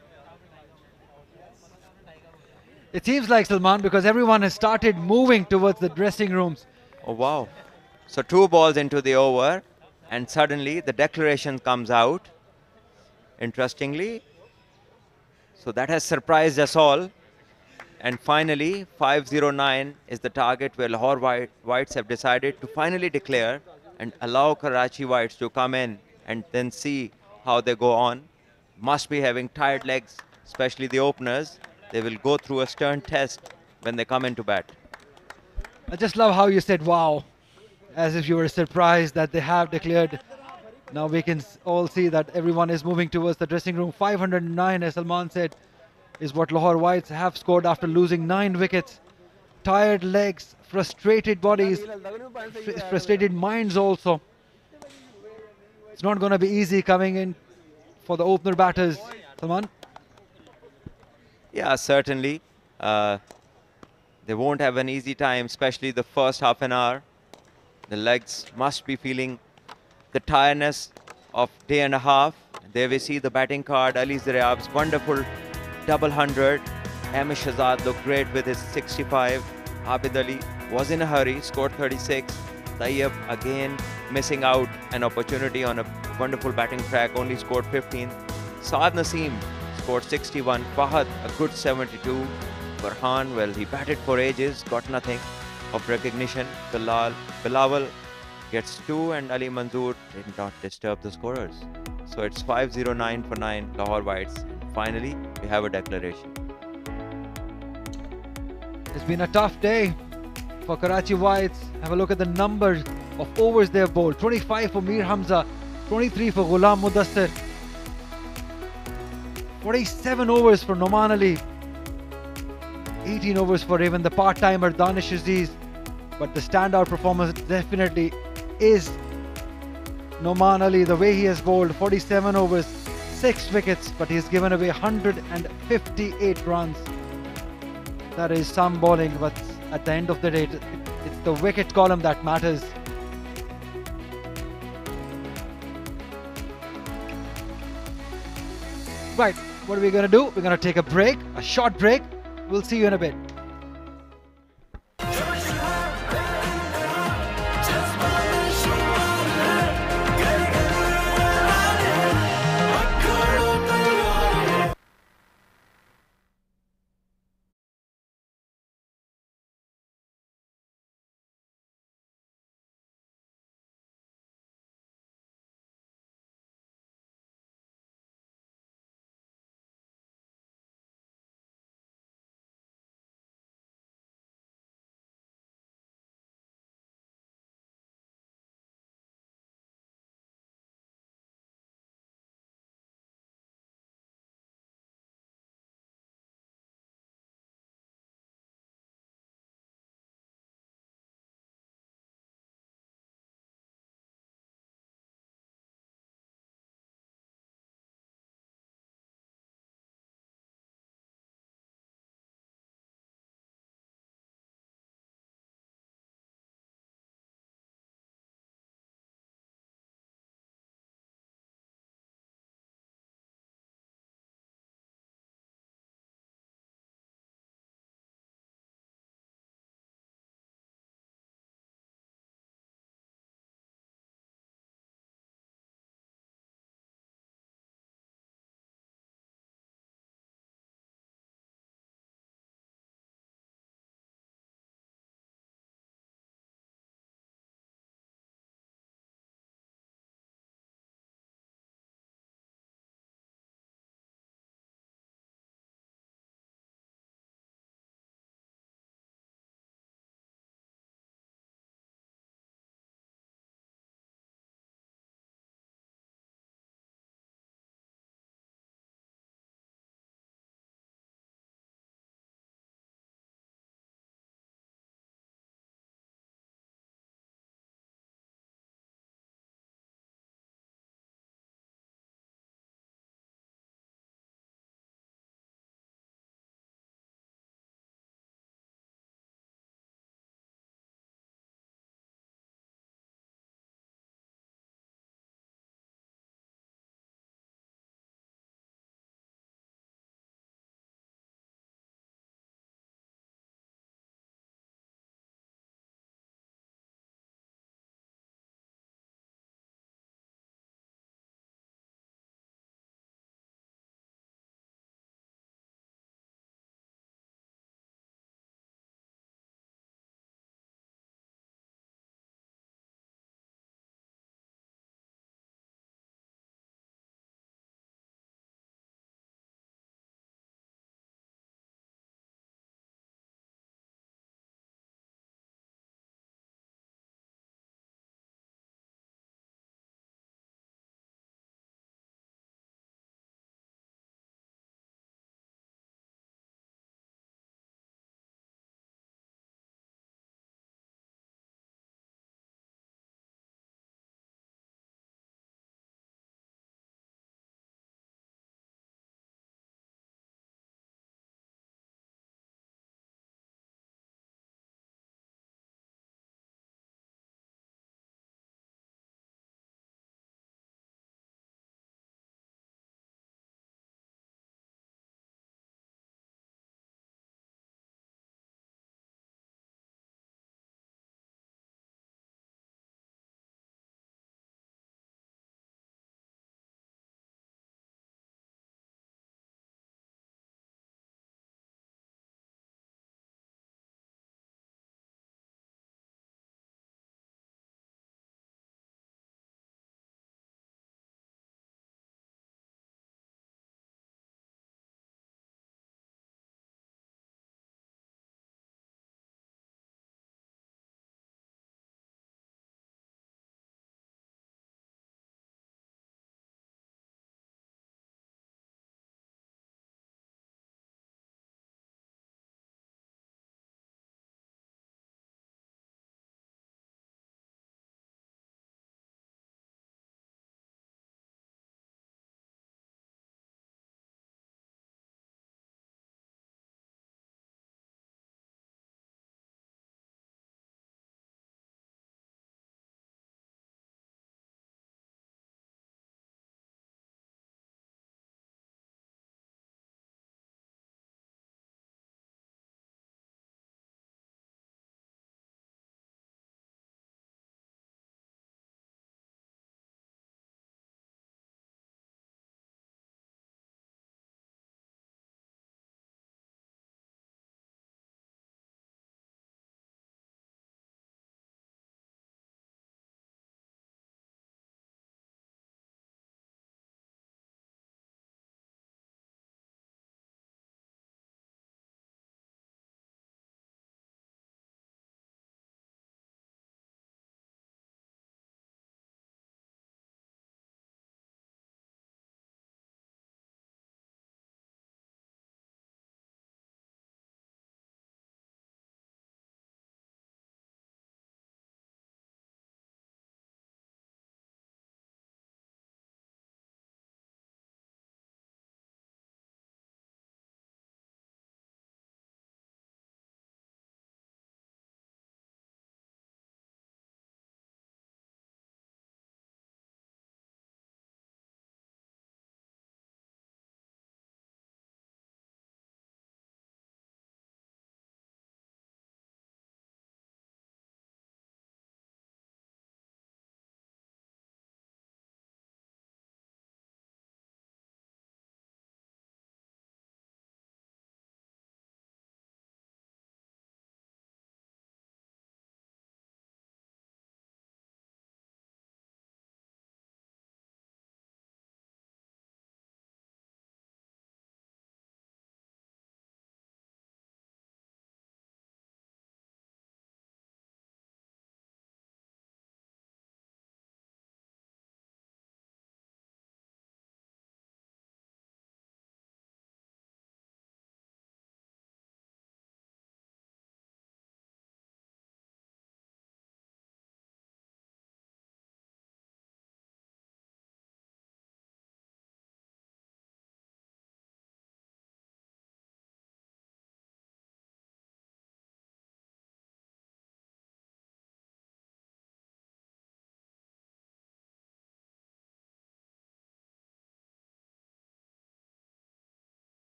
It seems like, Salman, because everyone has started moving towards the dressing rooms. Oh, wow. So 2 balls into the over, and suddenly the declaration comes out. Interestingly. So that has surprised us all. And finally, 509 is the target where Lahore Whites have decided to finally declare and allow Karachi Whites to come in and then see how they go on. Must be having tired legs, especially the openers. They will go through a stern test when they come into bat. I just love how you said, wow, as if you were surprised that they have declared. Now we can all see that everyone is moving towards the dressing room. 509, as Salman said, is what Lahore Whites have scored after losing 9 wickets. Tired legs, frustrated bodies, frustrated minds also. It's not going to be easy coming in for the opener batters, Salman. Yeah, certainly. They won't have an easy time, especially the first half an hour. The legs must be feeling the tiredness of day and a half. There we see the batting card, Ali Zaryab's wonderful double 100. Hamish Shahzad looked great with his 65. Abid Ali was in a hurry, scored 36. Tayyab again missing out an opportunity on a wonderful batting track, only scored 15. Saad Naseem scored 61. Fahad a good 72. Farhan, well, he batted for ages, got nothing of recognition. Bilawal gets 2 and Ali Manzoor did not disturb the scorers. So it's 509 for 9 Lahore Whites. And finally, we have a declaration. It's been a tough day for Karachi Whites. Have a look at the numbers of overs they have bowled. 25 for Mir Hamza, 23 for Ghulam Mudassir, 47 overs for Noman Ali, 18 overs for even the part-timer Danish Aziz. But the standout performance definitely is Noman Ali. The way he has bowled, 47 overs, 6 wickets, but he's given away 158 runs. That is some bowling, but at the end of the day, it's the wicket column that matters. Right, what are we going to do? We're going to take a break, a short break. We'll see you in a bit.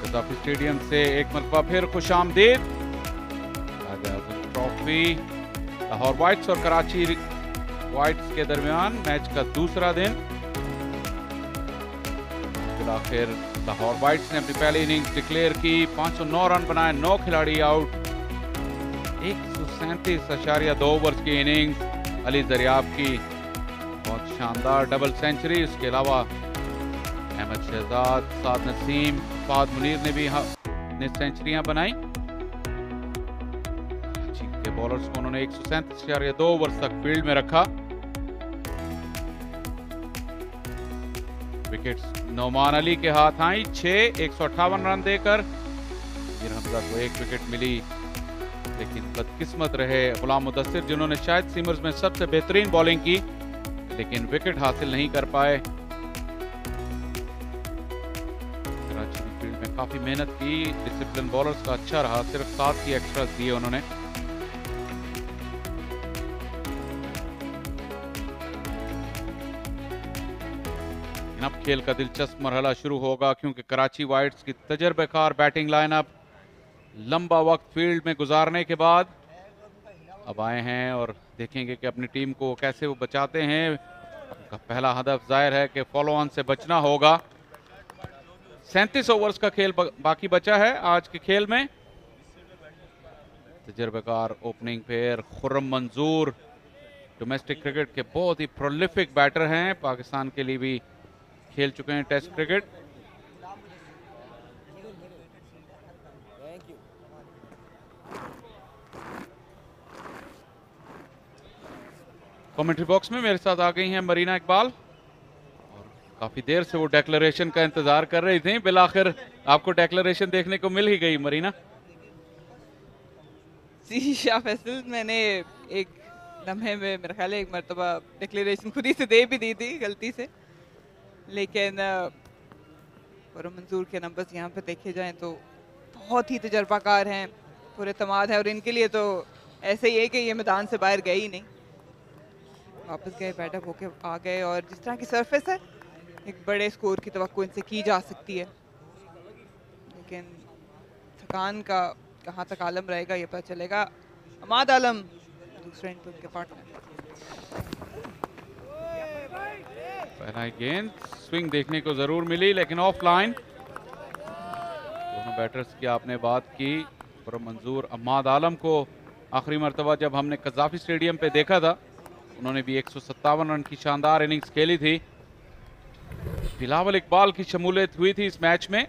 Gaddafi stadium से एक मरतबा फिर खुशामदीद। Quaid-e-Azam trophy Lahore whites और Karachi whites के दरमियान match का दूसरा दिन। आखिर लाहौर वाइट्स ने अपनी पहली इनिंग्स डिक्लेयर की, 509 रन बनाए, 9 खिलाड़ी आउट, 137.2 ओवर्स की इनिंग्स। अली ज़रियाब की बहुत शानदार डबल सेंचुरी, उसके अलावा अहमद शहजाद, साद नसीम, फाद मुनीर ने भी ने सेंचुरियां बनाई। कराची के बॉलर्स को उन्होंने 137.2 ओवर्स तक फील्ड में रखा। विकेट्स नौमान अली के हाथ आई, 6 158 रन देकर। मीर हमजा को 1 विकेट मिली, लेकिन बदकिस्मत रहे गुलाम मुदस्सिर, जिन्होंने शायद सीमर्स में सबसे बेहतरीन बॉलिंग की, लेकिन विकेट हासिल नहीं कर पाए। कराची की फील्ड में काफी मेहनत की, डिसिप्लिन बॉलर्स का अच्छा रहा, सिर्फ 7 ही एक्स्ट्रास दिए उन्होंने। अब खेल का दिलचस्प मरहला शुरू होगा, क्योंकि कराची वाइट्स की तजर्बेकार बैटिंग लाइनअप लंबा वक्त फील्ड में गुजारने के बाद अब आए हैं और देखेंगे कि अपनी टीम को कैसे वो बचाते हैं। उनका पहला हदफ जाहिर है कि फॉलो ऑन से बचना होगा। 37 ओवर्स का खेल बाकी बचा है आज के खेल में। तजर्बेकार ओपनिंग पेयर खुर्रम मंजूर डोमेस्टिक क्रिकेट के बहुत ही प्रोलिफिक बैटर हैं, पाकिस्तान के लिए भी खेल चुके हैं टेस्ट क्रिकेट। कमेंट्री बॉक्स में मेरे साथ आ गई हैं मरीना इकबाल, और काफी देर से वो डेक्लेरेशन का इंतजार कर रही थी। बिलाखिर आपको डेक्लेरेशन देखने को मिल ही गई मरीना। जी शाह फैसल, मैंने एक लम्हे में मेरा ख्याल है एक मरतबा डिक्लेरेशन खुद ही से दे भी दी थी गलती से, लेकिन खुर्रम मंजूर के नंबर्स यहाँ पे देखे जाएं तो बहुत ही तजर्बाकार हैं, पूरे तमाद है, और इनके लिए तो ऐसे ही है कि ये मैदान से बाहर गए ही नहीं, वापस गए, बैटअप होके आ गए। और जिस तरह की सरफेस है, एक बड़े स्कोर की तवक्को इनसे की जा सकती है, लेकिन थकान का कहाँ तक आलम रहेगा ये पता चलेगा। अहमद आलम दूसरे एंड पे उनके पार्टनर। पहला गेंद स्विंग देखने को जरूर मिली, लेकिन ऑफ लाइन। दोनों बैटर्स की आपने बात की, खुर्रम मंजूर, अहमद आलम को आखिरी मरतबा जब हमने कज़ाफ़ी स्टेडियम पे देखा था, उन्होंने भी 157 रन की शानदार इनिंग्स खेली थी। बिलावल इकबाल की शमूलियत हुई थी इस मैच में,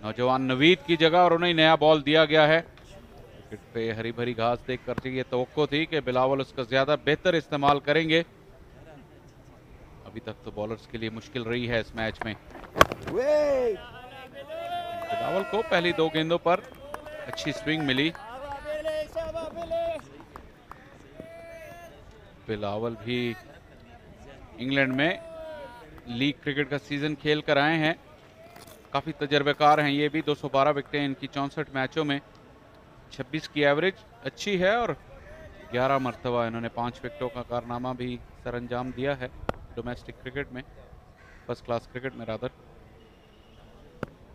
नौजवान नवीद की जगह, और उन्हें नया बॉल दिया गया है। विकेट पे हरी भरी घास देख कर ये तवक्को थी कि बिलावल उसका ज्यादा बेहतर इस्तेमाल करेंगे। अभी तक तो बॉलर्स के लिए मुश्किल रही है इस मैच में। बिलावल को पहली 2 गेंदों पर अच्छी स्विंग मिली। बिलावल भी इंग्लैंड में लीग क्रिकेट का सीजन खेल कर आए हैं, काफी तजर्बेकार हैं ये भी। 212 विकेटें इनकी 64 मैचों में, 26 की एवरेज अच्छी है, और 11 मरतबा इन्होंने 5 विकेटों का कारनामा भी सर अंजाम दिया है डोमेस्टिक क्रिकेट में, फर्स्ट क्लास क्रिकेट में रादर।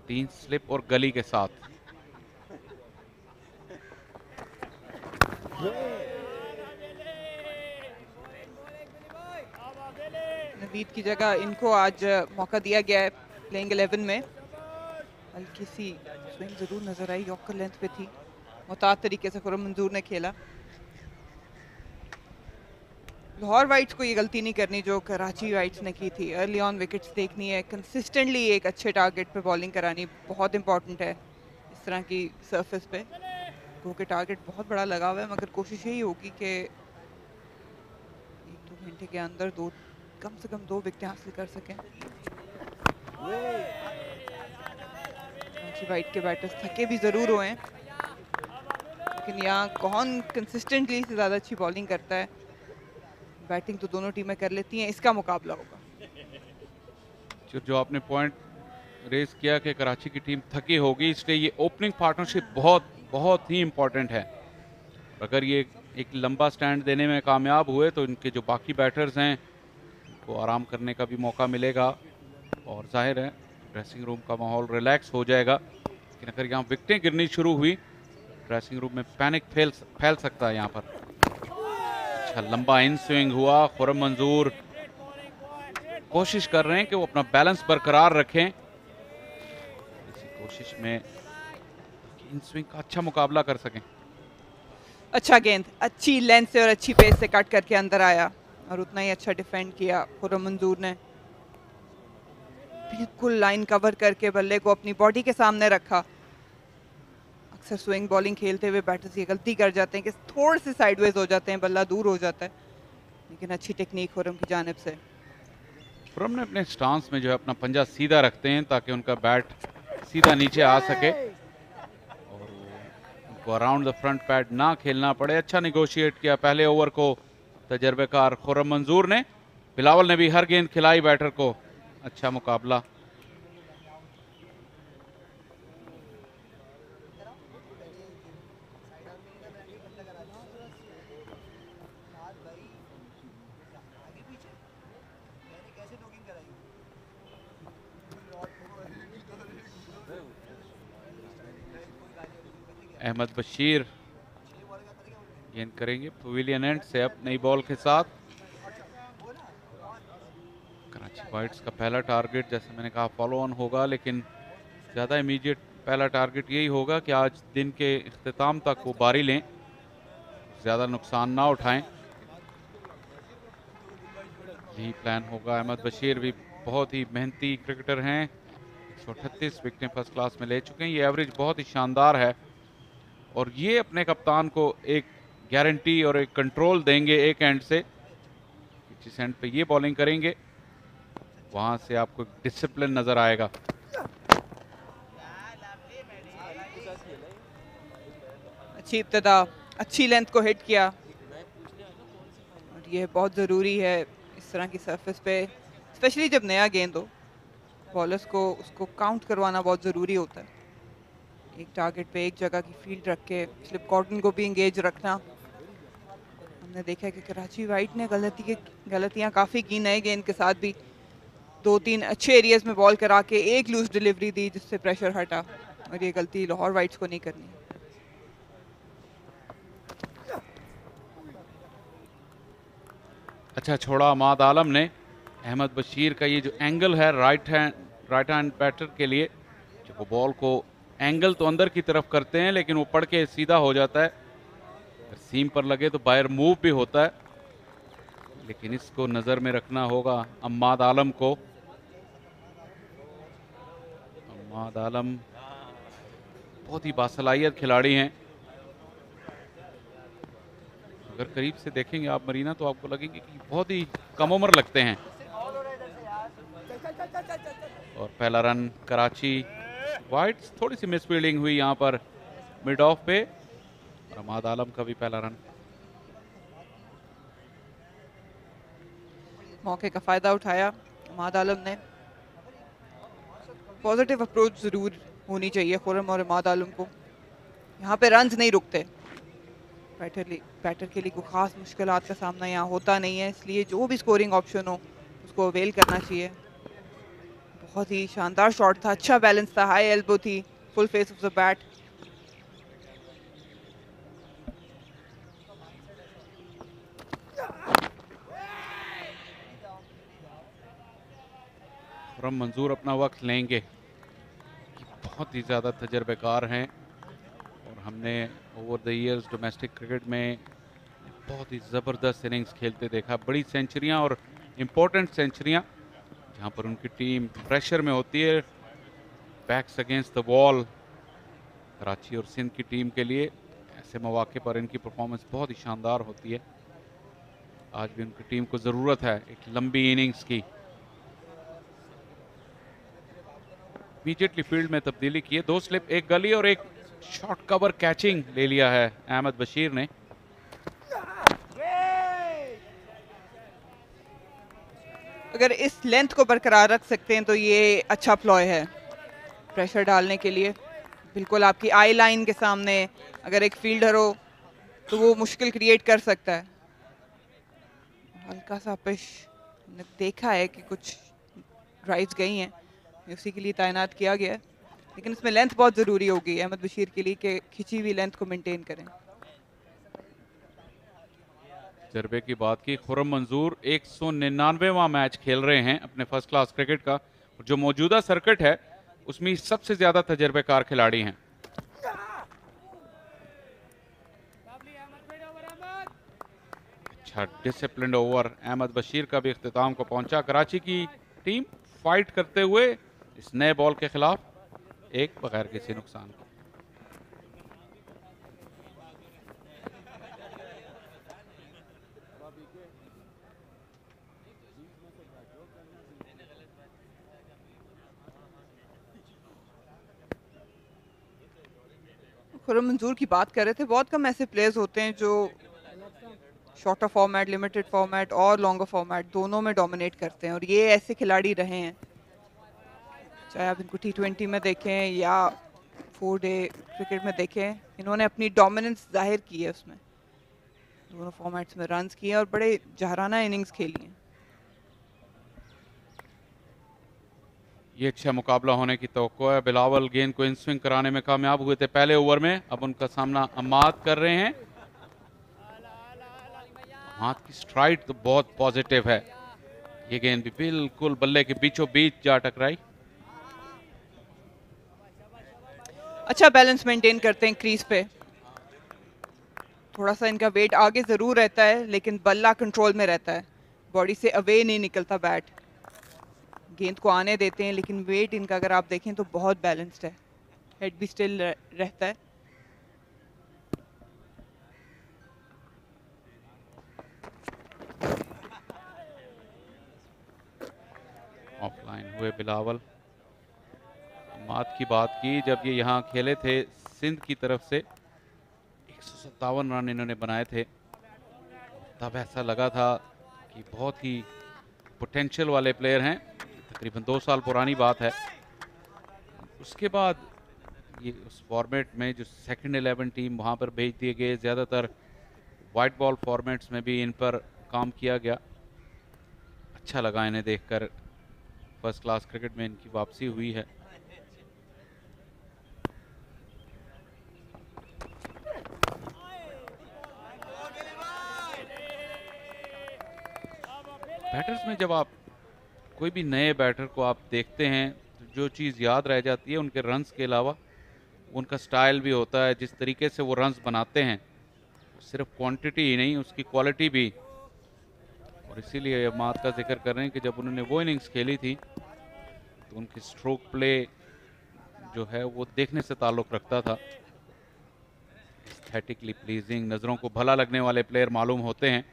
3 स्लिप और गली के साथ। नवीद की जगह इनको आज मौका दिया गया है प्लेइंग 11 में। हल्की सी स्विंग जरूर नजर आई, यॉर्कर लेंथ पे थी, मुताद तरीके से खुर्रम मंजूर ने खेला। लाहौर वाइट्स को ये गलती नहीं करनी जो कराची वाइट्स ने की थी, अर्ली ऑन विकेट्स देखनी है, कंसिस्टेंटली एक अच्छे टारगेट पे बॉलिंग करानी बहुत इंपॉर्टेंट है इस तरह की सरफेस पे। क्योंकि टारगेट बहुत बड़ा लगा हुआ है, मगर कोशिश यही होगी कि 1-2 घंटे के अंदर कम से कम 2 विकेटें हासिल कर सकें। कराची वाइट के बैटर्स थके भी ज़रूर हुए हैं, लेकिन यहाँ कौन कंसिस्टेंटली से ज़्यादा अच्छी बॉलिंग करता है। बैटिंग तो दोनों टीमें कर लेती हैं, इसका मुकाबला होगा। जो आपने पॉइंट रेज किया कि कराची की टीम थकी होगी, इसलिए ये ओपनिंग पार्टनरशिप बहुत बहुत ही इम्पोर्टेंट है। अगर ये एक लंबा स्टैंड देने में कामयाब हुए तो इनके जो बाकी बैटर्स हैं उनको आराम करने का भी मौका मिलेगा, और जाहिर है ड्रेसिंग रूम का माहौल रिलैक्स हो जाएगा, लेकिन अगर यहाँ विकेटें गिरनी शुरू हुई ड्रेसिंग रूम में पैनिक फैल सकता है यहाँ पर। अच्छा लंबा इन स्विंग हुआ, खुर्रम मंजूर कोशिश कर रहे हैं कि वो अपना बैलेंस बरकरार रखें, इसी कोशिश में इन स्विंग का अच्छा मुकाबला कर सकें। अच्छा गेंद अच्छी लेंथ से और अच्छी पेस से कट करके अंदर आया और उतना ही अच्छा डिफेंड किया खुर्रम मंजूर ने। बिल्कुल लाइन कवर करके बल्ले को अपनी बॉडी के सामने रखा। अक्सर स्विंग बॉलिंग खेलते हुए बैटर्स ये गलती कर जाते हैं कि थोड़े से साइडवेज हो जाते हैं, बल्ला दूर हो जाता है, लेकिन अच्छी टेक्निक खुर्रम की जानिब से। खुर्रम ने अपने स्टांस में जो है अपना पंजा सीधा रखते हैं ताकि उनका बैट सीधा नीचे आ सके और उनको अराउंड द फ्रंट पैड ना खेलना पड़े। अच्छा निगोशिएट किया पहले ओवर को तजर्बेकार खुर्रम मंजूर ने। बिलावल ने भी हर गेंद खिलाई बैटर को, अच्छा मुकाबला। अहमद बशीर गेंद करेंगे पवेलियन एंड से अब नई बॉल के साथ। कराची वाइट्स का पहला टारगेट जैसे मैंने कहा फॉलो ऑन होगा, लेकिन ज़्यादा इमीडिएट पहला टारगेट यही होगा कि आज दिन के इख्तिताम तक वो बारी लें, ज़्यादा नुकसान ना उठाएं, यही प्लान होगा। अहमद बशीर भी बहुत ही मेहनती क्रिकेटर हैं, 138 विकेटें फर्स्ट क्लास में ले चुके हैं, ये एवरेज बहुत ही शानदार है और ये अपने कप्तान को एक गारंटी और एक कंट्रोल देंगे एक एंड से, जिस एंड पे ये बॉलिंग करेंगे वहां से आपको डिसिप्लिन नजर आएगा। अच्छी इब्तिदा, अच्छी लेंथ को हिट किया और ये बहुत ज़रूरी है इस तरह की सरफेस पे, स्पेशली जब नया गेंद हो, बॉलर्स को उसको काउंट करवाना बहुत ज़रूरी होता है। एक टारगेट पे एक जगह की फील्ड रख के स्लिप कॉर्डन को भी इंगेज रखना। हमने देखा है कि कराची वाइट ने गलतियां काफ़ी की नए गेंद के साथ भी, 2-3 अच्छे एरियाज में बॉल करा के एक लूज डिलीवरी दी जिससे प्रेशर हटा, और ये गलती लाहौर वाइट्स को नहीं करनी। अच्छा छोड़ा अमाद आलम ने। अहमद बशीर का ये जो एंगल है राइट हैंड बैटर के लिए, जो वो बॉल को एंगल तो अंदर की तरफ करते हैं लेकिन वो पड़ के सीधा हो जाता है, अगर सीम पर लगे तो बाहर मूव भी होता है, लेकिन इसको नज़र में रखना होगा अम्माद आलम को। अम्माद आलम बहुत ही बासलाहियत खिलाड़ी हैं, अगर करीब से देखेंगे आप मरीना तो आपको लगेंगे कि बहुत ही कम उम्र लगते हैं। और पहला रन कराची वाइट्स, थोड़ी सी मिसफील्डिंग हुई यहाँ पर मिड ऑफ पे, और अमाद आलम का भी पहला रन। मौके का फायदा उठाया अमाद आलम ने। पॉजिटिव अप्रोच जरूर होनी चाहिए खुर्रम और अमाद आलम को, यहाँ पे रन्स नहीं रुकते, बैटर के लिए कोई खास मुश्किलात का सामना यहाँ होता नहीं है, इसलिए जो भी स्कोरिंग ऑप्शन हो उसको अवेल करना चाहिए। बहुत ही शानदार शॉट था, अच्छा बैलेंस था, हाई एल्बो थी, full face of the bat. Khurram मंजूर अपना वक्त लेंगे, बहुत ही ज़्यादा तजर्बेकार हैं और हमने over the years domestic cricket में बहुत ही ज़बरदस्त इनिंग्स खेलते देखा, बड़ी सेंचुरियां और इम्पोर्टेंट सेंचुरियां जहां पर उनकी टीम प्रेशर में होती है, backs against the wall. Karachi और सिंध की टीम के लिए ऐसे मौके पर इनकी परफॉर्मेंस बहुत ही शानदार होती है। आज भी उनकी टीम को ज़रूरत है एक लंबी इनिंग्स की। इमीडिएटली फील्ड में तब्दीली की है, 2 स्लिप, 1 गली और एक शॉर्ट कवर कैचिंग ले लिया है अहमद बशीर ने। अगर इस लेंथ को बरकरार रख सकते हैं तो ये अच्छा प्लॉय है प्रेशर डालने के लिए। बिल्कुल आपकी आई लाइन के सामने अगर एक फील्डर हो तो वो मुश्किल क्रिएट कर सकता है। हल्का सा पिच देखा है कि कुछ ड्राइव्स गई हैं, उसी के लिए तैनात किया गया है, लेकिन इसमें लेंथ बहुत ज़रूरी होगी अहमद बशीर के लिए कि खिंची हुई लेंथ को मेंटेन करें। तजर्बे की बात की, खुर्रम मंजूर 199वां मैच खेल रहे हैं अपने फर्स्ट क्लास क्रिकेट का। जो मौजूदा सर्किट है उसमें सबसे ज्यादा तजर्बेकार खिलाड़ी हैं। अच्छा डिसिप्लिन्ड ओवर अहमद बशीर का भी इख्तिताम को पहुंचा। कराची की टीम फाइट करते हुए इस नए बॉल के खिलाफ एक बगैर किसी नुकसान के। खुर्रम मंजूर की बात कर रहे थे, बहुत कम ऐसे प्लेयर्स होते हैं जो शॉर्टर फॉर्मेट, लिमिटेड फॉर्मेट और लॉन्गर फॉर्मेट दोनों में डोमिनेट करते हैं, और ये ऐसे खिलाड़ी रहे हैं। चाहे आप इनको T20 में देखें या 4-डे क्रिकेट में देखें, इन्होंने अपनी डोमिनेंस जाहिर की है उसमें। दोनों फॉर्मेट्स में रन्स किए और बड़े जहराना इनिंग्स खेली हैं। ये अच्छा मुकाबला होने की तवक्को है। बिलावल गेंद को इन स्विंग कराने में कामयाब हुए थे पहले ओवर में। अब उनका सामना अम्माद कर रहे हैं। अम्माद की स्ट्राइड तो बहुत पॉजिटिव है। ये गेंद भी बिल्कुल बल्ले के बीचों बीच जा टकराई। अच्छा बैलेंस मेंटेन करते हैं क्रीज पे। थोड़ा सा इनका वेट आगे जरूर रहता है, लेकिन बल्ला कंट्रोल में रहता है, बॉडी से अवे नहीं निकलता बैट। गेंद को आने देते हैं, लेकिन वेट इनका अगर आप देखें तो बहुत बैलेंस्ड है। हेड भी स्टिल रहता है। ऑफलाइन हुए बिलावल। अम्माद की बात की, जब ये यहाँ खेले थे सिंध की तरफ से 157 रन इन्होंने बनाए थे, तब ऐसा लगा था कि बहुत ही पोटेंशियल वाले प्लेयर हैं। तकरीबन 2 साल पुरानी बात है। उसके बाद ये उस फॉर्मेट में जो सेकंड 11 टीम वहाँ पर भेज दिए गए, ज़्यादातर वाइट बॉल फॉर्मेट्स में भी इन पर काम किया गया। अच्छा लगा इन्हें देखकर। फर्स्ट क्लास क्रिकेट में इनकी वापसी हुई है। बैटर्स में जब आप कोई भी नए बैटर को आप देखते हैं तो जो चीज़ याद रह जाती है उनके रन्स के अलावा उनका स्टाइल भी होता है, जिस तरीके से वो रन्स बनाते हैं। सिर्फ क्वांटिटी ही नहीं, उसकी क्वालिटी भी। और इसीलिए अम्माद का जिक्र कर रहे हैं कि जब उन्होंने वो इनिंग्स खेली थी तो उनकी स्ट्रोक प्ले जो है वो देखने से ताल्लुक़ रखता था। एस्थेटिकली प्लीजिंग, नज़रों को भला लगने वाले प्लेयर मालूम होते हैं।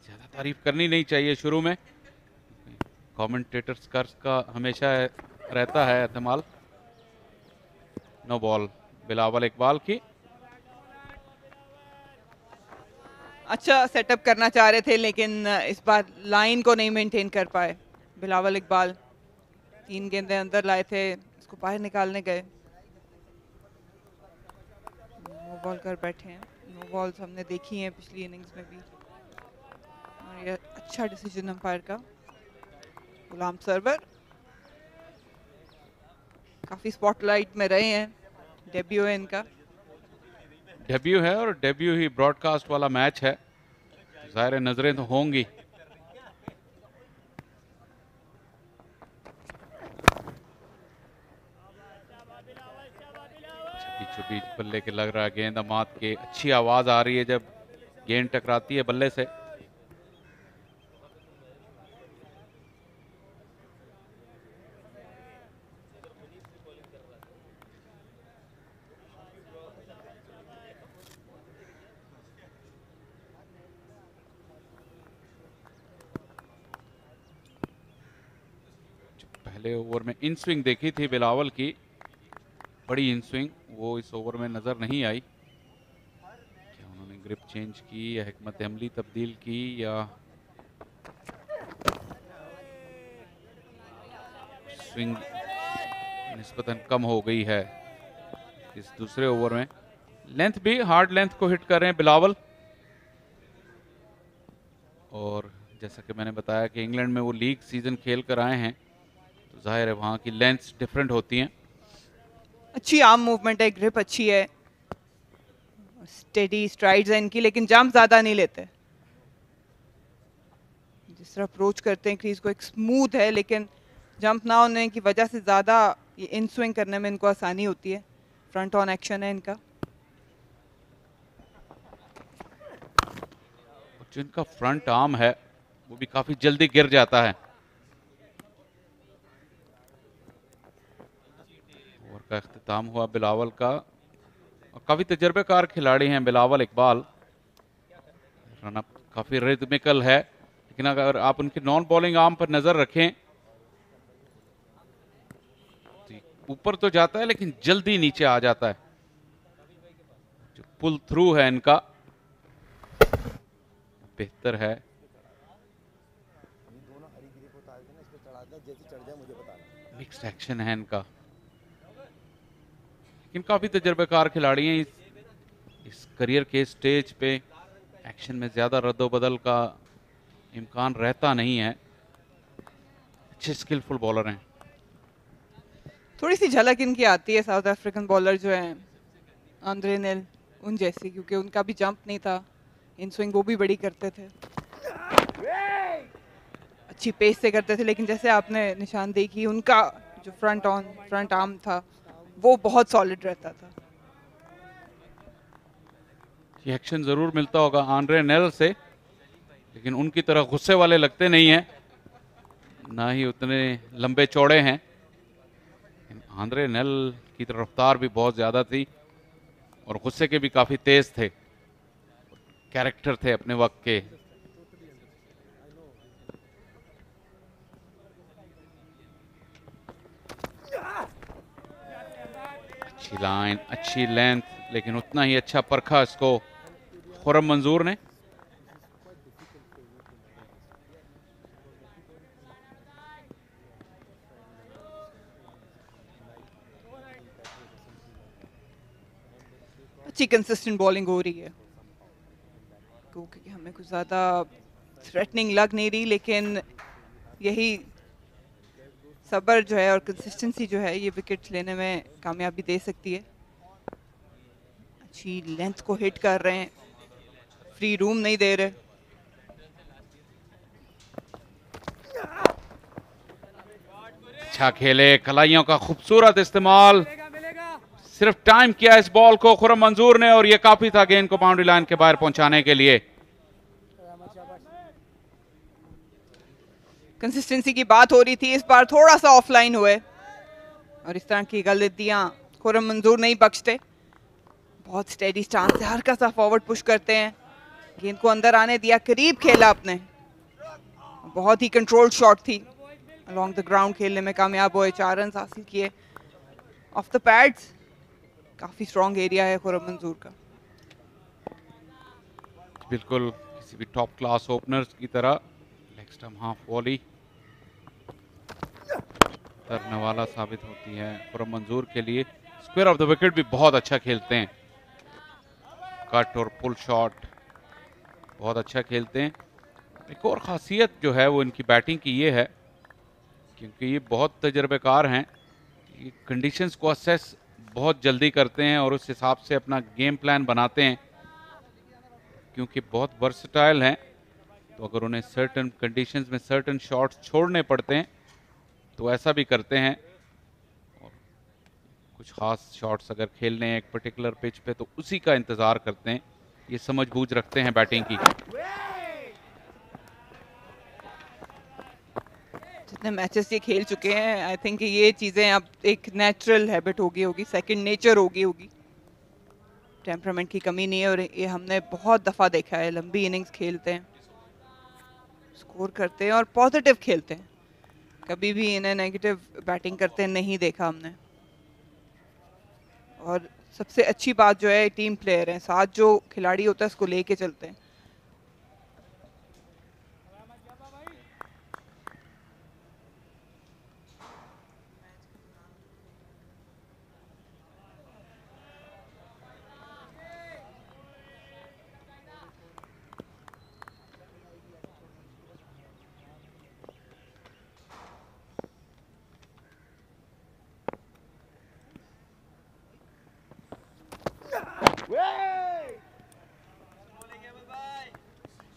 ज़्यादा तारीफ करनी नहीं चाहिए शुरू में, कमेंटेटर्स का हमेशा रहता है एहतमाल। नो बॉल बिलावल इकबाल की। अच्छा सेटअप करना चाह रहे थे, लेकिन इस बार लाइन को नहीं मेंटेन कर पाए बिलावल इकबाल। 3 गेंदें अंदर लाए थे, इसको बाहर निकालने गए। नो बॉल कर बैठे हैं। नो बॉल्स हमने देखी हैं पिछली इनिंग्स में भी, और ये अच्छा डिसीजन अंपायर का। गुलाम सरवर काफी स्पॉटलाइट में रहे हैं, डेब्यू है इनका। डेब्यू है और डेब्यू ही ब्रॉडकास्ट वाला मैच है, ज़ाहिर नजरें तो होंगी। बीचों बीच बल्ले के लग रहा है गेंद अम्माद के। अच्छी आवाज आ रही है जब गेंद टकराती है बल्ले से। पहले ओवर में इन स्विंग देखी थी बिलावल की, बड़ी इन स्विंग, वो इस ओवर में नजर नहीं आई। क्या उन्होंने ग्रिप चेंज की या हिकमत अमली तब्दील की या स्विंग निस्बतन कम हो गई है इस दूसरे ओवर में। लेंथ भी हार्ड लेंथ को हिट कर रहे हैं बिलावल। और जैसा कि मैंने बताया कि इंग्लैंड में वो लीग सीजन खेल कर आए हैं, तो जाहिर है वहाँ की लेंथ्स डिफरेंट होती हैं। अच्छी आर्म मूवमेंट है, ग्रिप अच्छी है, स्टेडी स्ट्राइड्स है इनकी, लेकिन जंप ज्यादा नहीं लेते। जिस तरह अप्रोच करते हैं क्रीज को, एक स्मूथ है, लेकिन जंप ना होने की वजह से ज्यादा ये इन स्विंग करने में इनको आसानी होती है। फ्रंट ऑन एक्शन है इनका। जिनका फ्रंट आर्म है वो भी काफी जल्दी गिर जाता है। ओवर का इख्तिताम हुआ बिलावल का, और काफी तजर्बेकार खिलाड़ी हैं बिलावल इकबाल। रनअप काफी रिदमिकल है, लेकिन अगर आप उनके नॉन बॉलिंग आर्म पर नजर रखें तो ऊपर तो जाता है लेकिन जल्दी नीचे आ जाता है। जो पुल थ्रू है इनका बेहतर है। मिक्स्ड एक्शन है इनका, लेकिन काफी तजर्बेकार खिलाड़ी हैं। इस करियर के स्टेज पे एक्शन में ज्यादा रद्दोबदल का इम्कान रहता नहीं है। अच्छे स्किलफुल बॉलर हैं। थोड़ी सी झलक इनकी आती है साउथ अफ्रीकन बॉलर जो हैं आंद्रे नेल उन जैसी, क्योंकि उनका भी जंप नहीं था, इन स्विंग वो भी बड़ी करते थे, अच्छी पेस से करते थे, लेकिन जैसे आपने निशानदेही की उनका जो फ्रंट आर्म था वो बहुत सॉलिड रहता था। ये एक्शन जरूर मिलता होगा आंद्रे नेल से, लेकिन उनकी तरह गुस्से वाले लगते नहीं हैं, ना ही उतने लंबे चौड़े हैं। आंद्रे नेल की रफ्तार भी बहुत ज्यादा थी और गुस्से के भी काफी तेज थे, कैरेक्टर थे अपने वक्त के। अच्छी लाइन, अच्छी लेंथ, लेकिन उतना ही अच्छा परखा इसको खुर्रम मंजूर ने। अच्छी कंसिस्टेंट बॉलिंग हो रही है, क्योंकि हमें कुछ ज़्यादा थ्रेटनिंग लग नहीं रही, लेकिन यही सब्र जो है और कंसिस्टेंसी जो है ये विकेट्स लेने में कामयाबी दे सकती है। अच्छी लेंथ को हिट कर रहे हैं, फ्री रूम नहीं दे रहे। अच्छा खेले, कलाइयों का खूबसूरत इस्तेमाल, सिर्फ टाइम किया इस बॉल को खुर्रम मंजूर ने, और ये काफी था गेंद को बाउंड्री लाइन के बाहर पहुंचाने के लिए। कंसिस्टेंसी की बात हो रही थी, इस बार थोड़ा सा ऑफलाइन हुए, और इस तरह की गलतियां खुर्रम मंजूर नहीं बख्शते। बहुत स्टेडी स्टांस से हल्का सा फॉरवर्ड पुश करते हैं, गेंद को अंदर आने दिया, करीब खेला अपने, बहुत ही कंट्रोल शॉट थी, अलोंग द ग्राउंड खेलने में कामयाब हुए, 4 रन हासिल किए ऑफ द पैड्स। काफी स्ट्रॉन्ग एरिया है खुर्रम मंजूर का। बिल्कुल किसी भी टॉप क्लास ओपनर्स की तरह लेग स्टंप हाफ वॉली तरने वाला साबित होती है खुर्रम मंजूर के लिए। स्क्वायर ऑफ द विकेट भी बहुत अच्छा खेलते हैं, कट और पुल शॉट बहुत अच्छा खेलते हैं। एक और खासियत जो है वो इनकी बैटिंग की ये है, क्योंकि ये बहुत तजर्बेकार हैं, ये कंडीशंस को असेस बहुत जल्दी करते हैं और उस हिसाब से अपना गेम प्लान बनाते हैं। क्योंकि बहुत वर्सटाइल हैं, तो अगर उन्हें सर्टन कंडीशंस में सर्टन शॉट्स छोड़ने पड़ते हैं तो ऐसा भी करते हैं, और कुछ खास शॉट्स अगर खेलने हैं एक पर्टिकुलर पिच पे तो उसी का इंतजार करते हैं। ये समझबूझ रखते हैं बैटिंग की। जितने मैचेस ये खेल चुके हैं, आई थिंक ये चीज़ें अब एक नेचुरल हैबिट होगी, सेकंड नेचर होगी। टेम्परामेंट की कमी नहीं है, और ये हमने बहुत दफ़ा देखा है, लंबी इनिंग्स खेलते हैं, स्कोर करते हैं और पॉजिटिव खेलते हैं, कभी भी इन्हें नेगेटिव बैटिंग करते नहीं देखा हमने। और सबसे अच्छी बात जो है टीम प्लेयर हैं, साथ जो खिलाड़ी होता है उसको लेके चलते हैं।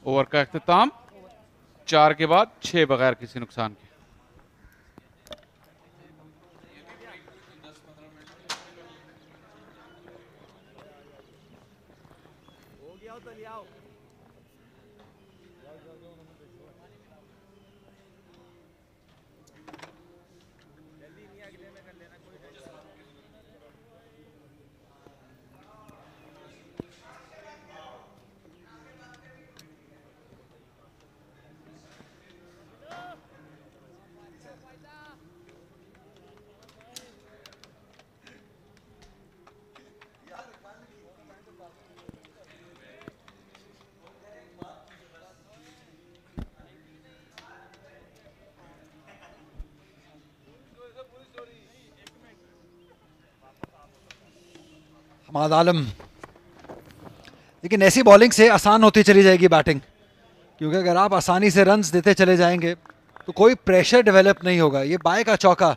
ओवर का इख्तिताम 4 के बाद 6 बगैर किसी नुकसान के। हमाद आलम, लेकिन ऐसी बॉलिंग से आसान होती चली जाएगी बैटिंग, क्योंकि अगर आप आसानी से रन्स देते चले जाएंगे तो कोई प्रेशर डेवलप नहीं होगा। ये बाय का चौका,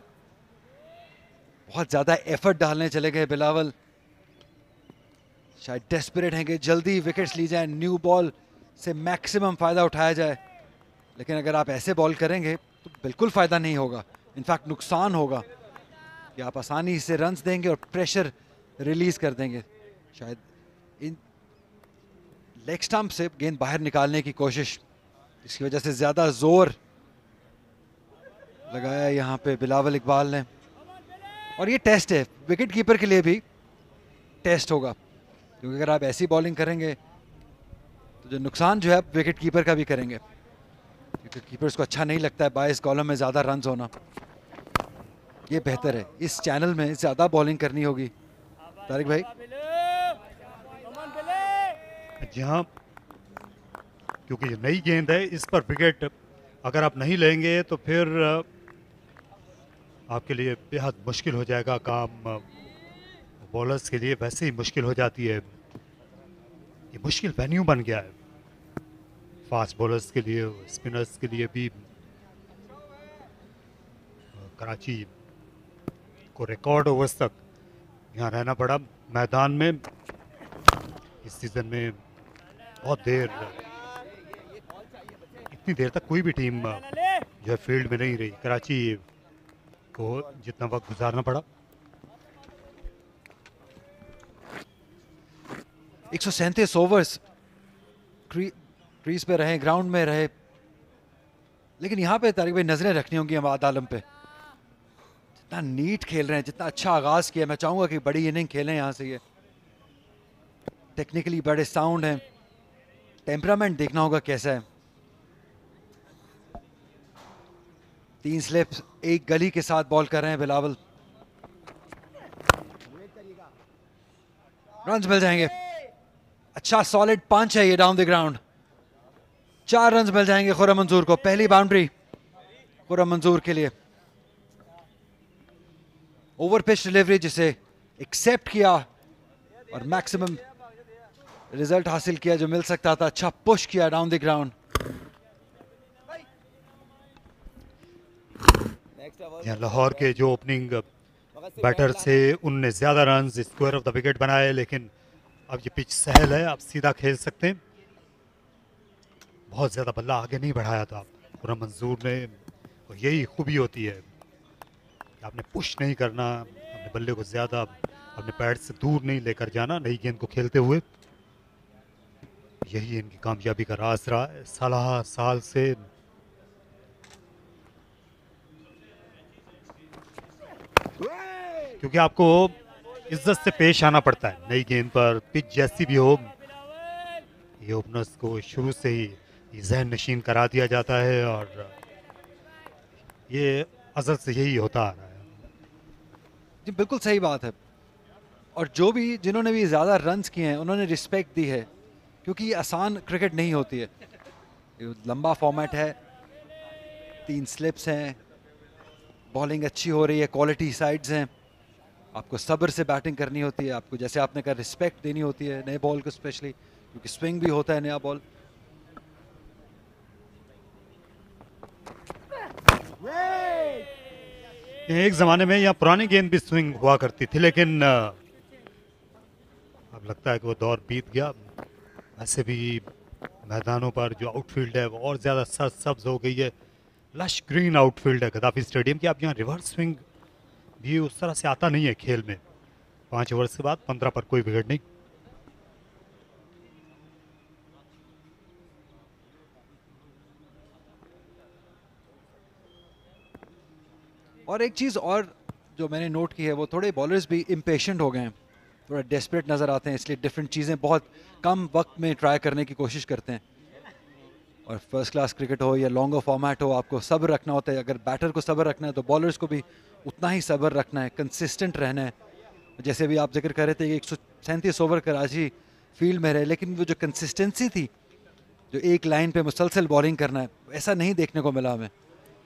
बहुत ज़्यादा एफर्ट डालने चले गए बिलावल, शायद डेस्परेट हैं कि जल्दी विकेट्स ली जाए, न्यू बॉल से मैक्सिमम फ़ायदा उठाया जाए। लेकिन अगर आप ऐसे बॉल करेंगे तो बिल्कुल फ़ायदा नहीं होगा, इनफैक्ट नुकसान होगा कि आप आसानी से रन्स देंगे और प्रेशर रिलीज कर देंगे। शायद इन लेग स्टंप से गेंद बाहर निकालने की कोशिश, इसकी वजह से ज़्यादा जोर लगाया यहाँ पे बिलावल इकबाल ने। और ये टेस्ट है, विकेट कीपर के लिए भी टेस्ट होगा, क्योंकि अगर आप ऐसी बॉलिंग करेंगे तो जो नुकसान जो है विकेट कीपर का भी करेंगे, क्योंकि कीपर्स को अच्छा नहीं लगता है 22 कॉलम में ज़्यादा रन्स होना। ये बेहतर है, इस चैनल में ज़्यादा बॉलिंग करनी होगी। तारिक भाई जी हाँ, क्योंकि ये नई गेंद है, इस पर विकेट अगर आप नहीं लेंगे तो फिर आपके लिए बेहद मुश्किल हो जाएगा काम। बॉलर्स के लिए वैसे ही मुश्किल हो जाती है, ये मुश्किल वेन्यू बन गया है फास्ट बॉलर्स के लिए, स्पिनर्स के लिए भी। कराची को रिकॉर्ड ओवर्स तक यहाँ रहना पड़ा मैदान में। इस सीज़न में बहुत देर, इतनी देर तक कोई भी टीम जो है फील्ड में नहीं रही, कराची को जितना वक्त गुजारना पड़ा। 137 ओवर्स क्रीज पे रहे, ग्राउंड में रहे, लेकिन यहाँ पे तारिक भाई नजरें रखनी होंगी हमाद आलम पे। जितना नीट खेल रहे हैं, जितना अच्छा आगाज किया, मैं चाहूंगा कि बड़ी इनिंग खेलें यहाँ से। ये टेक्निकली बड़े साउंड हैं, टेम्परामेंट देखना होगा कैसा है। 3 स्लिप्स, 1 गली के साथ बॉल कर रहे हैं बिलावल। रन्स मिल जाएंगे, अच्छा सॉलिड पंच है ये डाउन द ग्राउंड। 4 रन्स मिल जाएंगे खुर्रम मंजूर को, पहली बाउंड्री खुर्रम मंजूर के लिए। ओवर पिच डिलीवरी जिसे एक्सेप्ट किया और मैक्सिमम रिजल्ट हासिल किया जो मिल सकता था। अच्छा पुश किया डाउन द ग्राउंड। लाहौर के जो ओपनिंग बैटर थे उनने ज्यादा run square of the wicket बनाए, लेकिन अब ये पिच सहल है, आप सीधा खेल सकते हैं। बहुत ज्यादा बल्ला आगे नहीं बढ़ाया था खुर्रम मंजूर ने, और यही खूबी होती है कि आपने पुश नहीं करना, अपने बल्ले को ज्यादा अपने पैड से दूर नहीं लेकर जाना नई गेंद को खेलते हुए। यही इनकी कामयाबी का राज रहा है साल से। क्योंकि आपको इज्जत से पेश आना पड़ता है नई गेंद पर, पिच जैसी भी हो। ये ओपनर्स को शुरू से ही जहन नशीन करा दिया जाता है, और ये अज़ल से यही होता आ रहा है। जी बिल्कुल सही बात है। और जो भी जिन्होंने भी ज़्यादा रन्स किए हैं उन्होंने रिस्पेक्ट दी है, क्योंकि ये आसान क्रिकेट नहीं होती है। ये लंबा फॉर्मेट है, 3 स्लिप्स हैं, बॉलिंग अच्छी हो रही है, क्वालिटी साइड्स हैं, आपको सब्र से बैटिंग करनी होती है, आपको जैसे आपने कहा रिस्पेक्ट देनी होती है नए बॉल को स्पेशली, क्योंकि स्विंग भी होता है नया बॉल। एक ज़माने में यहाँ पुरानी गेंद भी स्विंग हुआ करती थी, लेकिन अब लगता है कि वो दौर बीत गया। वैसे भी मैदानों पर जो आउटफील्ड है वो और ज़्यादा सब्ज हो गई है, लश ग्रीन आउटफील्ड है गद्दाफी स्टेडियम की। अब यहाँ रिवर्स स्विंग भी उस तरह से आता नहीं है खेल में। 5 ओवर के बाद 15 पर कोई विकेट नहीं। और एक चीज़ और जो मैंने नोट की है, वो थोड़े बॉलर्स भी इम्पेशेंट हो गए हैं, थोड़ा डेस्परेट नज़र आते हैं, इसलिए डिफरेंट चीज़ें बहुत कम वक्त में ट्राई करने की कोशिश करते हैं। और फर्स्ट क्लास क्रिकेट हो या लॉन्गर फॉर्मेट हो, आपको सब्र रखना होता है। अगर बैटर को सब्र रखना है तो बॉलर्स को भी उतना ही सब्र रखना है, कंसिस्टेंट रहना है। जैसे भी आप जिक्र कर रहे थे कि 137 ओवर कराची फील्ड में रहे, लेकिन वो जो कंसिस्टेंसी थी, जो एक लाइन पे मुसलसल बॉलिंग करना है, ऐसा नहीं देखने को मिला हमें।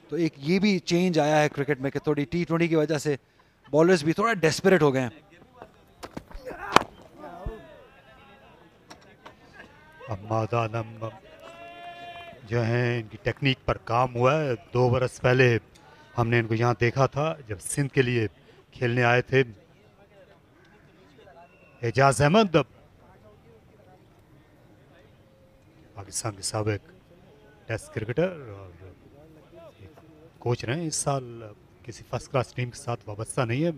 तो एक ये भी चेंज आया है क्रिकेट में कि थोड़ी T20 की वजह से बॉलर्स भी थोड़ा डेस्परेट हो गए हैं। अहमद आलम जो हैं, इनकी टेक्निक पर काम हुआ है। 2 बरस पहले हमने इनको यहाँ देखा था जब सिंध के लिए खेलने आए थे। एजाज अहमद पाकिस्तान के साबिक टेस्ट क्रिकेटर और कोच रहे हैं। इस साल किसी फर्स्ट क्लास टीम के साथ वाबस्ता नहीं है।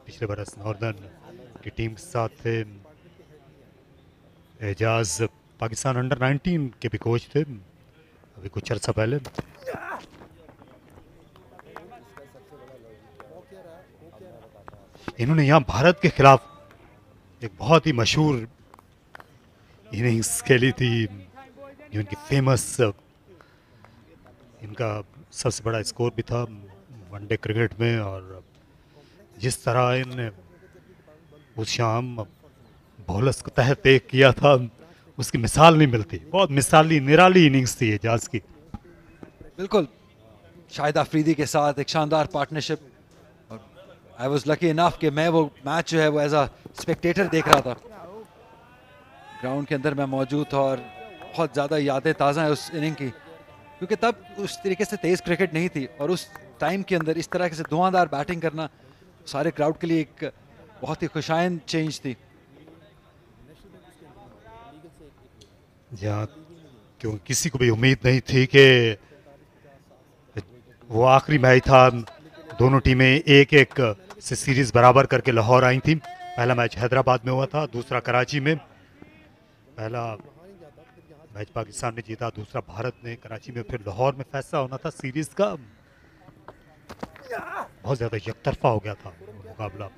पिछले बरस नॉर्दर्न की टीम के साथ थे। एजाज पाकिस्तान अंडर 19 के भी कोच थे अभी कुछ अर्सा पहले। इन्होंने यहाँ भारत के खिलाफ एक बहुत ही मशहूर इनिंग्स खेली थी, जो इनकी फेमस, इनका सबसे बड़ा स्कोर भी था वनडे क्रिकेट में। और जिस तरह इन्होंने उस शाम बॉलर्स को तहत तेज किया था, उसकी मिसाल नहीं मिलती। बहुत मिसाली निराली इनिंग्स थी एजाज की। बिल्कुल, शाहिद अफरीदी के साथ एक शानदार पार्टनरशिप। और आई वाज लकी इनफ कि मैं वो मैच जो है वो एज अ स्पेक्टेटर देख रहा था, ग्राउंड के अंदर मैं मौजूद था। और बहुत ज़्यादा यादें ताज़ा हैं उस इनिंग की, क्योंकि तब उस तरीके से तेज़ क्रिकेट नहीं थी। और उस टाइम के अंदर इस तरह से धुआंधार बैटिंग करना सारे क्राउड के लिए एक बहुत ही खुशाइन चेंज थी। जहाँ क्यों किसी को भी उम्मीद नहीं थी कि वो आखिरी मैच था। दोनों टीमें 1-1 से सीरीज बराबर करके लाहौर आई थी। पहला मैच हैदराबाद में हुआ था, दूसरा कराची में। पहला मैच पाकिस्तान ने जीता, दूसरा भारत ने कराची में। फिर लाहौर में फैसला होना था सीरीज का। बहुत ज़्यादा एकतरफा हो गया था मुकाबला।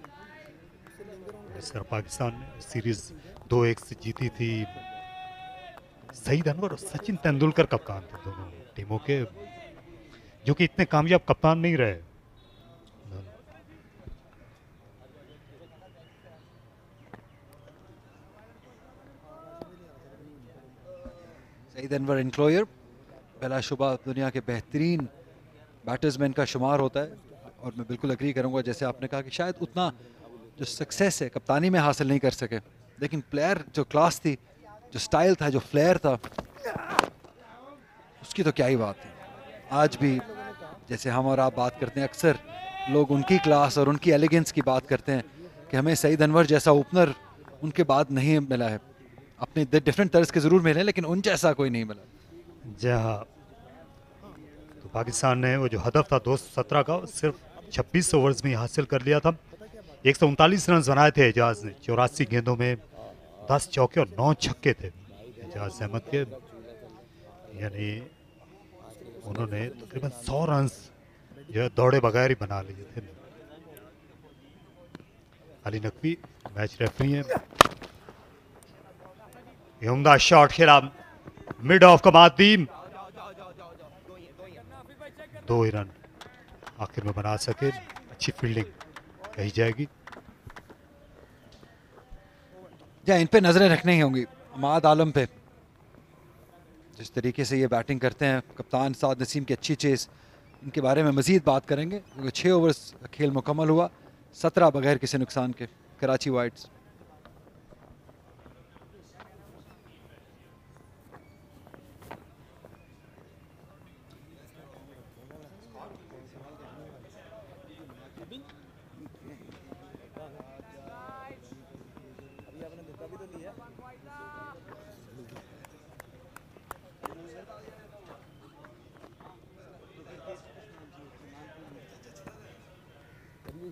इस तरह पाकिस्तान ने सीरीज 2-1 से जीती थी। सईद अनवर और सचिन तेंदुलकर कप्तान थे दोनों टीमों के, जो कि इतने कामयाब कप्तान नहीं रहे। सईद अनवर इनक्लोयर बिला शुबा दुनिया के बेहतरीन बैट्समैन का शुमार होता है। और मैं बिल्कुल एग्री करूंगा, जैसे आपने कहा कि शायद उतना जो सक्सेस है कप्तानी में हासिल नहीं कर सके, लेकिन प्लेयर जो क्लास थी, जो स्टाइल था, जो फ्लेयर था, उसकी तो क्या ही बात है। आज भी जैसे हम और आप बात करते हैं, अक्सर लोग उनकी क्लास और उनकी एलिगेंस की बात करते हैं कि हमें सईद अनवर जैसा ओपनर उनके बाद नहीं मिला है। अपने डिफरेंट तर्ज के ज़रूर मिले, लेकिन उन जैसा कोई नहीं मिला। जहाँ तो पाकिस्तान ने वो जो हदफ था 217 का, सिर्फ 26 ओवर्स में हासिल कर लिया था। 139 रन बनाए थे एजाज ने 84 गेंदों में। 10 चौके और 9 छक्के थे एजाज अहमद के। यानी उन्होंने तकरीबन 100 रन जो है दौड़े बगैर ही बना लिए थे। अली नकवी मैच रेफरी हैं। उम्दा शॉट खेला मिड ऑफ कमाद दी। 2 ही रन आखिर में बना सके। अच्छी फील्डिंग कही जाएगी। या इन पे नजरें रखनी ही होंगी, अहमद आलम पे, जिस तरीके से ये बैटिंग करते हैं। कप्तान साद नसीम की अच्छी चेस, इनके बारे में मजीद बात करेंगे, क्योंकि 6 ओवर्स खेल मुकम्मल हुआ, 17 बगैर किसी नुकसान के कराची वाइट्स।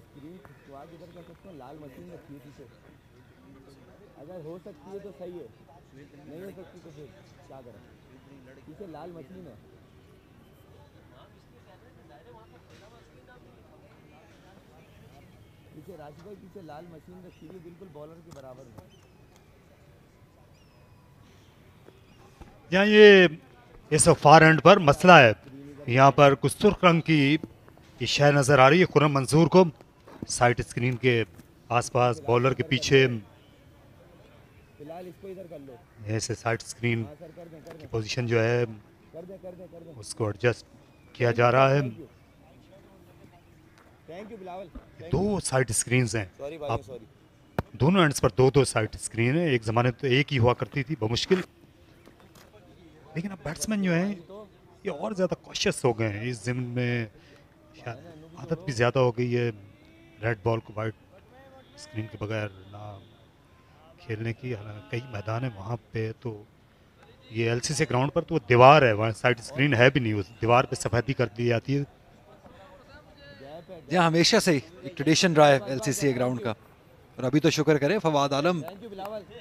स्क्रीन खिंचवा के इधर कर सकते हैं, लाल मशीन रखी है पीछे, अगर हो सकती है तो सही है, नहीं हो सकती तो फिर क्या करें, पीछे लाल मशीन है। पीछे राशि भाई, पीछे लाल मशीन रखी हुई है बिल्कुल बॉलर के बराबर में। यहाँ ये इस फार एंड पर मसला है, यहाँ पर कुछ सुर्ख रंग की ये शय नजर आ रही है खुर्रम मंजूर को साइड स्क्रीन के आसपास, बॉलर के पीछे। फिलहाल इसको इधर कर लो, ऐसे साइड स्क्रीन की पोजीशन जो है उसको एडजस्ट किया जा रहा है। Thank you Bilawal. दो साइड स्क्रीन्स हैं, आप दोनों एंड्स पर दो दो साइड स्क्रीन है। एक ज़माने तो एक ही हुआ करती थी बमुश्किल, लेकिन अब बैट्समैन जो हैं ये और ज़्यादा कॉशियस हो गए हैं। इस ज़मीन में शायद आदत भी ज़्यादा हो गई है रेड बॉल को वाइट स्क्रीन के बगैर ना खेलने की। हालांकि कई मैदान है वहाँ पे, तो ये एलसीसी ग्राउंड पर तो दीवार है, वहाँ साइड स्क्रीन है भी नहीं, उस दीवार पे सफेदी कर दी जाती है। यहाँ हमेशा से एक ट्रेडिशन रहा है एलसीसी ग्राउंड का, और अभी तो शुक्र करें फवाद आलम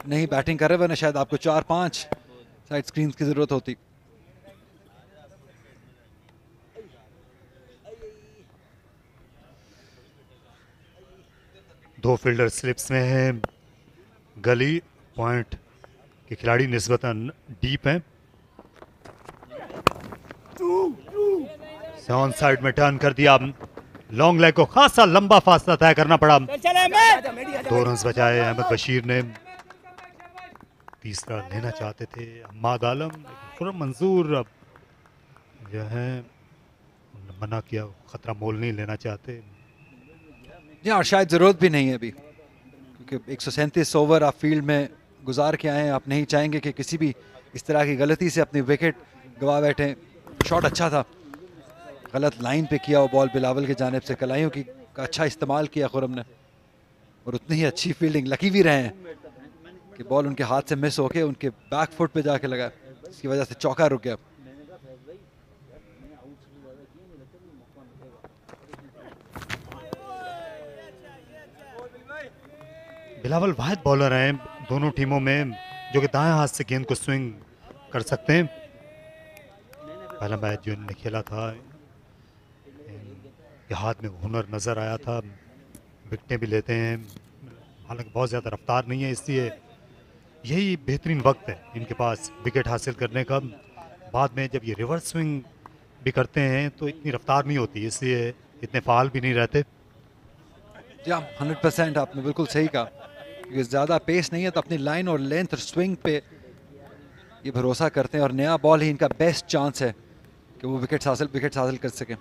नहीं बैटिंग कर रहे, वरना शायद आपको 4-5 साइड स्क्रीन की जरूरत होती। दो फील्डर स्लिप्स में है, गली पॉइंट के खिलाड़ी निस्बतन डीप हैं। ऑन साइड में टर्न कर दिया, लॉन्ग लेग को खासा लंबा फासला तय करना पड़ा। 2 रन बचाए अहमद बशीर ने, तीसरा लेना चाहते थे अहमद आलम, खुर्रम मंजूर जो है मना किया, खतरा मोल नहीं लेना चाहते। और शायद ज़रूरत भी नहीं है अभी, क्योंकि 137 ओवर आप फील्ड में गुजार के आए हैं। आप नहीं चाहेंगे कि किसी भी इस तरह की गलती से अपनी विकेट गवा बैठे। शॉट अच्छा था, गलत लाइन पे किया वो बॉल बिलावल की जानिब से, कलाइयों की का अच्छा इस्तेमाल किया खुर्रम ने, और उतनी ही अच्छी फील्डिंग, लकी भी रहे हैं कि बॉल उनके हाथ से मिस होके उनके बैक फुट पे जाके लगा, इसकी वजह से चौका रुक गया। बिलावल वाहिद बॉलर हैं दोनों टीमों में जो कि दाएं हाथ से गेंद को स्विंग कर सकते हैं। पहला मैच जो इन्होंने खेला था ये हाथ में हुनर नज़र आया था, विकेटें भी लेते हैं, हालांकि बहुत ज़्यादा रफ्तार नहीं है, इसलिए यही बेहतरीन वक्त है इनके पास विकेट हासिल करने का। बाद में जब ये रिवर्स स्विंग भी करते हैं तो इतनी रफ्तार नहीं होती, इसलिए इतने फाल भी नहीं रहते। जी 100% आपने बिल्कुल सही कहा, क्योंकि ज़्यादा पेस नहीं है तो अपनी लाइन और लेंथ और स्विंग पे ये भरोसा करते हैं, और नया बॉल ही इनका बेस्ट चांस है कि वो विकेट हासिल कर सकें।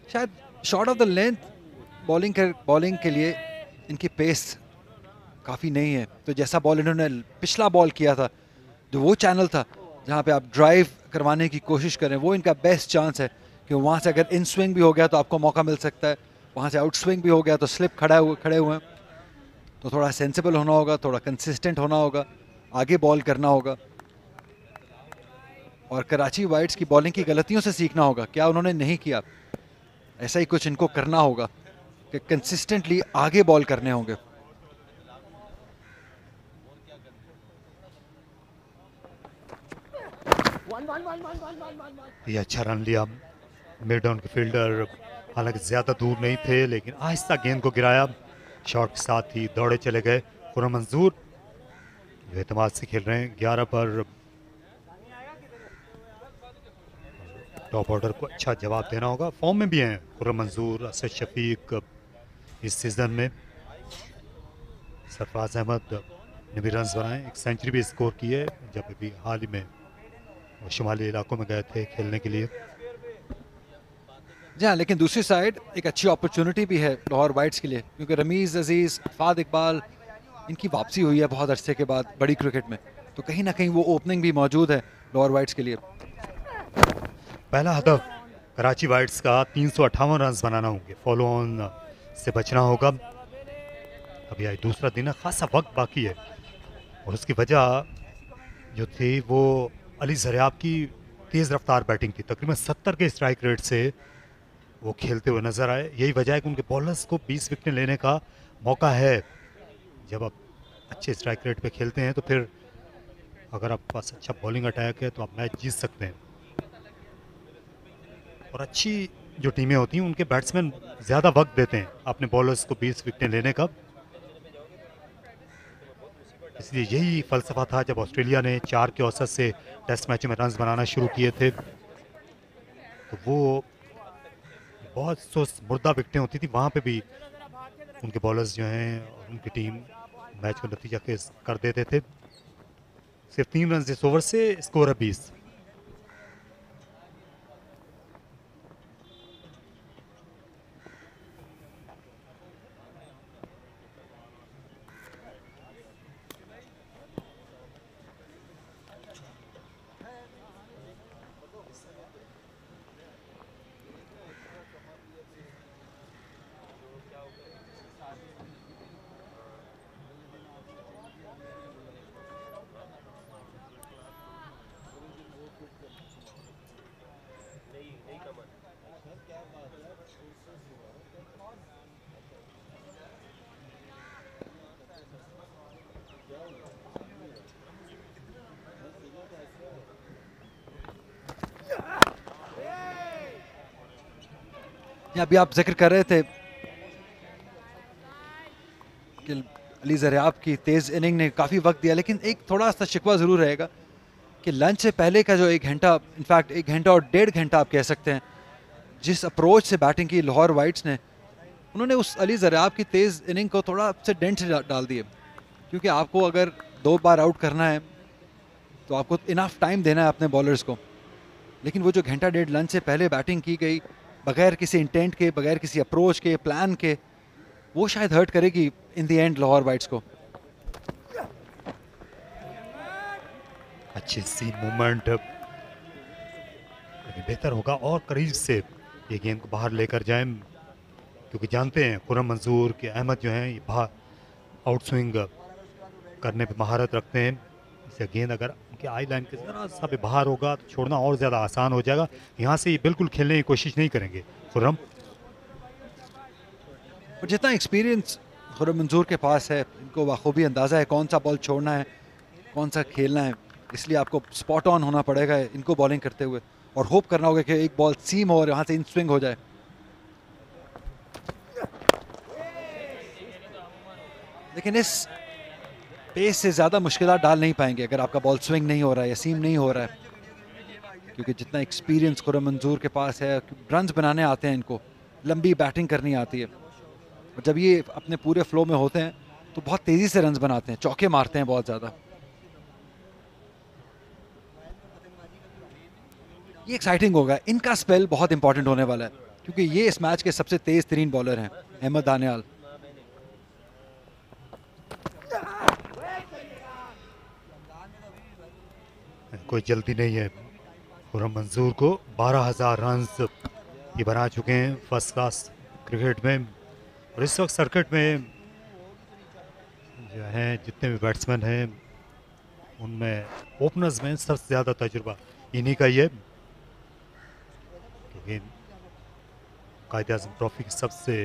शायद short of the length bowling के लिए इनकी पेस काफ़ी नहीं है, तो जैसा बॉल इन्होंने पिछला बॉल किया था, जो वो चैनल था जहाँ पे आप ड्राइव करवाने की कोशिश करें, वो इनका बेस्ट चांस है कि वहाँ से अगर इन स्विंग भी हो गया तो आपको मौका मिल सकता है, वहाँ से आउट स्विंग भी हो गया तो स्लिप खड़े हुए हैं, तो थोड़ा सेंसिबल होना होगा, थोड़ा कंसिस्टेंट होना होगा, आगे बॉल करना होगा, और कराची वाइट्स की बॉलिंग की गलतियों से सीखना होगा। क्या उन्होंने नहीं किया, ऐसा ही कुछ इनको करना होगा कि कंसिस्टेंटली आगे बॉल करने होंगे। ये अच्छा रन लिया मिड ऑन के फील्डर, हालांकि ज़्यादा दूर नहीं थे, लेकिन आहिस्ता गेंद को गिराया, शॉट के साथ ही दौड़े चले गए खुर्रम मंजूर, जो एतमाद से खेल रहे हैं 11 पर। टॉप ऑर्डर को अच्छा जवाब देना होगा, फॉर्म में भी हैं खुर्रम मंजूर, असद शफीक इस सीज़न में। सरफराज अहमद ने भी रन बनाए, एक सेंचुरी भी स्कोर की है जब अभी हाल ही में वो शुमाली इलाकों में गए थे खेलने के लिए। जी हाँ, लेकिन दूसरी साइड एक अच्छी अपॉर्चुनिटी भी है लाहौर वाइट्स के लिए, क्योंकि रमीज़ अजीज़, फाद इकबाल, इनकी वापसी हुई है बहुत अरसे के बाद बड़ी क्रिकेट में, तो कहीं ना कहीं वो ओपनिंग भी मौजूद है लाहौर वाइट्स के लिए। पहला हदफ कराची वाइट्स का 358 रन बनाना होंगे, फॉलो ऑन से बचना होगा। अभी आज दूसरा दिन है, खासा वक्त बाकी है और उसकी वजह जो थी वो अली ज़रियाब की तेज़ रफ्तार बैटिंग थी। तकरीबन 70 के स्ट्राइक रेट से वो खेलते हुए नजर आए। यही वजह है कि उनके बॉलर्स को 20 विकेटें लेने का मौका है। जब आप अच्छे स्ट्राइक रेट पे खेलते हैं तो फिर अगर आपके पास अच्छा बॉलिंग अटैक है तो आप मैच जीत सकते हैं। और अच्छी जो टीमें होती हैं उनके बैट्समैन ज़्यादा वक्त देते हैं अपने बॉलर्स को 20 विकेटें लेने का। इसलिए यही फलसफा था जब ऑस्ट्रेलिया ने 4 के औसत से टेस्ट मैच में रन्स बनाना शुरू किए थे। तो वो बहुत मुर्दा विकेटें होती थी, वहाँ पे भी उनके बॉलर्स जो हैं और उनकी टीम मैच को नतीजा केस कर देते थे। सिर्फ 3 रन इस ओवर से स्कोर है 20। अभी आप जिक्र कर रहे थे कि अली ज़रियाब की तेज़ इनिंग ने काफ़ी वक्त दिया, लेकिन एक थोड़ा सा शिकवा ज़रूर रहेगा कि लंच से पहले का जो 1 घंटा, इनफैक्ट 1 घंटा और 1.5 घंटा आप कह सकते हैं, जिस अप्रोच से बैटिंग की लाहौर वाइट्स ने, उन्होंने उस अली ज़रियाब की तेज़ इनिंग को थोड़ा से डेंट डाल दिए। क्योंकि आपको अगर 2 बार आउट करना है तो आपको इनफ टाइम देना है अपने बॉलर्स को, लेकिन वो जो घंटा 1.5 लंच से पहले बैटिंग की गई बगैर किसी इंटेंट के, बगैर किसी अप्रोच के, प्लान के, वो शायद हर्ट करेगी in the end Lahore Whites को। अच्छी सी मूवमेंट, बेहतर होगा और करीब से ये गेंद को बाहर लेकर जाएं, क्योंकि जानते हैं खुर्रम मंजूर के अहमद जो हैं ये बाहर आउट स्विंग करने पे महारत रखते हैं। इससे गेंद अगर उनके आई लाइन के जरा सा भी बाहर होगा तो छोड़ना और ज़्यादा आसान हो जाएगा। यहाँ से ये बिल्कुल खेलने की कोशिश नहीं करेंगे खुर्रम। और जितना एक्सपीरियंस खुर्रम मंजूर के पास है, इनको बखूबी अंदाज़ा है कौन सा बॉल छोड़ना है, कौन सा खेलना है, इसलिए आपको स्पॉट ऑन होना पड़ेगा इनको बॉलिंग करते हुए और होप करना होगा कि एक बॉल सीम हो और यहाँ से इन स्विंग हो जाए। लेकिन इस पेस से ज़्यादा मुश्किलात डाल नहीं पाएंगे अगर आपका बॉल स्विंग नहीं हो रहा है या सीम नहीं हो रहा है, क्योंकि जितना एक्सपीरियंस खुर्रम मंजूर के पास है, रन्स बनाने आते हैं इनको, लंबी बैटिंग करनी आती है, और जब ये अपने पूरे फ्लो में होते हैं तो बहुत तेज़ी से रन्स बनाते हैं, चौके मारते हैं बहुत ज़्यादा। ये एक्साइटिंग होगा, इनका स्पेल बहुत इंपॉर्टेंट होने वाला है, क्योंकि ये इस मैच के सबसे तेज़ तरीन बॉलर हैं अहमद दानियाल। कोई जल्दी नहीं है खुर्रम मंजूर को। 12,000 रन ये बना चुके हैं फर्स्ट क्लास क्रिकेट में, और इस वक्त सर्किट में जो हैं जितने भी बैट्समैन हैं उनमें ओपनर्स में सबसे ज़्यादा तजुर्बा इन्हीं का ही है, क्योंकि क़ायद-ए-आज़म ट्रॉफी के सबसे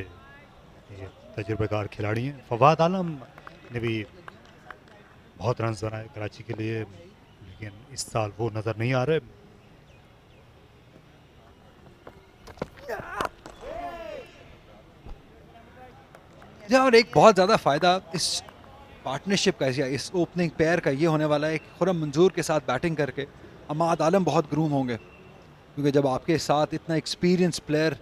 ये तजुर्बेकार खिलाड़ी हैं। फवाद आलम ने भी बहुत रन बनाए कराची के लिए, लेकिन इस साल वो नज़र नहीं आ रहे। और एक बहुत ज़्यादा फ़ायदा इस पार्टनरशिप का या इस ओपनिंग पेयर का ये होने वाला है कि खुर्रम मंजूर के साथ बैटिंग करके अहमद आलम बहुत ग्रूम होंगे, क्योंकि जब आपके साथ इतना एक्सपीरियंस प्लेयर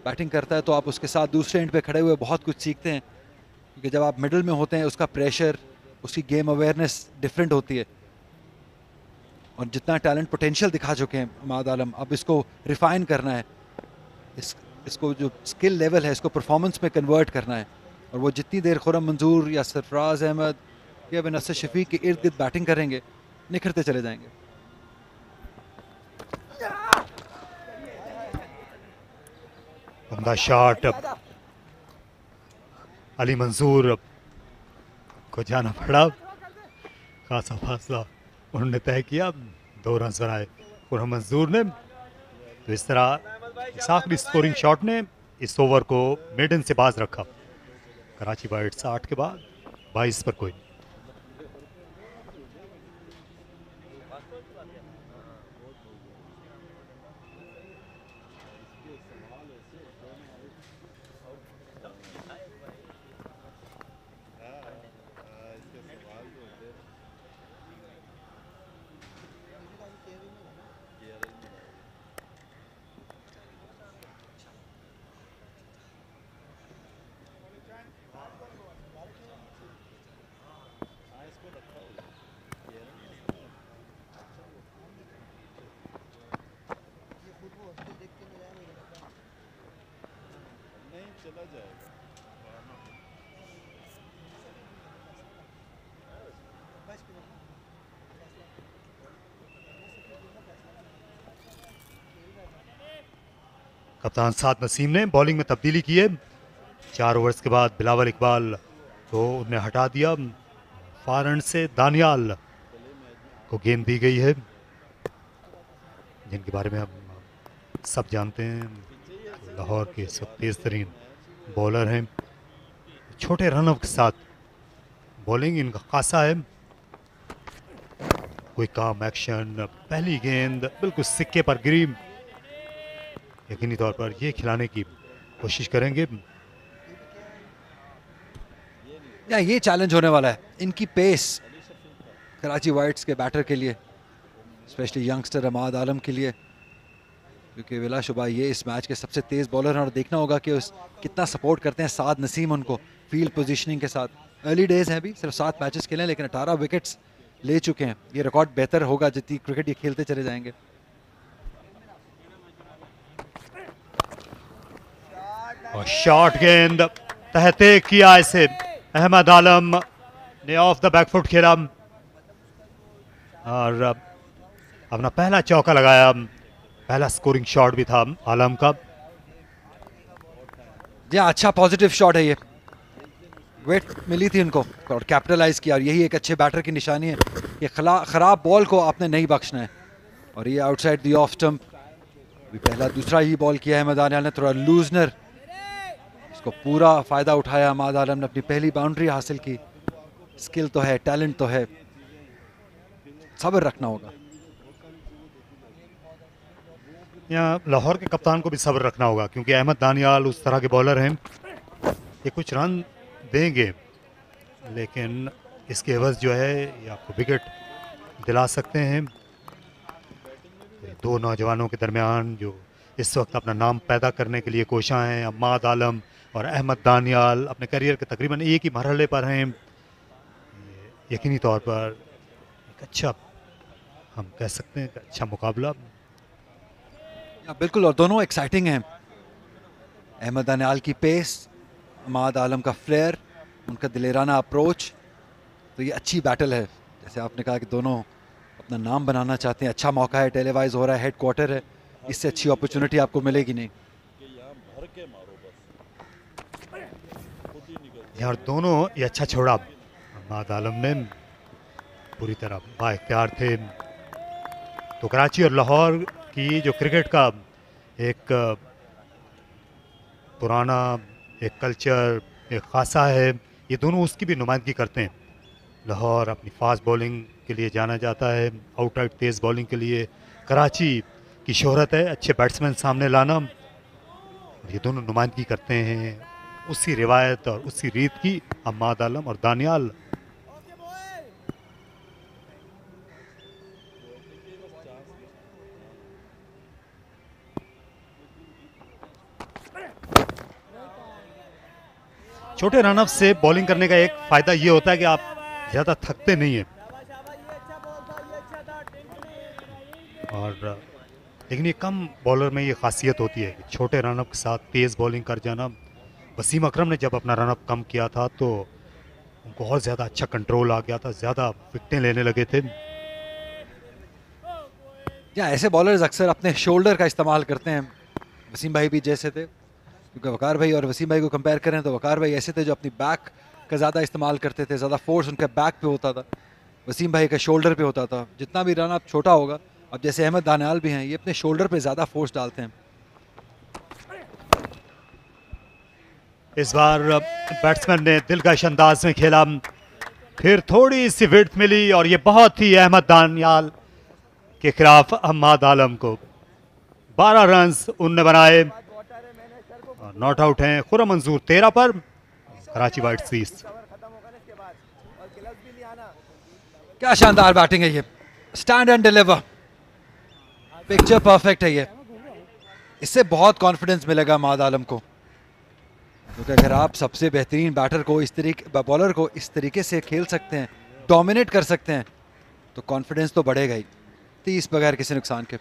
बैटिंग करता है तो आप उसके साथ दूसरे एंड पे खड़े हुए बहुत कुछ सीखते हैं, क्योंकि जब आप मिडल में होते हैं उसका प्रेशर, उसकी गेम अवेयरनेस डिफरेंट होती है, और जितना टैलेंट पोटेंशियल दिखा चुके हैं अहमद आलम, अब इसको रिफाइन करना है, इसको जो स्किल लेवल है इसको परफॉर्मेंस में कन्वर्ट करना है, और वो जितनी देर खुर्रम मंजूर या सरफराज अहमद या फिर नसर शफीक के इर्द गिर्द बैटिंग करेंगे निखरते चले जाएंगे। उम्दा शॉट, अली मंसूर को जाना पड़ा, खासा फासला उन्होंने तय किया, 2 रन बनाए उन्होंने मंसूर ने। तो इस तरह इस आखिरी स्कोरिंग शॉट ने इस ओवर को मेडन से बाज रखा। कराची वाइट्स 8 के बाद 22 पर कोई। कप्तान साद नसीम ने बॉलिंग में तब्दीली की है। 4 ओवर्स के बाद बिलावल इकबाल को उन्हें हटा दिया। फार एंड से दानियाल को गेंद दी गई है, जिनके बारे में हम सब जानते हैं। लाहौर के इस वक्त तेज तरीन बॉलर हैं। छोटे रनअप के साथ बॉलिंग इनका खासा है। कोई काम एक्शन, पहली गेंद बिल्कुल सिक्के पर गिरी। यकीनी तौर पर ये खिलाने की कोशिश करेंगे। या ये चैलेंज होने वाला है, इनकी पेस कराची वाइट्स के बैटर के लिए, स्पेशली यंगस्टर अमाद आलम के लिए, क्योंकि बिलाशुबा ये इस मैच के सबसे तेज़ बॉलर हैं। और देखना होगा कि कितना सपोर्ट करते हैं साद नसीम उनको फील्ड पोजीशनिंग के साथ। अर्ली डेज हैं, अभी सिर्फ 7 मैचेस खेले, लेकिन 18 विकेट्स ले चुके हैं। ये रिकॉर्ड बेहतर होगा जितनी क्रिकेट ये खेलते चले जाएंगे। और शॉर्ट गेंद तहते किया इसे, अहमद आलम ने ऑफ द बैक फुट खेला और अपना पहला चौका लगाया। पहला स्कोरिंग शॉट भी था आलम का। जी अच्छा पॉजिटिव शॉट है ये, वेट मिली थी उनको और कैपिटलाइज किया। और यही एक अच्छे बैटर की निशानी है कि खराब बॉल को आपने नहीं बख्शना है। और ये आउटसाइड द ऑफ स्टंप भी पहला दूसरा ही बॉल किया है अहमद आलम ने, थोड़ा लूजनर, इसको पूरा फायदा उठाया अहमद आलम ने, अपनी पहली बाउंड्री हासिल की। स्किल तो है, टैलेंट तो है, सब्र रखना होगा। यहाँ लाहौर के कप्तान को भी सब्र रखना होगा, क्योंकि अहमद दानियाल उस तरह के बॉलर हैं, ये कुछ रन देंगे लेकिन इसके एवज जो है ये आपको विकेट दिला सकते हैं। दो नौजवानों के दरमियान जो इस वक्त अपना नाम पैदा करने के लिए कोशिश हैं, अहमद आलम और अहमद दानियाल अपने करियर के तकरीबन एक ही मरहले पर हैं। यकीनी तौर पर एक अच्छा, हम कह सकते हैं अच्छा मुकाबला। बिल्कुल, और दोनों एक्साइटिंग हैं। अहमद दानियाल की पेस, अहमद आलम का फ्लेयर, उनका दिलेराना अप्रोच, तो ये अच्छी बैटल है। जैसे आपने कहा कि दोनों अपना नाम बनाना चाहते हैं। अच्छा मौका है, टेलीवाइज हो रहा है, हेड क्वार्टर है, इससे अच्छी अपॉर्चुनिटी आपको मिलेगी नहीं। यार दोनों ये अच्छा छोड़ा, अहमद आलम ने पूरी तरह बाइख्तियार थे। तो कराची और लाहौर की जो क्रिकेट का एक पुराना एक कल्चर, एक खासा है, ये दोनों उसकी भी नुमाइंदगी करते हैं। लाहौर अपनी फास्ट बॉलिंग के लिए जाना जाता है, आउटराइट तेज़ बॉलिंग के लिए। कराची की शोहरत है अच्छे बैट्समैन सामने लाना, और ये दोनों नुमाइंदगी करते हैं उसी रिवायत और उसी रीत की, अहमद आलम और दानियाल। छोटे रनअप से बॉलिंग करने का एक फायदा ये होता है कि आप ज्यादा थकते नहीं हैं, और लेकिन ये कम बॉलर में ये खासियत होती है कि छोटे रनअप के साथ तेज बॉलिंग कर जाना। वसीम अकरम ने जब अपना रनअप कम किया था तो बहुत ज़्यादा अच्छा कंट्रोल आ गया था, ज़्यादा विकेटें लेने लगे थे। या ऐसे बॉलर्स अक्सर अपने शोल्डर का इस्तेमाल करते हैं, वसीम भाई भी जैसे थे, क्योंकि वकार भाई और वसीम भाई को कंपेयर करें तो वकार भाई ऐसे थे जो अपनी बैक का ज़्यादा इस्तेमाल करते थे, ज़्यादा फोर्स उनके बैक पे होता था, वसीम भाई का शोल्डर पे होता था। जितना भी रन अप छोटा होगा, अब जैसे अहमद दानियाल भी हैं, ये अपने शोल्डर पे ज़्यादा फोर्स डालते हैं। इस बार बैट्समैन ने दिलकश अंदाज में खेला, फिर थोड़ी सी विड्थ मिली और ये बहुत ही अहमद दानियाल के खिलाफ अहमद आलम को 12 रन्स उनने बनाए और नॉट आउट हैं खुर्रम मंजूर 13 पर, कराची वाइट्स 30। क्या शानदार बैटिंग है ये, stand and deliver, picture perfect है ये। इससे बहुत कॉन्फिडेंस मिलेगा अहमद आलम को, क्योंकि अगर आप सबसे बेहतरीन बैटर को इस तरीके बॉलर को इस तरीके से खेल सकते हैं, डोमिनेट कर सकते हैं, तो कॉन्फिडेंस तो बढ़ेगा ही। 30 बगैर किसी नुकसान के।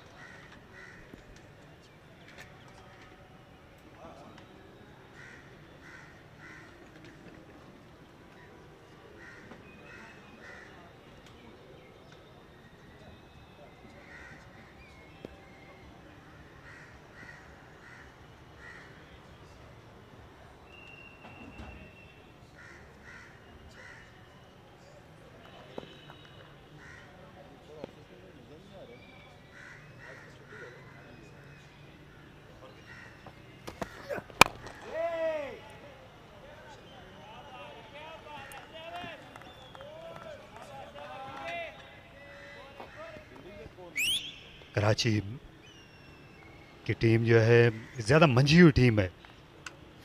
कराची की टीम जो है ज़्यादा मंझी हुई टीम है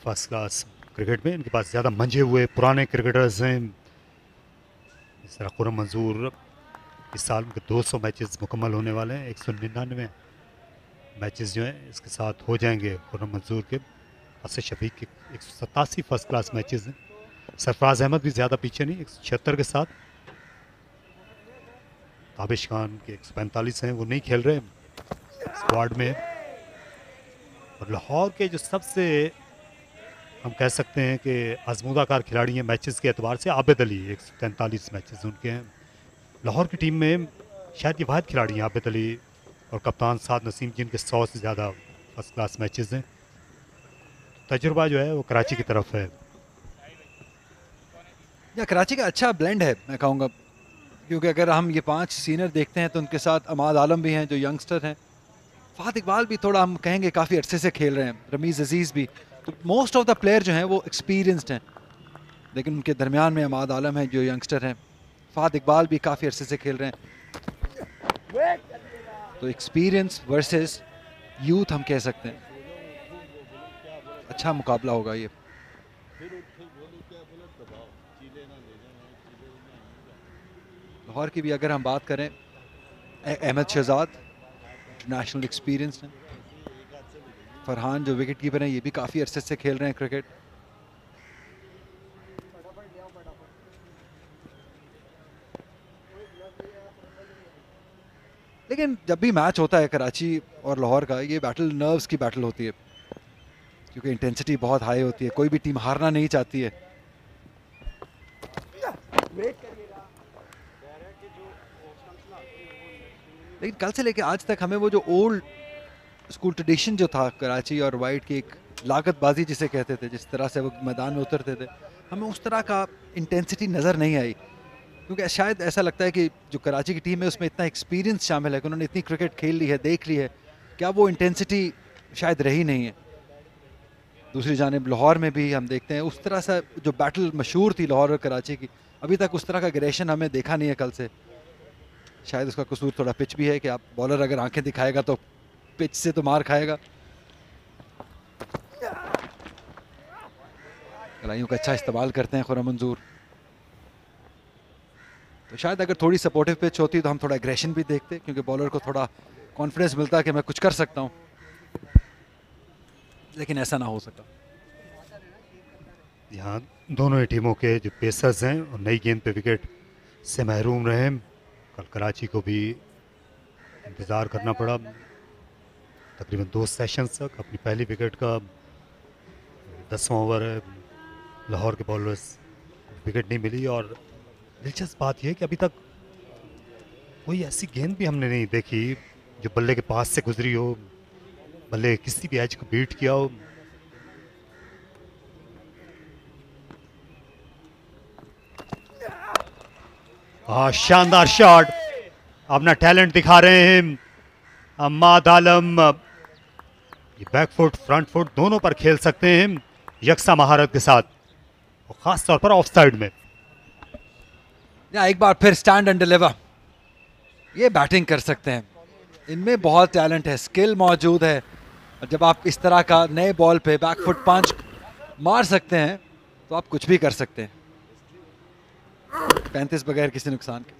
फर्स्ट क्लास क्रिकेट में। इनके पास ज़्यादा मंझे हुए पुराने क्रिकेटर्स हैं। इस तरह खुर्रम मंजूर इस साल के 200 मैचेस मुकम्मल होने वाले हैं, 199 मैचेस जो हैं इसके साथ हो जाएंगे खुर्रम मंजूर के। असद शफीक के 187 फर्स्ट क्लास मैचेस हैं। सरफराज अहमद भी ज़्यादा पीछे नहीं, 176 के साथ। ताबिश खान के 145 हैं, वो नहीं खेल रहे स्क्वाड में। और लाहौर के जो सबसे हम कह सकते हैं कि आजमूदाकार खिलाड़ी हैं मैचेस के एतबार से, आबिद अली 143 मैचेस उनके हैं। लाहौर की टीम में शायद ये वाहिद खिलाड़ी हैं आबिद अली और कप्तान साद नसीम, जिनके 100 से ज़्यादा फर्स्ट क्लास मैचेस हैं। तजुर्बा जो है वो कराची की तरफ है। या कराची का अच्छा ब्लेंड है मैं कहूँगा, क्योंकि अगर हम ये 5 सीनियर देखते हैं तो उनके साथ अहमद आलम भी हैं जो यंगस्टर हैं, फ़ात इकबाल भी थोड़ा हम कहेंगे काफ़ी अरसे से खेल रहे हैं, रमीज़ अजीज़ भी, तो मोस्ट ऑफ द प्लेयर जो हैं वो एक्सपीरियंसड हैं। लेकिन उनके दरमियान में अहमद आलम हैं जो यंगस्टर हैं, फ़ात इकबाल भी काफ़ी अरसे से खेल रहे हैं। तो एक्सपीरियंस वर्सेस यूथ हम कह सकते हैं, अच्छा मुकाबला होगा ये। लाहौर की भी अगर हम बात करें, अहमद शहजाद इंटरनेशनल एक्सपीरियंस हैं, फरहान जो विकेट कीपर हैं ये भी काफ़ी अरसे से खेल रहे हैं क्रिकेट। लेकिन जब भी मैच होता है कराची और लाहौर का, ये बैटल नर्व्स की बैटल होती है, क्योंकि इंटेंसिटी बहुत हाई होती है, कोई भी टीम हारना नहीं चाहती है। लेकिन कल से लेके आज तक हमें वो जो ओल्ड स्कूल ट्रेडिशन जो था कराची और वाइट की, एक लागतबाजी जिसे कहते थे, जिस तरह से वो मैदान में उतरते थे, हमें उस तरह का इंटेंसिटी नज़र नहीं आई। क्योंकि शायद ऐसा लगता है कि जो कराची की टीम है उसमें इतना एक्सपीरियंस शामिल है कि उन्होंने इतनी क्रिकेट खेल ली है, देख ली है, क्या वो इंटेंसिटी शायद रही नहीं है। दूसरी जानिब लाहौर में भी हम देखते हैं उस तरह से जो बैटल मशहूर थी लाहौर और कराची की, अभी तक उस तरह का एग्रेशन हमें देखा नहीं है कल से। शायद उसका कसूर थोड़ा पिच भी है कि आप बॉलर अगर आंखें दिखाएगा तो पिच से तो मार खाएगा। कलाइयों का अच्छा इस्तेमाल करते हैं खुर्रम मंजूर, तो शायद अगर थोड़ी सपोर्टिव पिच होती तो हम थोड़ा एग्रेशन भी देखते, क्योंकि बॉलर को थोड़ा कॉन्फिडेंस मिलता कि मैं कुछ कर सकता हूं, लेकिन ऐसा ना हो सका। यहाँ दोनों ही टीमों के जो पेसर्स हैं और नई गेंद पे विकेट से महरूम रहे। कल कराची को भी इंतज़ार करना पड़ा तकरीबन 2 सेशंस तक। अपनी पहली विकेट का 10वां ओवर है, लाहौर के बॉलर्स विकेट नहीं मिली। और दिलचस्प बात यह है कि अभी तक कोई ऐसी गेंद भी हमने नहीं देखी जो बल्ले के पास से गुजरी हो, बल्ले किसी भी एज को बीट किया हो। शानदार शॉट, अपना टैलेंट दिखा रहे हैं अम्माद आलम। ये बैक फुट फ्रंट फुट दोनों पर खेल सकते हैं यकसा महारत के साथ, और खास तौर पर ऑफ साइड में। या एक बार फिर स्टैंड एंड डिलीवर, ये बैटिंग कर सकते हैं, इनमें बहुत टैलेंट है, स्किल मौजूद है। और जब आप इस तरह का नए बॉल पे बैक फुट पंच मार सकते हैं तो आप कुछ भी कर सकते हैं। 35 बगैर किसी नुकसान के।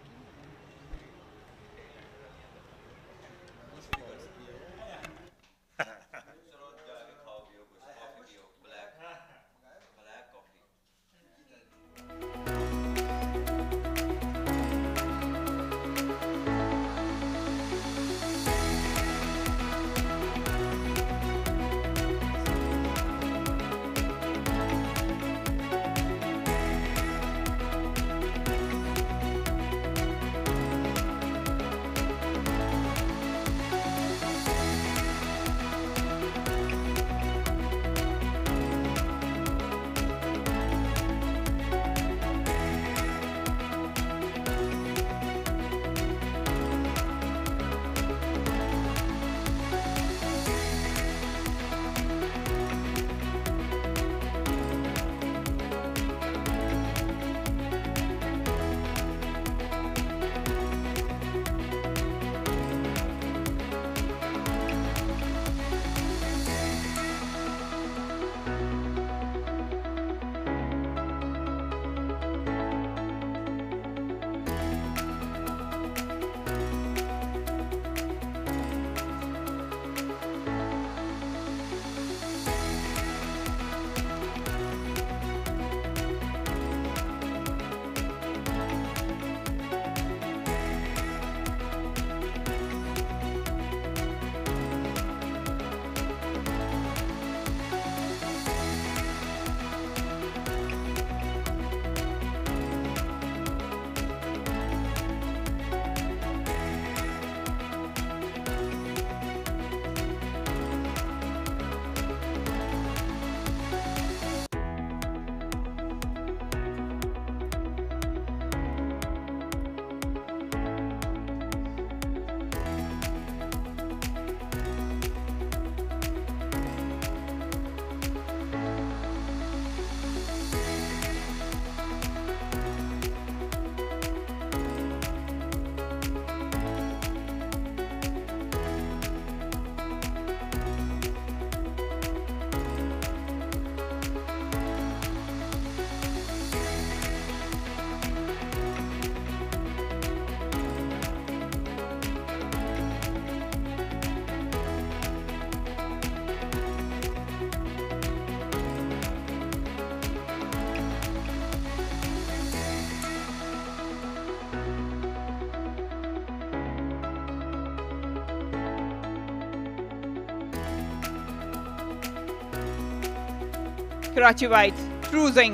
Karachi Whites cruising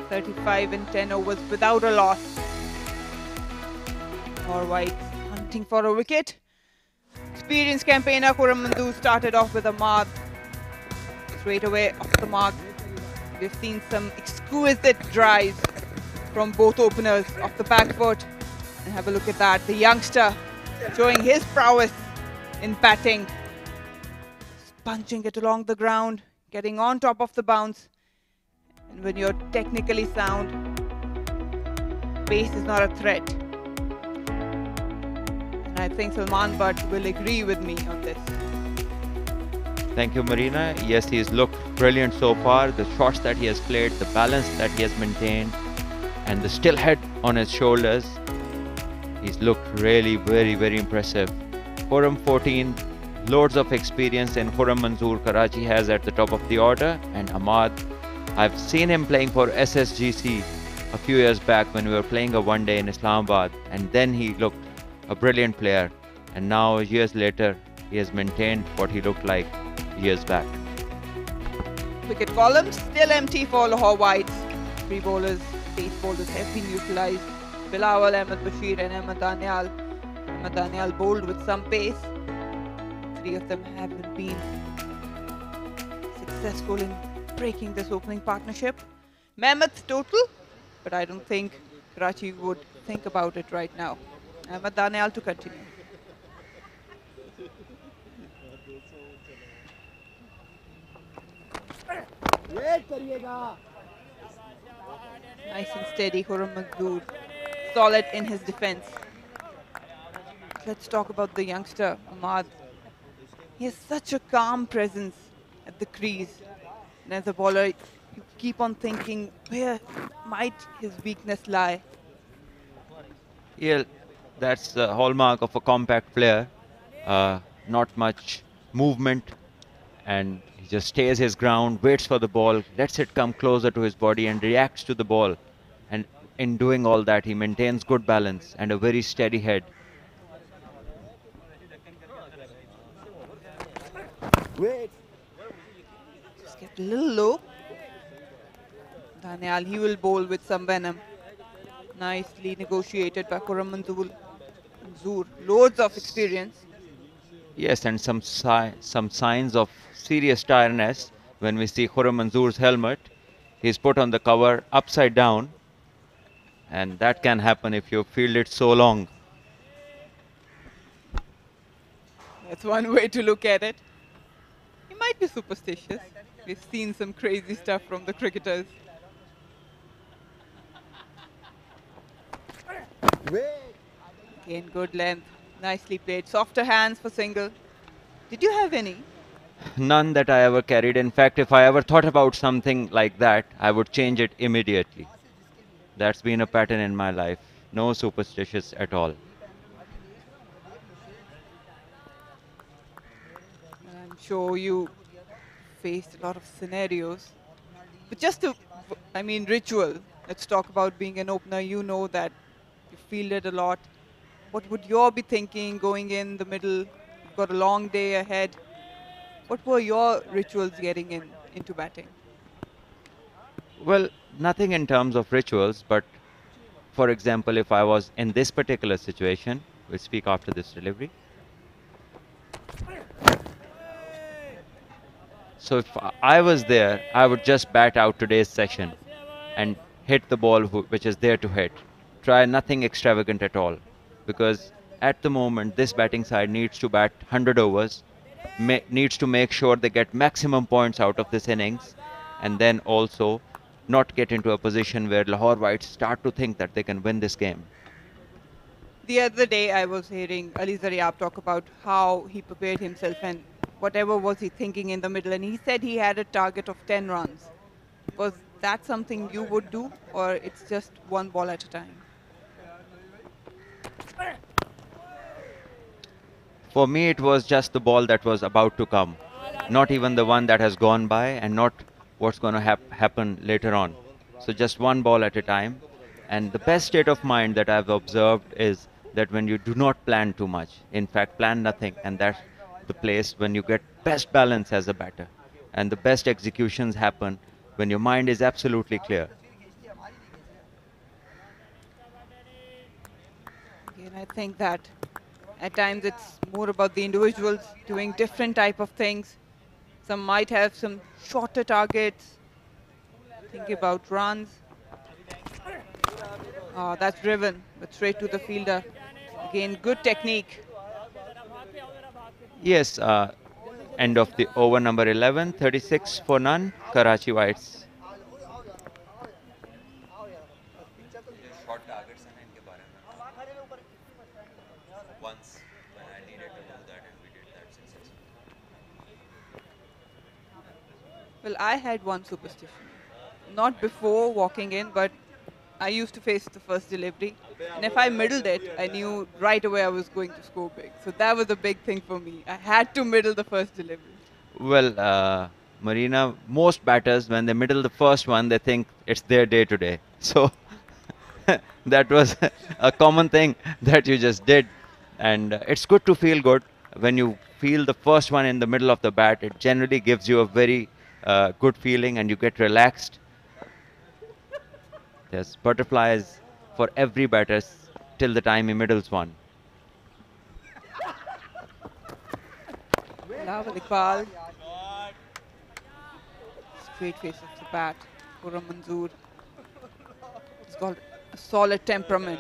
35 in 10 overs without a loss. Lahore Whites hunting for a wicket. Experienced campaigner Khurram Manzoor started off with a mark straight away off the mark. We've seen some exquisite drives from both openers off the back foot. And have a look at that, the youngster showing his prowess in batting. Punching it along the ground, getting on top of the bounce. And when you're technically sound, pace is not a threat. And I think Salman Butt will agree with me on this. Thank you, Marina. Yes, he's looked brilliant so far. The shots that he has played, the balance that he has maintained, and the still head on his shoulders. He's looked really very impressive. Khurram 14, loads of experience, and Khurram Manzoor Karachi has at the top of the order. And Ahmad, I've seen him playing for SSGC a few years back when we were playing a one-day in Islamabad, and then he looked a brilliant player. And now, years later, he has maintained what he looked like years back. Wicket column still empty for Lahore Whites. Three bowlers, pace bowlers have been utilised. Bilawal, Ahmed Bashir and Ahmed Danial. Ahmed Danial bowled with some pace. Three of them haven't been successful in breaking this opening partnership. Mammoth total, but I don't think Karachi would think about it right now. Ahmed Daniel to continue. Nice and steady, Khurram Manzoor. Solid in his defense. Let's talk about the youngster, Ahmad. He has such a calm presence at the crease. And as a bowler, you keep on thinking, where might his weakness lie? Yeah, that's the hallmark of a compact player. Not much movement, and he just stays his ground, waits for the ball, lets it come closer to his body and reacts to the ball. And in doing all that, he maintains good balance and a very steady head. Just get a little low. Daniel, he will bowl with some venom. Nicely negotiated by Khurram Manzoor. Loads of experience. Yes, and some signs of serious tiredness when we see Khurram Manzoor's helmet. He's put on the cover upside down, and that can happen if you field it so long. That's one way to look at it. He might be superstitious. We've seen some crazy stuff from the cricketers. Again, good length. Nicely played. Softer hands for single. Did you have any? None that I ever carried. In fact, if I ever thought about something like that, I would change it immediately. That's been a pattern in my life. No superstitious at all. I'm sure you faced a lot of scenarios. But just to, ritual. Let's talk about being an opener. You know that you fielded a lot. What would you all be thinking going in the middle? You've got a long day ahead. What were your rituals getting into batting? Well, nothing in terms of rituals, but for example, if I was in this particular situation, we'll speak after this delivery. So if I was there, I would just bat out today's session and hit the ball which is there to hit. Try nothing extravagant at all, because at the moment this batting side needs to bat 100 overs, needs to make sure they get maximum points out of this innings, and then also not get into a position where Lahore Whites start to think that they can win this game. The other day I was hearing Ali Zaryab talk about how he prepared himself and whatever was he thinking in the middle, and he said he had a target of 10 runs. Was that something you would do, or it's just one ball at a time? For me, it was just the ball that was about to come, not even the one that has gone by, and not what's going to happen later on. So just one ball at a time. And the best state of mind that I've observed is that when you do not plan too much, in fact, plan nothing, and that's the place when you get best balance as a batter. And the best executions happen when your mind is absolutely clear. Again, I think that at times it's more about the individuals doing different type of things. Some might have some shorter targets, think about runs. Oh, that's driven, but straight to the fielder. Again, good technique. Yes, end of the over number 11, 36 for none, Karachi Whites. Well, I had one superstition. Not before walking in, but I used to face the first delivery. And if I middled it, I knew right away I was going to score big. So that was a big thing for me. I had to middle the first delivery. Well, Marina, most batters, when they middle the first one, they think it's their day today. So that was a common thing that you just did. And it's good to feel good. When you feel the first one in the middle of the bat, it generally gives you a very good feeling and you get relaxed. There's butterflies for every batter till the time he middles one. Iqbal. Straight face of the bat. Khurram Manzoor. He's got a solid temperament.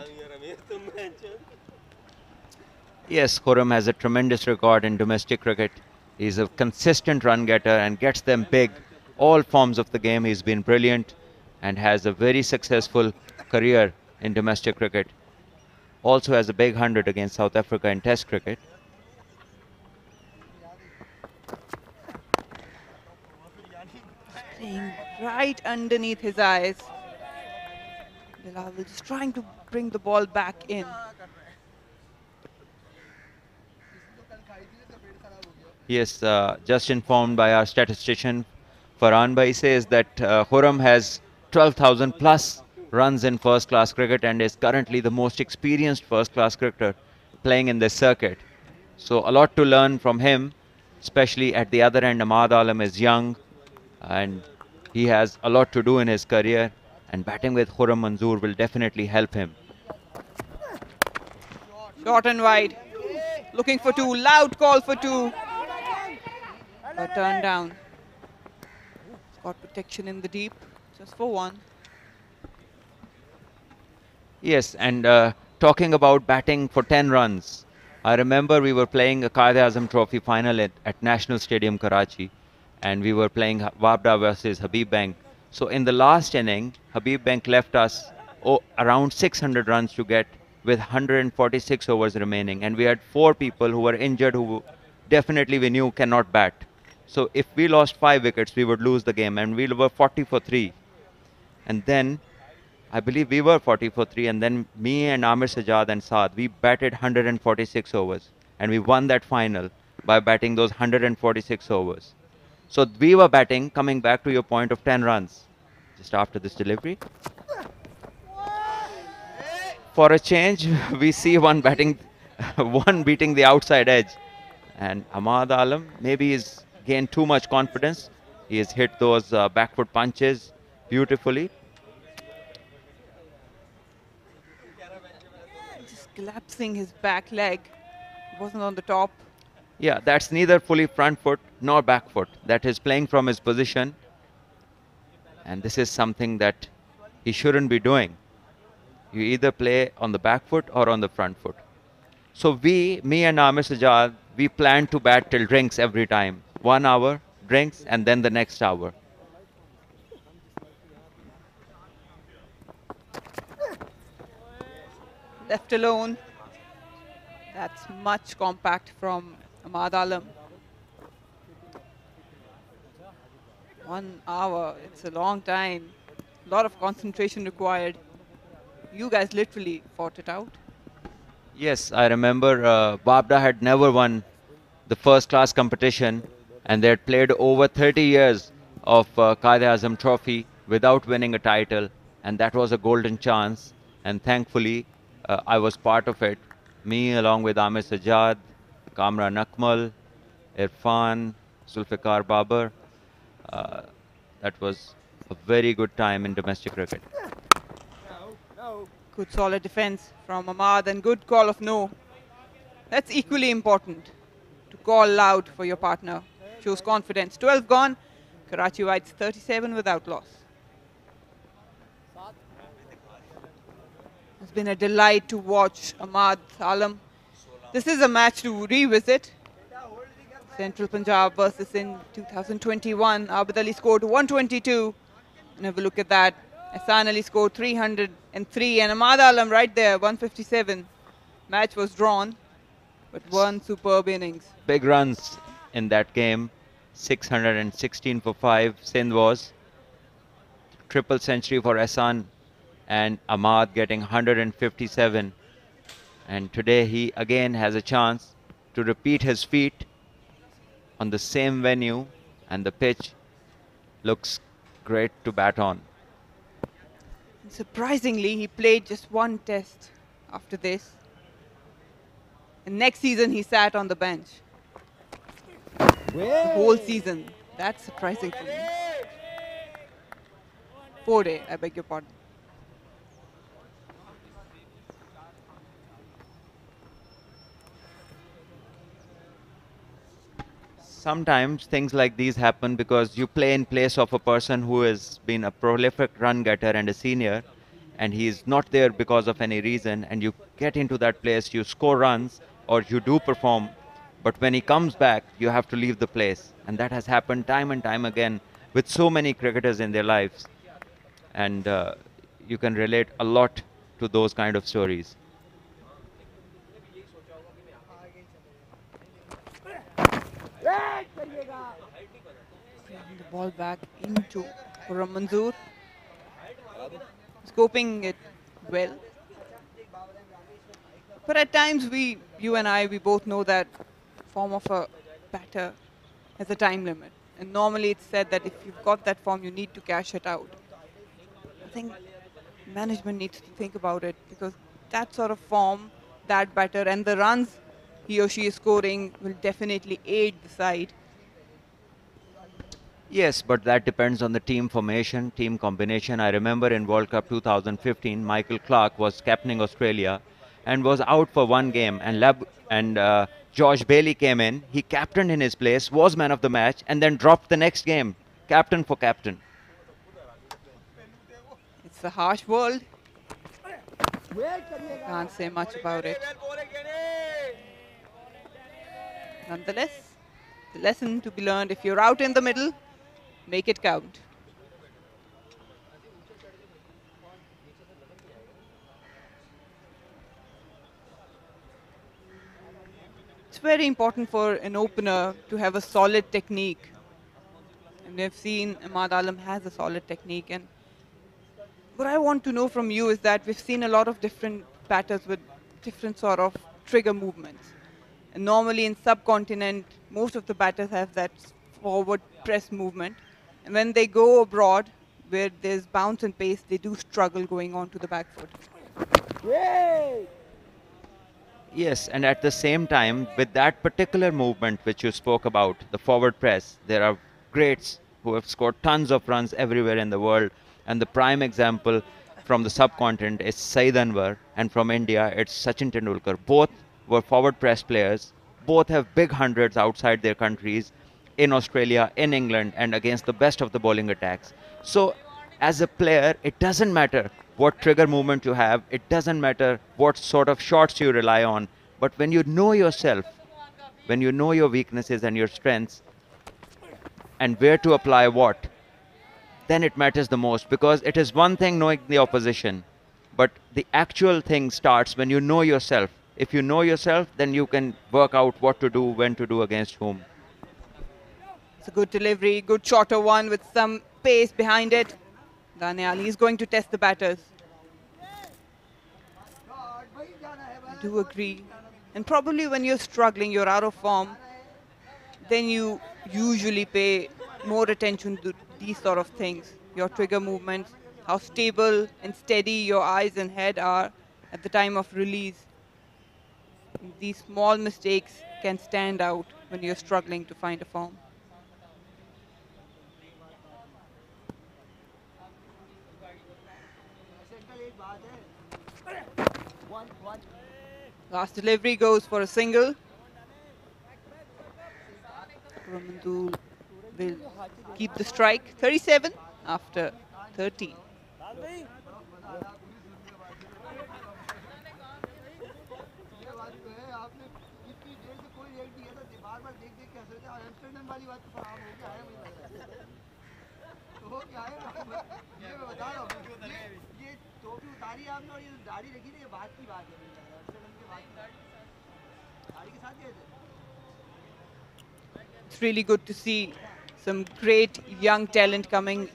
Yes, Khurram has a tremendous record in domestic cricket. He's a consistent run getter and gets them big. All forms of the game, he's been brilliant and has a very successful career in domestic cricket. Also has a big 100 against South Africa in Test cricket. Playing right underneath his eyes. Bilal just trying to bring the ball back in. Yes, just informed by our statistician, Farhan Bhai says that Khurram has 12,000 plus runs in first class cricket and is currently the most experienced first class cricketer playing in this circuit. So a lot to learn from him, especially at the other end. Ahmad Alam is young and he has a lot to do in his career, and batting with Khurram Manzoor will definitely help him. Short and wide. Looking for two. Loud call for two. A turn down. Got protection in the deep. Just for one. Yes, and talking about batting for 10 runs, I remember we were playing a Quaid-e-Azam Trophy final at National Stadium, Karachi, and we were playing Wabda versus Habib Bank. So in the last inning, Habib Bank left us around 600 runs to get with 146 overs remaining, and we had 4 people who were injured who definitely we knew cannot bat. So if we lost 5 wickets, we would lose the game, and we were 40 for 3. And then I believe we were 40 for 3, and then me and Amir Sajjad and Saad, we batted 146 overs, and we won that final by batting those 146 overs. So we were batting, coming back to your point of 10 runs, just after this delivery. For a change, we see one batting, one beating the outside edge, and Ahmad Alam maybe he's gained too much confidence. He has hit those back foot punches beautifully. Just collapsing his back leg. It wasn't on the top. Yeah, that's neither fully front foot nor back foot. That is playing from his position. And this is something that he shouldn't be doing. You either play on the back foot or on the front foot. So me and Amir Sajjad, we plan to bat till drinks every time. 1 hour, drinks, and then the next hour. Left alone. That's much compact from Ahmad Alam. 1 hour, it's a long time. A lot of concentration required. You guys literally fought it out. Yes, I remember Wabda had never won the first class competition, and they had played over 30 years of Quaid-e-Azam Trophy without winning a title, and that was a golden chance, and thankfully I was part of it. Me along with Amir Sajjad, Kamran Akmal, Irfan, Zulfikar Babar. That was a very good time in domestic cricket. Good solid defense from Ahmad and good call of no. That's equally important, to call loud for your partner. Shows confidence. 12 gone. Karachi Whites 37 without loss. It's been a delight to watch Ahmad Alam. This is a match to revisit. Central Punjab versus in 2021. Abid Ali scored 122. And have a look at that. Ahsan Ali scored 303. And Ahmad Alam right there, 157. Match was drawn, but one superb innings. Big runs in that game. 616 for 5. Sindh was. Triple century for Ahsan and Ahmad getting 157. And today he again has a chance to repeat his feat on the same venue, and the pitch looks great to bat on. Surprisingly, he played just one test after this. And next season, he sat on the bench. The whole season. That's surprising for me. 4-day, I beg your pardon. Sometimes things like these happen because you play in place of a person who has been a prolific run getter and a senior, and he's not there because of any reason, and you get into that place, you score runs or you do perform, but when he comes back, you have to leave the place. And that has happened time and time again with so many cricketers in their lives. And you can relate a lot to those kind of stories. The ball back into Manzoor. Scoping it well. But at times you and I, we both know that form of a batter has a time limit. And normally it's said that if you've got that form, you need to cash it out. I think management needs to think about it, because that sort of form, that batter, and the runs he or she is scoring will definitely aid the side. Yes, but that depends on the team formation, team combination. I remember in World Cup 2015, Michael Clarke was captaining Australia and was out for one game, and Josh Bailey came in. He captained in his place, was man of the match, and then dropped the next game, captain for captain. It's a harsh world. Can't say much about it. Nonetheless, the lesson to be learned: if you're out in the middle, make it count. It's very important for an opener to have a solid technique. And we've seen Quaid-e-Azam has a solid technique. And what I want to know from you is that we've seen a lot of different batters with different sort of trigger movements. And normally in subcontinent, most of the batters have that forward press movement. And when they go abroad, where there's bounce and pace, they do struggle going on to the back foot. Yes, and at the same time, with that particular movement which you spoke about, the forward press, there are greats who have scored tons of runs everywhere in the world. And the prime example from the subcontinent is Saeed Anwar, and from India, it's Sachin Tendulkar. Both were forward press players. Both have big hundreds outside their countries, in Australia, in England, and against the best of the bowling attacks. So as a player, it doesn't matter what trigger movement you have, it doesn't matter what sort of shots you rely on, but when you know yourself, when you know your weaknesses and your strengths, and where to apply what, then it matters the most. Because it is one thing knowing the opposition, but the actual thing starts when you know yourself. If you know yourself, then you can work out what to do, when to do, against whom. It's a good delivery, good shorter one with some pace behind it. Dane Ali is going to test the batters. I do agree. And probably when you're struggling, you're out of form, then you usually pay more attention to these sort of things. Your trigger movements, how stable and steady your eyes and head are at the time of release. These small mistakes can stand out when you're struggling to find a form. Last delivery goes for a single. Ramandu will keep the strike. 37 after 13. It's really good to see some great young talent coming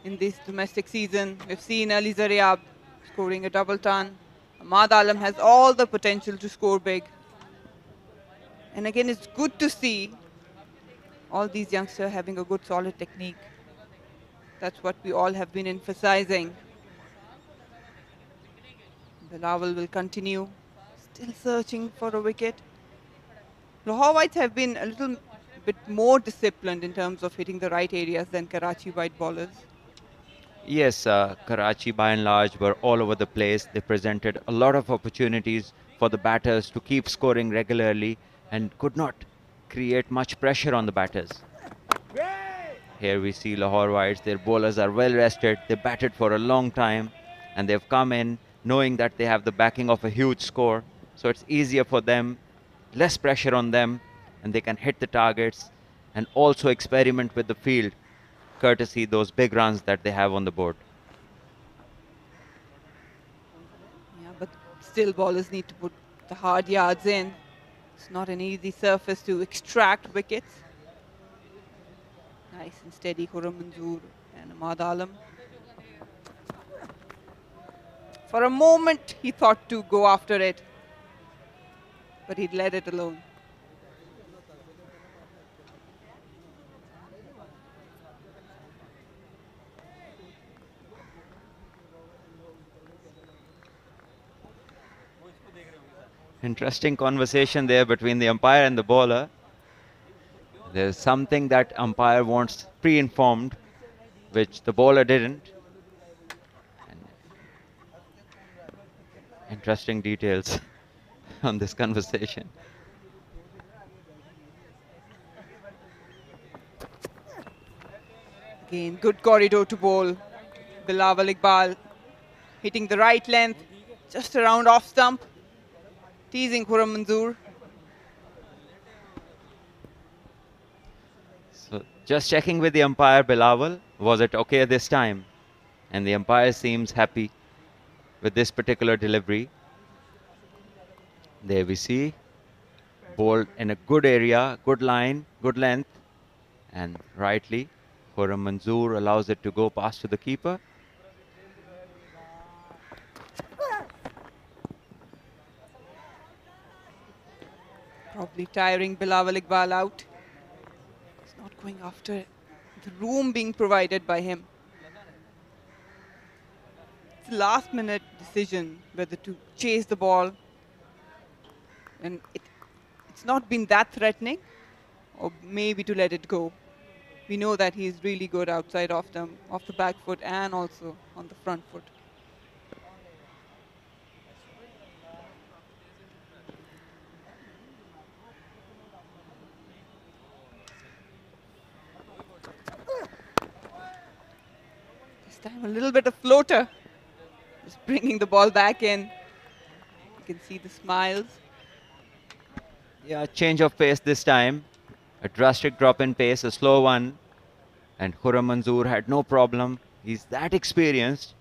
in this domestic season. We've seen Ali Zariab scoring a double ton. Quaid-e-Azam has all the potential to score big. And again, it's good to see all these youngsters having a good solid technique. That's what we all have been emphasizing. Bilawal will continue, still searching for a wicket. Lahore Whites have been a little bit more disciplined in terms of hitting the right areas than Karachi White bowlers. Yes, Karachi by and large were all over the place. They presented a lot of opportunities for the batters to keep scoring regularly and could not create much pressure on the batters. Here we see Lahore Whites, their bowlers are well rested. They batted for a long time. and they've come in knowing that they have the backing of a huge score. So it's easier for them, less pressure on them, and they can hit the targets and also experiment with the field, courtesy those big runs that they have on the board. Yeah, but still bowlers need to put the hard yards in. It's not an easy surface to extract wickets. Nice and steady Khurram Manzoor and Ahmad Alam. For a moment, he thought to go after it, but he'd let it alone. Interesting conversation there between the umpire and the bowler. There's something that umpire wants pre-informed, which the bowler didn't. And interesting details on this conversation. Again, good corridor to bowl. Bilawal Iqbal hitting the right length, just around off stump, teasing Khurram Manzoor. So just checking with the umpire, Bilawal, was it okay this time? And the umpire seems happy with this particular delivery. There we see, bowled in a good area, good line, good length, and rightly, Khurram Manzoor allows it to go past to the keeper. Probably tiring Bilawal Iqbal out. He's not going after the room being provided by him. It's a last minute decision whether to chase the ball. And it's not been that threatening, or maybe to let it go. We know that he's really good outside off the back foot and also on the front foot. This time a little bit of floater, just bringing the ball back in. You can see the smiles. Yeah, change of pace this time. A drastic drop in pace, a slow one. And Khurram Manzoor had no problem. He's that experienced.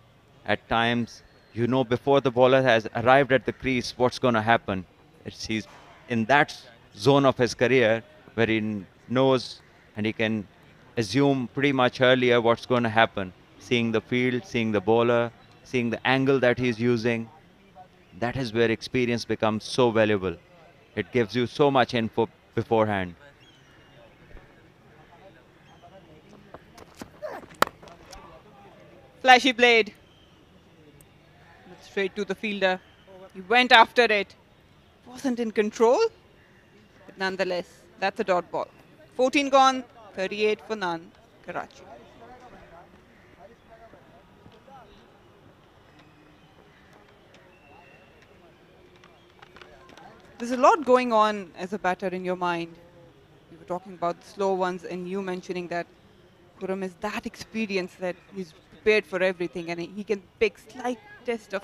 At times, you know before the bowler has arrived at the crease what's going to happen. He's in that zone of his career where he knows and he can assume pretty much earlier what's going to happen. Seeing the field, seeing the bowler, seeing the angle that he's using. That is where experience becomes so valuable. It gives you so much info beforehand. Flashy blade. But straight to the fielder. He went after it. Wasn't in control. But nonetheless, that's a dot ball. 14 gone, 38 for none. Karachi. There's a lot going on as a batter in your mind. We were talking about the slow ones and you mentioning that Khurram is that experienced that he's prepared for everything and he can pick slightest of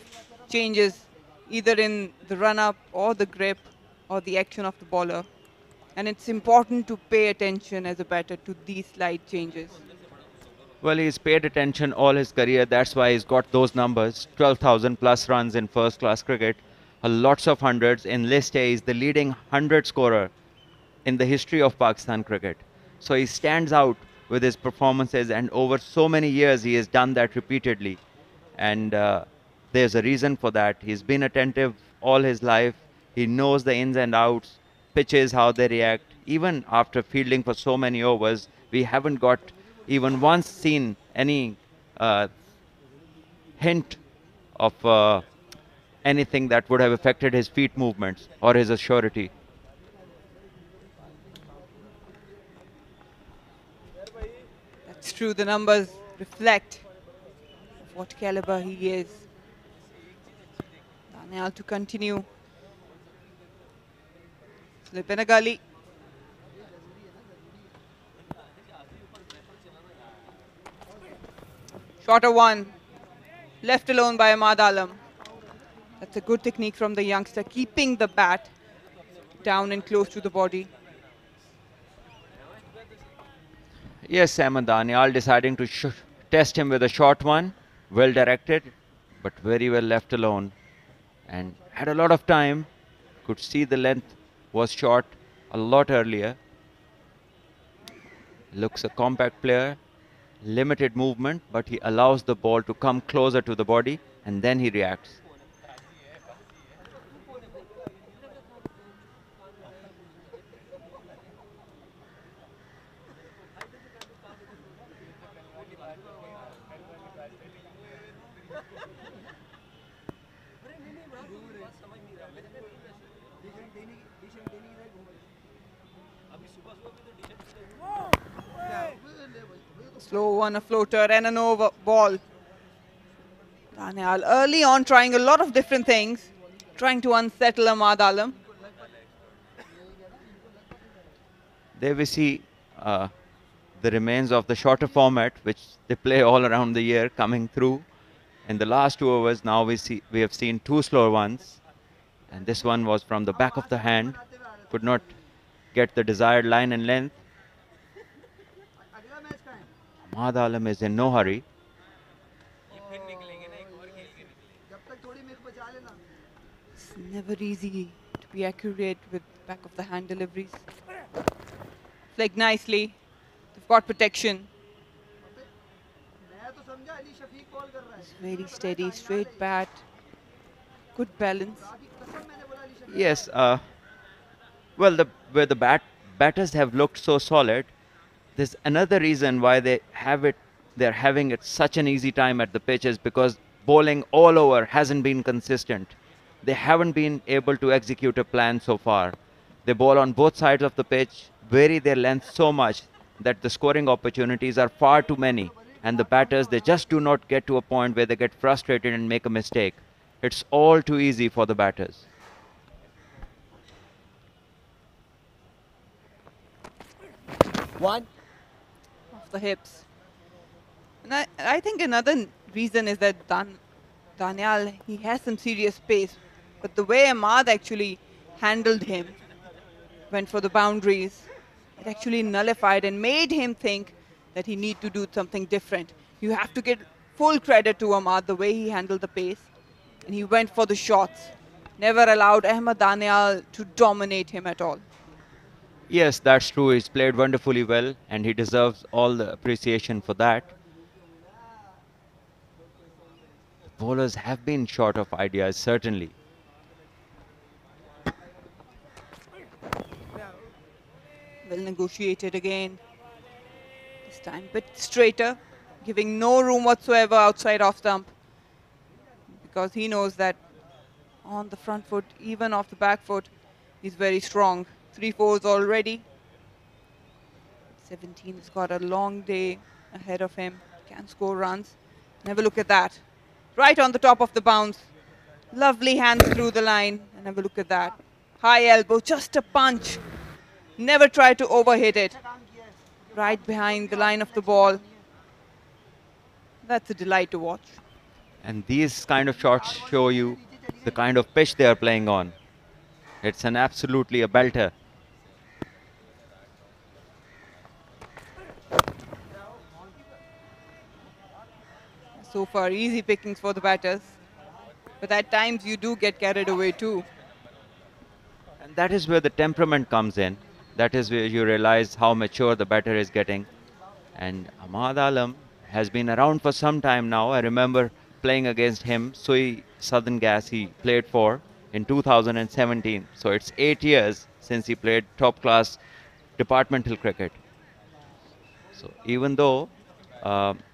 changes either in the run-up or the grip or the action of the bowler. And it's important to pay attention as a batter to these slight changes. Well, he's paid attention all his career. That's why he's got those numbers. 12,000 plus runs in first-class cricket. Lots of hundreds. In List A, he's the leading 100 scorer in the history of Pakistan cricket. So he stands out with his performances, and over so many years he has done that repeatedly. And there's a reason for that. He's been attentive all his life. He knows the ins and outs, pitches, how they react. Even after fielding for so many overs, we haven't got even once seen any hint of anything that would have affected his feet movements or his assurity. That's true, the numbers reflect of what caliber he is. Daniel to continue. Slip in a gully. Shorter one. Left alone by Ahmad Alam. That's a good technique from the youngster, keeping the bat down and close to the body. Yes, Ahmed Daniel deciding to test him with a short one. Well directed, but very well left alone. And had a lot of time. Could see the length was short a lot earlier. Looks a compact player. Limited movement, but he allows the ball to come closer to the body and then he reacts. Slow one, a floater and an over ball. Daniel early on trying a lot of different things, trying to unsettle Ahmad Alam. There we see the remains of the shorter format, which they play all around the year, coming through. In the last 2 overs, now we have seen 2 slower ones, and this one was from the back of the hand, could not get the desired line and length. Ahmad Alam is in no hurry. It's never easy to be accurate with back of the hand deliveries. Flick nicely. They've got protection. It's very steady, straight bat. Good balance. Yes, well, where the batters have looked so solid, there's another reason why they're having it such an easy time at the pitch is because bowling all over hasn't been consistent. They haven't been able to execute a plan so far. They bowl on both sides of the pitch, vary their length so much that the scoring opportunities are far too many, and the batters, they just do not get to a point where they get frustrated and make a mistake. It's all too easy for the batters. One. Off the hips. And I think another reason is that Daniel, he has some serious pace, but the way Ahmad actually handled him, went for the boundaries, it actually nullified and made him think that he need to do something different. You have to give full credit to Ahmad, the way he handled the pace, and he went for the shots. Never allowed Ahmed Daniel to dominate him at all. Yes, that's true. He's played wonderfully well, and he deserves all the appreciation for that. The bowlers have been short of ideas, certainly. Well negotiated again. This time a bit straighter, giving no room whatsoever outside off stump. Because he knows that on the front foot, even off the back foot, he's very strong. 3-4s already. 17 has got a long day ahead of him. Can score runs. Never look at that. Right on the top of the bounce. Lovely hands through the line. And have a look at that. High elbow, just a punch. Never try to overhit it. Right behind the line of the ball. That's a delight to watch. And these kind of shots show you the kind of pitch they are playing on. It's an absolutely a belter. So far, easy pickings for the batters. But at times, you do get carried away too. And that is where the temperament comes in. That is where you realize how mature the batter is getting. And Ahmad Alam has been around for some time now. I remember playing against him, Sui Southern Gas he played for in 2017. So it's 8 years since he played top-class departmental cricket. So even though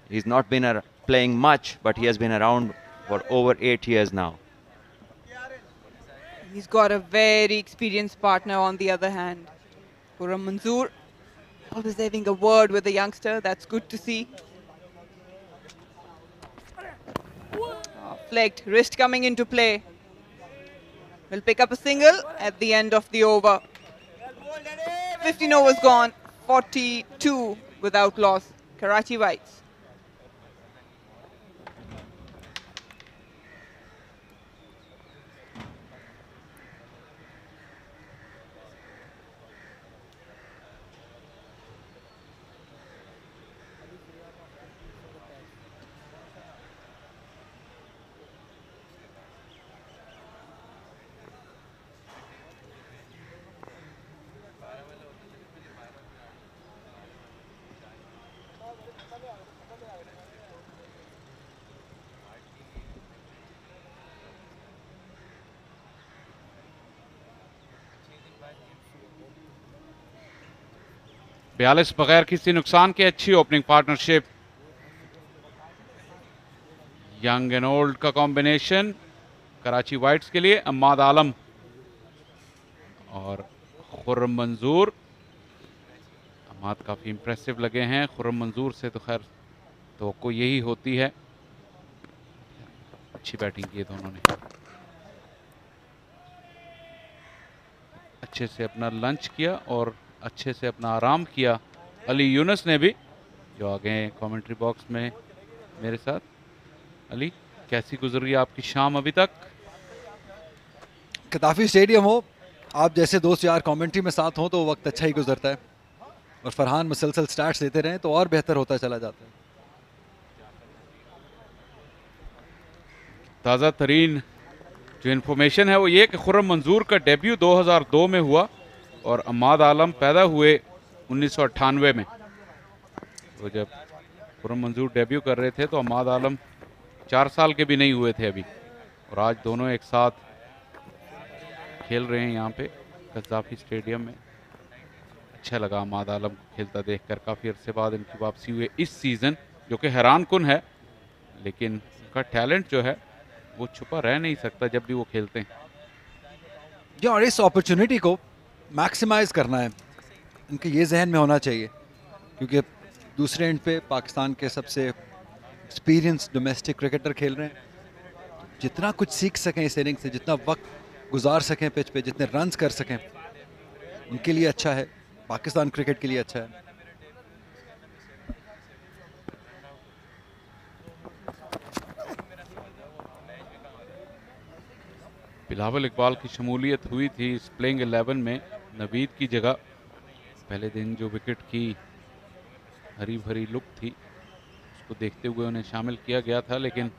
he's not been playing much, but he has been around for over 8 years now. He's got a very experienced partner on the other hand. Khurram Manzoor, always having a word with the youngster. That's good to see. Flicked, wrist coming into play. Will pick up a single at the end of the over. 15 overs gone, 42 without loss. Karachi Whites. बयालीस बगैर किसी नुकसान के अच्छी opening partnership. Young and old का combination Karachi whites के लिए। अम्माद आलम और खुर्रम मंजूर। अम्माद काफी इंप्रेसिव लगे हैं, खुर्रम मंजूर से तो खैर तो यही होती है। अच्छी बैटिंग की है दोनों ने, अच्छे से अपना लंच किया और अच्छे से अपना आराम किया। अली यूनुस ने भी, जो आ गए कमेंट्री बॉक्स में मेरे साथ। अली, कैसी गुजर रही है आपकी शाम अभी तक? कताफी स्टेडियम हो, आप जैसे दोस्त यार कमेंट्री में साथ हो तो वक्त अच्छा ही गुजरता है, और फरहान मुसलसल स्टार्ट्स देते रहें तो और बेहतर होता चला जाता है। ताज़ा तरीन जो इन्फॉर्मेशन है वो ये कि खुर्रम मंजूर का डेब्यू 2002 में हुआ और अम्माद आलम पैदा हुए 1998 में। तो जब खुर्रम मंजूर डेब्यू कर रहे थे तो अम्माद आलम 4 साल के भी नहीं हुए थे अभी, और आज दोनों एक साथ खेल रहे हैं यहाँ पे कज़ाफी स्टेडियम में। अच्छा लगा अम्माद आलम को खेलता देखकर, काफ़ी अरसे बाद इनकी वापसी हुई इस सीज़न, जो कि हैरान कुन है, लेकिन उनका टैलेंट जो है वो छुपा रह नहीं सकता जब भी वो खेलते हैं। और इस अपॉर्चुनिटी को मैक्सिमाइज करना है, इनके ये जहन में होना चाहिए, क्योंकि दूसरे एंड पे पाकिस्तान के सबसे एक्सपीरियंस डोमेस्टिक क्रिकेटर खेल रहे हैं। जितना कुछ सीख सकें इस इनिंग से, जितना वक्त गुजार सकें पिच पे, जितने रन्स कर सकें, उनके लिए अच्छा है, पाकिस्तान क्रिकेट के लिए अच्छा है। बिलावल इकबाल की शमूलियत हुई थी इस प्लेइंग 11 में नवीद की जगह। पहले दिन जो विकेट की हरी भरी लुक थी उसको देखते हुए उन्हें शामिल किया गया था, लेकिन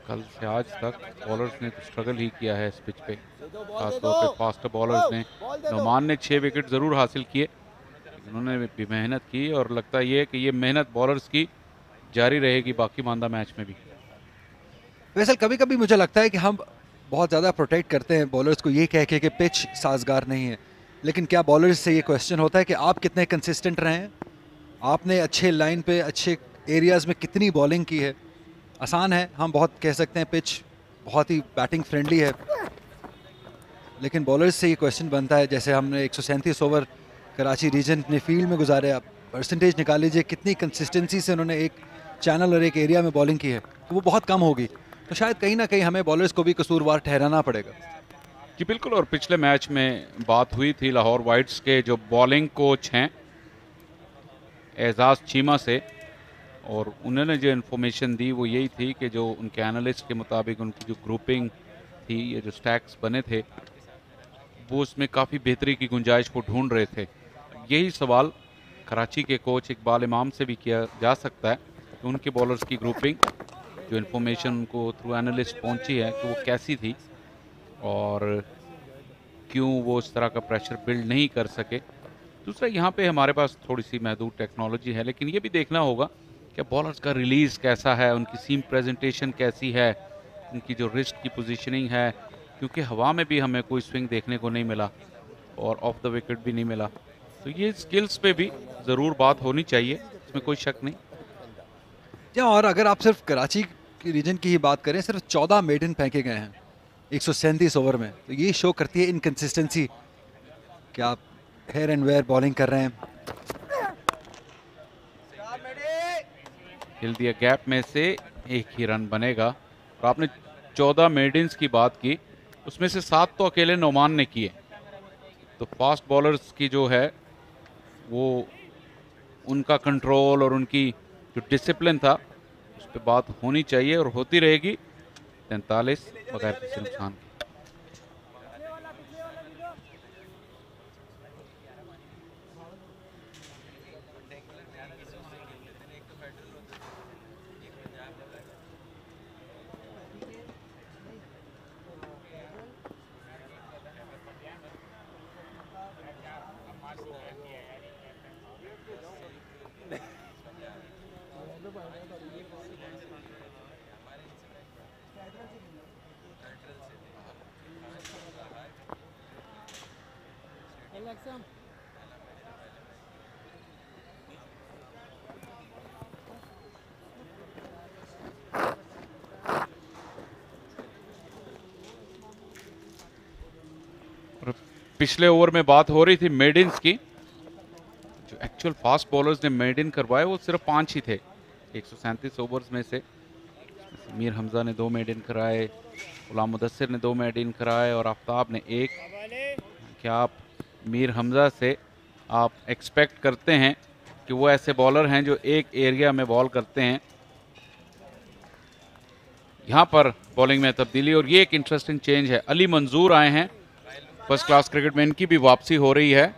कल से आज तक बॉलर्स ने तो स्ट्रगल ही किया है इस पिच पे, खासतौर पे फास्ट बॉलर्स ने। नोमान ने 6 विकेट ज़रूर हासिल किए, लेकिन उन्होंने भी मेहनत की, और लगता ये है कि ये मेहनत बॉलर्स की जारी रहेगी बाकी मांदा मैच में भी। वैसे कभी कभी मुझे लगता है कि हम बहुत ज़्यादा प्रोटेक्ट करते हैं बॉलर्स को ये कह के कि पिच साजगार नहीं है, लेकिन क्या बॉलर्स से ये क्वेश्चन होता है कि आप कितने कंसिस्टेंट रहे हैं, आपने अच्छे लाइन पे अच्छे एरियाज़ में कितनी बॉलिंग की है। आसान है, हम बहुत कह सकते हैं पिच बहुत ही बैटिंग फ्रेंडली है, लेकिन बॉलर्स से ये क्वेश्चन बनता है, जैसे हमने 137 ओवर कराची रीजन ने फील्ड में गुजारे, आप परसेंटेज निकाल लीजिए कितनी कंसिस्टेंसी से उन्होंने एक चैनल और एक एरिया में बॉलिंग की है, तो वो बहुत कम होगी। तो शायद कहीं ना कहीं हमें बॉलर्स को भी कसूरवार ठहराना पड़ेगा। जी बिल्कुल, और पिछले मैच में बात हुई थी लाहौर वाइट्स के जो बॉलिंग कोच हैं एजाज चीमा से, और उन्होंने जो इन्फॉर्मेशन दी वो यही थी कि जो उनके एनालिस्ट के मुताबिक उनकी जो ग्रुपिंग थी, ये जो स्टैक्स बने थे, वो उसमें काफ़ी बेहतरी की गुंजाइश को ढूंढ रहे थे। यही सवाल कराची के कोच इकबाल इमाम से भी किया जा सकता है कि उनके बॉलर्स की ग्रुपिंग, जो इन्फॉर्मेशन उनको थ्रू एनालिस्ट पहुंची है कि वो कैसी थी और क्यों वो इस तरह का प्रेशर बिल्ड नहीं कर सके। दूसरा, यहाँ पे हमारे पास थोड़ी सी महदूद टेक्नोलॉजी है, लेकिन ये भी देखना होगा कि बॉलर्स का रिलीज़ कैसा है, उनकी सीम प्रेजेंटेशन कैसी है, उनकी जो रिस्ट की पोजीशनिंग है, क्योंकि हवा में भी हमें कोई स्विंग देखने को नहीं मिला और ऑफ द विकेट भी नहीं मिला, तो ये स्किल्स पे भी ज़रूर बात होनी चाहिए, इसमें कोई शक नहीं। और अगर आप सिर्फ कराची की रीजन की ही बात करें, सिर्फ 14 मेडन फेंके गए हैं 137 ओवर में, तो ये शो करती है इनकंसिस्टेंसी कि आप हेयर एंड वेयर बॉलिंग कर रहे हैं। हिल दिया गैप में से एक ही रन बनेगा, और आपने 14 मेडन्स की बात की, उसमें से 7 तो अकेले नोमान ने किए, तो फास्ट बॉलर्स की जो है वो उनका कंट्रोल और उनकी जो डिसिप्लिन था उस पर बात होनी चाहिए और होती रहेगी। 43 बगैर किसी नुकसान के। पिछले ओवर में बात हो रही थी मेडिन्स की, जो एक्चुअल फास्ट बॉलर्स ने मेडिन करवाए वो सिर्फ 5 ही थे 137 ओवर्स में से। मीर हमजा ने 2 मेडिन कराए, गुलाम मुदस्सिर ने 2 मेडिन कराए और आफ्ताब ने 1। क्या आप मीर हमजा से आप एक्सपेक्ट करते हैं कि वो ऐसे बॉलर हैं जो एक एरिया में बॉल करते हैं? यहाँ पर बॉलिंग में तब्दीली और ये एक इंटरेस्टिंग चेंज है। अली मंजूर आए हैं फर्स्ट क्लास क्रिकेट में, इनकी भी वापसी हो रही है।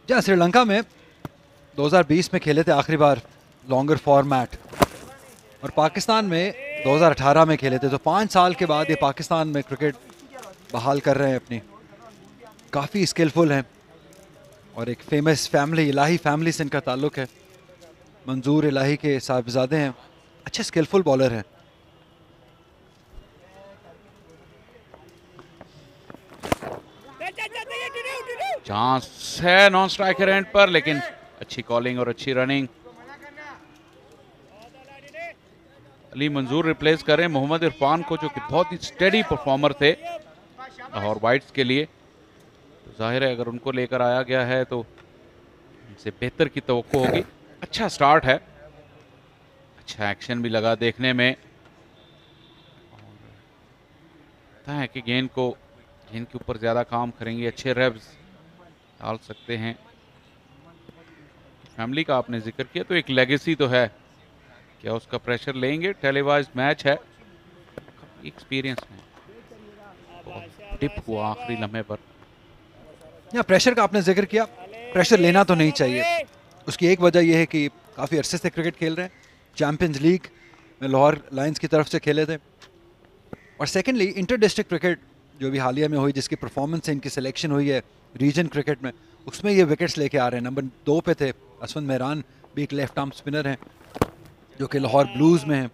जहाँ श्रीलंका में 2020 में खेले थे आखिरी बार लॉन्गर फॉर्मेट, और पाकिस्तान में 2018 में खेले थे, तो 5 साल के बाद ये पाकिस्तान में क्रिकेट बहाल कर रहे हैं अपनी। काफ़ी स्किलफुल हैं और एक फेमस फैमिली, इलाही फैमिली से इनका ताल्लुक है। मंजूर इलाही के साहिबजादे हैं, अच्छे स्किलफुल बॉलर हैं। चांस है नॉन स्ट्राइकर एंड पर, लेकिन अच्छी कॉलिंग और अच्छी रनिंग। अली मंजूर रिप्लेस करें मोहम्मद इरफान को, जो कि बहुत ही स्टेडी परफॉर्मर थे लाहौर वाइट्स के लिए। तो जाहिर है अगर उनको लेकर आया गया है तो उनसे बेहतर की तवक्को होगी। अच्छा स्टार्ट है, अच्छा एक्शन भी लगा देखने में। पता है कि गेंद के ऊपर ज़्यादा काम करेंगे, अच्छे रेव्स डाल सकते हैं। फैमिली का आपने जिक्र किया तो एक लेगेसी तो है, क्या उसका प्रेशर लेंगे? टेलीवाइज मैच है, एक्सपीरियंस में डिप हुआ आखिरी लम्हे पर। या प्रेशर का आपने जिक्र किया, प्रेशर लेना तो नहीं चाहिए। उसकी एक वजह यह है कि काफ़ी अरसे से क्रिकेट खेल रहे हैं, चैंपियंस लीग में लाहौर लायंस की तरफ से खेले थे, और सेकेंडली इंटर डिस्ट्रिक्ट क्रिकेट जो भी हालिया में हुई, जिसकी परफॉर्मेंस से इनकी सिलेक्शन हुई है रीजन क्रिकेट में, उसमें ये विकेट्स लेके आ रहे हैं। नंबर 2 पे थे असफंद मेहरान, भी एक लेफ्ट आर्म स्पिनर हैं जो कि लाहौर ब्लूज़ में हैं,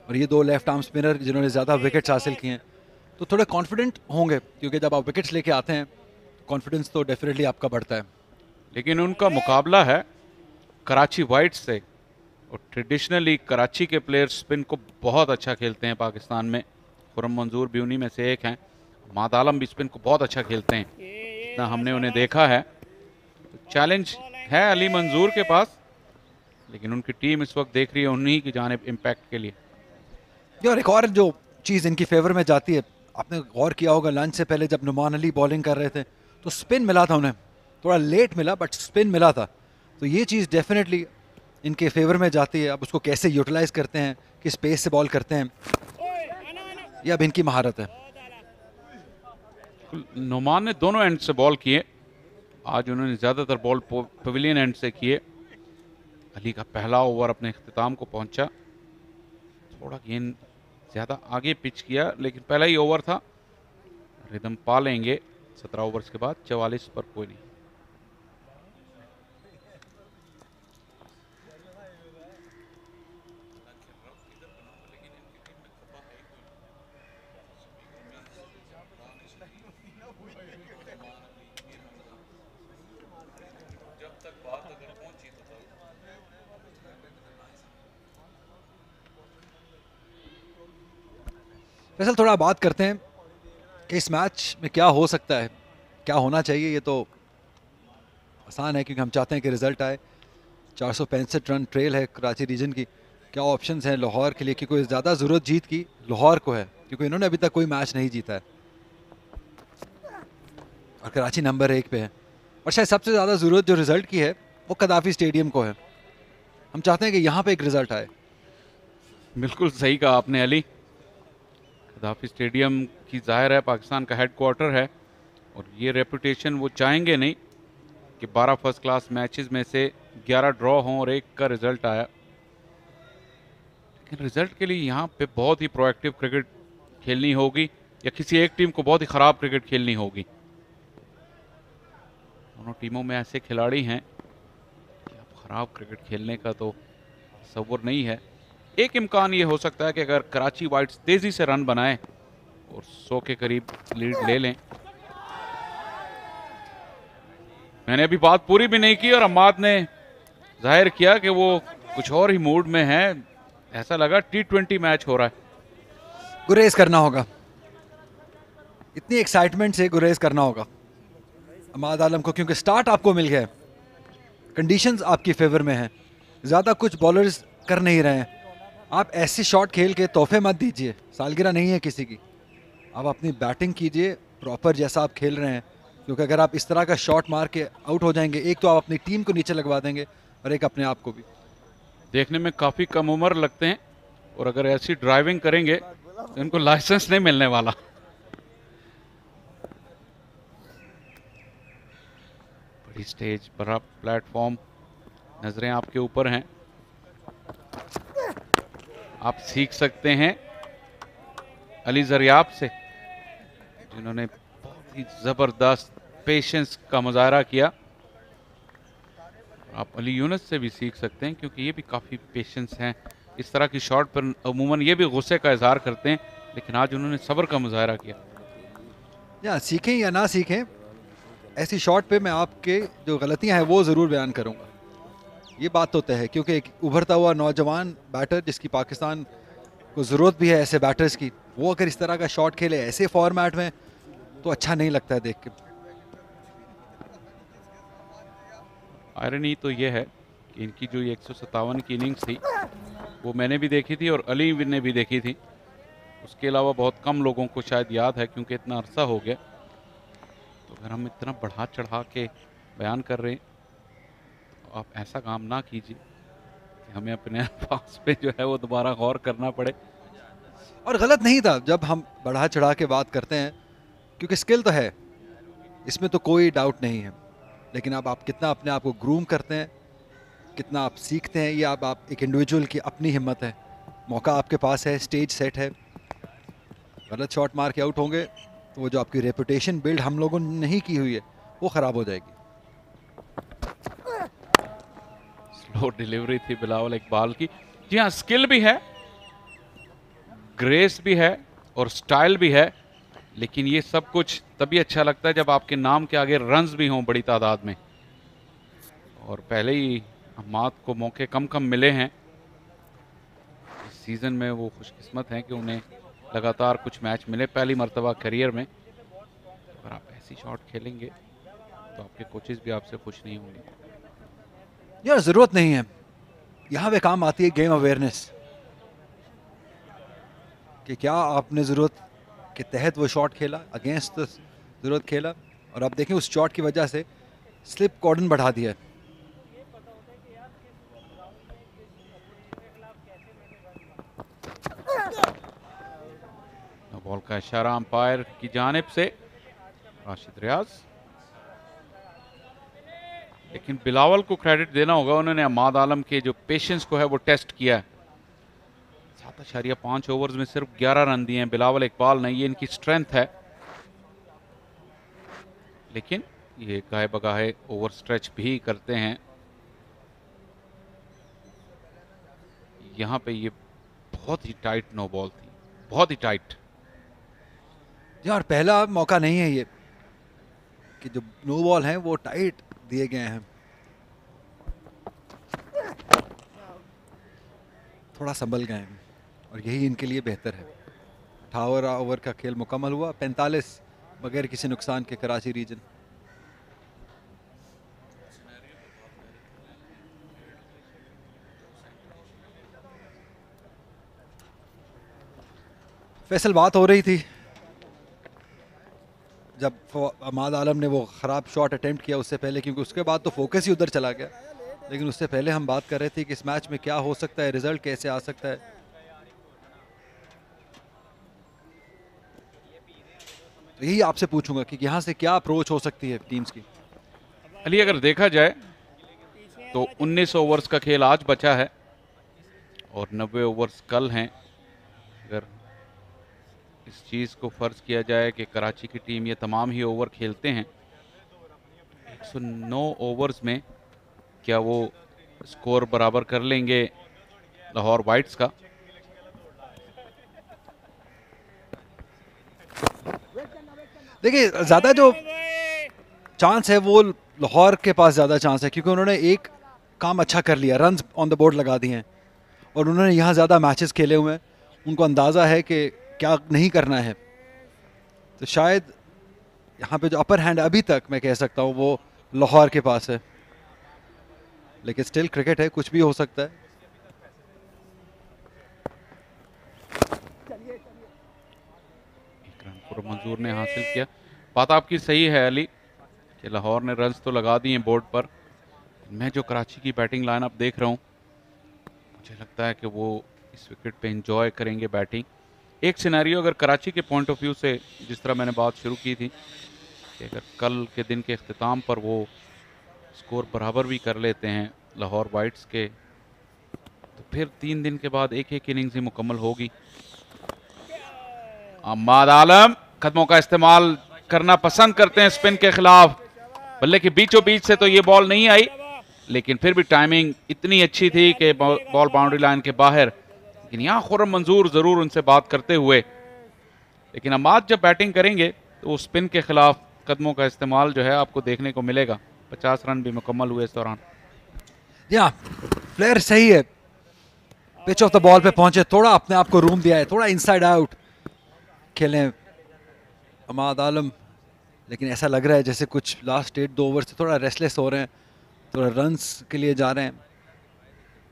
और ये 2 लेफ्ट आर्म स्पिनर जिन्होंने ज़्यादा विकेट्स हासिल किए हैं। तो थोड़े कॉन्फिडेंट होंगे, क्योंकि जब आप विकेट्स लेके आते हैं कॉन्फिडेंस तो डेफिनेटली आपका बढ़ता है। लेकिन उनका मुकाबला है कराची वाइट्स से, और ट्रेडिशनली कराची के प्लेयर्स स्पिन को बहुत अच्छा खेलते हैं पाकिस्तान में। खुरम मंजूर भी उन्हीं में से एक हैं। माद आलम भी स्पिन को बहुत अच्छा खेलते हैं, इतना हमने उन्हें देखा है। चैलेंज है अली मंजूर के पास, लेकिन उनकी टीम इस वक्त देख रही है उन्हीं की जानिब इम्पैक्ट के लिए। और एक और जो चीज़ इनकी फेवर में जाती है, आपने गौर किया होगा लंच से पहले जब नुमान अली बॉलिंग कर रहे थे तो स्पिन मिला था उन्हें, थोड़ा लेट मिला बट स्पिन मिला था। तो ये चीज़ डेफिनेटली इनके फेवर में जाती है। अब उसको कैसे यूटिलाइज करते हैं, किस पेस से बॉल करते हैं, ये अब इनकी महारत है। नुमान ने दोनों एंड से बॉल किए, आज उन्होंने ज़्यादातर बॉल पवेलियन एंड से किए। अली का पहला ओवर अपने इख्तिताम को पहुंचा, थोड़ा गेंद ज़्यादा आगे पिच किया, लेकिन पहला ही ओवर था, रिदम पा लेंगे। 17 ओवर्स के बाद 44 पर कोई नहीं। फैसल थोड़ा बात करते हैं कि इस मैच में क्या हो सकता है, क्या होना चाहिए। ये तो आसान है क्योंकि हम चाहते हैं कि रिजल्ट आए। 465 रन ट्रेल है कराची रीजन की। क्या ऑप्शंस हैं लाहौर के लिए, कि कोई ज़्यादा ज़रूरत जीत की लाहौर को है, क्योंकि इन्होंने अभी तक कोई मैच नहीं जीता है और कराची नंबर 1 पे है। और शायद सबसे ज़्यादा ज़रूरत जो रिज़ल्ट की है वो कदाफ़ी स्टेडियम को है। हम चाहते हैं कि यहाँ पे एक रिज़ल्ट आए। बिल्कुल सही कहा आपने अली। कदाफ़ी स्टेडियम की ज़ाहिर है पाकिस्तान का हेडक्वार्टर है, और ये रेपुटेशन वो चाहेंगे नहीं कि 12 फर्स्ट क्लास मैचेस में से 11 ड्रॉ हों और 1 का रिज़ल्ट आया। लेकिन रिज़ल्ट के लिए यहाँ पे बहुत ही प्रोएक्टिव क्रिकेट खेलनी होगी, या किसी एक टीम को बहुत ही ख़राब क्रिकेट खेलनी होगी। दोनों टीमों में ऐसे खिलाड़ी हैं कि अब खराब क्रिकेट खेलने का तो तसव्वुर नहीं है। एक इम्कान ये हो सकता है कि अगर कराची वाइट्स तेजी से रन बनाएं और 100 के करीब लीड ले लें। मैंने अभी बात पूरी भी नहीं की और अम्माद ने जाहिर किया कि वो कुछ और ही मूड में है। ऐसा लगा T20 मैच हो रहा है। गुरेज करना होगा, इतनी एक्साइटमेंट से गुरेज करना होगा अमाद आलम को, क्योंकि स्टार्ट आपको मिल गया है, कंडीशंस आपकी फेवर में हैं, ज़्यादा कुछ बॉलर्स कर नहीं रहे हैं। आप ऐसे शॉट खेल के तोहफे मत दीजिए, सालगिरह नहीं है किसी की। आप अपनी बैटिंग कीजिए प्रॉपर जैसा आप खेल रहे हैं, क्योंकि अगर आप इस तरह का शॉट मार के आउट हो जाएंगे, एक तो आप अपनी टीम को नीचे लगवा देंगे और एक अपने आप को भी। देखने में काफ़ी कम उम्र लगते हैं और अगर ऐसी ड्राइविंग करेंगे तो इनको लाइसेंस नहीं मिलने वाला। बड़ी स्टेज, बड़ा प्लेटफॉर्म, नजरें आपके ऊपर हैं। आप सीख सकते हैं अली जरियाब से, जिन्होंने बहुत ही जबरदस्त पेशेंस का मुजाहरा किया। आप अली यूनुस से भी सीख सकते हैं, क्योंकि ये भी काफ़ी पेशेंस हैं। इस तरह की शॉट पर अमूमन ये भी गुस्से का इजहार करते हैं, लेकिन आज उन्होंने सब्र का मुजाहरा किया। या सीखें या ना सीखें, ऐसी शॉट पे मैं आपके जो गलतियां हैं वो ज़रूर बयान करूंगा। ये बात तो तय है, क्योंकि एक उभरता हुआ नौजवान बैटर जिसकी पाकिस्तान को ज़रूरत भी है ऐसे बैटर्स की, वो अगर इस तरह का शॉट खेले ऐसे फॉर्मेट में तो अच्छा नहीं लगता है देख के। आयरनी तो ये है कि इनकी जो ये 157 की इनिंग्स थी वो मैंने भी देखी थी और अली ने भी देखी थी। उसके अलावा बहुत कम लोगों को शायद याद है, क्योंकि इतना अरसा हो गया। तो अगर हम इतना बढ़ा चढ़ा के बयान कर रहे हैं तो आप ऐसा काम ना कीजिए कि हमें अपने पास पे जो है वो दोबारा गौर करना पड़े। और गलत नहीं था जब हम बढ़ा चढ़ा के बात करते हैं, क्योंकि स्किल तो है, इसमें तो कोई डाउट नहीं है। लेकिन अब आप कितना अपने आप को ग्रूम करते हैं, कितना आप सीखते हैं, ये आप एक इंडिविजुअल की अपनी हिम्मत है। मौका आपके पास है, स्टेज सेट है। गलत शॉट मार के आउट होंगे तो वो जो आपकी रेपुटेशन बिल्ड हम लोगों ने नहीं की हुई है वो ख़राब हो जाएगी। स्लो डिलीवरी थी बिलावल इकबाल की। जी हाँ, स्किल भी है, ग्रेस भी है और स्टाइल भी है, लेकिन ये सब कुछ तभी अच्छा लगता है जब आपके नाम के आगे रन्स भी हों बड़ी तादाद में। और पहले ही अम्माद को मौके कम कम मिले हैं इस सीज़न में। वो खुशकिस्मत हैं कि उन्हें लगातार कुछ मैच मिले पहली मर्तबा करियर में। अगर आप ऐसी शॉट खेलेंगे तो आपके कोचेस भी आपसे खुश नहीं होंगे। यार ज़रूरत नहीं है, यहाँ पे काम आती है गेम अवेयरनेस, कि क्या आपने ज़रूरत के तहत वो शॉट खेला, अगेंस्ट ज़रूरत खेला, और आप देखें उस शॉट की वजह से स्लिप कॉर्डन बढ़ा दिया है। बॉल का इशारा अंपायर की जानिब से राशिद रियाज। लेकिन बिलावल को क्रेडिट देना होगा, उन्होंने अमाद आलम के जो पेशेंस को है वो टेस्ट किया है। 7.5 ओवर्स में सिर्फ 11 रन दिए हैं बिलावल इकबाल ने, ये इनकी स्ट्रेंथ है। लेकिन ये गाहे बगाहे ओवर स्ट्रेच भी करते हैं। यहां पे ये बहुत ही टाइट नो बॉल थी, बहुत ही टाइट। यार पहला मौका नहीं है ये कि जो नो बॉल हैं वो टाइट दिए गए हैं। थोड़ा संभल गए हैं और यही इनके लिए बेहतर है। 18 ओवर का खेल मुकम्मल हुआ, 45 बगैर किसी नुकसान के कराची रीजन। फैसल बात हो रही थी जब अमाद आलम ने वो ख़राब शॉट अटेम्प्ट किया उससे पहले, क्योंकि उसके बाद तो फोकस ही उधर चला गया। लेकिन उससे पहले हम बात कर रहे थे कि इस मैच में क्या हो सकता है, रिजल्ट कैसे आ सकता है। तो यही आपसे पूछूंगा कि यहाँ से क्या अप्रोच हो सकती है टीम्स की। अली अगर देखा जाए तो 19 ओवर्स का खेल आज बचा है और 90 ओवर्स कल हैं। अगर इस चीज़ को फ़र्ज़ किया जाए कि कराची की टीम ये तमाम ही ओवर खेलते हैं, 9 ओवर्स में क्या वो स्कोर बराबर कर लेंगे लाहौर वाइट्स का? देखिए ज़्यादा जो चांस है वो लाहौर के पास ज़्यादा चांस है, क्योंकि उन्होंने एक काम अच्छा कर लिया, रन्स ऑन द बोर्ड लगा दिए हैं और उन्होंने यहाँ ज़्यादा मैचेस खेले हुए हैं, उनको अंदाज़ा है कि क्या नहीं करना है। तो शायद यहाँ पे जो अपर हैंड अभी तक मैं कह सकता हूँ वो लाहौर के पास है, लेकिन स्टिल क्रिकेट है, कुछ भी हो सकता है। एक रन पूरा मंजूर ने हासिल किया। बात आपकी सही है अली कि लाहौर ने रन्स तो लगा दिए बोर्ड पर। मैं जो कराची की बैटिंग लाइनअप देख रहा हूँ, मुझे लगता है कि वो इस विकेट पे एंजॉय करेंगे बैटिंग। एक सिनेरियो अगर कराची के पॉइंट ऑफ व्यू से, जिस तरह मैंने बात शुरू की थी कि अगर कल के दिन के अख्तिताम पर वो स्कोर बराबर भी कर लेते हैं लाहौर वाइट्स के, तो फिर 3 दिन के बाद एक एक इनिंग्स ही मुकम्मल होगी। अहमद आलम कदमों का इस्तेमाल करना पसंद करते हैं स्पिन के खिलाफ। बल्ले के बीचों बीच से तो ये बॉल नहीं आई, लेकिन फिर भी टाइमिंग इतनी अच्छी थी कि बॉल बाउंड्री लाइन के बाहर। लेकिन यहाँ खुर्रम मंजूर जरूर उनसे बात करते हुए, लेकिन अहमद जब बैटिंग करेंगे तो स्पिन के खिलाफ कदमों का इस्तेमाल जो है आपको देखने को मिलेगा। 50 रन भी मुकम्मल हुए इस दौरान। या प्लेयर सही है, पिच ऑफ द बॉल पे पहुंचे, थोड़ा अपने आप को रूम दिया है, थोड़ा इनसाइड आउट खेलें अहमद आलम, लेकिन ऐसा लग रहा है जैसे कुछ लास्ट 8-2 ओवर से थोड़ा रेस्टलेस हो रहे हैं, थोड़ा रन्स के लिए जा रहे हैं।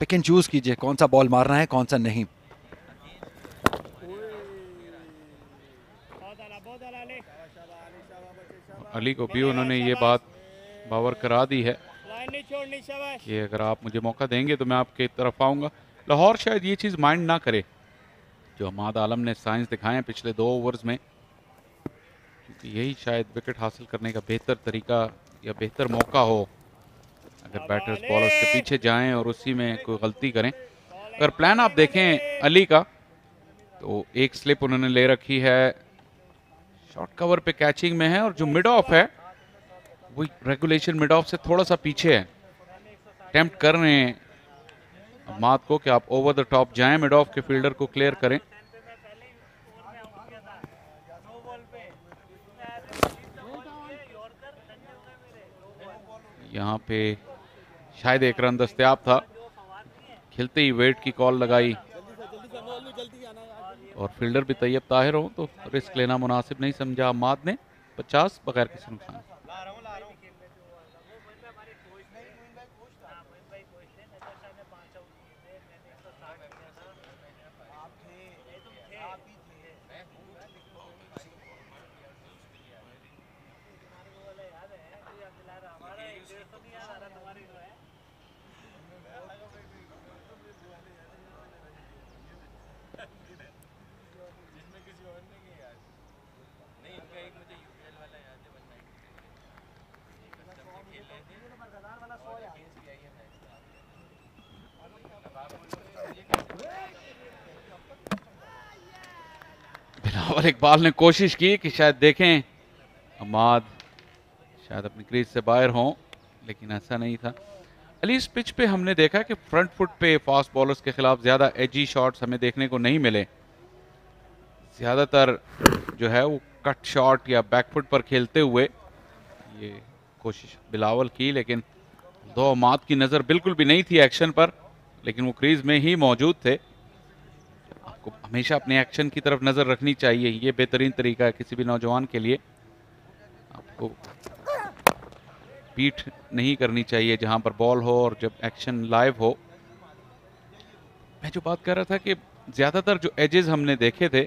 पिक एंड चूज कीजिए कौन सा बॉल मारना है कौन सा नहीं। अली को भी उन्होंने ये बात बावर करा दी है कि अगर आप मुझे मौका देंगे तो मैं आपके तरफ आऊँगा। लाहौर शायद ये चीज़ माइंड ना करे जो अहमद आलम ने साइंस दिखाए हैं पिछले 2 ओवर्स में, क्योंकि यही शायद विकेट हासिल करने का बेहतर तरीका या बेहतर मौका हो अगर बैटर्स बॉलर्स के पीछे जाएं और उसी में कोई गलती करें। अगर प्लान आप देखें अली का, तो एक स्लिप उन्होंने ले रखी है, शॉर्ट कवर पे कैचिंग में है, और जो मिड ऑफ है वो रेगुलेशन मिड ऑफ से थोड़ा सा पीछे है। अटेम्प्ट कर रहे हैं अहमद को कि आप ओवर द टॉप जाएं, मिड ऑफ के फील्डर को क्लियर करें। यहाँ पे शायद एक रन दस्तयाब था, खिलते ही वेट की कॉल लगाई और फील्डर भी तैयब ताहिर हो तो रिस्क लेना मुनासिब नहीं समझा अहमद ने। 50 बगैर किसी नुकसान। बिलावल इकबाल ने कोशिश की कि शायद देखें अहमद शायद अपनी क्रीज से बाहर हों, लेकिन ऐसा नहीं था। अली इस पिच पे हमने देखा कि फ्रंट फुट पे फास्ट बॉलर्स के खिलाफ ज़्यादा एजी शॉट्स हमें देखने को नहीं मिले। ज़्यादातर जो है वो कट शॉट या बैक फुट पर खेलते हुए ये कोशिश बिलावल की, लेकिन दो अहमद की नज़र बिल्कुल भी नहीं थी एक्शन पर, लेकिन वो क्रीज में ही मौजूद थे। आपको हमेशा अपने एक्शन की तरफ नज़र रखनी चाहिए, ये बेहतरीन तरीका है किसी भी नौजवान के लिए। आपको पीठ नहीं करनी चाहिए जहां पर बॉल हो और जब एक्शन लाइव हो। मैं जो बात कर रहा था कि ज़्यादातर जो एजेस हमने देखे थे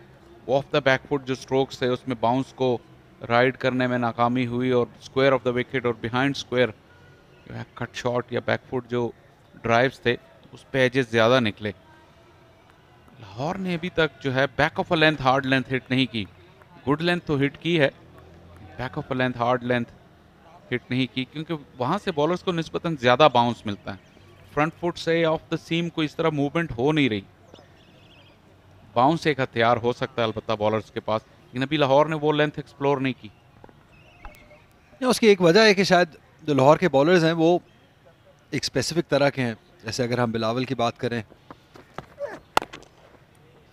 वो ऑफ द बैक फुट जो स्ट्रोक्स थे उसमें बाउंस को राइड करने में नाकामी हुई, और स्क्वायर ऑफ द विकेट और बिहाइंड स्क्वायर जो है कट शॉट या बैक फुट जो ड्राइव्स थे उस पे एजेस ज़्यादा निकले। लाहौर ने अभी तक जो है back of a length hard length hit नहीं की। गुड लेंथ तो हिट की है, back of a length hard length hit नहीं की, क्योंकि वहाँ से बॉलर्स को निस्बतन ज़्यादा बाउंस मिलता है। फ्रंट फुट से ऑफ द सीम को इस तरह मूवमेंट हो नहीं रही। बाउंस एक हथियार हो सकता है अलबत्ता बॉलर्स के पास, लेकिन अभी लाहौर ने वो लेंथ एक्सप्लोर नहीं की। उसकी एक वजह है कि शायद जो लाहौर के बॉलर्स हैं वो एक स्पेसिफिक तरह के हैं। जैसे अगर हम बिलावल की बात करें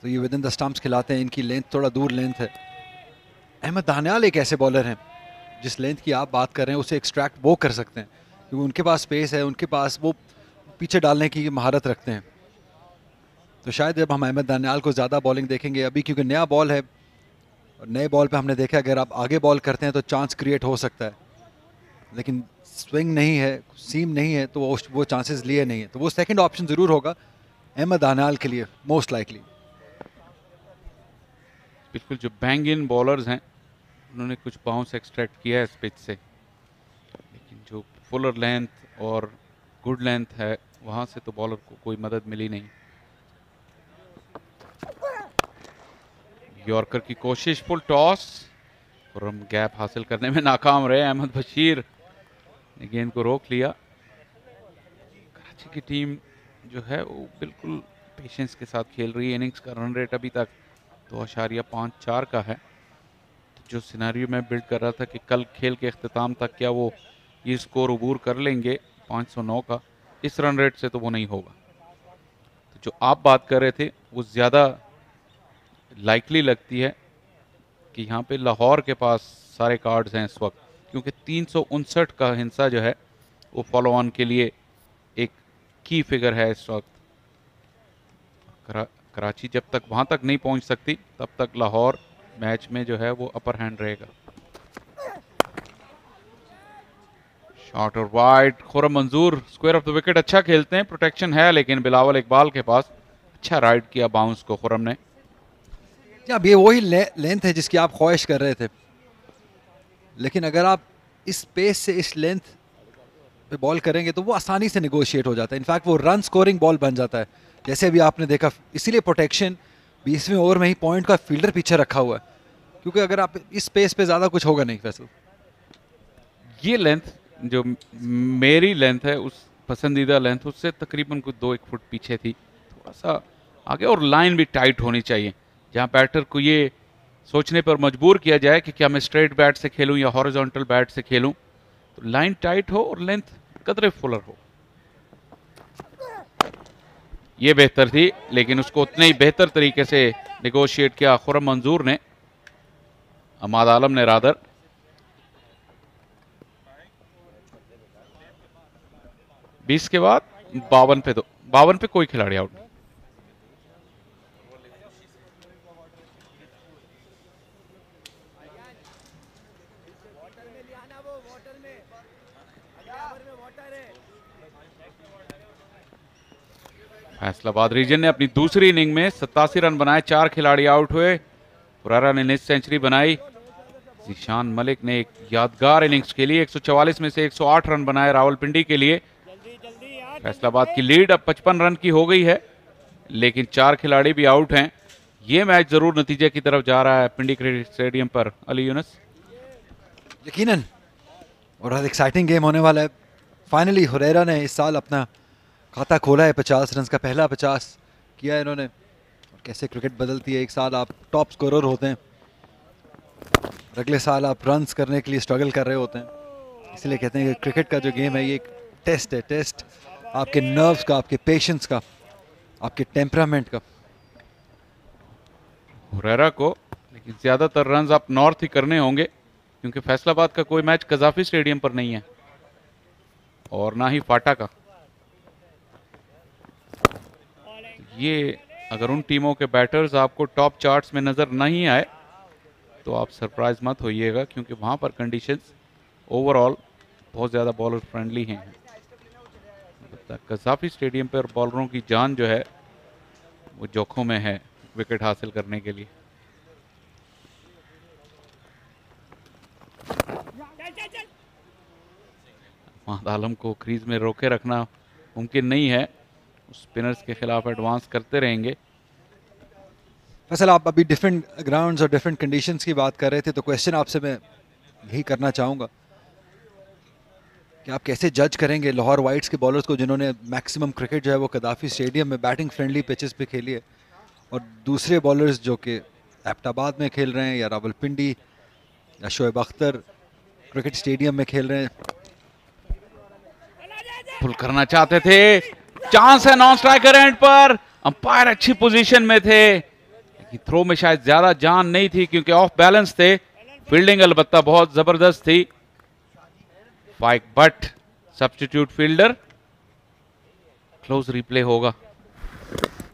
तो ये विद इन द स्टंप्स खिलाते हैं, इनकी लेंथ थोड़ा दूर लेंथ है। अहमद दानियाल एक ऐसे बॉलर हैं जिस लेंथ की आप बात कर रहे हैं उसे एक्सट्रैक्ट वो कर सकते हैं, क्योंकि उनके पास स्पेस है, उनके पास वो पीछे डालने की महारत रखते हैं। तो शायद जब हम अहमद दानियाल को ज़्यादा बॉलिंग देखेंगे अभी, क्योंकि नया बॉल है और नए बॉल पे हमने देखा अगर आप आगे बॉल करते हैं तो चांस क्रिएट हो सकता है, लेकिन स्विंग नहीं है, सीम नहीं है, तो वो चांसेस लिए नहीं है। तो वो सेकंड ऑप्शन ज़रूर होगा अहमद दानियाल के लिए मोस्ट लाइकली। बिल्कुल जो बैंग इन बॉलर्स हैं उन्होंने कुछ बाउंस एक्सट्रैक्ट किया है इस पिच से, लेकिन जो फुलर लेंथ और गुड लेंथ है वहाँ से तो बॉलर को कोई मदद मिली नहीं। यॉर्कर की कोशिश, फुल टॉस और हम गैप हासिल करने में नाकाम रहे। अहमद बशीर ने गेंद को रोक लिया। कराची की टीम जो है वो बिल्कुल पेशेंस के साथ खेल रही है। इनिंग्स का रन रेट अभी तक 2.54 का है। तो जो सिनेरियो मैं बिल्ड कर रहा था कि कल खेल के अख्ताम तक क्या वो ये स्कोर अबूर कर लेंगे 509 का, इस रन रेट से तो वो नहीं होगा। तो जो आप बात कर रहे थे वो ज़्यादा लाइकली लगती है कि यहाँ पे लाहौर के पास सारे कार्ड्स हैं इस वक्त, क्योंकि 359 का हिस्सा जो है वो फॉलो ऑन के लिए एक की फिगर है इस वक्त। कराची जब तक वहाँ तक नहीं पहुँच सकती तब तक लाहौर मैच में जो है वो अपर हैंड रहेगा। शॉट और वाइड, खुरम मंजूर स्क्वायर ऑफ द विकेट अच्छा खेलते हैं, प्रोटेक्शन है, लेकिन बिलावल इकबाल के पास अच्छा राइड किया बाउंस को खुरम ने। अब ये वही लेंथ है जिसकी आप ख्वाहिश कर रहे थे, लेकिन अगर आप इस पेस से इस लेंथ पे बॉल करेंगे तो वो आसानी से नेगोशिएट हो जाता है। इनफैक्ट वो रन स्कोरिंग बॉल बन जाता है, जैसे अभी आपने देखा। इसीलिए प्रोटेक्शन 20वें ओवर में ही पॉइंट का फील्डर पीछे रखा हुआ है, क्योंकि अगर आप इस पेस पे ज़्यादा कुछ होगा नहीं। फैसल ये लेंथ जो मेरी लेंथ है उस पसंदीदा लेंथ उससे तकरीबन कुछ 2-1 फुट पीछे थी, थोड़ा सा आगे, और लाइन भी टाइट होनी चाहिए जहाँ बैटर को ये सोचने पर मजबूर किया जाए कि क्या मैं स्ट्रेट बैट से खेलूं या हॉरिजॉन्टल बैट से खेलूं। तो लाइन टाइट हो और लेंथ कदरे फुलर हो। ये बेहतर थी, लेकिन उसको उतने ही बेहतर तरीके से नेगोशिएट किया खुरम मंजूर ने, अमाद आलम ने रादर। बीस के बाद 52 पे कोई खिलाड़ी आउट नहीं। फैसलाबाद रीजन ने अपनी दूसरी इनिंग में 87 रन बनाए, 4 खिलाड़ी आउट हुए। पुरारा ने निस सेंचुरी बनाई। जीशान मलिक ने एक यादगार इनिंग्स के लिए 144 में से 108 रन बनाए रावलपिंडी के लिए। फैसलाबाद की लीड अब 55 रन की हो गई है, लेकिन 4 खिलाड़ी भी आउट हैं। ये मैच जरूर नतीजे की तरफ जा रहा है पिंडी क्रिकेट स्टेडियम पर। अली यूनुस, यकीनन और एक्साइटिंग गेम होने वाला है। फाइनली हुरैरा ने इस साल अपना खाता खोला है, 50 रन का पहला 50 किया है इन्होंने। और कैसे क्रिकेट बदलती है, एक साल आप टॉप स्कोरर होते हैं, अगले साल आप रन्स करने के लिए स्ट्रगल कर रहे होते हैं। इसलिए कहते हैं कि क्रिकेट का जो गेम है ये एक टेस्ट है, टेस्ट आपके नर्व्स का, आपके पेशेंस का, आपके टेम्परामेंट का। हुरैरा को लेकिन ज्यादातर रन आप नॉर्थ ही करने होंगे, क्योंकि फैसलाबाद का कोई मैच कजाफी स्टेडियम पर नहीं है और ना ही फाटा का। ये अगर उन टीमों के बैटर्स आपको टॉप चार्ट्स में नजर नहीं आए तो आप सरप्राइज मत होइएगा, क्योंकि वहां पर कंडीशंस ओवरऑल बहुत ज़्यादा बॉलर फ्रेंडली हैं। कजाफी स्टेडियम पर बॉलरों की जान जो है वो जोखों में है विकेट हासिल करने के लिए। महमूद आलम को क्रीज में रोके रखना मुमकिन नहीं है, स्पिनर्स के खिलाफ एडवांस करते रहेंगे। फसल, आप अभी डिफरेंट ग्राउंड्स और डिफरेंट कंडीशंस की बात कर रहे थे, तो क्वेश्चन आपसे मैं यही करना चाहूँगा कि आप कैसे जज करेंगे लाहौर वाइट्स के बॉलर्स को, जिन्होंने मैक्सिमम क्रिकेट जो है वो कदाफी स्टेडियम में बैटिंग फ्रेंडली पिचेस पे खेली है, और दूसरे बॉलर्स जो कि एबटाबाद में खेल रहे हैं या रावलपिंडी या शोएब अख्तर क्रिकेट स्टेडियम में खेल रहे हैं। पुल करना चाहते थे, चांस है नॉन स्ट्राइकर एंड पर, अंपायर अच्छी पोजीशन में थे, लेकिन थ्रो में शायद ज्यादा जान नहीं थी क्योंकि ऑफ बैलेंस थे। फील्डिंग अलबत्ता बहुत जबरदस्त थी। Faiq Butt substitute fielder, close replay होगा।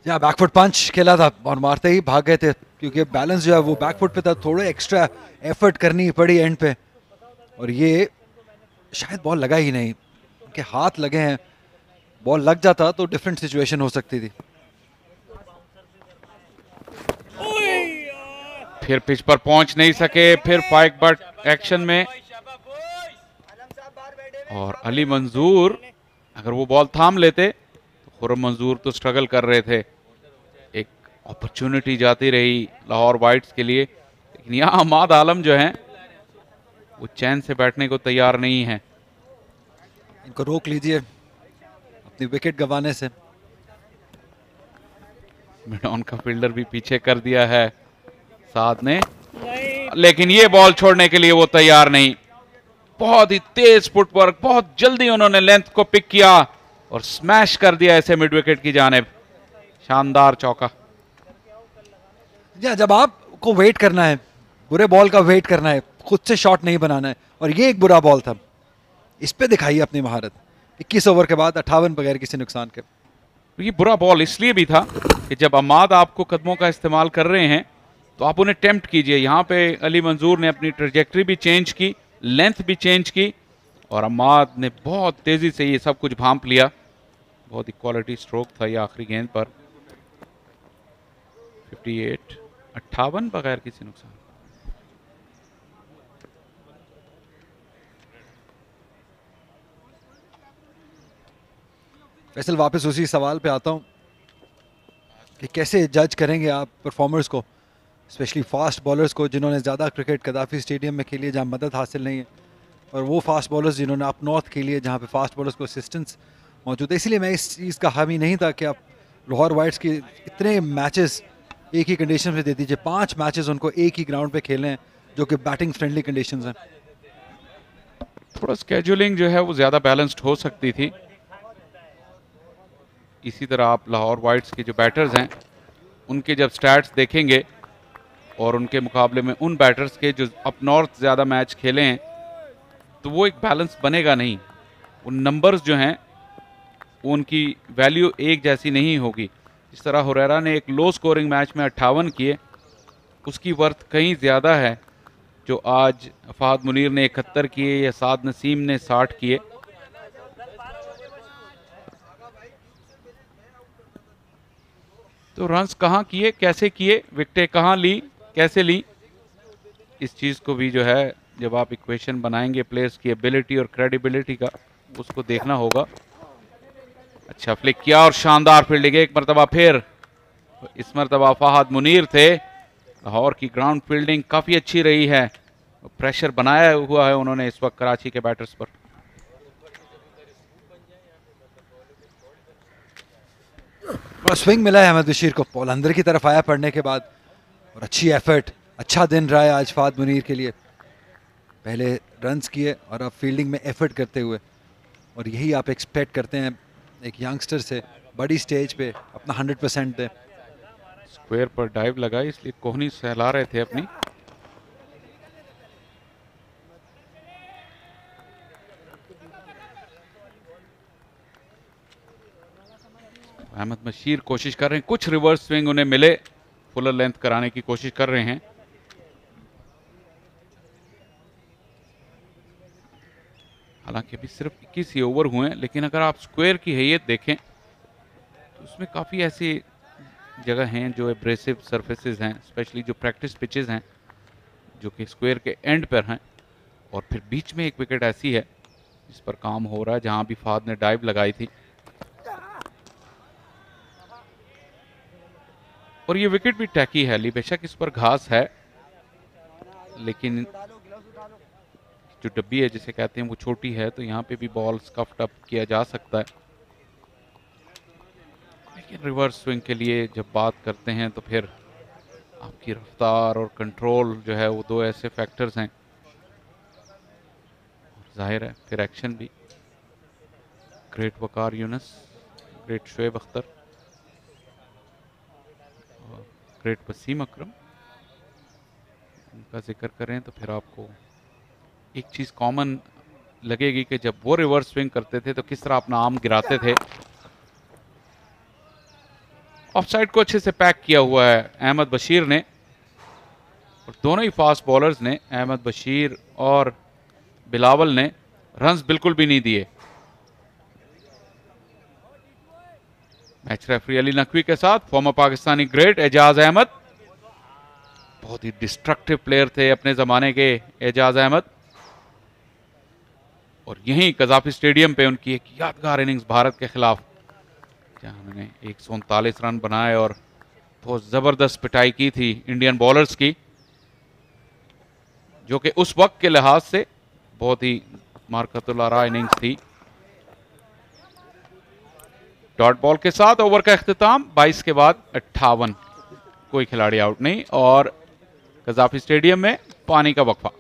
या बैकफुट पंच खेला था और मारते ही भाग गए थे क्योंकि बैलेंस जो है वो बैकफुट पे था, थोड़े एक्स्ट्रा एफर्ट करनी पड़ी एंड पे, और ये शायद बॉल लगा ही नहीं, उनके हाथ लगे हैं, बॉल लग जाता तो डिफरेंट सिचुएशन हो सकती थी। फिर पिच पर पहुंच नहीं सके, फिर फाइक बट एक्शन में, और अली मंजूर अगर वो बॉल थाम लेते तो खुर्रम मंजूर तो स्ट्रगल कर रहे थे। एक अपॉर्चुनिटी जाती रही लाहौर वाइट्स के लिए, लेकिन यहाँ हमाद आलम जो हैं वो चैन से बैठने को तैयार नहीं है। इनको रोक लीजिए अपनी विकेट गंवाने से। मिड ऑन का फील्डर भी पीछे कर दिया है साद ने, लेकिन ये बॉल छोड़ने के लिए वो तैयार नहीं। बहुत ही तेज फुटवर्क, बहुत जल्दी उन्होंने लेंथ को पिक किया और स्मैश कर दिया ऐसे मिड विकेट की जानिब। शानदार चौका। जब आपको वेट करना है, बुरे बॉल का वेट करना है, खुद से शॉट नहीं बनाना है, और ये एक बुरा बॉल था, इस पे दिखाई अपनी महारत। 21 ओवर के बाद 58 बगैर किसी नुकसान के। ये बुरा बॉल इसलिए भी था कि जब अमाद आपको कदमों का इस्तेमाल कर रहे हैं तो आप उन्हें टेम्प्ट कीजिए। यहाँ पे अली मंजूर ने अपनी ट्रेजेक्ट्री भी चेंज की, लेंथ भी चेंज की, और अमाद ने बहुत तेजी से ये सब कुछ भांप लिया। बहुत ही क्वालिटी स्ट्रोक था ये आखिरी गेंद पर। 58 बगैर किसी नुकसान। फैसल, वापस उसी सवाल पे आता हूँ कि कैसे जज करेंगे आप परफॉर्मर्स को, स्पेशली फास्ट बॉलर्स को जिन्होंने ज़्यादा क्रिकेट कदाफी स्टेडियम में खेली है जहाँ मदद हासिल नहीं है, और वो फास्ट बॉलर्स जिन्होंने अप नॉर्थ खेली है जहाँ पे फास्ट बॉलर्स को असिस्टेंस मौजूद है। इसलिए मैं इस चीज़ का हामी नहीं था कि आप लाहौर वाइट्स के इतने मैचेस एक ही कंडीशन में दे दीजिए। 5 मैचेस उनको एक ही ग्राउंड पे खेलने हैं जो कि बैटिंग फ्रेंडली कंडीशंस हैं। थोड़ा स्केड्यूलिंग जो है वो ज़्यादा बैलेंस्ड हो सकती थी। इसी तरह आप लाहौर वाइट्स के जो बैटर्स हैं उनके जब स्टैट्स देखेंगे और उनके मुकाबले में उन बैटर्स के जो अप नॉर्थ ज़्यादा मैच खेले हैं, तो वो एक बैलेंस बनेगा नहीं। उन नंबर्स जो हैं वो उनकी वैल्यू एक जैसी नहीं होगी। जिस तरह हुरैरा ने एक लो स्कोरिंग मैच में 58 किए, उसकी वर्थ कहीं ज़्यादा है जो आज फहद मुनीर ने 71 किए या साद नसीम ने 60 किए। तो रन्स कहाँ किए, कैसे किए, विकेटें कहाँ ली, कैसे ली, इस चीज़ को भी जो है जब आप इक्वेशन बनाएंगे प्लेयर्स की एबिलिटी और क्रेडिबिलिटी का, उसको देखना होगा। अच्छा फ्लिक किया और शानदार फील्डिंग एक मरतबा फिर। इस मरतबा फहद मुनीर थे। लाहौर की ग्राउंड फील्डिंग काफ़ी अच्छी रही है, प्रेशर बनाया हुआ है उन्होंने इस वक्त कराची के बैटर्स पर। बड़ा स्विंग मिला है अहमद बशीर को, बॉल अंदर की तरफ आया पड़ने के बाद, और अच्छी एफर्ट, अच्छा दिन रहा है आज फहद मुनीर के लिए। पहले रन्स किए और अब फील्डिंग में एफर्ट करते हुए, और यही आप एक्सपेक्ट करते हैं एक यंगस्टर से, बड़ी स्टेज पे अपना 100% दे। स्क्वायर पर डाइव लगा इसलिए कोहनी सहला रहे थे अपनी। अहमद बशीर कोशिश कर रहे हैं, कुछ रिवर्स स्विंग उन्हें मिले, फुलर लेंथ कराने की कोशिश कर रहे हैं। हालांकि अभी सिर्फ 21 ही ओवर हुए हैं, लेकिन अगर आप स्क्वायर की हैयत देखें तो उसमें काफ़ी ऐसी जगह हैं जो एब्रेसिव सरफेसेस हैं, स्पेशली जो प्रैक्टिस पिचेस हैं जो कि स्क्वायर के एंड पर हैं, और फिर बीच में एक विकेट ऐसी है जिस पर काम हो रहा है जहां भी फहद ने डाइव लगाई थी, और ये विकेट भी टैकी है। ली बेशक इस पर घास है, लेकिन जो डब्बी है जिसे कहते हैं वो छोटी है, तो यहाँ पे भी बॉल स्कफ्ड अप किया जा सकता है। लेकिन रिवर्स स्विंग के लिए जब बात करते हैं तो फिर आपकी रफ्तार और कंट्रोल जो है वो दो ऐसे फैक्टर्स हैं, जाहिर है फिर एक्शन भी। ग्रेट वकार यूनुस, ग्रेट शोएब अख्तर और ग्रेट वसीम अकरम, उनका जिक्र करें तो फिर आपको एक चीज़ कॉमन लगेगी कि जब वो रिवर्स स्विंग करते थे तो किस तरह अपना आर्म गिराते थे। ऑफसाइड को अच्छे से पैक किया हुआ है अहमद बशीर ने, और दोनों ही फास्ट बॉलर्स ने, अहमद बशीर और बिलावल ने, रन्स बिल्कुल भी नहीं दिए। मैच रेफरी अली नकवी के साथ फॉर्मर पाकिस्तानी ग्रेट एजाज अहमद, बहुत ही डिस्ट्रक्टिव प्लेयर थे अपने जमाने के एजाज अहमद, और यहीं कजाफी स्टेडियम पे उनकी एक यादगार इनिंग्स भारत के खिलाफ, जहां उन्होंने 139 रन बनाए और बहुत जबरदस्त पिटाई की थी इंडियन बॉलर्स की, जो कि उस वक्त के लिहाज से बहुत ही मार्कतुल आरा इनिंग्स थी। डॉट बॉल के साथ ओवर का इख्तिताम, 22 के बाद 58, कोई खिलाड़ी आउट नहीं, और कजाफी स्टेडियम में पानी का वक्फा।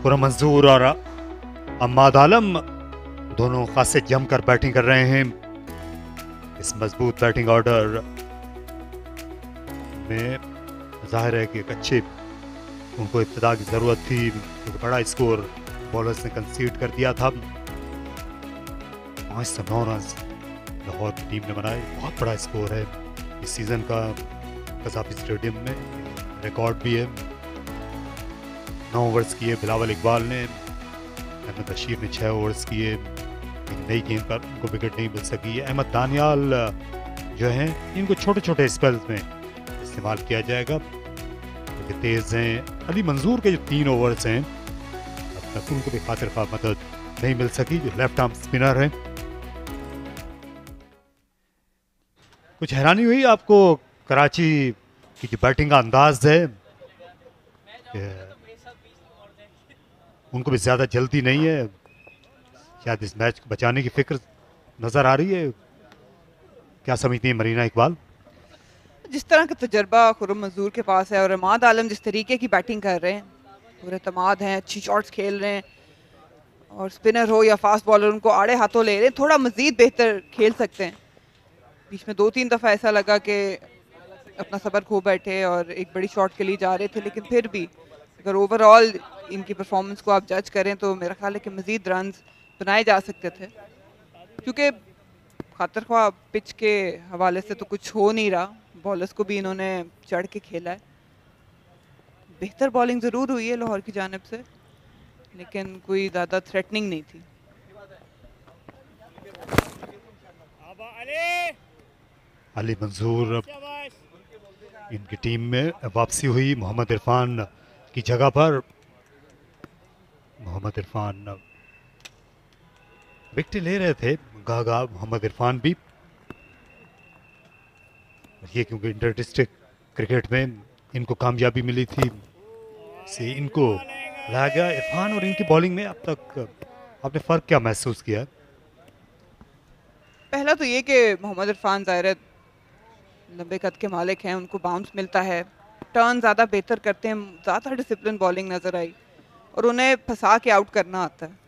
खुर्रम मंसूर और अम्माद आलम दोनों खासे जमकर बैटिंग कर रहे हैं। इस मजबूत बैटिंग ऑर्डर में जाहिर है कि एक अच्छे उनको इब्तिदा की ज़रूरत थी, क्योंकि बड़ा स्कोर बॉलर्स ने कंसीड कर दिया था। 509 रन लाहौर की टीम ने बनाए, बहुत बड़ा स्कोर है इस सीज़न का कजाफी स्टेडियम में, रिकॉर्ड भी है। 9 ओवर्स किए बिलावल इकबाल ने, अहमद बशीर ने 6 ओवर्स किए, नई गेंद पर उनको विकेट नहीं मिल सकी। अहमद दानियाल जो हैं इनको छोटे छोटे स्पेल्स में इस्तेमाल किया जाएगा क्योंकि तेज़ हैं। अली मंजूर के जो 3 ओवर्स हैं अब तक उनको भी खातिर खा मदद नहीं मिल सकी, जो लेफ्ट आर्म स्पिनर हैं। कुछ हैरानी हुई आपको कराची की जो बैटिंग का अंदाज है, उनको भी ज़्यादा जल्दी नहीं है, शायद इस मैच को बचाने की फिक्र नज़र आ रही है, क्या समझती हैं मरीना इकबाल? जिस तरह का तजर्बा खुर्रम मंजूर के पास है और इमाद आलम जिस तरीके की बैटिंग कर रहे हैं, पूरे तमाद हैं, अच्छी शॉट्स खेल रहे हैं और स्पिनर हो या फास्ट बॉलर उनको आड़े हाथों ले रहे हैं, थोड़ा मजीद बेहतर खेल सकते हैं। बीच में 2-3 दफ़ा ऐसा लगा कि अपना सब्र खो बैठे और एक बड़ी शॉट के लिए जा रहे थे, लेकिन फिर भी अगर ओवरऑल इनकी परफॉर्मेंस को आप जज करें तो मेरा ख्याल है कि मजीद रन बनाए जा सकते थे, क्योंकि खातर ख्वाह पिच के हवाले से तो कुछ हो नहीं रहा, बॉलर्स को भी इन्होंने चढ़ के खेला है। बेहतर बॉलिंग ज़रूर हुई है लाहौर की जानिब से, लेकिन कोई ज़्यादा थ्रेटनिंग नहीं थी। अली मंजूर इनकी टीम में वापसी हुई मोहम्मद इरफान की जगह पर। मोहम्मद इरफान विकेट ले रहे थे, गागा मोहम्मद इरफान भी, ये क्योंकि इंटर डिस्ट्रिक्ट क्रिकेट में इनको कामयाबी मिली थी से इनको लाया गया। इरफान और इनकी बॉलिंग में अब तक आपने फ़र्क क्या महसूस किया? पहला तो ये कि मोहम्मद इरफान ज़ाहिर है लंबे कद के मालिक हैं, उनको बाउंस मिलता है, टर्न ज़्यादा बेहतर करते हैं, ज़्यादा डिसिप्लिन बॉलिंग नज़र आई और उन्हें फंसा के आउट करना आता है।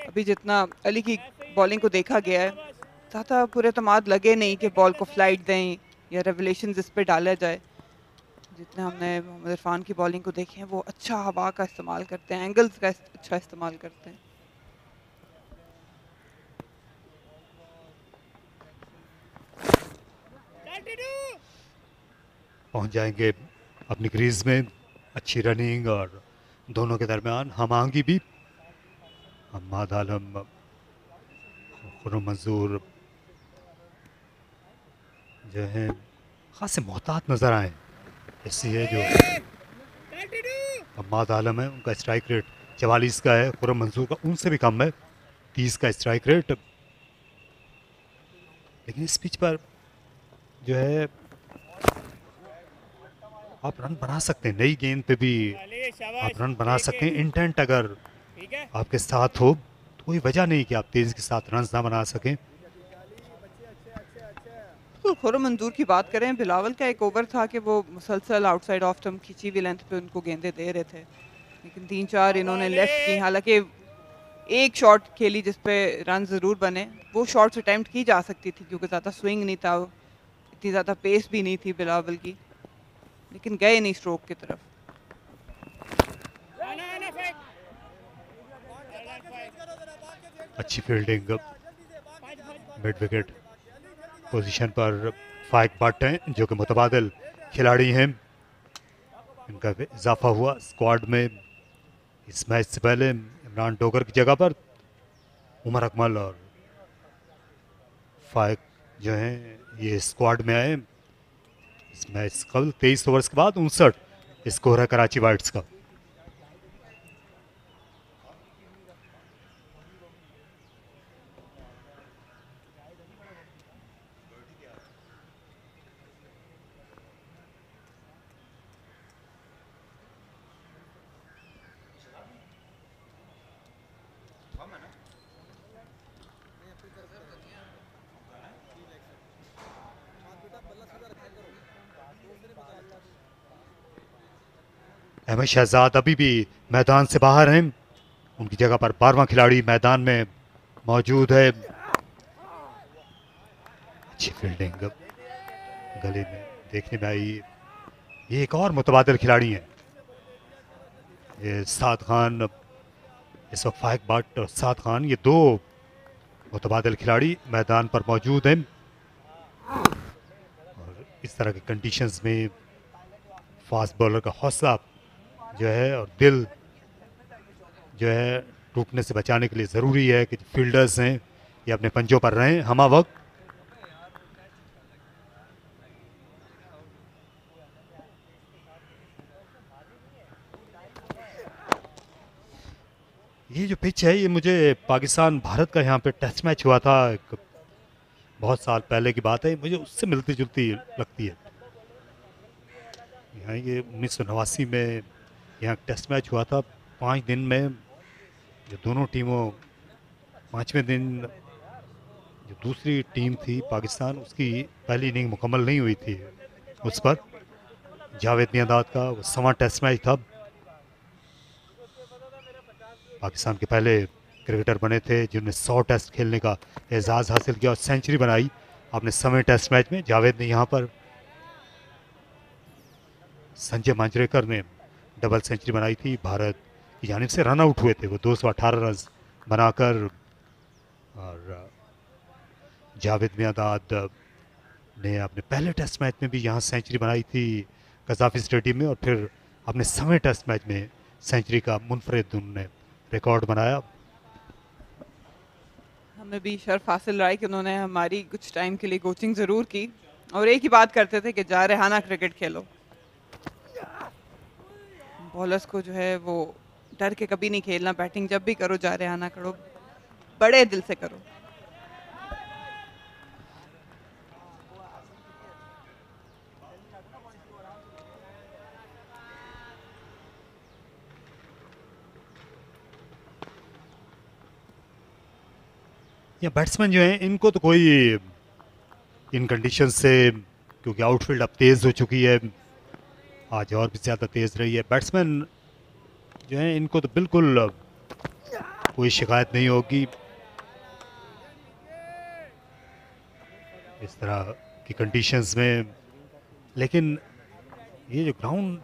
अभी जितना अली की बॉलिंग को देखा गया है, ज़्यादा पूरे तमाद लगे नहीं कि बॉल को फ्लाइट दें या रेवलेशंस इस पे डाला जाए। जितने हमने मोहम्मद इरफान की बॉलिंग को देखे हैं, वो अच्छा हवा का इस्तेमाल करते हैं, एंगल्स का अच्छा इस्तेमाल करते हैं। पहुंच जाएंगे अपनी क्रीज में, अच्छी रनिंग और दोनों के दरमियान हम आहंगी भी। अम्माद आलम, खुर्रम मंजूर जो है खासे मोहतात नज़र आए, ऐसी है जो अम्माद आलम है, उनका स्ट्राइक रेट 44 का है, खुर्रम मंजूर का उनसे भी कम है, 30 का स्ट्राइक रेट। लेकिन इस पिच पर जो है आप रन बना सकते हैं, नई गेंद पे भी आप रन बना सकते हैं। इंटेंट अगर आपके साथ हो तो कोई वजह नहीं कि आप तेजी के साथ रन ना बना सकें। खुर्रम मंजूर की बात करें, बिलावल का एक ओवर था कि वो मुसलसल आउटसाइड ऑफ स्टंप खिंची हुई लेंथ पे उनको गेंदें दे रहे थे, लेकिन 3-4 इन्होंने लेफ्ट की। हालांकि एक शॉट खेली जिसपे रन ज़रूर बने, वो शॉट्स अटैम्प्ट की जा सकती थी क्योंकि ज़्यादा स्विंग नहीं था, इतनी ज़्यादा पेस भी नहीं थी बिलावल की, लेकिन गए नहीं स्ट्रोक की तरफ। अच्छी फील्डिंग मिड विकेट पोजीशन पर फाइक बट हैं जो कि मुतबादिल खिलाड़ी हैं, इनका इजाफा हुआ स्क्वाड में इस मैच से पहले। इमरान डोगर की जगह पर उमर अकमल और फाइक जो हैं ये स्क्वाड में आए। इस मैच कल 23 ओवर्स के बाद 59 स्कोर है कराची वाइट्स का। अहमद शहजाद अभी भी मैदान से बाहर हैं, उनकी जगह पर 12वां खिलाड़ी मैदान में मौजूद है। अच्छी फील्डिंग गले में देखने में आई। ये एक और मुतबादिल खिलाड़ी हैं, ये साद खान, इस वक्त फाइक बट और साद खान, ये दो मुतबादिल खिलाड़ी मैदान पर मौजूद हैं। और इस तरह की कंडीशंस में फास्ट बॉलर का हौसला जो है और दिल जो है टूटने से बचाने के लिए ज़रूरी है कि फील्डर्स हैं ये अपने पंजों पर रहें हमा वक्त। ये जो पिच है ये मुझे पाकिस्तान भारत का यहाँ पे टेस्ट मैच हुआ था एक बहुत साल पहले की बात है, मुझे उससे मिलती जुलती लगती है। यहाँ ये 1989 में यहाँ टेस्ट मैच हुआ था 5 दिन में, जो दोनों टीमों 5वें दिन जो दूसरी टीम थी पाकिस्तान उसकी पहली इनिंग मुकम्मल नहीं हुई थी, उस पर जावेद मियांदाद का वो 7वां टेस्ट मैच था। पाकिस्तान के पहले क्रिकेटर बने थे जिन्होंने 100 टेस्ट खेलने का एजाज़ हासिल किया और सेंचुरी बनाई अपने 7वें टेस्ट मैच में। जावेद ने यहाँ पर संजय मांजरेकर ने डबल सेंचुरी बनाई थी, भारत की जानिब से रन आउट हुए थे वो 218 रन बनाकर, और जावेद मियांदाद ने अपने पहले टेस्ट मैच में भी यहाँ सेंचुरी बनाई थी कज़ाफी स्टेडियम में, और फिर अपने 7वें टेस्ट मैच में सेंचुरी का मुनफरिद उन्होंने रिकॉर्ड बनाया। हमें भी शर्फ हासिल रहा है कि उन्होंने हमारी कुछ टाइम के लिए कोचिंग ज़रूर की और एक ही बात करते थे कि जारहाना क्रिकेट खेलो, बॉलर्स को जो है वो डर के कभी नहीं खेलना, बैटिंग जब भी करो जारहाना करो, बड़े दिल से करो। ये बैट्समैन जो हैं इनको तो कोई इन कंडीशन से, क्योंकि आउटफील्ड अब तेज़ हो चुकी है, आज और भी ज़्यादा तेज़ रही है, बैट्समैन जो हैं इनको तो बिल्कुल कोई शिकायत नहीं होगी। इस तरह की कंडीशंस में, लेकिन ये जो ग्राउंड,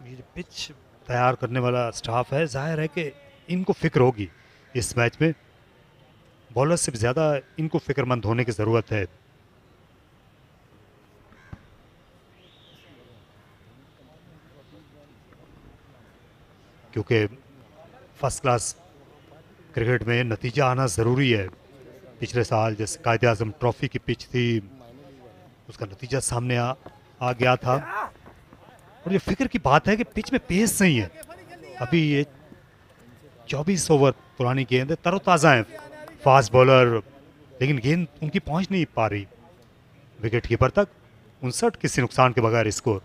ये जो पिच तैयार करने वाला स्टाफ है, जाहिर है कि इनको फिक्र होगी इस मैच में, बॉलर से भी ज़्यादा इनको फिक्रमंद होने की ज़रूरत है। क्योंकि फर्स्ट क्लास क्रिकेट में नतीजा आना ज़रूरी है। पिछले साल जैसे कायद-ए-आज़म ट्रॉफी की पिच थी, उसका नतीजा सामने आ गया था। और ये फिक्र की बात है कि पिच में पेस नहीं है, अभी ये 24 ओवर पुरानी गेंद है, तरोताज़ा है फास्ट बॉलर, लेकिन गेंद उनकी पहुंच नहीं पा रही विकेट कीपर तक। 59 किसी नुकसान के बगैर स्कोर।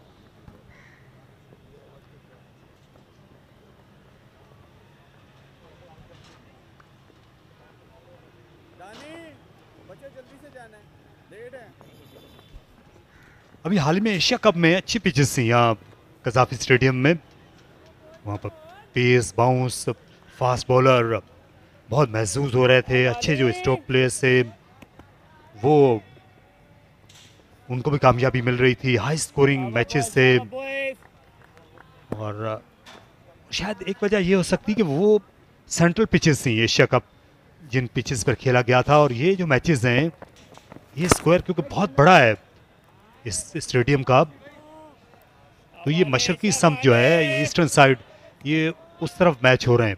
अभी हाल ही में एशिया कप में अच्छी पिचेस थी यहाँ कज़ाफी स्टेडियम में, वहाँ पर पेस, बाउंस, फास्ट बॉलर बहुत महसूस हो रहे थे। अच्छे जो स्ट्रोक प्लेयर्स थे वो, उनको भी कामयाबी मिल रही थी, हाई स्कोरिंग मैचेस थे। और शायद एक वजह ये हो सकती कि वो सेंट्रल पिचेस थी एशिया कप जिन पिचेस पर खेला गया था, और ये जो मैचेस हैं ये स्क्वायर क्योंकि बहुत बड़ा है इस स्टेडियम का, तो ये मशरकी सम्त जो है, ये ईस्टर्न साइड, ये उस तरफ मैच हो रहे हैं।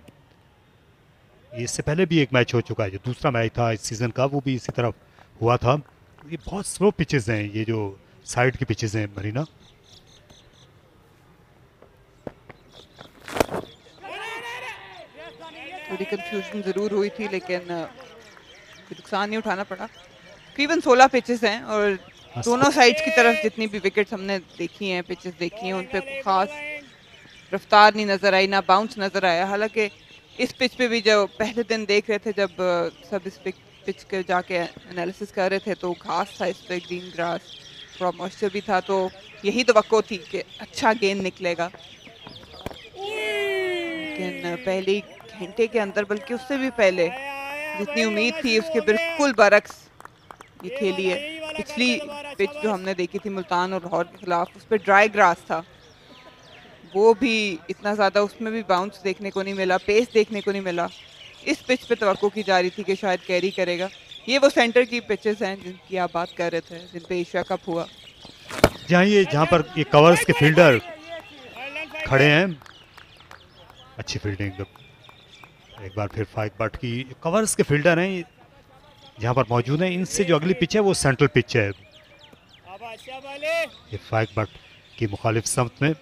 इससे पहले भी एक मैच हो चुका है, जो दूसरा मैच था इस सीज़न का, वो भी इसी तरफ हुआ था। ये बहुत स्लो पिचेस हैं, ये जो साइड की पिचेस हैं मरीना। थोड़ी कंफ्यूजन ज़रूर हुई थी, लेकिन नुकसान नहीं उठाना पड़ा। तकरीबन 16 पिचेस हैं और दोनों साइड्स की तरफ जितनी भी विकेट्स हमने देखी हैं, पिचेस देखी हैं, उन पे खास रफ्तार नहीं नज़र आई, ना बाउंस नज़र आया। हालांकि इस पिच पे भी जो पहले दिन देख रहे थे, जब सब इस पिच के जाके एनालिसिस कर रहे थे, तो घास था इस पे, ग्रीन ग्रास, थोड़ा मॉइस्चर भी था, तो यही तवक्को थी कि अच्छा गेंद निकलेगा। लेकिन पहले घंटे के अंदर, बल्कि उससे भी पहले जितनी उम्मीद थी उसके बिल्कुल बरक्स ये खेली है। पिछली पिच जो हमने देखी थी मुल्तान और लाहौर के खिलाफ, उस पर ड्राई ग्रास था, वो भी इतना ज़्यादा, उसमें भी बाउंस देखने को नहीं मिला, पेस देखने को नहीं मिला। इस पिच पे तवक्को की जा रही थी कि शायद कैरी करेगा। ये वो सेंटर की पिचेस हैं जिनकी आप बात कर रहे थे, जिन पे एशिया कप हुआ। जहाँ पर ये कवर्स के फील्डर खड़े हैं, अच्छी फील्डिंग, एक बार फिर फाइक बट की कवर्स के फील्डर हैं जहाँ पर मौजूद हैं। इनसे जो अगली पिच है वो सेंट्रल पिच है, ये फाइक बट की मुखालिफ समत में।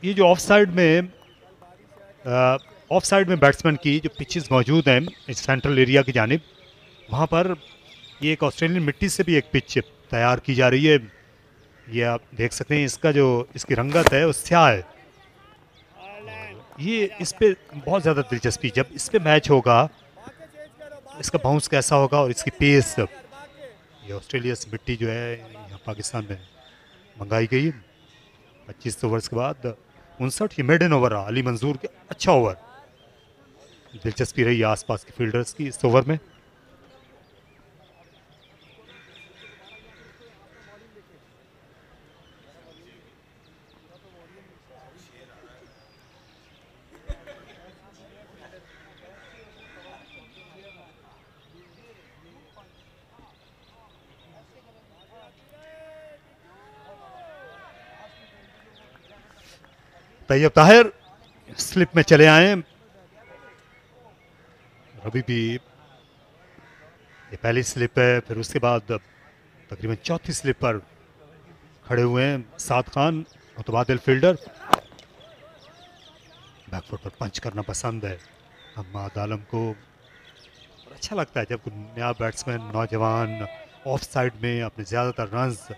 ये जो ऑफ साइड में बैट्समैन की जो पिचेस मौजूद हैं इस सेंट्रल एरिया की जानिब, वहाँ पर ये एक ऑस्ट्रेलियन मिट्टी से भी एक पिच तैयार की जा रही है। ये आप देख सकते हैं, इसका जो इसकी रंगत है वो स्याह है। ये इस पे बहुत ज़्यादा दिलचस्पी, जब इस पे मैच होगा इसका बाउंस कैसा होगा और इसकी पेस। ये ऑस्ट्रेलिया से मिट्टी जो है यहाँ पाकिस्तान में मंगाई गई 25 ओवर्स के बाद 59। ये मेडन ओवर रहा अली मंजूर के, अच्छा ओवर। दिलचस्पी रही आसपास के फील्डर्स की इस ओवर में। तैयब ताहिर स्लिप में चले आए। अभी भी ये पहली स्लिप है, फिर उसके बाद तकरीबन चौथी स्लिप पर खड़े हुए हैं साद खान, मुतबादिल फील्डर। बैकफुट पर पंच करना पसंद है अहमद आलम को। अच्छा लगता है जब कोई नया बैट्समैन नौजवान ऑफ साइड में अपने ज़्यादातर रन्स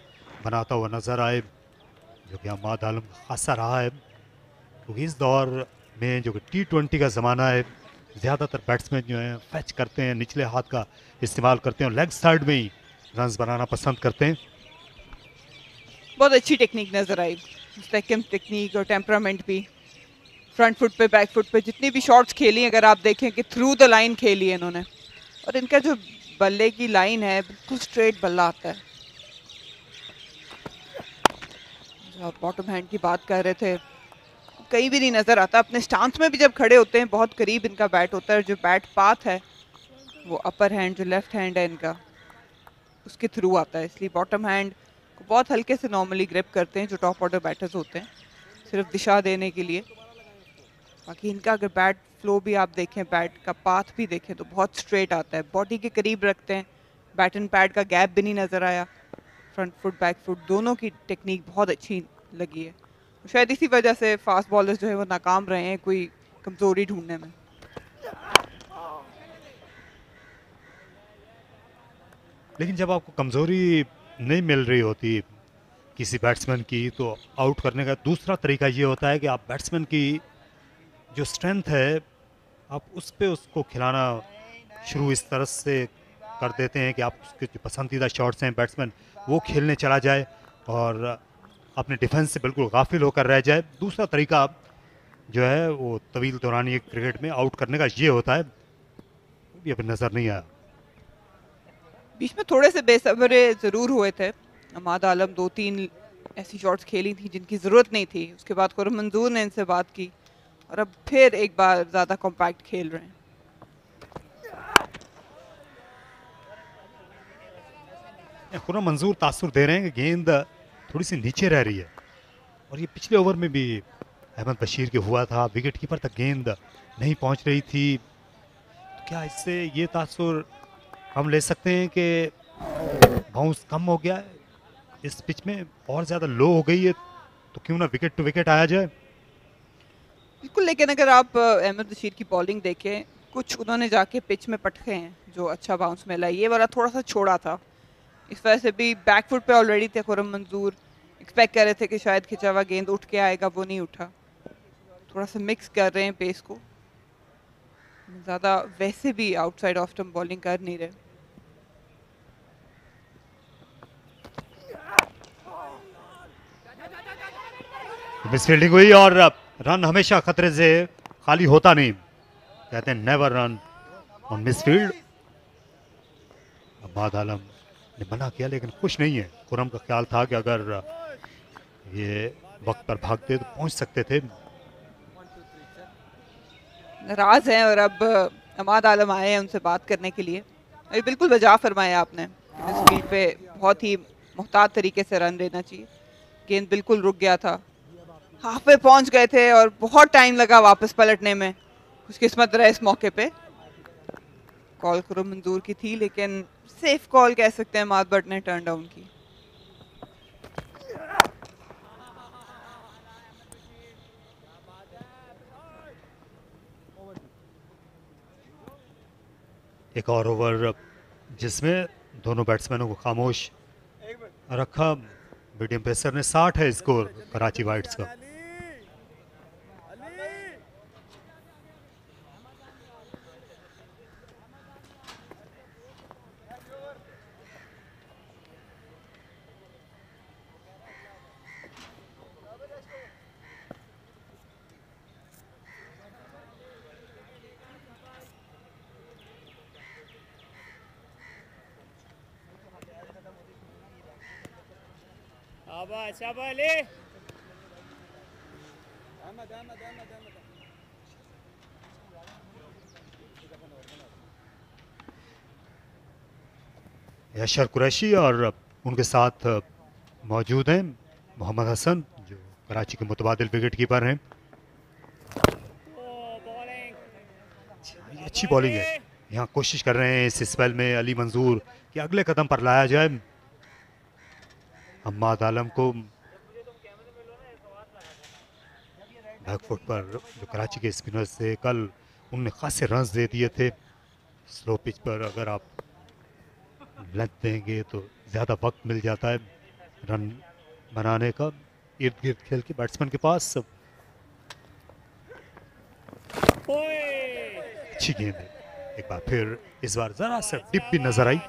बनाता हुआ नजर आए, जो कि अहमद आलम का खासा रहा है। क्योंकि इस दौर में जो कि T20 का ज़माना है, ज़्यादातर बैट्समैन जो हैं फैच करते हैं, निचले हाथ का इस्तेमाल करते हैं और लेग साइड में ही रन्स बनाना पसंद करते हैं। बहुत अच्छी टेक्निक नजर आई, मुस्तहकम टेक्निक और टेम्परामेंट भी। फ्रंट फुट पे, बैक फुट पे जितनी भी शॉट्स खेली, अगर आप देखें कि थ्रू द लाइन खेली है इन्होंने। और इनका जो बल्ले की लाइन है बिल्कुल स्ट्रेट बल्ला आता है। आप बॉटम हैंड की बात कर रहे थे, कहीं भी नहीं नजर आता। अपने स्टांस में भी जब खड़े होते हैं बहुत करीब इनका बैट होता है। जो बैट पाथ है वो अपर हैंड, जो लेफ्ट हैंड है इनका, उसके थ्रू आता है। इसलिए बॉटम हैंड को बहुत हल्के से नॉर्मली ग्रिप करते हैं जो टॉप ऑर्डर बैटर्स होते हैं, सिर्फ दिशा देने के लिए। बाकी इनका अगर बैट फ्लो भी आप देखें, बैट का पाथ भी देखें तो बहुत स्ट्रेट आता है। बॉडी के करीब रखते हैं, बैट एंड पैड का गैप भी नहीं नजर आया। फ्रंट फुट बैक फुट दोनों की टेक्निक बहुत अच्छी लगी है। शायद इसी वजह से फास्ट बॉलर्स जो है वो नाकाम रहे हैं कोई कमजोरी ढूंढने में। लेकिन जब आपको कमजोरी नहीं मिल रही होती किसी बैट्समैन की, तो आउट करने का दूसरा तरीका ये होता है कि आप बैट्समैन की जो स्ट्रेंथ है आप उस पे उसको खिलाना शुरू इस तरह से कर देते हैं कि आप उसके जो पसंदीदा शॉट्स हैं बैट्समैन वो खेलने चला जाए और अपने डिफेंस से बिल्कुल गाफिल होकर रह जाए। दूसरा तरीका जो है वो तवील दौरानी क्रिकेट में आउट करने का ये होता है, वो भी अभी नजर नहीं आया। बीच में थोड़े से बेसब्रे जरूर हुए थे। अहमद आलम 2-3 ऐसी शॉट्स खेली थी जिनकी जरूरत नहीं थी। उसके बाद खुर्रम मंजूर ने इनसे बात की और अब फिर एक बार ज्यादा कॉम्पैक्ट खेल रहे हैं। खुर्रम मंजूर तासुर दे रहे हैं कि गेंद थोड़ी सी नीचे रह रही है, और ये पिछले ओवर में भी अहमद बशीर के हुआ था, विकेट कीपर तक गेंद नहीं पहुंच रही थी। तो क्या इससे ये तासुर हम ले सकते हैं कि बाउंस कम हो गया है इस पिच में, और ज़्यादा लो हो गई है, तो क्यों ना विकेट टू विकेट आया जाए। बिल्कुल, लेकिन अगर आप अहमद बशीर की बॉलिंग देखें, कुछ उन्होंने जाके पिच में पटके हैं जो अच्छा बाउंस मिला। ये वाला थोड़ा सा छोड़ा था, इस वजह से भी बैक फुट पे ऑलरेडी थे खुर्रम मंजूर। एक्सपेक्ट कर रहे थे कि शायद खिंचा हुआ गेंद उठ के आएगा, वो नहीं उठा। थोड़ा सा मिक्स कर रहे हैं पेस को, ज़्यादा वैसे भी आउटसाइड ऑफ स्टंप बॉलिंग कर नहीं रहे। मिस फील्डिंग हुई और रन हमेशा खतरे से खाली होता नहीं, कहते हैं never run on misfield. Ahmed Alam ने मना किया लेकिन खुश नहीं है। खुर्रम का ख्याल था कि अगर ये वक्त पर भागते तो पहुंच सकते थे। नाराज हैं और अब अहमद आलम आए हैं उनसे बात करने के लिए। अभी बिल्कुल वजह फरमाया आपने, इस फील्ड पे बहुत ही मुहतात तरीके से रन देना चाहिए। गेंद बिल्कुल रुक गया था, हाफ पे पहुंच गए थे और बहुत टाइम लगा वापस पलटने में। खुशकिस्मत रहे इस मौके पे। कॉल खुर्रम मंजूर की थी लेकिन सेफ कॉल कह सकते हैं मात बट ने टर्न डाउन की। एक और ओवर जिसमें दोनों बैट्समैनों को खामोश रखा। मीडियम पेसर ने 60 है स्कोर कराची वाइट्स का। यशर कुरैशी और उनके साथ मौजूद हैं मोहम्मद हसन जो कराची के मुतबादिल विकेट कीपर हैं। अच्छी बॉलिंग है। यहाँ कोशिश कर रहे हैं इस स्पेल में अली मंजूर कि अगले कदम पर लाया जाए। हम्माद आलम को बैकफुट पर जो कराची के स्पिनर्स थे कल उनने खासे रन्स दे दिए थे। स्लो पिच पर अगर आप लेंथ देंगे तो ज़्यादा वक्त मिल जाता है रन बनाने का। इर्द गिर्द खेल के बैट्समैन के पास अच्छी गेंद है। एक बार फिर इस बार जरा सा डिप भी नजर आई।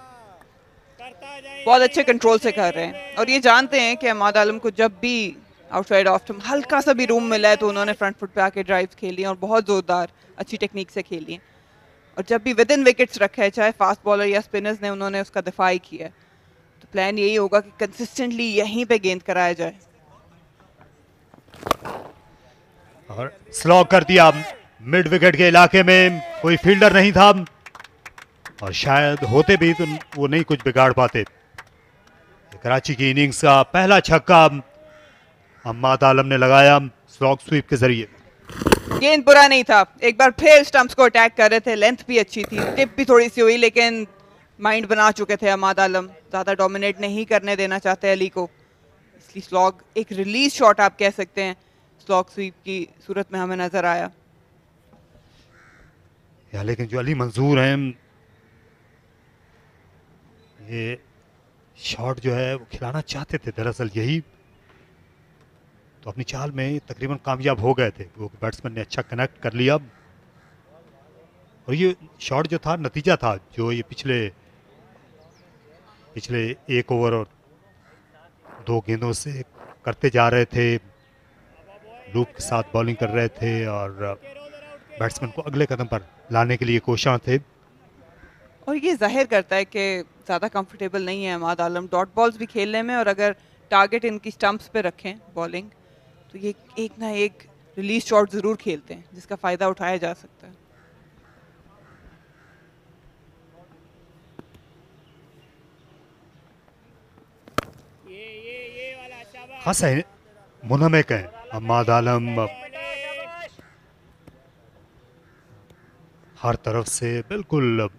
बहुत अच्छे कंट्रोल से कर रहे हैं और ये जानते हैं कि हम्माद आलम को जब भी आउटसाइड ऑफ स्टंप हल्का सा भी रूम मिला है तो उन्होंने फ्रंट फुट पे आके ड्राइव्स खेली हैं और बहुत जोरदार अच्छी टेक्निक से खेली हैं। और जब भी विद इन विकेट्स रखा है चाहे फास्ट बॉलर या स्पिनर्स ने उन्होंने उसका दिफा ही किया है। तो प्लान यही होगा कि कंसिस्टेंटली यहीं पे गेंद कराया जाए। और स्लॉग कर दिया मिड विकेट के इलाके में। कोई फील्डर नहीं था और शायद होते भी तो वो नहीं कुछ बिगाड़ पाते। कराची की इनिंग्स का पहला छक्का हम्माद आलम ने लगाया स्लॉग स्वीप के जरिए। गेंद बुरा नहीं था। एक बार फिर स्टंप्स को अटैक कर रहे थे। लेंथ भी अच्छी थी, टिप भी थोड़ी सी हुई, लेकिन माइंड बना चुके थे हम्माद आलम। ज़्यादा डोमिनेट नहीं करने देना चाहते अली को, इसलिए स्लॉग एक रिलीज शॉट आप कह सकते हैं स्लॉग स्वीप की सूरत में हमें नजर आया। या लेकिन जो अली मंजूर हैं ये शॉट जो है वो खिलाना चाहते थे दरअसल यही, तो अपनी चाल में तकरीबन कामयाब हो गए थे। वो बैट्समैन ने अच्छा कनेक्ट कर लिया और ये शॉट जो था नतीजा था जो ये पिछले एक ओवर और 2 गेंदों से करते जा रहे थे। लूप के साथ बॉलिंग कर रहे थे और बैट्समैन को अगले कदम पर लाने के लिए कोशिश थे। और ये जाहिर करता है कि ज़्यादा कंफर्टेबल नहीं है हम्माद आलम डॉट बॉल्स भी खेलने में, और अगर टारगेट इनकी स्टंप्स पे रखें बॉलिंग तो ये एक ना एक रिलीज शॉट ज़रूर खेलते हैं जिसका फ़ायदा उठाया जा सकता है। खासा मुनहमिक है हम्माद आलम, हर तरफ से बिल्कुल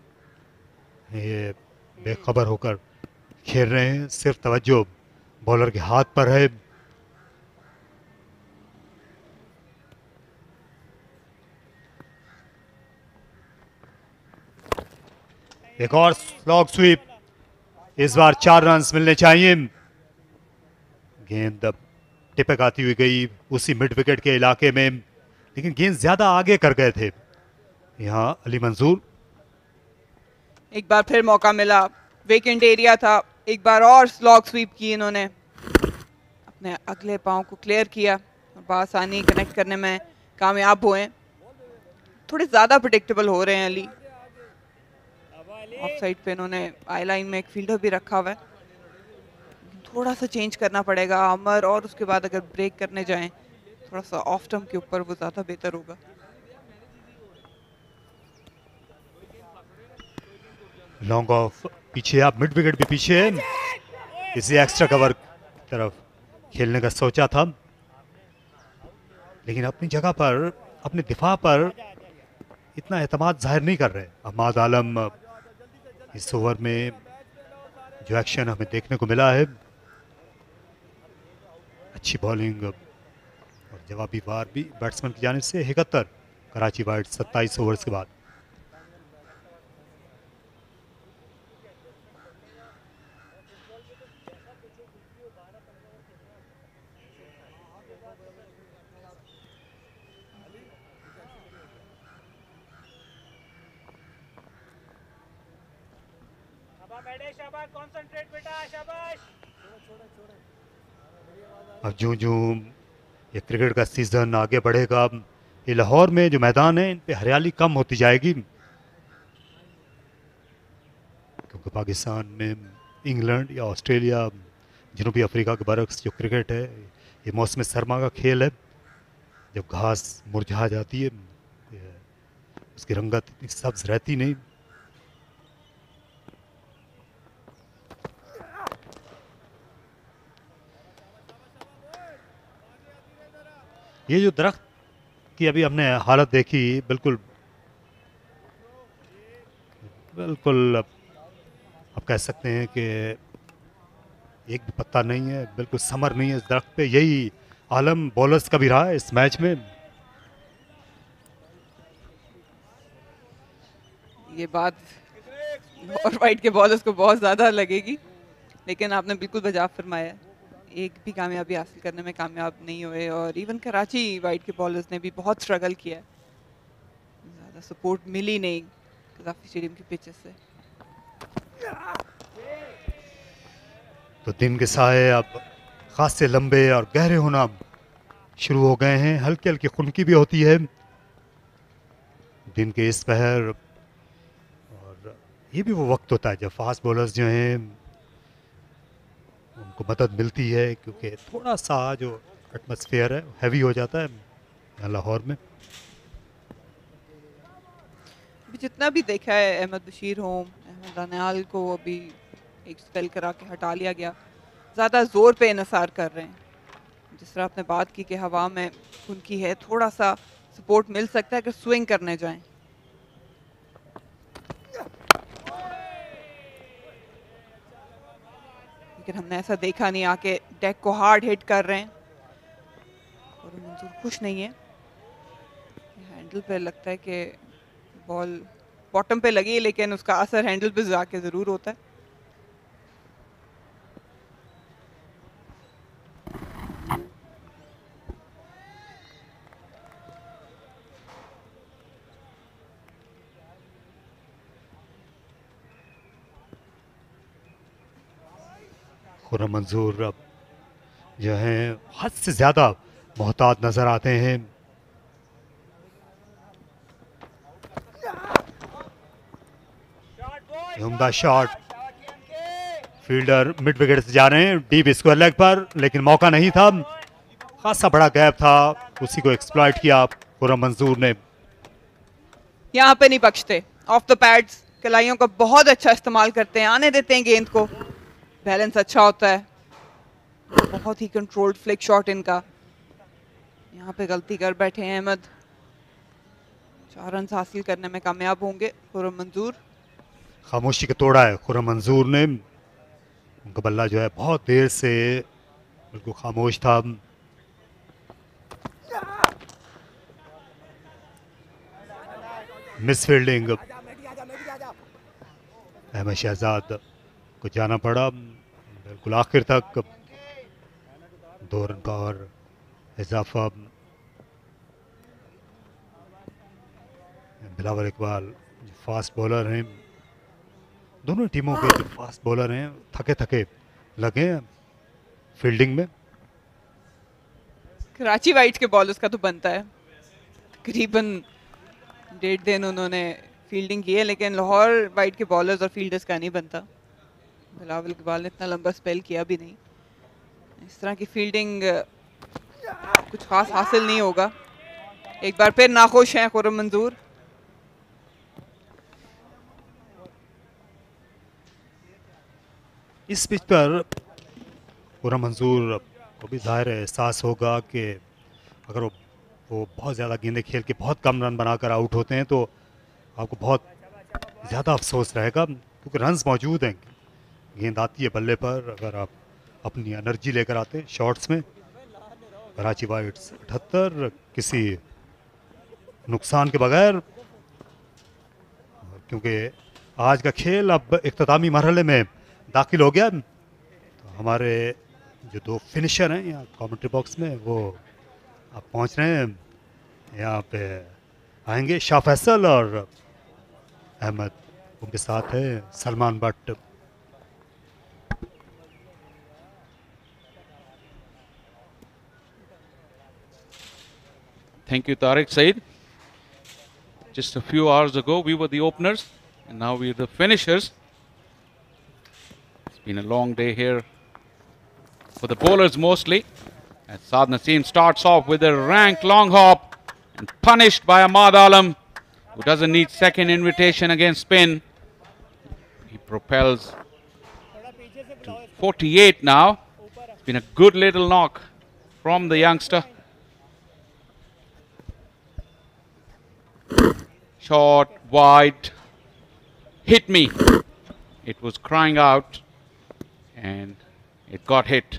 ये बेखबर होकर खेल रहे हैं। सिर्फ तवज्जो बॉलर के हाथ पर है। एक और स्लॉग स्वीप, इस बार 4 रन्स मिलने चाहिए। गेंद टिपक आती हुई गई उसी मिड विकेट के इलाके में, लेकिन गेंद ज्यादा आगे कर गए थे यहाँ अली मंजूर। एक बार फिर मौका मिला, वेकेंट एरिया था, एक बार और स्लॉग स्वीप की इन्होंने, अपने अगले पाँव को क्लियर किया और बआसानी कनेक्ट करने में कामयाब हुए। थोड़े ज़्यादा प्रेडिक्टेबल हो रहे हैं अली। ऑफ साइड पे इन्होंने आई लाइन में एक फील्डर भी रखा हुआ है, थोड़ा सा चेंज करना पड़ेगा अमर, और उसके बाद अगर ब्रेक करने जाएं थोड़ा सा ऑफ स्टंप के ऊपर वो ज़्यादा बेहतर होगा। लॉन्ग ऑफ पीछे, आप मिड विकेट भी पीछे है, किसी एक्स्ट्रा कवर की तरफ खेलने का सोचा था, लेकिन अपनी जगह पर अपने दिफा पर इतना एतमाद जाहिर नहीं कर रहे हम्माद आलम। इस ओवर में जो एक्शन हमें देखने को मिला है, अच्छी बॉलिंग और जवाबी वार भी बैट्समैन की जानिब से। 71 कराची वाइट्स 27 ओवर्स के बाद। अब जो ये क्रिकेट का सीजन आगे बढ़ेगा, ये लाहौर में जो मैदान है इन पे हरियाली कम होती जाएगी, क्योंकि पाकिस्तान में इंग्लैंड या ऑस्ट्रेलिया, जनूबी अफ्रीका के बरक्स जो क्रिकेट है ये मौसम सरमा का खेल है। जब घास मुरझा जाती है, उसकी रंगत इतनी सब्ज रहती नहीं। ये जो दरख्त की अभी हमने हालत देखी, बिल्कुल बिल्कुल आप कह सकते हैं कि एक भी पत्ता नहीं है, बिल्कुल समर नहीं है इस दरख्त पे। यही आलम बॉलर्स का भी रहा है इस मैच में। ये बात और वाइट के बॉलर्स को बहुत ज़्यादा लगेगी, लेकिन आपने बिल्कुल बजा फरमाया, एक भी कामयाबी हासिल करने में कामयाब नहीं हुए। और इवन कराची वाइट के बॉलर्स ने भी बहुत स्ट्रगल किया, ज़्यादा सपोर्ट मिली नहीं कज़ाफ़ी स्टेडियम की पिचेस से। तो दिन के साए अब खासे लंबे और गहरे होना शुरू हो गए हैं। हल्की हल्की खुनकी भी होती है दिन के इस पहर, और ये भी वो वक्त होता है जब फास्ट बॉलर्स जो हैं उनको मदद मिलती है, क्योंकि थोड़ा सा जो एटमॉस्फेयर है हैवी हो जाता है यहाँ लाहौर में। अभी जितना भी देखा है, अहमद बशीर होम, अहमद दानियाल को अभी एक स्पेल करा के हटा लिया गया, ज़्यादा ज़ोर पे इनसार कर रहे हैं। जिस तरह आपने बात की कि हवा में खुनकी है, थोड़ा सा सपोर्ट मिल सकता है अगर स्विंग करने जाएं। लेकिन हमने ऐसा देखा नहीं, आके डेक को हार्ड हिट कर रहे हैं और मंजूर खुश नहीं है। हैंडल पे लगता है कि बॉल बॉटम पे लगी है, लेकिन उसका असर हैंडल पे जाके ज़रूर होता है। खुर्रम मंजूर अब जो हैं हद से ज़्यादा मोहतात नज़र आते हैं। उम्दा शॉट, फील्डर मिड विकेट से जा रहे हैं डीप स्क्वायर लेग पर, लेकिन मौका नहीं था, खासा बड़ा गैप था, उसी को एक्सप्लॉइट किया खुर्रम मंजूर ने। यहाँ पे नहीं बख्शते, ऑफ द पैड्स कलाइयों का बहुत अच्छा इस्तेमाल करते हैं, आने देते हैं गेंद को, बैलेंस अच्छा होता है, बहुत ही कंट्रोल्ड फ्लिक शॉट इनका। यहाँ पे गलती कर बैठे हैं अहमद, 4 रन हासिल करने में कामयाब होंगे खुर्रम मंजूर। खामोशी का तोड़ा है खुर्रम मंजूर ने, उनका बल्ला जो है बहुत देर से बिल्कुल खामोश था। मिस फील्डिंग, अहमद शहजाद को जाना पड़ा बिल्कुल आखिर तक, 2 रन का और इजाफा। बिलावल इकबाल जो फास्ट बॉलर हैं, दोनों टीमों के जो फास्ट बॉलर हैं थके थके लगे हैं फील्डिंग में। कराची वाइट्स के बॉलर्स का तो बनता है, तकरीबन 1.5 दिन उन्होंने फील्डिंग की है, लेकिन लाहौर वाइट के बॉलर्स और फील्डर्स का नहीं बनता। बिलावल इकबाल ने इतना लंबा स्पेल किया भी नहीं, इस तरह की फील्डिंग कुछ खास हासिल नहीं होगा। एक बार फिर नाखुश हैं खुर्रम मंजूर। इस पिच पर खुर्रम मंजूर को भी ज़ाहिर एहसास होगा कि अगर वो बहुत ज़्यादा गेंदें खेल के बहुत कम रन बनाकर आउट होते हैं तो आपको बहुत ज़्यादा अफसोस रहेगा, क्योंकि रन्स मौजूद हैं, गेंद आती है बल्ले पर, अगर आप अपनी एनर्जी लेकर आते शॉट्स में। कराची वाइट्स 78 किसी नुकसान के बगैर, क्योंकि आज का खेल अब इख्तितामी मरहले में दाखिल हो गया। तो हमारे जो दो फिनिशर हैं यहाँ कमेंट्री बॉक्स में, वो अब पहुँच रहे हैं। यहाँ पे आएंगे शाह फैसल और अहमद, उनके साथ है Salman Bhatt. Thank you, Tariq Said. Just a few hours ago, we were the openers, and now we're the finishers. It's been a long day here for the bowlers mostly. As Saad Naseem starts off with a rank long hop and punished by Ahmad Alam, who doesn't need second invitation against spin. He propels to 48 now. It's been a good little knock from the youngster. Short, wide, hit me. It was crying out and it got hit.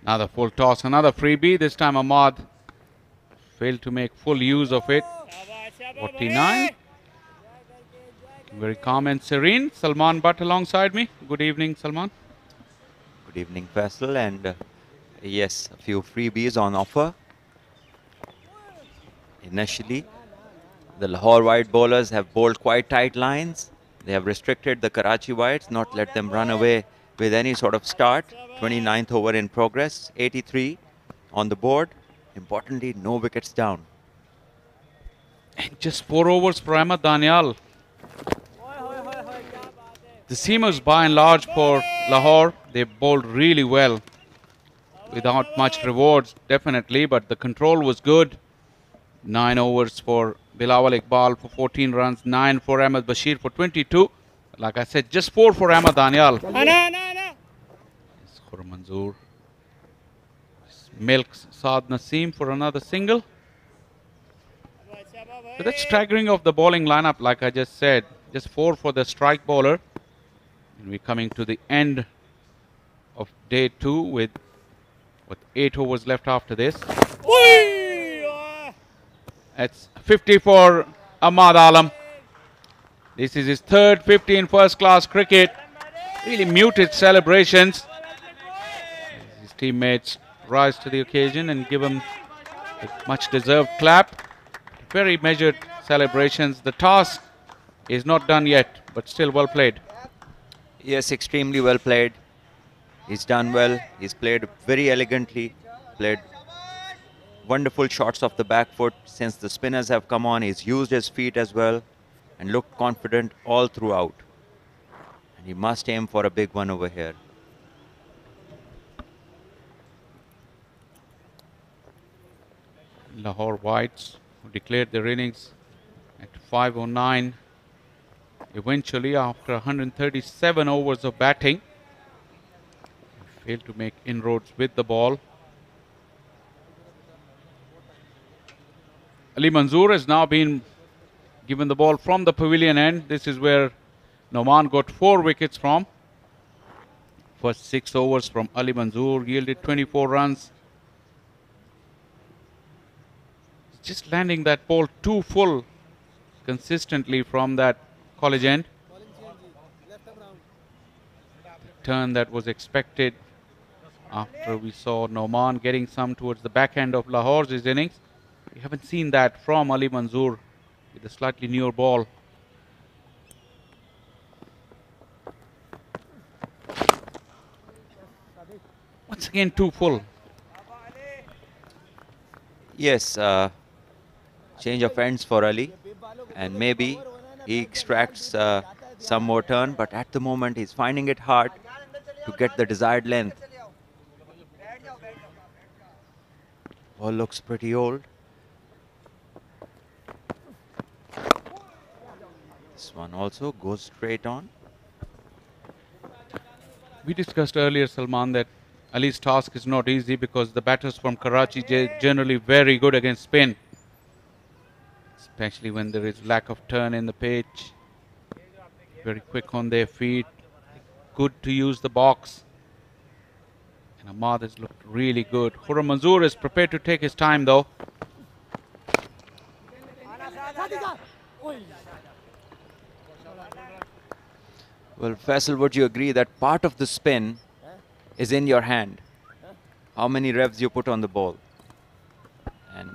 Another full toss, another freebie. This time Ahmad failed to make full use of it. 49. Very calm and serene. Salman Bhatt alongside me. Good evening, Salman. Good evening, Faisal. And yes, a few freebies on offer. Initially, the Lahore white bowlers have bowled quite tight lines. They have restricted the Karachi whites, not let them run away with any sort of start. 29th over in progress, 83 on the board. Importantly, no wickets down. And just 4 overs for Ahmad Danial. The seamers by and large for Lahore, they bowled really well. Without much rewards, definitely, but the control was good. 9 overs for Bilawal Iqbal for 14 runs, 9 for Ahmed Bashir for 22. Like I said, just 4 for Ahmad Danial. Khurram Manzoor milks Saad Naseem for another single. So that's staggering of the bowling lineup, like I just said. Just 4 for the strike bowler. And we're coming to the end of day 2 with 8 overs left after this. That's 50 for Ahmad Alam. This is his third 50 in first class cricket. Really muted celebrations. His teammates rise to the occasion and give him a much deserved clap. Very measured celebrations. The task is not done yet, but still well played. Yes, extremely well played. He's done well. He's played very elegantly. Played wonderful shots off the back foot. Since the spinners have come on, he's used his feet as well and looked confident all throughout. And he must aim for a big one over here. Lahore Whites, who declared their innings at 5:09, eventually after 137 overs of batting, failed to make inroads with the ball. Ali Manzoor has now been given the ball from the pavilion end. This is where Noman got 4 wickets from. First 6 overs from Ali Manzoor yielded 24 runs. Just landing that ball too full consistently from that college end. The turn that was expected after we saw Noman getting some towards the back end of Lahore's innings. We haven't seen that from Ali Manzoor with a slightly newer ball. Once again, too full. Yes, change of ends for Ali, and maybe he extracts some more turn, but at the moment he's finding it hard to get the desired length. Ball looks pretty old. This one also goes straight on. We discussed earlier, Salman, that Ali's task is not easy because the batters from Karachi generally very good against spin. especially when there is lack of turn in the pitch. Very quick on their feet. Good to use the box. And Ahmad has looked really good. Khurram Manzoor is prepared to take his time though. Well, Faisal, would you agree that part of the spin is in your hand? How many revs you put on the ball? And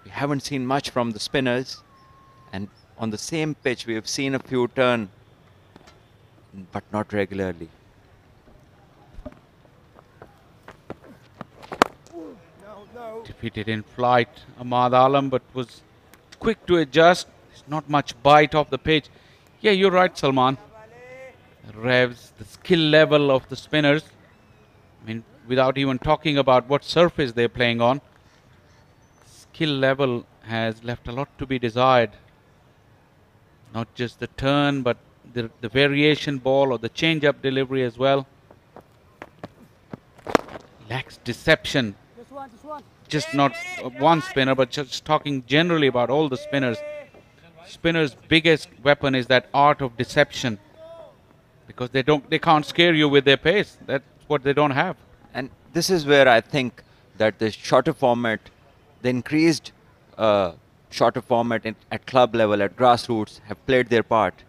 we haven't seen much from the spinners. And on the same pitch, we have seen a few turn, but not regularly. Defeated in flight, Ahmad Alam, but was quick to adjust. There's not much bite off the pitch. Yeah, you're right, Salman. The revs, the skill level of the spinners. I mean, without even talking about what surface they're playing on, skill level has left a lot to be desired. Not just the turn, but the variation ball or the change-up delivery as well. Lacks deception. Just not one spinner, but just talking generally about all the spinners. Spinners' biggest weapon is that art of deception, because they can't scare you with their pace. That's what they don't have. And this is where I think that the shorter format, the increased shorter format at club level, at grassroots, have played their part.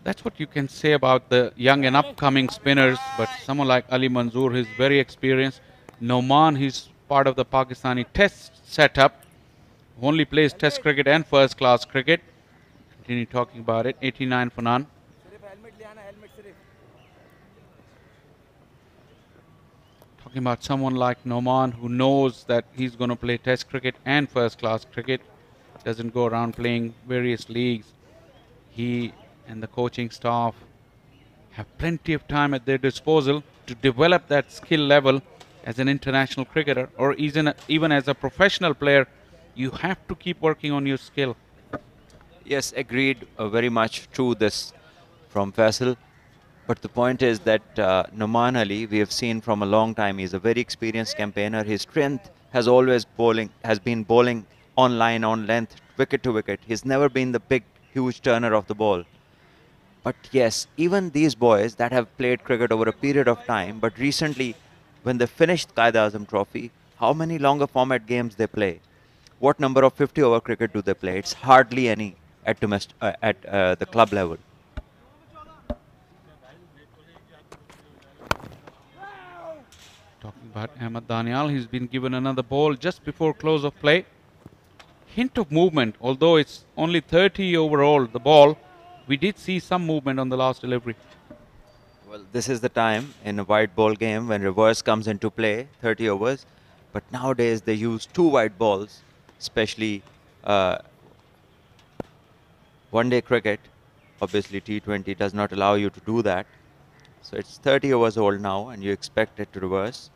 That's what you can say about the young and upcoming spinners, but someone like Ali Manzoor, he's very experienced. Noman, he's part of the Pakistani test setup, only plays test cricket and first class cricket. Continue talking about it, 89 for none. Talking about someone like Noman who knows that he's going to play test cricket and first class cricket, doesn't go around playing various leagues. He and the coaching staff have plenty of time at their disposal to develop that skill level as an international cricketer, or even as a professional player. You have to keep working on your skill. Yes, agreed. Very much true this from Faisal. But the point is that Noman Ali, we have seen from a long time, he's a very experienced campaigner. His strength has been bowling on line, on length, wicket to wicket. He's never been the big, huge turner of the ball. But yes, even these boys that have played cricket over a period of time, but recently, when they finished Quaid-e-Azam Trophy, how many longer format games they play? What number of 50-over cricket do they play? It's hardly any at the club level. Talking about Ahmad Danial, he's been given another ball just before close of play. Hint of movement, although it's only 30 overall, the ball, we did see some movement on the last delivery. Well, this is the time in a white ball game when reverse comes into play, 30 overs. But nowadays they use 2 white balls, especially one-day cricket. Obviously T20 does not allow you to do that. So it's 30 overs old now and you expect it to reverse.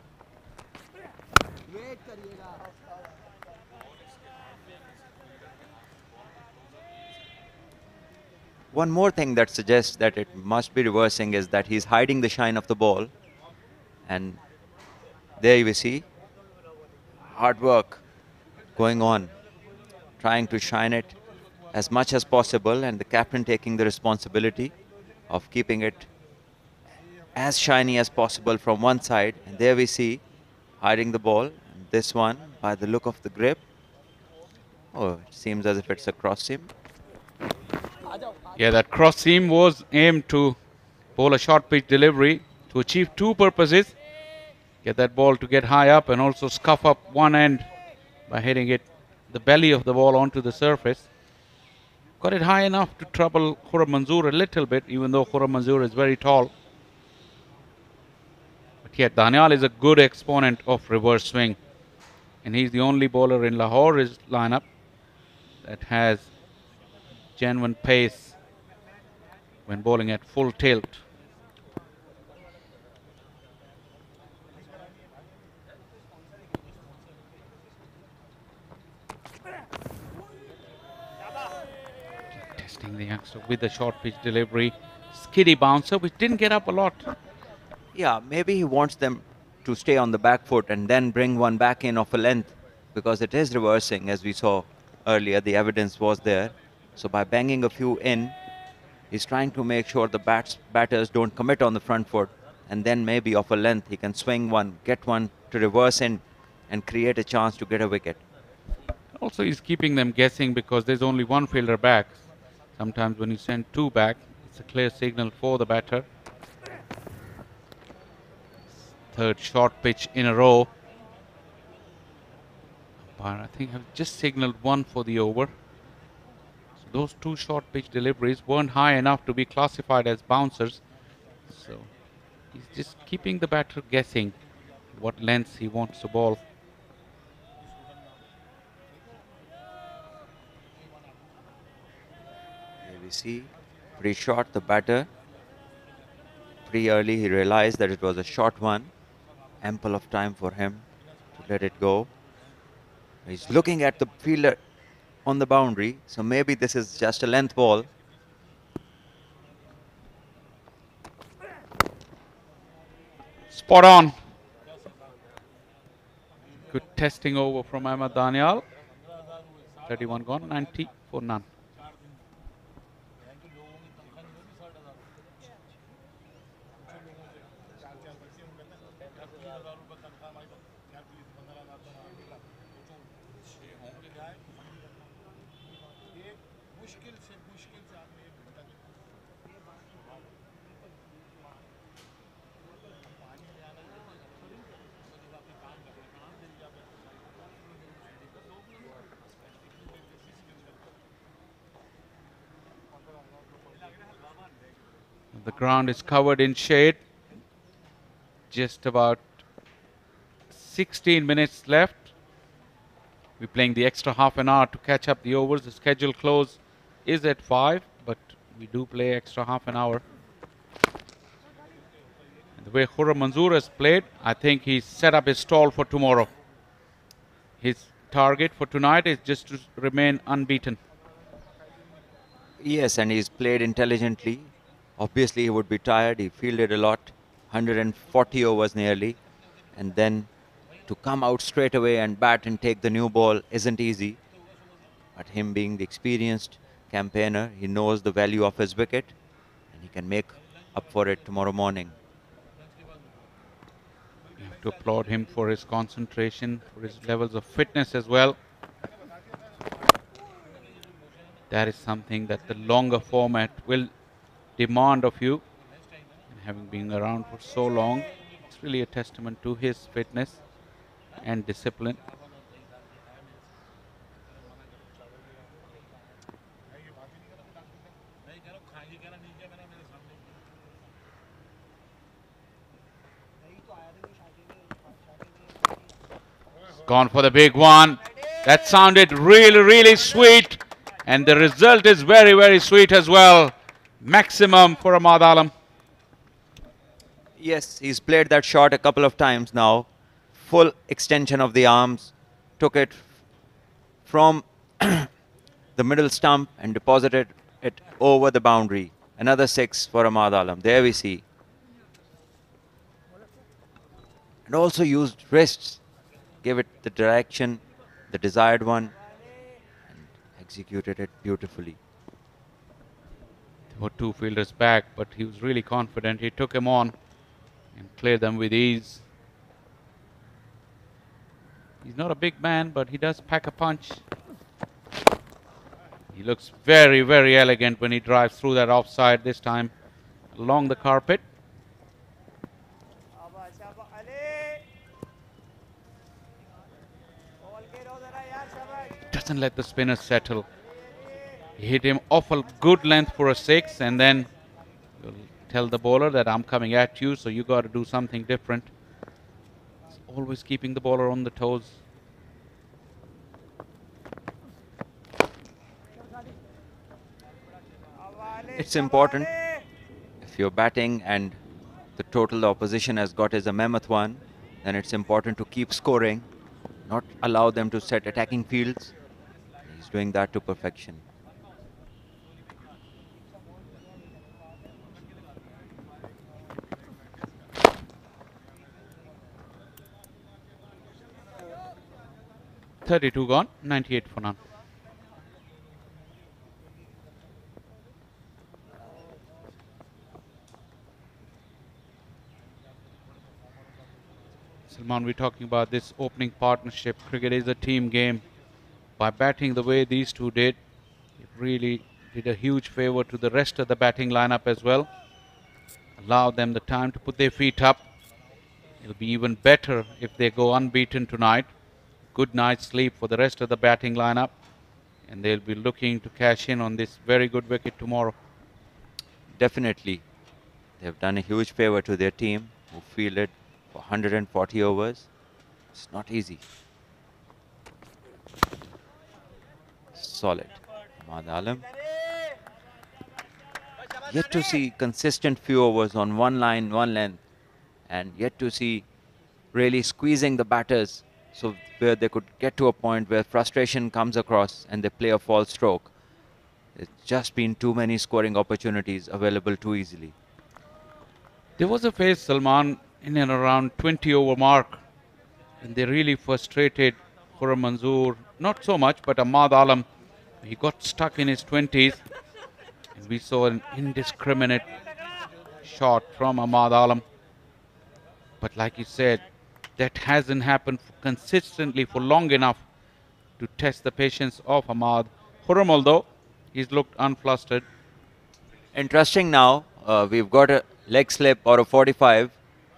One more thing that suggests that it must be reversing is that he's hiding the shine of the ball. And there we see hard work going on, trying to shine it as much as possible, and the captain taking the responsibility of keeping it as shiny as possible from one side. And there we see hiding the ball. And this one, by the look of the grip, oh, it seems as if it's a cross seam. Yeah, that cross seam was aimed to bowl a short pitch delivery to achieve 2 purposes. Get that ball to get high up and also scuff up one end by hitting it, the belly of the ball, onto the surface. Got it high enough to trouble Khurram Manzoor a little bit, even though Khurram Manzoor is very tall. But yet Danial is a good exponent of reverse swing. And he's the only bowler in Lahore's lineup that has genuine pace when bowling at full tilt. Testing the youngster with the short pitch delivery. Skiddy bouncer, which didn't get up a lot. Yeah, maybe he wants them to stay on the back foot and then bring one back in of a length, because it is reversing, as we saw earlier. The evidence was there. So by banging a few in, he's trying to make sure the batters don't commit on the front foot, and then maybe off a length he can swing one, get one to reverse in, and create a chance to get a wicket. Also, he's keeping them guessing because there's only one fielder back. Sometimes when you send two back, it's a clear signal for the batter. Third short pitch in a row. Umpire, I think, have just signaled one for the over. So those two short pitch deliveries weren't high enough to be classified as bouncers. So he's just keeping the batter guessing what lengths he wants to bowl. Here we see pretty short the batter. Pretty early he realized that it was a short one. Ample of time for him to let it go. He's looking at the fielder on the boundary, so maybe this is just a length ball. Spot on. Good testing over from Ahmed Daniel. 31 gone, 90 for none. The ground is covered in shade. Just about 16 minutes left. We're playing the extra half an hour to catch up the overs. The schedule close is at 5, but we do play extra half an hour. And the way Khurram Manzoor has played, I think he's set up his stall for tomorrow. His target for tonight is just to remain unbeaten. Yes, and he's played intelligently. Obviously, he would be tired. He fielded a lot, 140 overs nearly. And then to come out straight away and bat and take the new ball isn't easy. But him being the experienced campaigner, he knows the value of his wicket. And he can make up for it tomorrow morning. You have to applaud him for his concentration, for his levels of fitness as well. That is something that the longer format will demand of you. And having been around for so long, it's really a testament to his fitness and discipline. Gone for the big one. That sounded really, really sweet. And the result is very, very sweet as well. Maximum for Ahmed Alam. Yes, he's played that shot a couple of times now. Full extension of the arms. Took it from the middle stump and deposited it over the boundary. Another 6 for Ahmed Alam. There we see. And also used wrists. Gave it the direction, the desired one, and executed it beautifully. There were two fielders back, but he was really confident. He took him on and cleared them with ease. He's not a big man, but he does pack a punch. He looks very, very elegant when he drives through that offside, this time along the carpet. Doesn't let the spinner settle. He hit him awful good length for a 6, and then you'll tell the bowler that I'm coming at you, so you got to do something different. It's always keeping the bowler on the toes. It's important. If you're batting and the total the opposition has got is a mammoth one, then it's important to keep scoring, not allow them to set attacking fields. He's doing that to perfection. 32 gone, 98 for none. Salman, we're talking about this opening partnership. Cricket is a team game. By batting the way these two did, it really did a huge favor to the rest of the batting lineup as well. Allowed them the time to put their feet up. It'll be even better if they go unbeaten tonight. Good night's sleep for the rest of the batting lineup. And they'll be looking to cash in on this very good wicket tomorrow. Definitely. They've done a huge favor to their team, who fielded for 140 overs. It's not easy. Solid. Ahmad Alam. Yet to see consistent few overs on one line, one length. And yet to see really squeezing the batters, so where they could get to a point where frustration comes across and they play a false stroke. It's just been too many scoring opportunities available too easily. There was a phase, Salman, in and around 20 over mark, and they really frustrated Khurram Manzoor. Not so much, but Ahmad Alam, he got stuck in his 20s, and we saw an indiscriminate shot from Ahmad Alam. But like you said, that hasn't happened consistently for long enough to test the patience of Ahmad. Khurram, although he's looked unflustered. Interesting now, we've got a leg slip or a 45,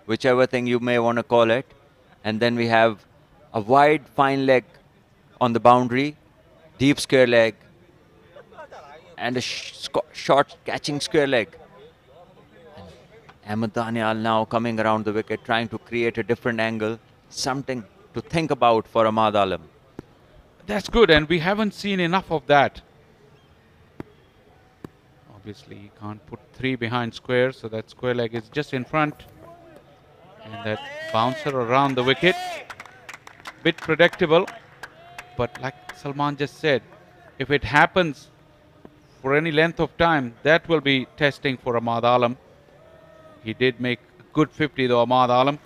whichever thing you may want to call it. And then we have a wide, fine leg on the boundary, deep square leg, and a short catching square leg. Ahmed Daniel now coming around the wicket, trying to create a different angle, something to think about for Ahmad Alam. That's good, and we haven't seen enough of that. Obviously, he can't put three behind square, so that square leg is just in front. And that bouncer around the wicket, bit predictable. But like Salman just said, if it happens for any length of time, that will be testing for Ahmad Alam. He did make a good 50 though, Ahmad Alam.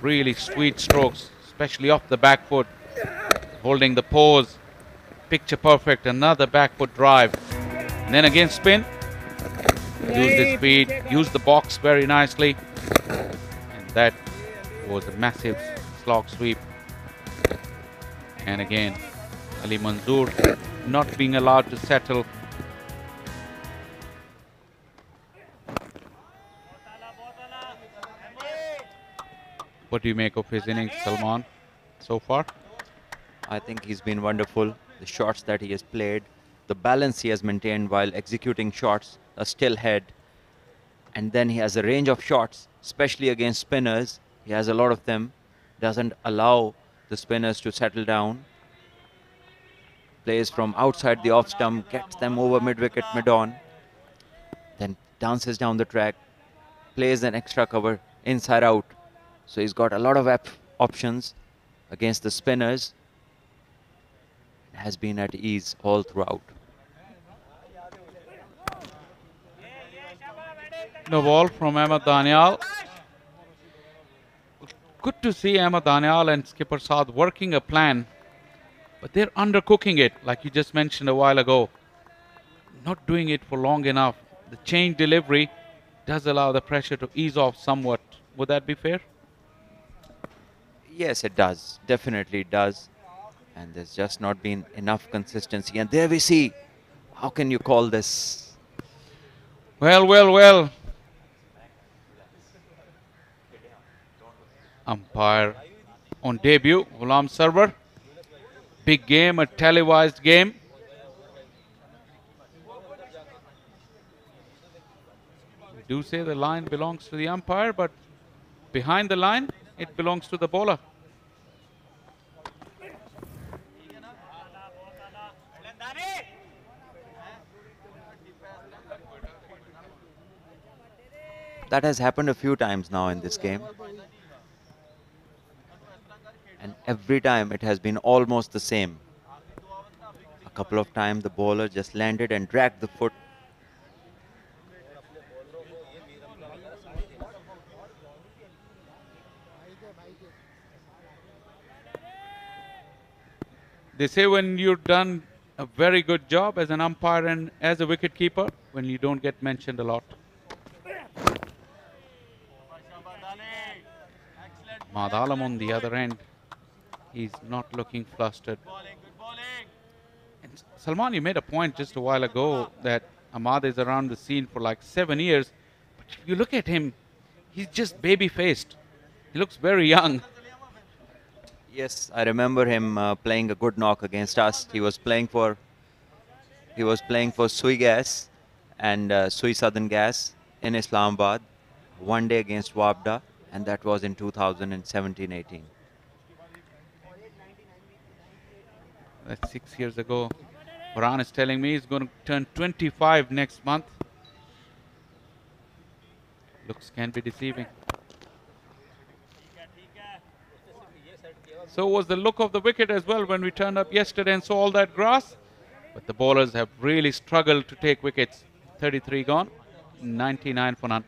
Really sweet strokes, especially off the back foot. Holding the pose. Picture perfect. Another back foot drive. And then again spin. Used his speed. Used the box very nicely. And that was a massive slog sweep. And again, Ali Manzoor not being allowed to settle. What do you make of his innings, Salman, so far? I think he's been wonderful. The shots that he has played, the balance he has maintained while executing shots, a still head. And then he has a range of shots, especially against spinners. He has a lot of them. Doesn't allow the spinners to settle down. Plays from outside the off stump, gets them over mid-wicket, mid-on. Then dances down the track, plays an extra cover inside out. So he's got a lot of options against the spinners. Has been at ease all throughout. No ball from Ahmed Daniel. Good to see Ahmed Daniel and skipper Saad working a plan, but they're undercooking it, like you just mentioned a while ago. Not doing it for long enough. The change delivery does allow the pressure to ease off somewhat. Would that be fair? Yes, it does. Definitely it does. And there's just not been enough consistency. And there we see. How can you call this? Well, well, well. Umpire on debut, Ghulam Sarwar. Big game, a televised game. We do say the line belongs to the umpire, but behind the line, it belongs to the bowler. That has happened a few times now in this game. And every time it has been almost the same. A couple of times the bowler just landed and dragged the foot. They say when you've done a very good job as an umpire and as a wicket keeper, when you don't get mentioned a lot. Madhalam on the other end, he's not looking flustered. And Salman, you made a point just a while ago that Ahmad is around the scene for like 7 years. But if you look at him, he's just baby-faced. He looks very young. Yes, I remember him playing a good knock against us. He was playing for Sui Gas and Sui Southern Gas in Islamabad, one day against Wabda, and that was in 2017-18. That's 6 years ago. Farhan is telling me he's going to turn 25 next month. Looks can be deceiving. So was the look of the wicket as well when we turned up yesterday and saw all that grass. But the bowlers have really struggled to take wickets. 33 gone, 99 for none.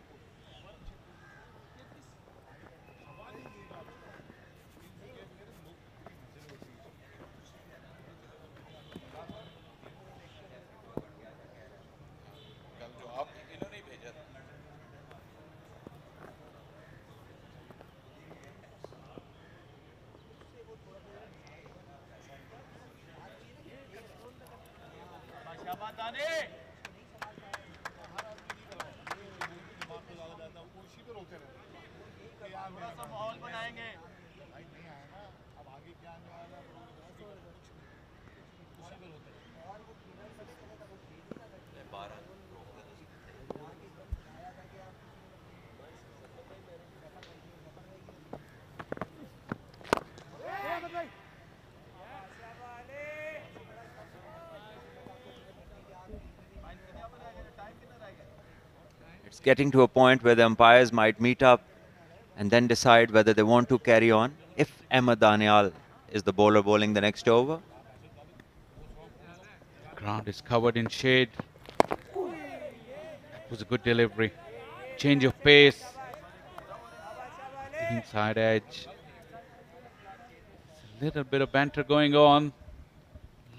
It's getting to a point where the umpires might meet up and then decide whether they want to carry on if Ahmed Danial is the bowler bowling the next over. Ground is covered in shade. That was a good delivery. Change of pace. Inside edge. A little bit of banter going on.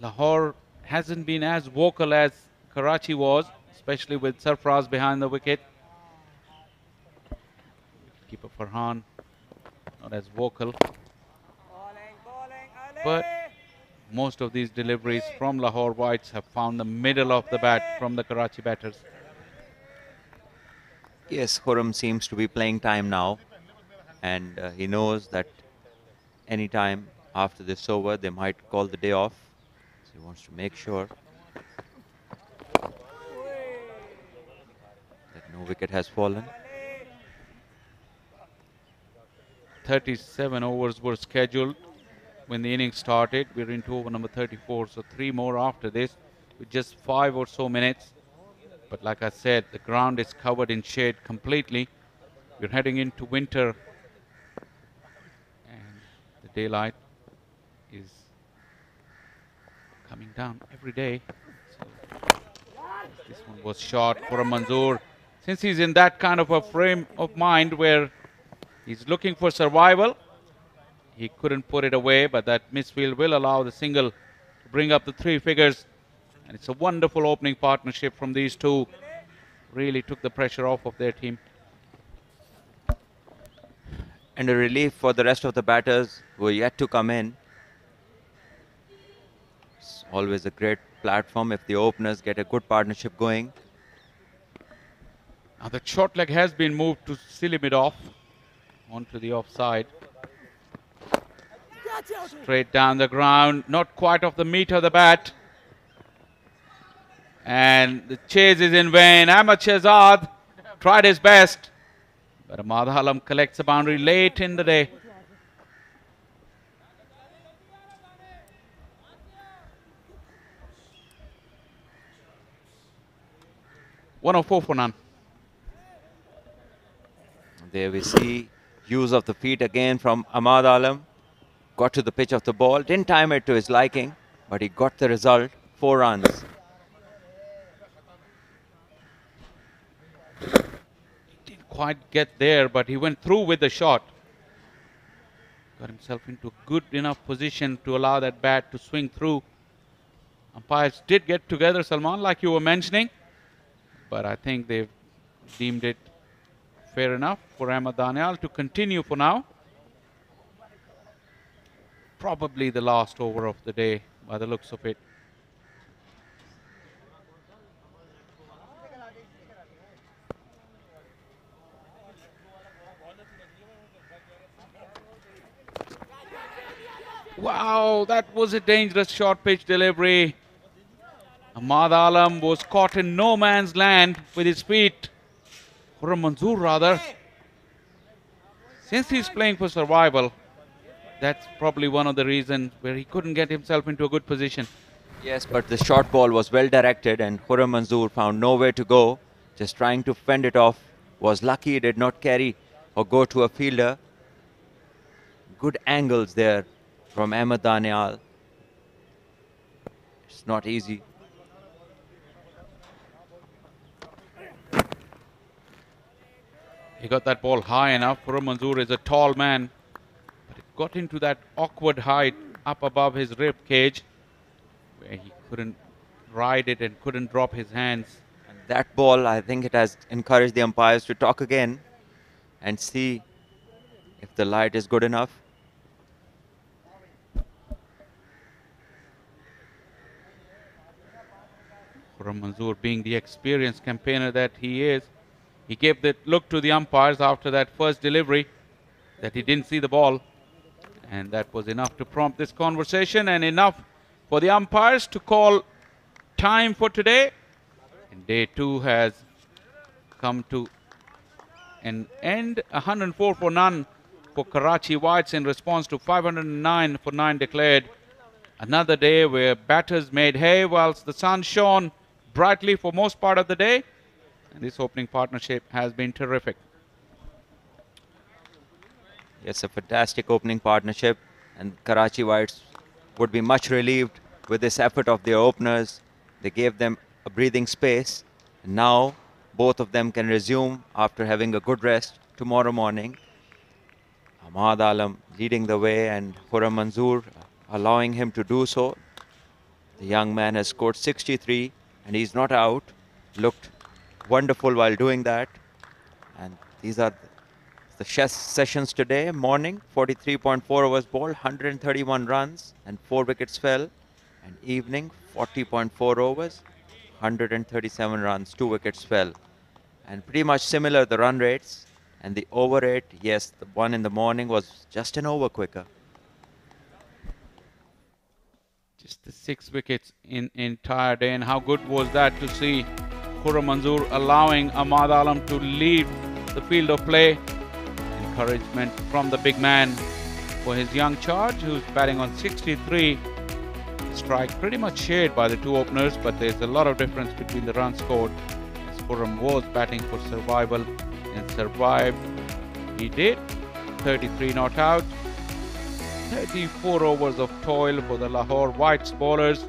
Lahore hasn't been as vocal as Karachi was, especially with Sarfraz behind the wicket. Keeper Farhan, not as vocal. But most of these deliveries from Lahore Whites have found the middle of the bat from the Karachi batters. Yes, Khurram seems to be playing time now, and he knows that any time after this over they might call the day off, so he wants to make sure that no wicket has fallen. 37 overs were scheduled when the innings started. We're into over number 34, so 3 more after this with just 5 or so minutes. But like I said, the ground is covered in shade completely. We're heading into winter and the daylight is coming down every day. So this one was short for a Manzoor. Since he's in that kind of a frame of mind where he's looking for survival, he couldn't put it away, but that misfield will allow the single to bring up the 3 figures. And it's a wonderful opening partnership from these two. Really took the pressure off of their team. And a relief for the rest of the batters who are yet to come in. It's always a great platform if the openers get a good partnership going. Now the short leg has been moved to silly mid off onto the offside. Straight down the ground, not quite off the meat of the bat. And the chase is in vain. Ahmed Shehzad tried his best, but Ahmad Alam collects a boundary late in the day. $104 for none. There we see use of the feet again from Ahmad Alam. Got to the pitch of the ball, didn't time it to his liking, but he got the result, 4 runs. Didn't quite get there, but he went through with the shot. got himself into a good enough position to allow that bat to swing through. Umpires did get together, Salman, like you were mentioning, but I think they've deemed it fair enough for Ahmed Danial to continue for now. Probably the last over of the day by the looks of it. Wow, that was a dangerous short pitch delivery. Ahmed Alam was caught in no man's land with his feet. Khurram Manzoor rather. Since he's playing for survival, that's probably one of the reasons where he couldn't get himself into a good position. Yes, but the short ball was well directed and Khurram Manzoor found nowhere to go. Just trying to fend it off. Was lucky it did not carry or go to a fielder. Good angles there from Ahmed Danial. It's not easy. He got that ball high enough. Khurram Manzoor is a tall man, but it got into that awkward height up above his rib cage where he couldn't ride it and couldn't drop his hands. And that ball, I think it has encouraged the umpires to talk again and see if the light is good enough. Khurram Manzoor, being the experienced campaigner that he is, he gave that look to the umpires after that first delivery that he didn't see the ball. And that was enough to prompt this conversation and enough for the umpires to call time for today. And day 2 has come to an end. 104 for none for Karachi Whites in response to 509 for 9 declared. Another day where batters made hay whilst the sun shone brightly for most part of the day. And this opening partnership has been terrific. Yes, a fantastic opening partnership, and Karachi Whites would be much relieved with this effort of their openers. They gave them a breathing space, and now both of them can resume after having a good rest tomorrow morning. Ahmed Alam leading the way and Khurram Manzoor allowing him to do so. The young man has scored 63 and he's not out. Looked wonderful while doing that. And these are the sessions today. Morning, 43.4 overs bowled, 131 runs and 4 wickets fell. And evening, 40.4 overs, 137 runs, 2 wickets fell. And pretty much similar the run rates. And the over rate, yes, the one in the morning was just an over quicker. Just the 6 wickets in entire day, and how good was that to see Khurram Manzoor allowing Ahmed Alam to lead the field of play. Encouragement from the big man for his young charge, who's batting on 63. Strike pretty much shared by the 2 openers, but there's a lot of difference between the runs scored, as Khurram was batting for survival and survived. He did. 33 not out. 34 overs of toil for the Lahore Whites bowlers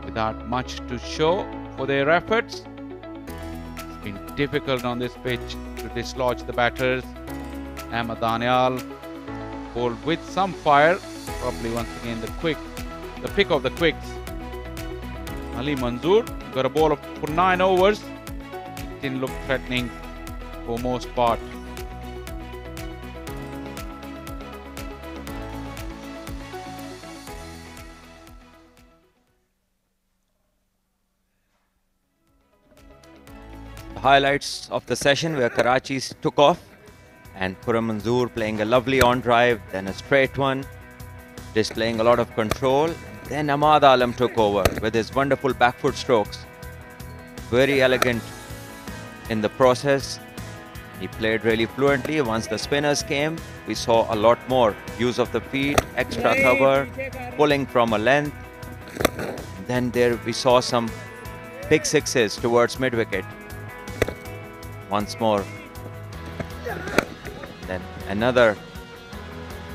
without much to show for their efforts. It's been difficult on this pitch to dislodge the batters. Ahmed Danial bowled with some fire, probably once again the pick of the quicks. Ali Manzoor got a ball for 9 overs. It didn't look threatening for most part. Highlights of the session where Karachi took off and Khurram Manzoor playing a lovely on drive, then a straight one, displaying a lot of control. Then Ahmed Alam took over with his wonderful back foot strokes. Very elegant in the process. He played really fluently. Once the spinners came, we saw a lot more use of the feet, extra cover, pulling from a length. Then there we saw some big sixes towards mid-wicket. Once more. Then another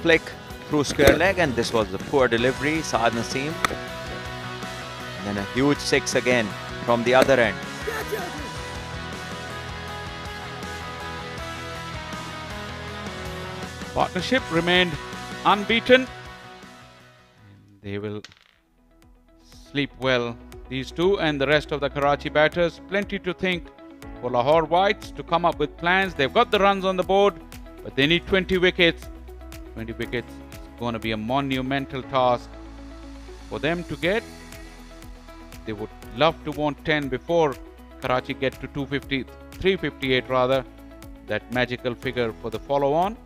flick through square leg, and this was the poor delivery, Saad Naseem. And then a huge 6 again from the other end. Partnership remained unbeaten. They will sleep well, these two and the rest of the Karachi batters. Plenty to think for Lahore Whites to come up with plans. They've got the runs on the board, but they need 20 wickets. 20 wickets is going to be a monumental task for them to get. They would love to want 10 before Karachi get to 250, 358 rather, that magical figure for the follow-on.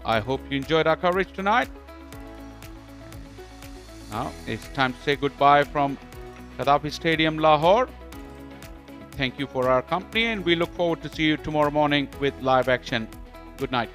I hope you enjoyed our coverage tonight. Now it's time to say goodbye from Gaddafi Stadium, Lahore. Thank you for our company, and we look forward to see you tomorrow morning with live action. Good night.